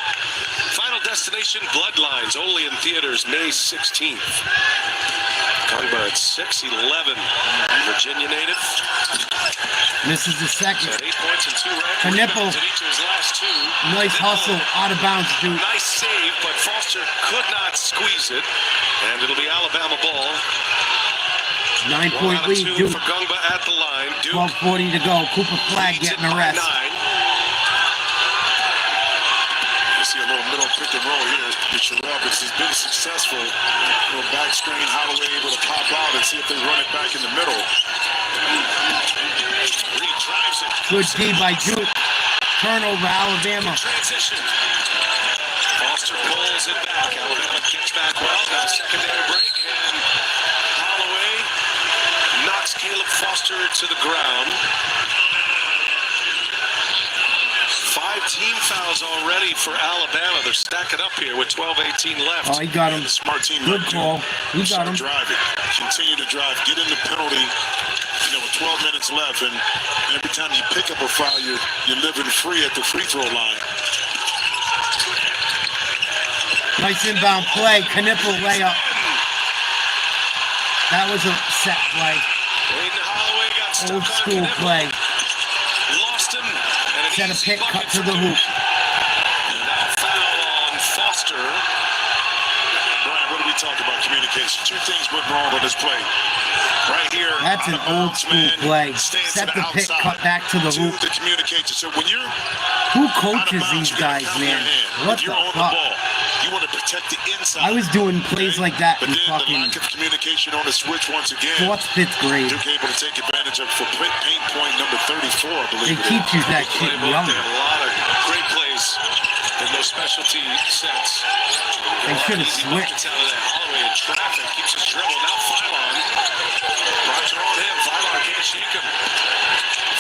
Final Destination Bloodlines, only in theaters May 16th. Kongba at 6'11", Virginia native. This is the second. 8 points and 2 rebounds. Knipple. In each of his last 2. Nice hustle, out of bounds, dude. Nice save, but Foster could not squeeze it. And it'll be Alabama ball. 9-point lead, Duke. Duke. For Kongba at the line. Duke 12:40 to go. Cooper Flag getting a rest. 9. See a little middle pick and roll here. Because he's been successful. A little back screen, Holloway able to pop out and see if they run it back in the middle. Reed drives it. Good D by Duke. Turnover, Alabama. Transition. Foster pulls it back. Alabama kicks back well. Now secondary break. And Holloway knocks Caleb Foster to the ground. 5 team fouls already for Alabama. They're stacking up here with 12:18 left. Oh, he got him. Smart team. Good call. He got him. Drive it. Continue to drive. Get in the penalty. With 12 minutes left, and every time you pick up a foul, you're living free at the free throw line. Nice inbound play. Knipple layup. That was a set play. Aiden Holloway got stuck Old school on play. Lost him. And Set a pick, cut to the hoop. And now foul on Foster. Brian, what are we talking about? Communication. 2 things went wrong on this play. Right here. That's an old school play. Set the pick, cut back to the hoop. The communication. So when you're Who coaches these guys, man? What the fuck? You want to protect the inside. I was doing plays like that in But then the fucking lack of communication on the switch once again. 4th, 5th grade. Duke able to take advantage of for paint point number 34, I believe. They teach you that shit young. A lot of great plays in those specialty sets. They should have switched. Out of that. Holloway in traffic keeps his dribble. Now Phylon. Pressure on him. Phylon can't shake him.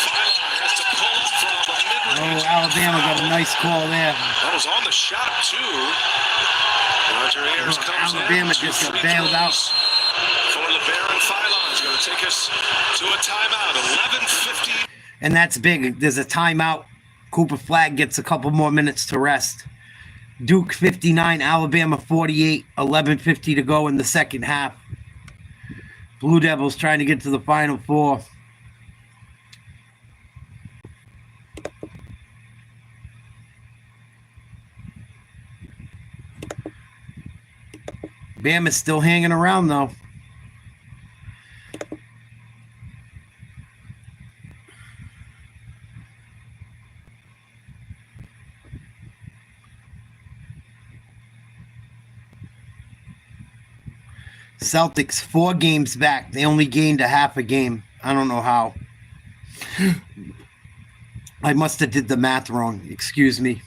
Phylon has to pull up from the mid-range. Oh, Alabama got a nice call there. That was on the shot, too. Roger Ayers comes Alabama in. just got bailed out. For LeBaron. Phylon is going to take us to a timeout. 11:50. And that's big. There's a timeout. Cooper Flag gets a couple more minutes to rest. Duke 59, Alabama 48, 11:50 to go in the second half. Blue Devils trying to get to the Final Four. Bama's still hanging around, though. Celtics 4 games back. They only gained a half a game. I don't know how. I must have did the math wrong. Excuse me.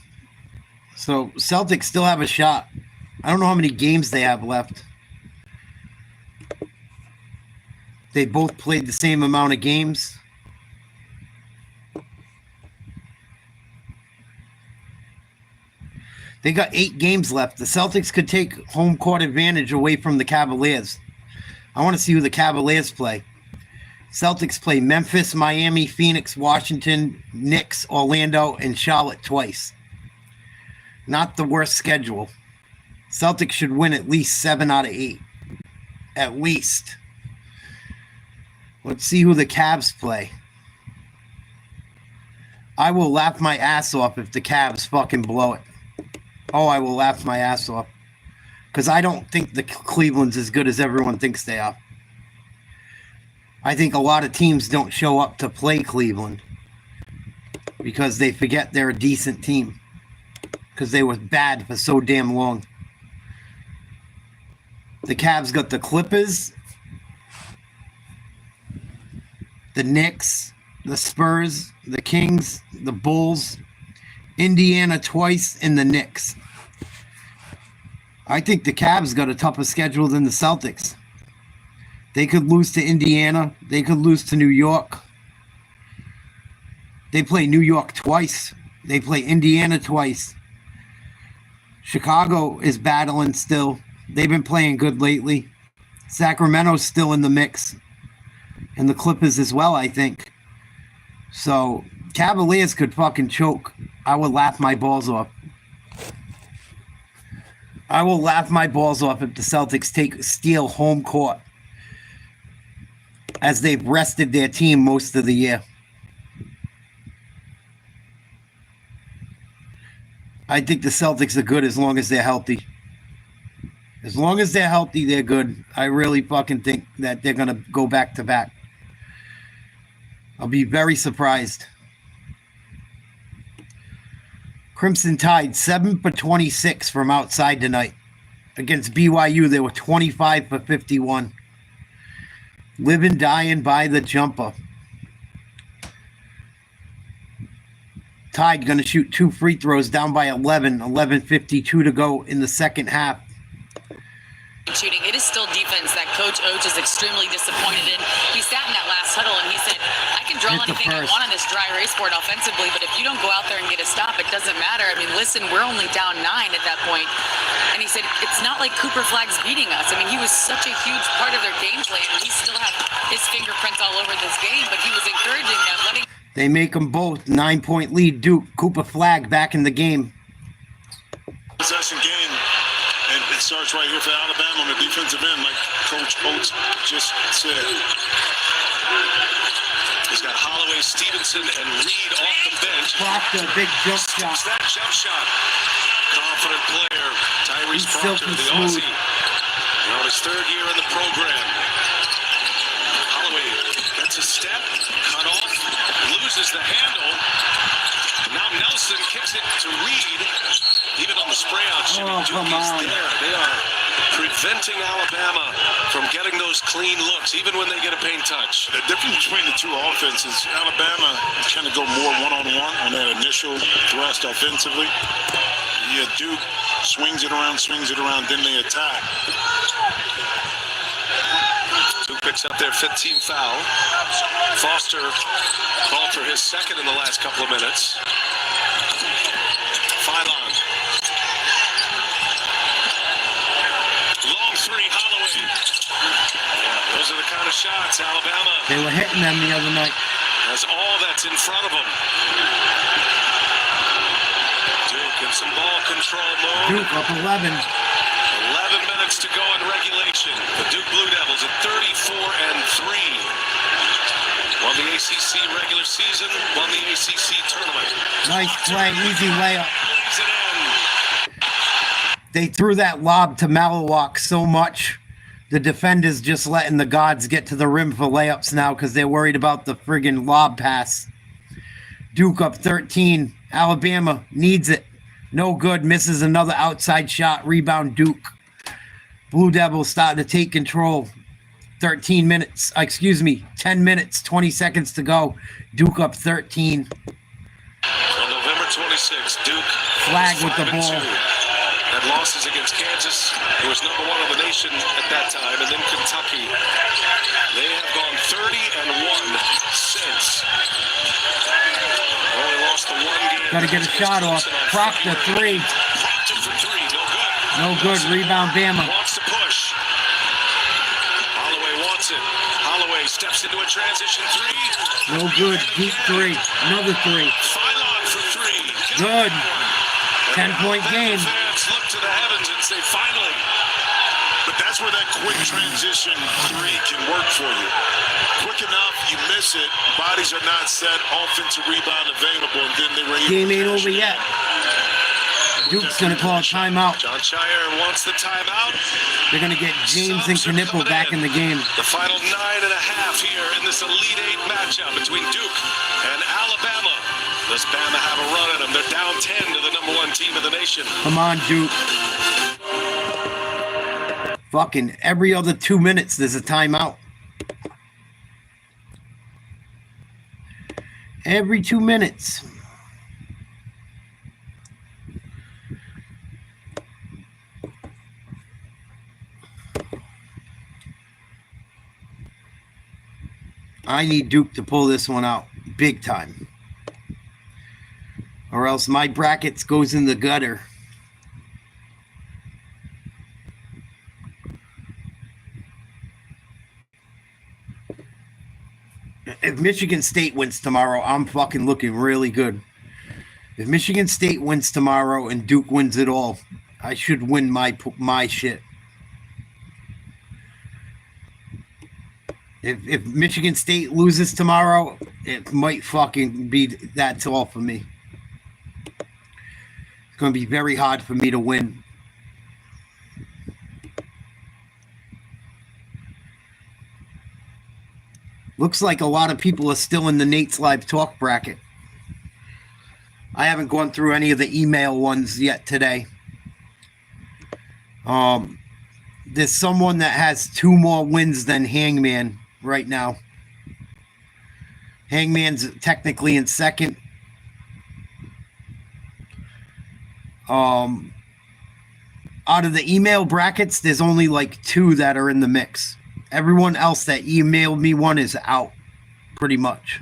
So Celtics still have a shot. I don't know how many games they have left. They both played the same amount of games. They got 8 games left. The Celtics could take home court advantage away from the Cavaliers. I want to see who the Cavaliers play. Celtics play Memphis, Miami, Phoenix, Washington, Knicks, Orlando, and Charlotte twice. Not the worst schedule. Celtics should win at least 7 out of 8. At least. Let's see who the Cavs play. I will laugh my ass off if the Cavs fucking blow it. Oh, I will laugh my ass off. Because I don't think the Cleveland's as good as everyone thinks they are. I think a lot of teams don't show up to play Cleveland. Because they forget they're a decent team. Because they were bad for so damn long. The Cavs got the Clippers, the Knicks, the Spurs, the Kings, the Bulls, Indiana twice, and the Knicks. I think the Cavs got a tougher schedule than the Celtics. They could lose to Indiana. They could lose to New York. They play New York twice. They play Indiana twice. Chicago is battling still. They've been playing good lately. Sacramento's still in the mix. And the Clippers as well, I think. So Cavaliers could fucking choke. I would laugh my balls off. I will laugh my balls off if the Celtics steal home court, as they've rested their team most of the year. I think the Celtics are good as long as they're healthy. As long as they're healthy, they're good. I really fucking think that they're going to go back to back. I'll be very surprised. Crimson Tide, 7 for 26 from outside tonight. Against BYU, they were 25 for 51. Living, dying by the jumper. Tide going to shoot 2 free throws, down by 11:52 to go in the second half. Shooting. It is still defense that Coach Oach is extremely disappointed in. He sat in that last huddle and he said, I can draw anything I want on this dry erase board offensively, but if you don't go out there and get a stop, it doesn't matter. I mean, listen, we're only down 9 at that point. And he said, it's not like Cooper Flagg's beating us. I mean, he was such a huge part of their game plan, and he still had his fingerprints all over this game, but he was encouraging them, letting... They make them both. 9-point lead. Duke, Cooper Flagg back in the game. Possession game. And it starts right here for Alabama on the defensive end, like Coach Oates just said. He's got Holloway, Stevenson, and Reed off the bench. Proctor, big jump shot. That jump shot. Confident player, Tyrese Proctor, the Aussie. On his 3rd year in the program. Holloway gets a step, cut off, loses the handle. Now Nelson kicks it to Reed. Even on the spray out, Jimmy Duke is there. They are preventing Alabama from getting those clean looks, even when they get a paint touch. The difference between the two offenses, Alabama kind of go more one-on-one on that initial thrust offensively. Yeah, Duke swings it around, then they attack. Duke picks up their 15th foul. Foster called for his 2nd in the last couple of minutes. Phylon. Long 3, Holloway. Yeah, those are the kind of shots Alabama. They were hitting them the other night. That's all that's in front of them. Duke in some ball control mode. Duke up 11. 11 minutes to go in regulation. The Duke Blue Devils at 34-3. Won the ACC regular season, won the ACC tournament. Nice play, easy layup. They threw that lob to Malawak so much. The defenders just letting the gods get to the rim for layups now because they're worried about the friggin' lob pass. Duke up 13. Alabama needs it. No good. Misses another outside shot. Rebound Duke. Blue Devils starting to take control. 10 minutes, 20 seconds to go. Duke up 13. On November 26th, Duke Flag with the ball. Had losses against Kansas, who was number 1 in the nation at that time, and then Kentucky. They have gone 30-1 since. Only lost the 1 game. Got to get a shot off. Proctor 3. Proctor for 3, no good. No good. Rebound Bama. Wants to push. Holloway wants it. Holloway steps into a transition 3. No good. Deep 3. Another 3. Phylon for 3. Good. 10-point game. Fans look to the heavens and say, finally. But that's where that quick transition 3 can work for you. Quick enough, you miss it. Bodies are not set. Offensive rebound available, and then they were able Game ain't over yet. Duke's going to call a timeout. John Shire wants the timeout. They're going to get James and Knipple back in the game. The final 9.5 here in this Elite 8 matchup between Duke and Alabama. Does Bama have a run at them? They're down 10 to the number 1 team in the nation. Come on, Duke. Fucking every other 2 minutes, there's a timeout. Every 2 minutes. I need Duke to pull this one out big time. Or else my brackets goes in the gutter. If Michigan State wins tomorrow, I'm fucking looking really good. If Michigan State wins tomorrow and Duke wins it all, I should win my shit. If Michigan State loses tomorrow, it might fucking be that's all for me. It's going to be very hard for me to win. Looks like a lot of people are still in the Nate's Live Talk bracket. I haven't gone through any of the email ones yet today. There's someone that has 2 more wins than Hangman right now. Hangman's technically in second. Out of the email brackets, there's only like 2 that are in the mix. Everyone else that emailed me one is out, pretty much.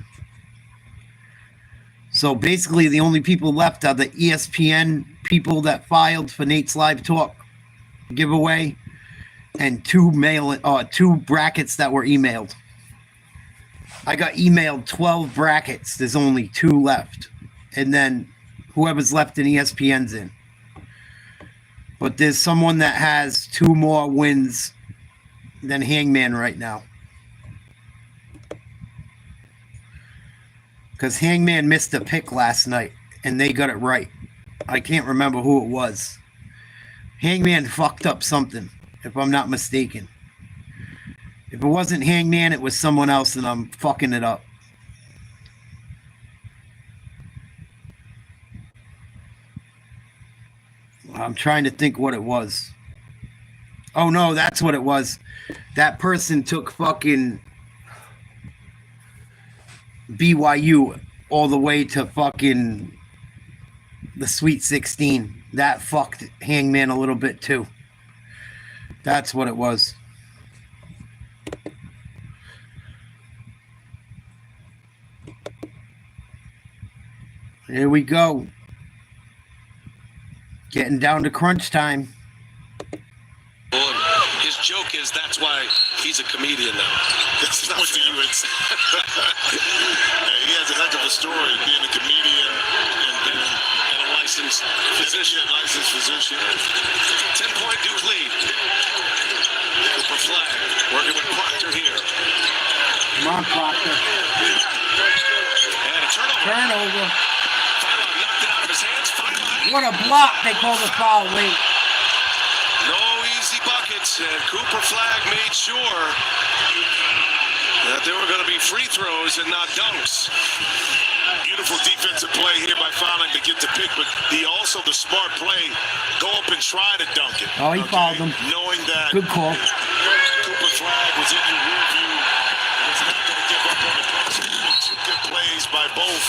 So basically, the only people left are the ESPN people that filed for Nate's Live Talk giveaway, and 2 brackets that were emailed. I got emailed 12 brackets. There's only 2 left, and then whoever's left in ESPN's in. But there's someone that has 2 more wins than Hangman right now. Because Hangman missed a pick last night, and they got it right. I can't remember who it was. Hangman fucked up something, if I'm not mistaken. If it wasn't Hangman, it was someone else, and I'm fucking it up. I'm trying to think what it was. Oh, no, that's what it was. That person took fucking BYU all the way to fucking the Sweet 16. That fucked Hangman a little bit, too. That's what it was. Here we go. Getting down to crunch time. His joke is that's why he's a comedian now. That's not what you would say. He has a heck of a story, being a comedian and a licensed physician. 10-point Duke lead. Cooper Flag working with Proctor here. Come on, Proctor. And a turnover. Phylon knocked it out of his hands. What a block. They called the foul late. No easy buckets, and Cooper Flag made sure that there were going to be free throws and not dunks. Beautiful defensive play here by Fowling to get the pick, but also the smart play, go up and try to dunk it. Oh, he fouled him. Knowing that good call. Cooper Flag was in your rear view, was not going to give up on the pressure. 2 good plays by both.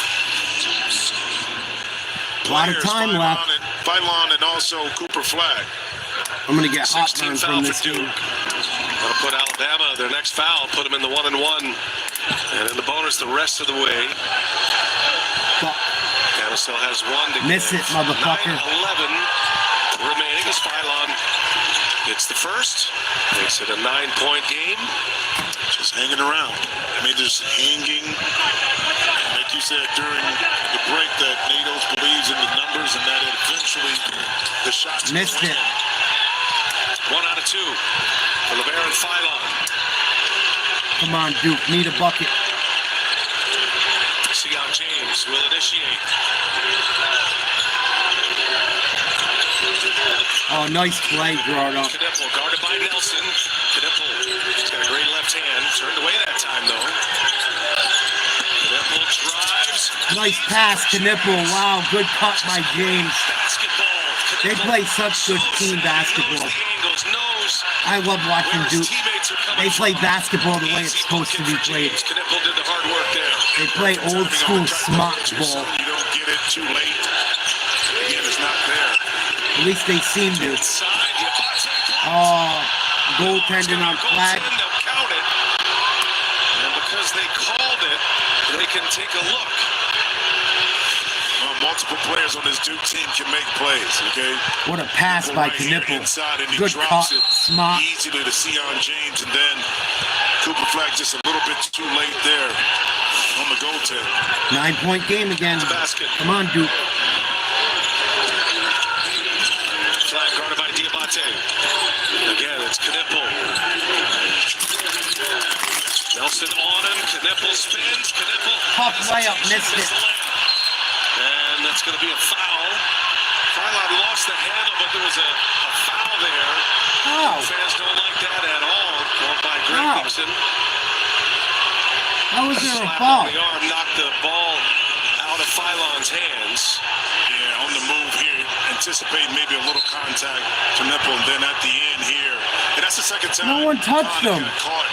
A lot of time left. Phylon and also Cooper Flag. I'm going to get hot burn from this team. Going to put Alabama, their next foul, put them in the 1-and-1. And in the bonus the rest of the way. Alabama still has 1 to miss it, motherfucker. 9-11 remaining as Phylon hits the first. Makes it a 9-point game. Just hanging around. I mean, just hanging. Like you said during the break, that Natos believes in the numbers and that eventually the shots missed it. 1 out of 2 for LeBaron and Phylon. Come on, Duke. Need a bucket. Sion James will initiate. Oh, nice play, Gerardo. Knipple guarded by Nelson. Knipple, he's got a great left hand. Turned away that time, though. Knipple drives. Nice pass to Knipple. Wow, good cut by James. They play such good team basketball. I love watching Duke. They play basketball the way it's supposed to be played. They play old school smart ball. You don't get it too late. Again, it's not there. At least they seem to. Oh, goaltending on Flag. And because they called it, they can take a look. Multiple players on this Duke team can make plays, okay? What a pass by Knipple. Good cut, smart. Easily to Sion James, and then Cooper Flag just a little bit too late there. on the goaltend. 9-point game again. Come on, Duke. Flag guarded by Diabate. Again, it's Knipple. Nelson on him. Knipple spins. Knipple. Tough layup, missed it. And that's going to be a foul. Phylon lost the handle, but there was a foul there. Oh. Fans don't like that at all. Called by Greg Gibson. How was there a Slap foul? on the arm knocked the ball out of Phylon's hands. Yeah, on the move here, anticipating maybe a little contact to Nipple, and then at the end here, and that's the second time. No one touched him. Caught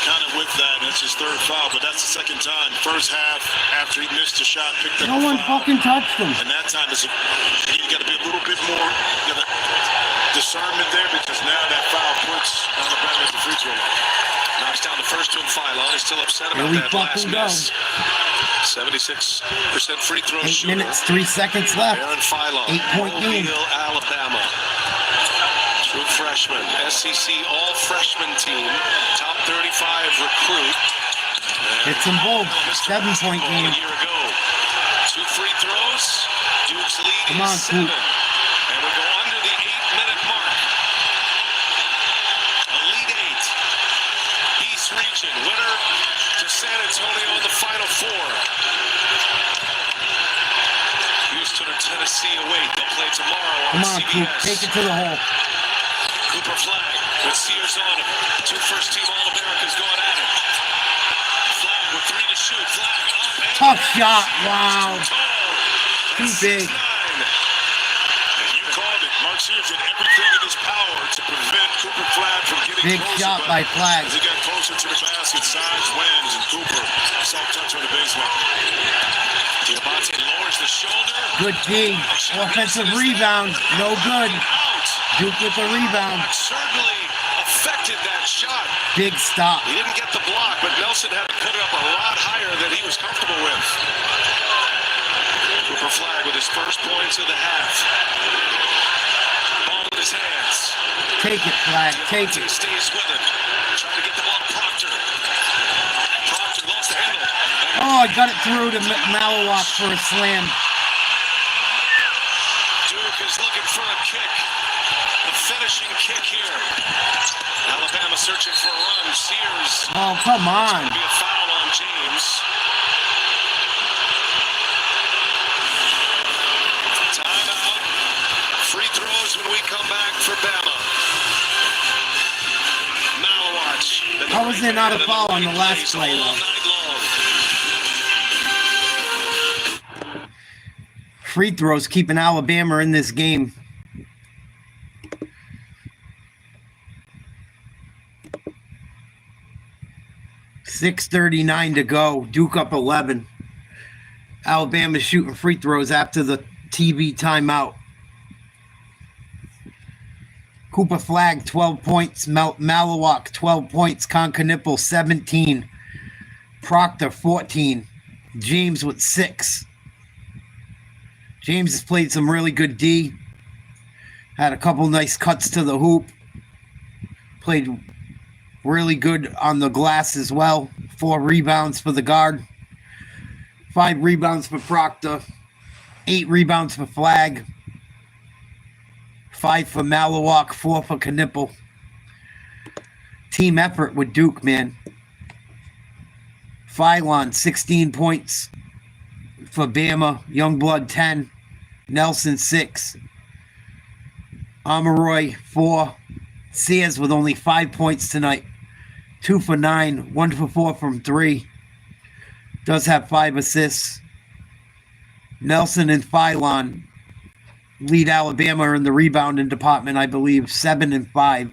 kind of with that, and it's his third foul, but that's the second time. First half, after he missed a shot, picked up No a one foul. fucking touched him. And that time, you got to be a little bit more discernment there, because now that foul puts Alabama at the free throw line. Knocks down the first one, Phylon. He's still upset about Here we that last fucking go. miss. 76% free throw 8 shooter. minutes, 3 seconds left. Aaron Phylon, 8-point game. Mobile, Alabama. True freshman, SEC all-freshman team, top 35 recruit. Hits them both. 7-point game. A year ago. 2 free throws. Duke's lead Come on, is 7. Duke. And we go under the 8-minute mark. Elite 8. East region winner to San Antonio in the Final Four. Houston or Tennessee await. They'll play tomorrow on Come on, CBS. Duke. Take it to the hole. Cooper Flag with Sears on him. 2 first-team All-Americans going at it. Flag with 3 to shoot. Flag up and Tough shot. Wow. Too big. And you called it. Mark Sears did everything in his power to prevent Cooper Flag from getting Big closer. shot by Flag. As he got closer to the basket, size wins, and Cooper self-touch on the baseline. Diabate lowers the shoulder. Good D. Offensive rebound. No good. Duke with the rebound. Certainly affected that shot. Big stop. He didn't get the block, but Nelson had to put it up a lot higher than he was comfortable with. Cooper Flag with his first points of the half. Ball in his hands. Take it, Flag. Take it. He stays with him. Trying to get the ball to Proctor. Proctor lost the handle. Oh, I got it through to Malawak for a slam. Duke is looking for a kick. A finishing kick here. Alabama searching for a run. Sears. Oh, come on. Be a foul on James. Timeout. Free throws when we come back for Bama. Malawatch. How was there not a foul on the last play, though? Free throws keeping Alabama in this game. .6:39 to go. Duke up 11. Alabama shooting free throws after the TV timeout. Cooper Flag, 12 points. Malawak, 12 points. Conca-Nipple, 17. Proctor, 14. James with 6. James has played some really good D. Had a couple nice cuts to the hoop. Played really good on the glass as well. 4 rebounds for the guard. 5 rebounds for Proctor. 8 rebounds for Flag. 5 for Malawak. 4 for Knipple. Team effort with Duke, man. Phylon, 16 points for Bama. Youngblood, 10. Nelson, 6. Amaroy, 4. Sears with only 5 points tonight. 2 for 9. 1 for 4 from 3. Does have 5 assists. Nelson and Phylon lead Alabama in the rebounding department, I believe. 7 and 5.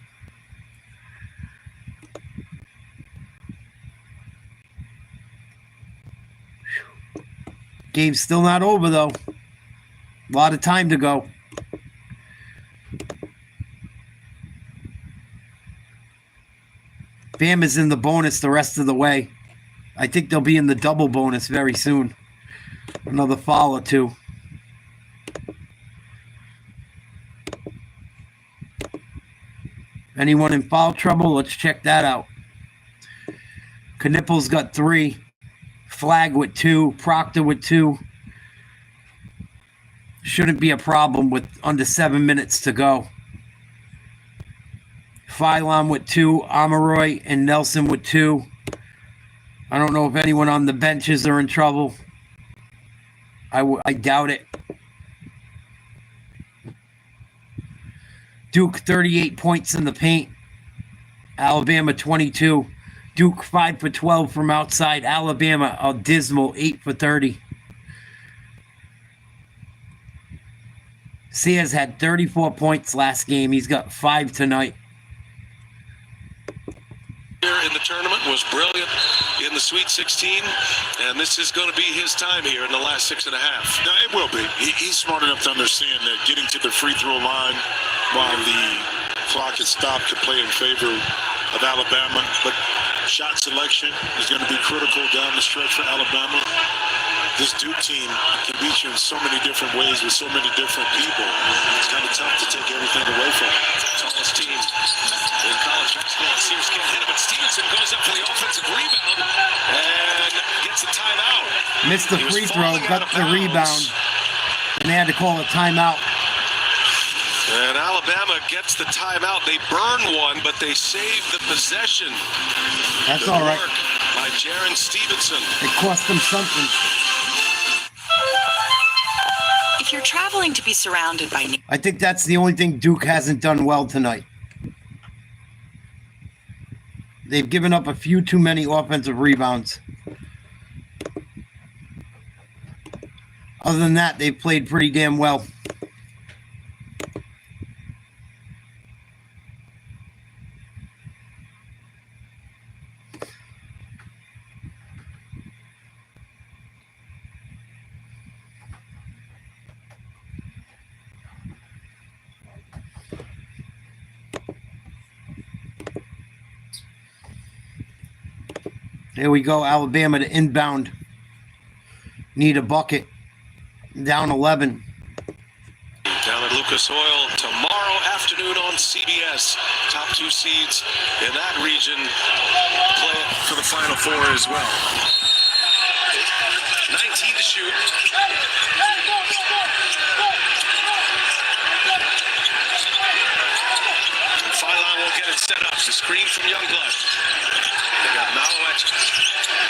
Game's still not over, though. A lot of time to go. Bama's in the bonus the rest of the way. I think they'll be in the double bonus very soon. Another foul or 2. Anyone in foul trouble? Let's check that out. Knipple's got 3. Flag with 2. Proctor with 2. Shouldn't be a problem with under 7 minutes to go. Phylon with 2. Amaroy and Nelson with 2. I don't know if anyone on the benches are in trouble. I doubt it. Duke 38 points in the paint. Alabama 22. Duke 5 for 12 from outside. Alabama a dismal 8 for 30. Sears had 34 points last game. He's got 5 tonight. In the tournament was brilliant in the Sweet 16, and this is going to be his time here in the last 6.5. No, it will be. He's smart enough to understand that getting to the free throw line while the clock is stopped could play in favor of Alabama, but shot selection is going to be critical down the stretch for Alabama. This Duke team can beat you in so many different ways with so many different people. It's kind of tough to take everything away from it. Tallest team in college basketball. Sears can't hit it, but Stevenson goes up for the offensive rebound and gets a timeout. Missed the free throw, got the rebound, and they had to call a timeout. And Alabama gets the timeout. They burn one, but they save the possession. That's all right. By Jaron Stevenson. It cost them something. If you're traveling to be surrounded by... I think that's the only thing Duke hasn't done well tonight. They've given up a few too many offensive rebounds. Other than that, they've played pretty damn well. Here we go, Alabama to inbound. Need a bucket. Down 11. Down at Lucas Oil tomorrow afternoon on CBS. Top 2 seeds in that region play for the Final Four as well. 19 to shoot. Phylon will get it set up. The screen from Youngblood. They got Malowet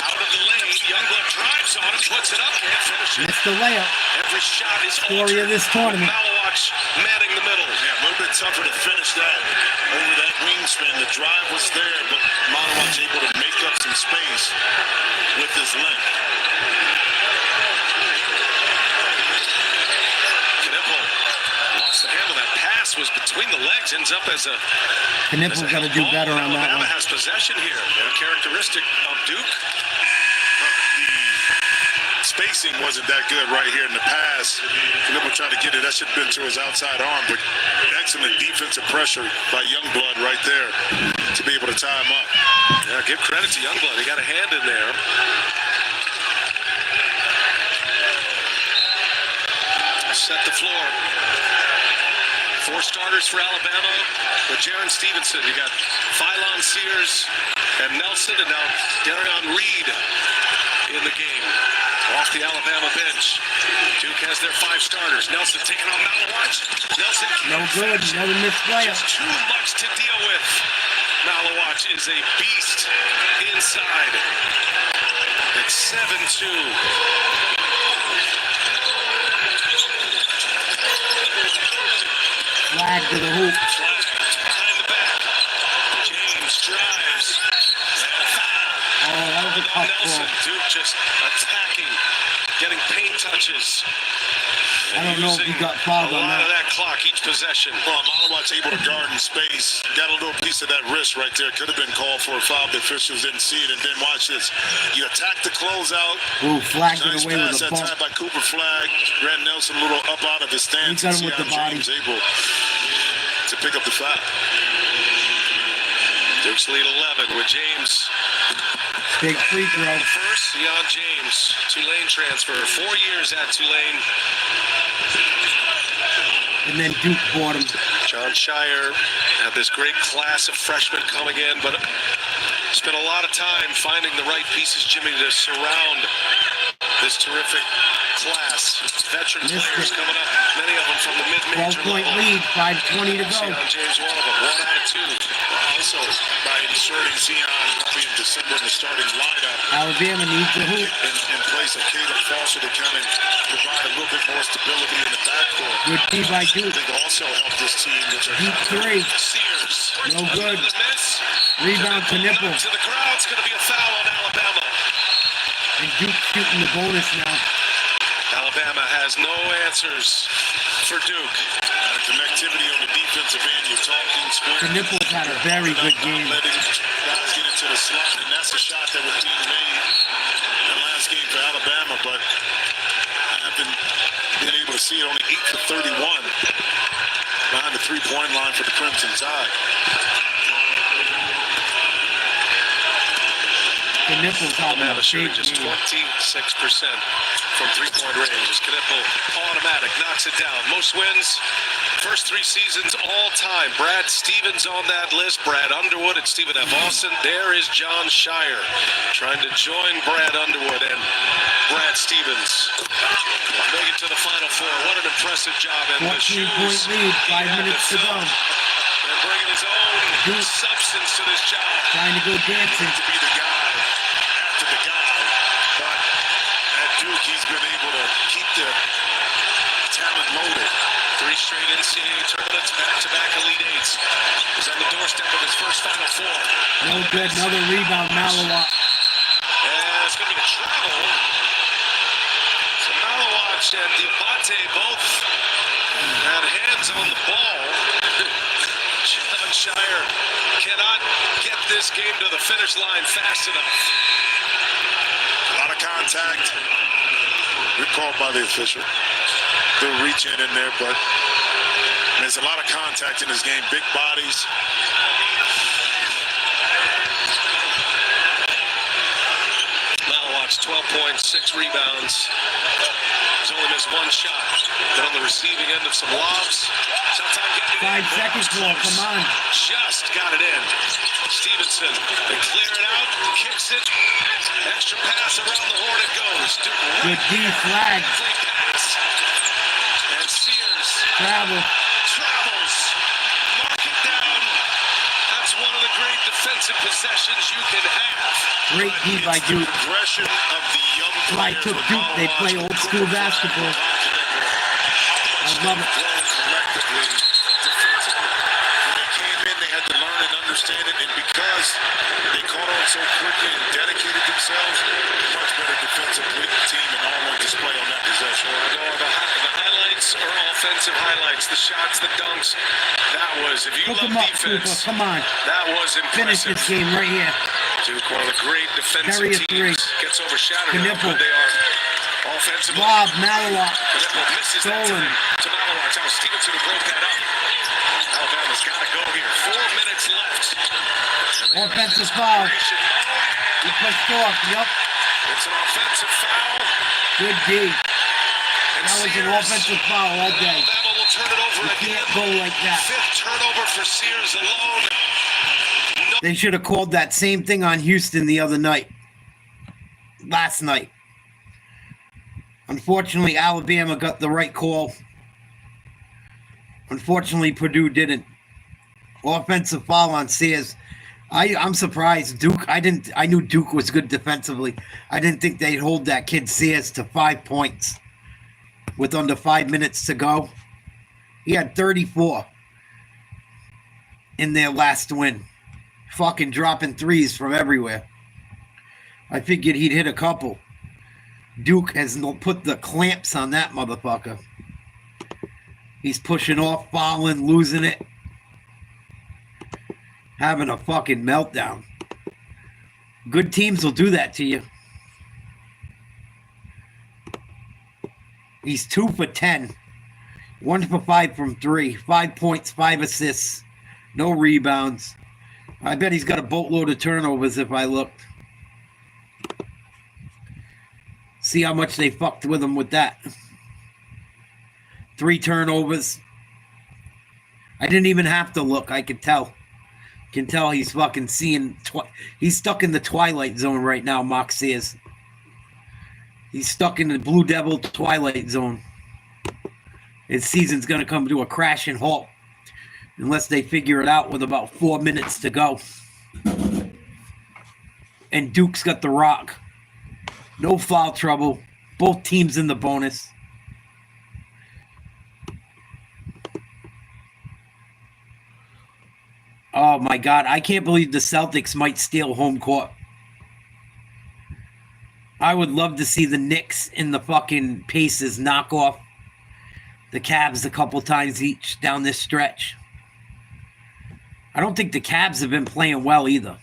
out of the lane. Youngblood drives on him, puts it up, can't finish it. Missed the layup. Every shot is Story of this tournament. Malowet manning the middle. Yeah, a little bit tougher to finish that over that wingspan. The drive was there, but Malowet's able to make up some space with his length. Knipple lost the handle. That pass was between the legs, ends up as a... Knipple's got to do better on that one. Alabama has possession here. A characteristic of Duke. Spacing wasn't that good right here in the pass. Knipple tried to get it. That should have been to his outside arm, but excellent defensive pressure by Youngblood right there to be able to tie him up. Yeah, give credit to Youngblood. He got a hand in there. Set the floor. 4 starters for Alabama with Jaron Stevenson. You got Phylon, Sears, and Nelson, and now Darion Reed in the game. Off the Alabama bench. Duke has their 5 starters. Nelson taking on Malowet. Nelson no good. Another missed layup. Just too much to deal with. Malowet is a beast inside. It's 7-2. Flag to the hoop. Flag behind the back. James drives. And foul. Oh, that was a tough Nelson. ball. Duke just attacking, getting paint touches. I don't know if he got fouled on A lot that. of that clock each possession. Well, Malowet's able to guard in space. Got a little piece of that wrist right there. Could have been called for a foul. The officials didn't see it. And then watch this. You attack the closeout. Ooh, flagged Nice it away pass with a that bump. time by Cooper Flag. Grant Nelson a little up out of his stance. He got him with the body. James able to pick up the foul. Duke's lead 11 with James. Big free throw. First, Deion James, Tulane transfer, 4 years at Tulane. And then Duke bought him. John Shire had this great class of freshmen coming in, but spent a lot of time finding the right pieces, Jimmy, to surround this terrific class. Veteran players coming up, many of them from the mid-major 12-point level. lead, 5:20 to go. James, one of them, 1 out of 2. Also, by inserting Zion probably in December in the starting lineup Alabama needs a hoop. in place of Caleb Foster to kind of provide a little bit more stability in the backcourt. Good D by Duke. I think also helped this team, which are Deep three. Sears. No good. Miss. Rebound to Nipple. To the crowd, it's going to be a foul on Alabama. And Duke shooting the bonus now. Alabama has no answers for Duke. Connectivity on the defensive end, you're talking square. The Nipples had a very good game. Letting guys get into the slot, and that's a shot that was being made in the last game for Alabama, but I've been able to see it only 8 for 31 behind the three-point line for the Crimson Tide. The Nipples having a Alabama shooting big just game. 26% from three-point range. Knipple automatic, knocks it down. Most wins, first 3 seasons all time. Brad Stevens on that list. Brad Underwood and Stephen F. Austin. There is John Shire trying to join Brad Underwood and Brad Stevens. Make it to the Final Four. What an impressive job. And the 14-point shoes lead, 5 he had minutes to go. And bringing his own substance to this job. Trying to go dancing. To be the guy after the guy, but at Duke he's been able to keep the talent loaded. 3 straight NCAA tournaments, back-to-back Elite Eights. He's on the doorstep of his first Final Four. No good. Another rebound, Malawat. And it's going to be a travel. So Malawat and Diabate both had hands on the ball. John Shire cannot get this game to the finish line fast enough. A lot of contact. Good call by the official. They'll reach in there, but there's a lot of contact in this game. Big bodies. Malawat's 12 points, 6 rebounds. He's only missed 1 shot. Been on the receiving end of some lobs. 5 seconds left. Come on. Just got it in. Stevenson, they clear it out, kicks it. Extra pass around the horn it goes. Good D flag. And Sears Travel. travels. Mark it down. That's one of the great defensive possessions you can have. Great D by Duke. Progression of the young Like took Duke. They play old school basketball. I love it. Collectively, defensively. When they came in, they had to learn and understand it, and because they caught on so quickly and dedicated themselves, much better defensive team and all on display on that possession. The highlights are offensive highlights. The shots, the dunks. That was, if you Hook love him up, defense, Cooper. Come on. that was Finish impressive. this game right here. Duke, one of the great defensive Carry a three. teams, gets overshadowed. How Knipple. good they are. Offensively. Lob, Malawat. Knipple misses that Stolen. time to Malawat. Charles Stevenson who broke that up. Alabama's got to go here. 4 minutes left. Offensive foul. He pushed off. Yup. It's an offensive foul. Good D. That was an offensive foul all day. Alabama will turn it over You again. can't go like that. 5th turnover for Sears alone. They should have called that same thing on Houston the other night. Last night. Unfortunately, Alabama got the right call. Unfortunately, Purdue didn't. Offensive foul on Sears. I'm surprised. Duke, I knew Duke was good defensively. I didn't think they'd hold that kid Sears to 5 points with under 5 minutes to go. He had 34 in their last win. Fucking dropping threes from everywhere. I figured he'd hit a couple. Duke has put the clamps on that motherfucker. He's pushing off, fouling, losing it. Having a fucking meltdown. Good teams will do that to you. He's 2 for 10. 1 for 5 from 3. 5 points, 5 assists. No rebounds. I bet he's got a boatload of turnovers if I look. See how much they fucked with him with that. 3 turnovers. I didn't even have to look. I could tell. Can tell he's fucking seeing. He's stuck in the Twilight Zone right now, Mox is. He's stuck in the Blue Devil Twilight Zone. His season's going to come to a crashing halt unless they figure it out with about 4 minutes to go. And Duke's got the rock. No foul trouble. Both teams in the bonus. Oh, my God. I can't believe the Celtics might steal home court. I would love to see the Knicks and the fucking Pacers knock off the Cavs a couple times each down this stretch. I don't think the Cavs have been playing well either.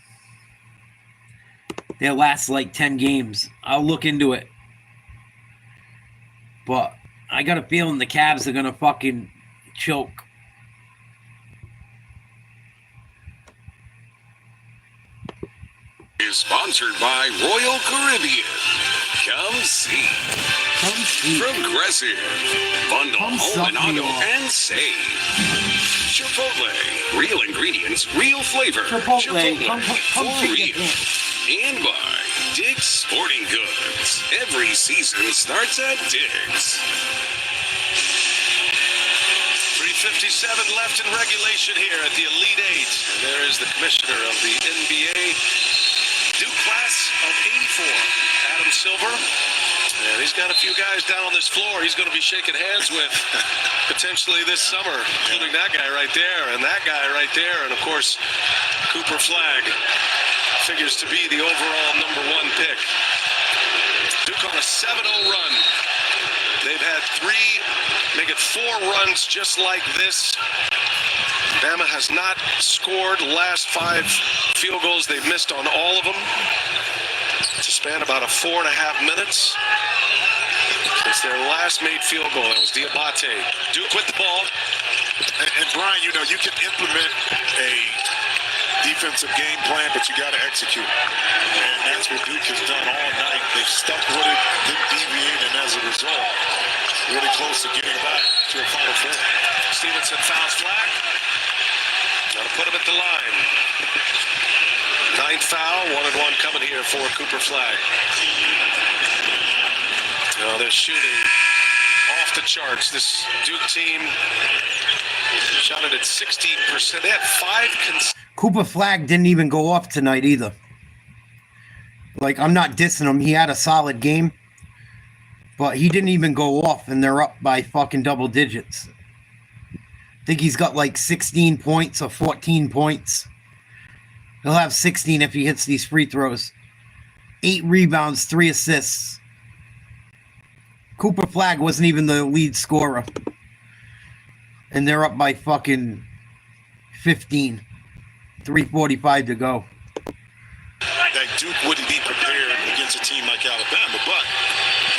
Their last, 10 games. I'll look into it. But I got a feeling the Cavs are going to fucking choke. Is sponsored by Royal Caribbean. Come see. Progressive. Bundle home and auto and save. Chipotle. Real ingredients, real flavor. Chipotle for real. And by Dick's Sporting Goods. Every season starts at Dick's. 3:57 left in regulation here at the Elite Eight. And there is the commissioner of the NBA. Duke class of 84, Adam Silver. And he's got a few guys down on this floor he's going to be shaking hands with potentially this summer, including that guy right there and that guy right there. And, of course, Cooper Flagg figures to be the overall #1 pick. Duke on a 7-0 run. They've had 4 runs just like this. Bama has not scored the last 5 field goals. They've missed on all of them. It's a span about 4.5 minutes since their last made field goal. That was Diabate. Duke with the ball. And Brian, you can implement a defensive game plan, but you got to execute. And that's what Duke has done all night. They've stuck with it, didn't deviate, and as a result, really close to getting back to a Final Four. Stevenson fouls Flagg. Got to put him at the line. 9th foul, 1-1 coming here for Cooper Flagg. They're shooting off the charts. This Duke team shot it at 60%. They had 5 Cooper Flagg didn't even go off tonight either. I'm not dissing him. He had a solid game. But he didn't even go off, and they're up by fucking double digits. I think he's got 16 points or 14 points. He'll have 16 if he hits these free throws. 8 rebounds, 3 assists. Cooper Flagg wasn't even the lead scorer. And they're up by fucking 15. 3:45 to go. That Duke wouldn't be prepared against a team like Alabama, but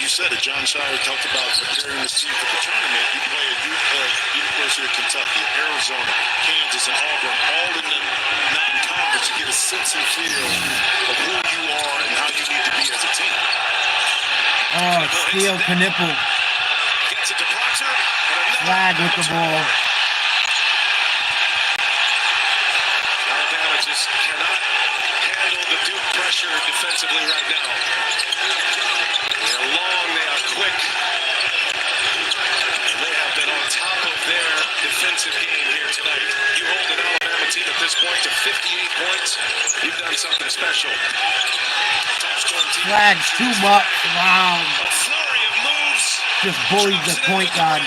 you said it. John Shire talked about preparing this team for the tournament. You play at University of Kentucky, Arizona, Kansas, and Auburn, all in the non-conference. You get a sense and feel of who you are and how you need to be as a team. Oh, steal, Knipple. Gets it to Proctor. Flagg with the ball. Alabama just cannot handle the Duke pressure defensively right now. They are long, they are quick. And they have been on top of their defensive game here tonight. You hold an Alabama team at this point to 58 points. You've done something special. Flags too much. Wow. A flurry of moves. Just bullied the point guard.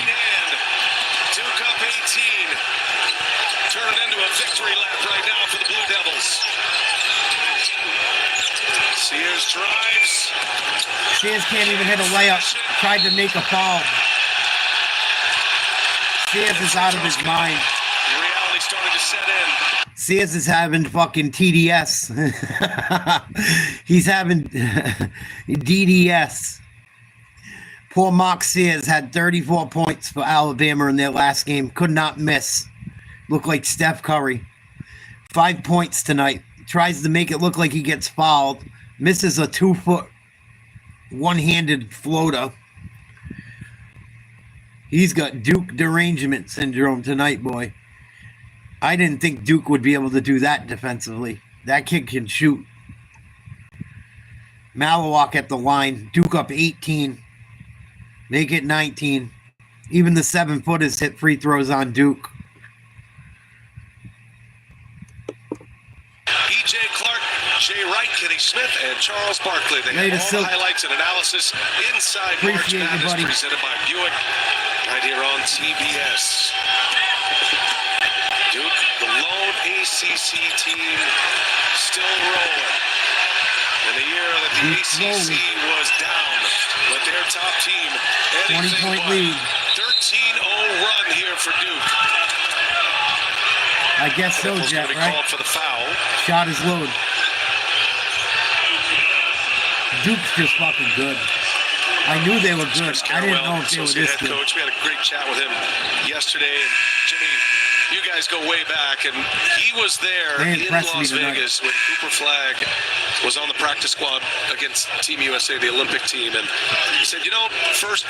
Duke up 18. Turn it into a victory lap right now for the Blue Devils. Sears drives. Sears can't even hit a layup. Tried to make a foul. Sears is out of his mind. Reality starting to set in. Sears is having fucking TDS. He's having DDS. Poor Mark Sears had 34 points for Alabama in their last game. Could not miss. Looked like Steph Curry. 5 points tonight. Tries to make it look like he gets fouled. Misses a 2-foot one-handed floater. He's got Duke derangement syndrome tonight, boy. I didn't think Duke would be able to do that defensively. That kid can shoot. Malawak at the line. Duke up 18. Make it 19. Even the 7-footers hit free throws on Duke. E.J. Clark, Jay Wright, Kenny Smith, and Charles Barkley. They have all the highlights and analysis inside March Madness presented by Buick right here on TBS. Duke, the lone ACC team, still rolling. In the year that the ACC was down, but their top team, anything but 13-0 run here for Duke. I guess so, Jet, right? Called for the foul. Shot is low. Duke's just fucking good. I knew they were good. I didn't know if they were this good. Coach. We had a great chat with him yesterday. And Jimmy, you guys go way back, and he was there in Las Vegas when Cooper Flagg was on the practice squad against Team USA, the Olympic team, and he said, first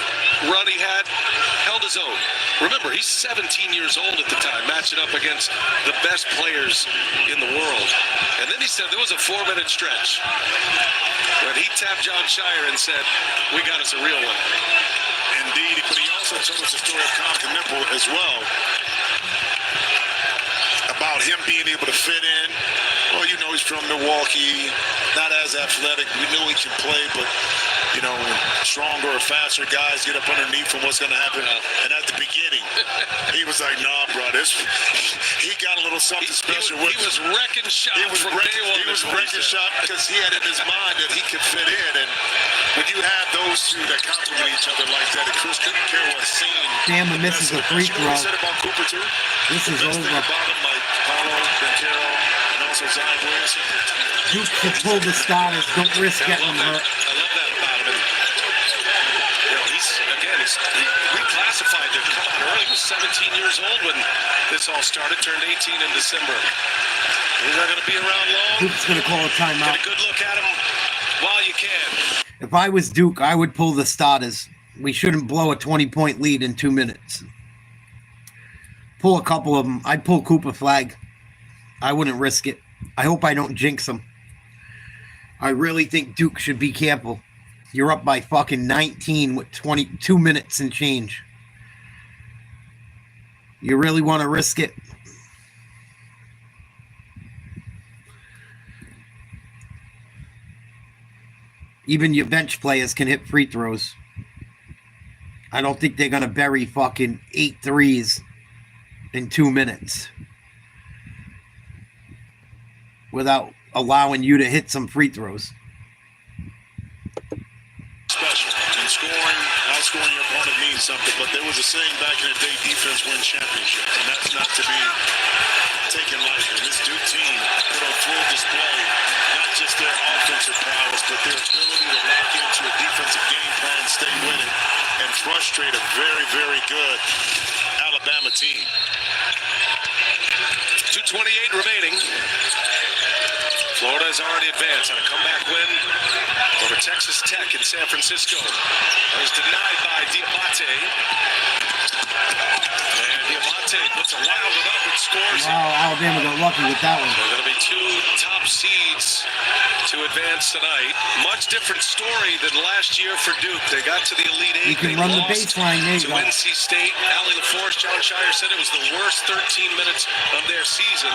run he had, held his own. Remember, he's 17 years old at the time, matching up against the best players in the world. And then he said there was a 4-minute stretch when he tapped John Shire and said, we got us a real one. Indeed, but he also told us the story of Compton Nipple as well, about him being able to fit in. Well, he's from Milwaukee, not as athletic. We knew he can play, but, when stronger or faster guys get up underneath him, what's going to happen? And at the beginning, he was like, nah, bro, he got a little something special with him. He was wrecking shop from day one. He was wrecking shop because he had in his mind that he could fit in. And when you have those two that complement each other like that, and Chris couldn't care what scene. Damn, misses a free throw. Said about Cooper too? This is over. About him, like Paulo, Bentero, and also Zion Williamson. Duke can pull the starters. Don't risk getting them hurt. I love that about him. He reclassified to come out early. He was 17 years old when this all started. Turned 18 in December. He's not going to be around long. Duke's going to call a timeout. Get a good look at him while you can. If I was Duke, I would pull the starters. We shouldn't blow a 20-point lead in 2 minutes. Pull a couple of them. I'd pull Cooper Flagg. I wouldn't risk it. I hope I don't jinx him. I really think Duke should be careful. You're up by fucking 19 with 22 minutes and change. You really want to risk it? Even your bench players can hit free throws. I don't think they're going to bury fucking 8 threes in 2 minutes without allowing you to hit some free throws. Special. And outscoring your opponent means something. But there was a saying back in the day, defense wins championships. And that's not to be taken lightly. And this Duke team put on full display not just their offensive prowess, but their ability to lock into a defensive game plan, stay with it, and frustrate a very, very good Alabama team. 2:28 remaining. Florida has already advanced on a comeback win over Texas Tech in San Francisco. That was denied by Diabate. And Diabate puts a wild one up and scores. Wow, Alabama got lucky with that one. There are going to be 2 top seeds to advance tonight. Much different story than last year for Duke. They got to the Elite Eight. You can run the baseline. There you go. NC State. Allie LaForce, John Shire said it was the worst 13 minutes of their season.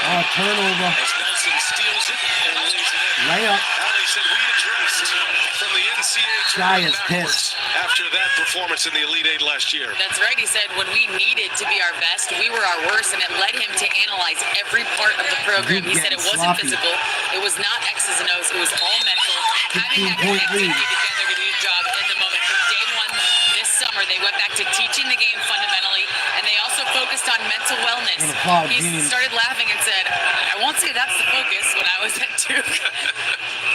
Oh, turnover. As Nelson steals it and lays it in. Layup. Allie said we addressed from the NCAA Guy is backwards pissed after that performance in the Elite Eight last year. That's right. He said when we needed to be our best, we were our worst, and it led him to analyze every part of the program. He said it wasn't physical. It was not X's and O's. It was all mental. Having that connectivity together to do the job in the moment. From day one this summer, they went back to teaching the game fundamentally, and they also focused on mental wellness. He started laughing and said, I won't say that's the focus when I was at Duke.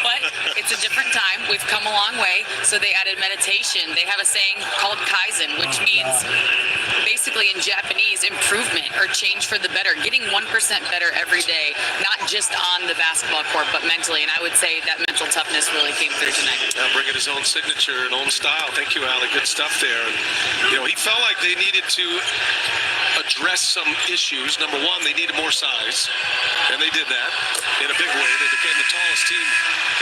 But it's a different time. We've come a long way. So they added meditation. They have a saying called Kaizen, which means basically basically in Japanese, improvement or change for the better, getting 1% better every day, not just on the basketball court, but mentally. And I would say that mental toughness really came through tonight. Bringing his own signature and own style. Thank you, Allie. Good stuff there. And, he felt like they needed to address some issues. Number one, they needed more size, and they did that in a big way. They became the tallest team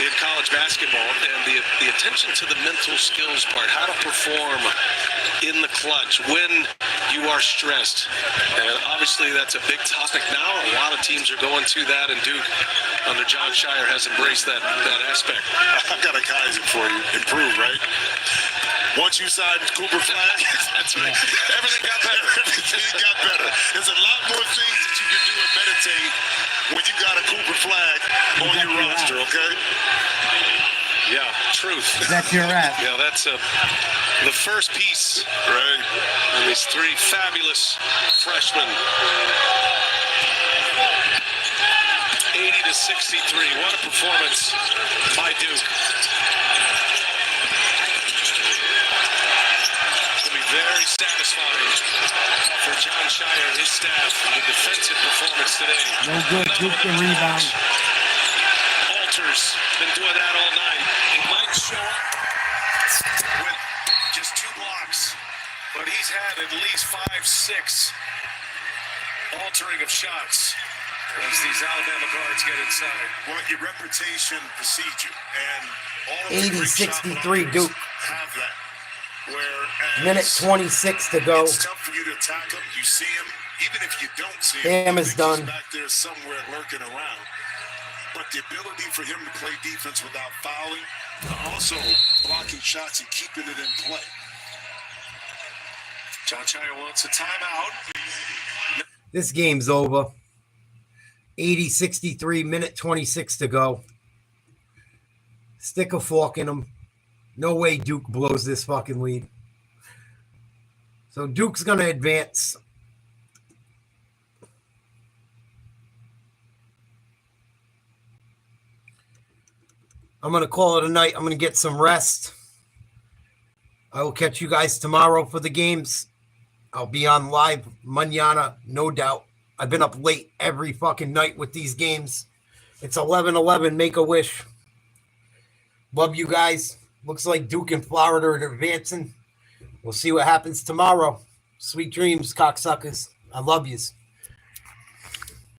in college basketball, and the attention to the mental skills part, how to perform in the clutch when you are stressed. And obviously that's a big topic now. A lot of teams are going to that, and Duke under John Shire has embraced that aspect. I got a Kaizen for you. Improve, right? Once you signed Cooper Flag, that's right. Everything got better. Everything got better. There's a lot more things that you can do and meditate when you got a Cooper Flag on your roster, okay? Yeah, truth. That's your rap. Yeah, that's the first piece, right? And these three fabulous freshmen. 80-63. What a performance by Duke. Very satisfying for John Shire and his staff. The defensive performance today. No good. Duke the rebound. Alters been doing that all night. He might show up with just 2 blocks, but he's had at least 5-6 altering of shots as these Alabama guards get inside. Well, your reputation precedes you, and all of the 80-63 Duke. have that. Minute 26 to go. It's tough for you to attack him. You see him, even if you don't see him. Bam is done. He's back there somewhere lurking around. But the ability for him to play defense without fouling, also blocking shots and keeping it in play. John Shire wants a timeout. This game's over. 80-63, minute 26 to go. Stick a fork in him. No way Duke blows this fucking lead. So Duke's going to advance. I'm going to call it a night. I'm going to get some rest. I will catch you guys tomorrow for the games. I'll be on live mañana, no doubt. I've been up late every fucking night with these games. It's 11-11, make a wish. Love you guys. Looks like Duke and Florida are advancing. We'll see what happens tomorrow. Sweet dreams, cocksuckers. I love yous.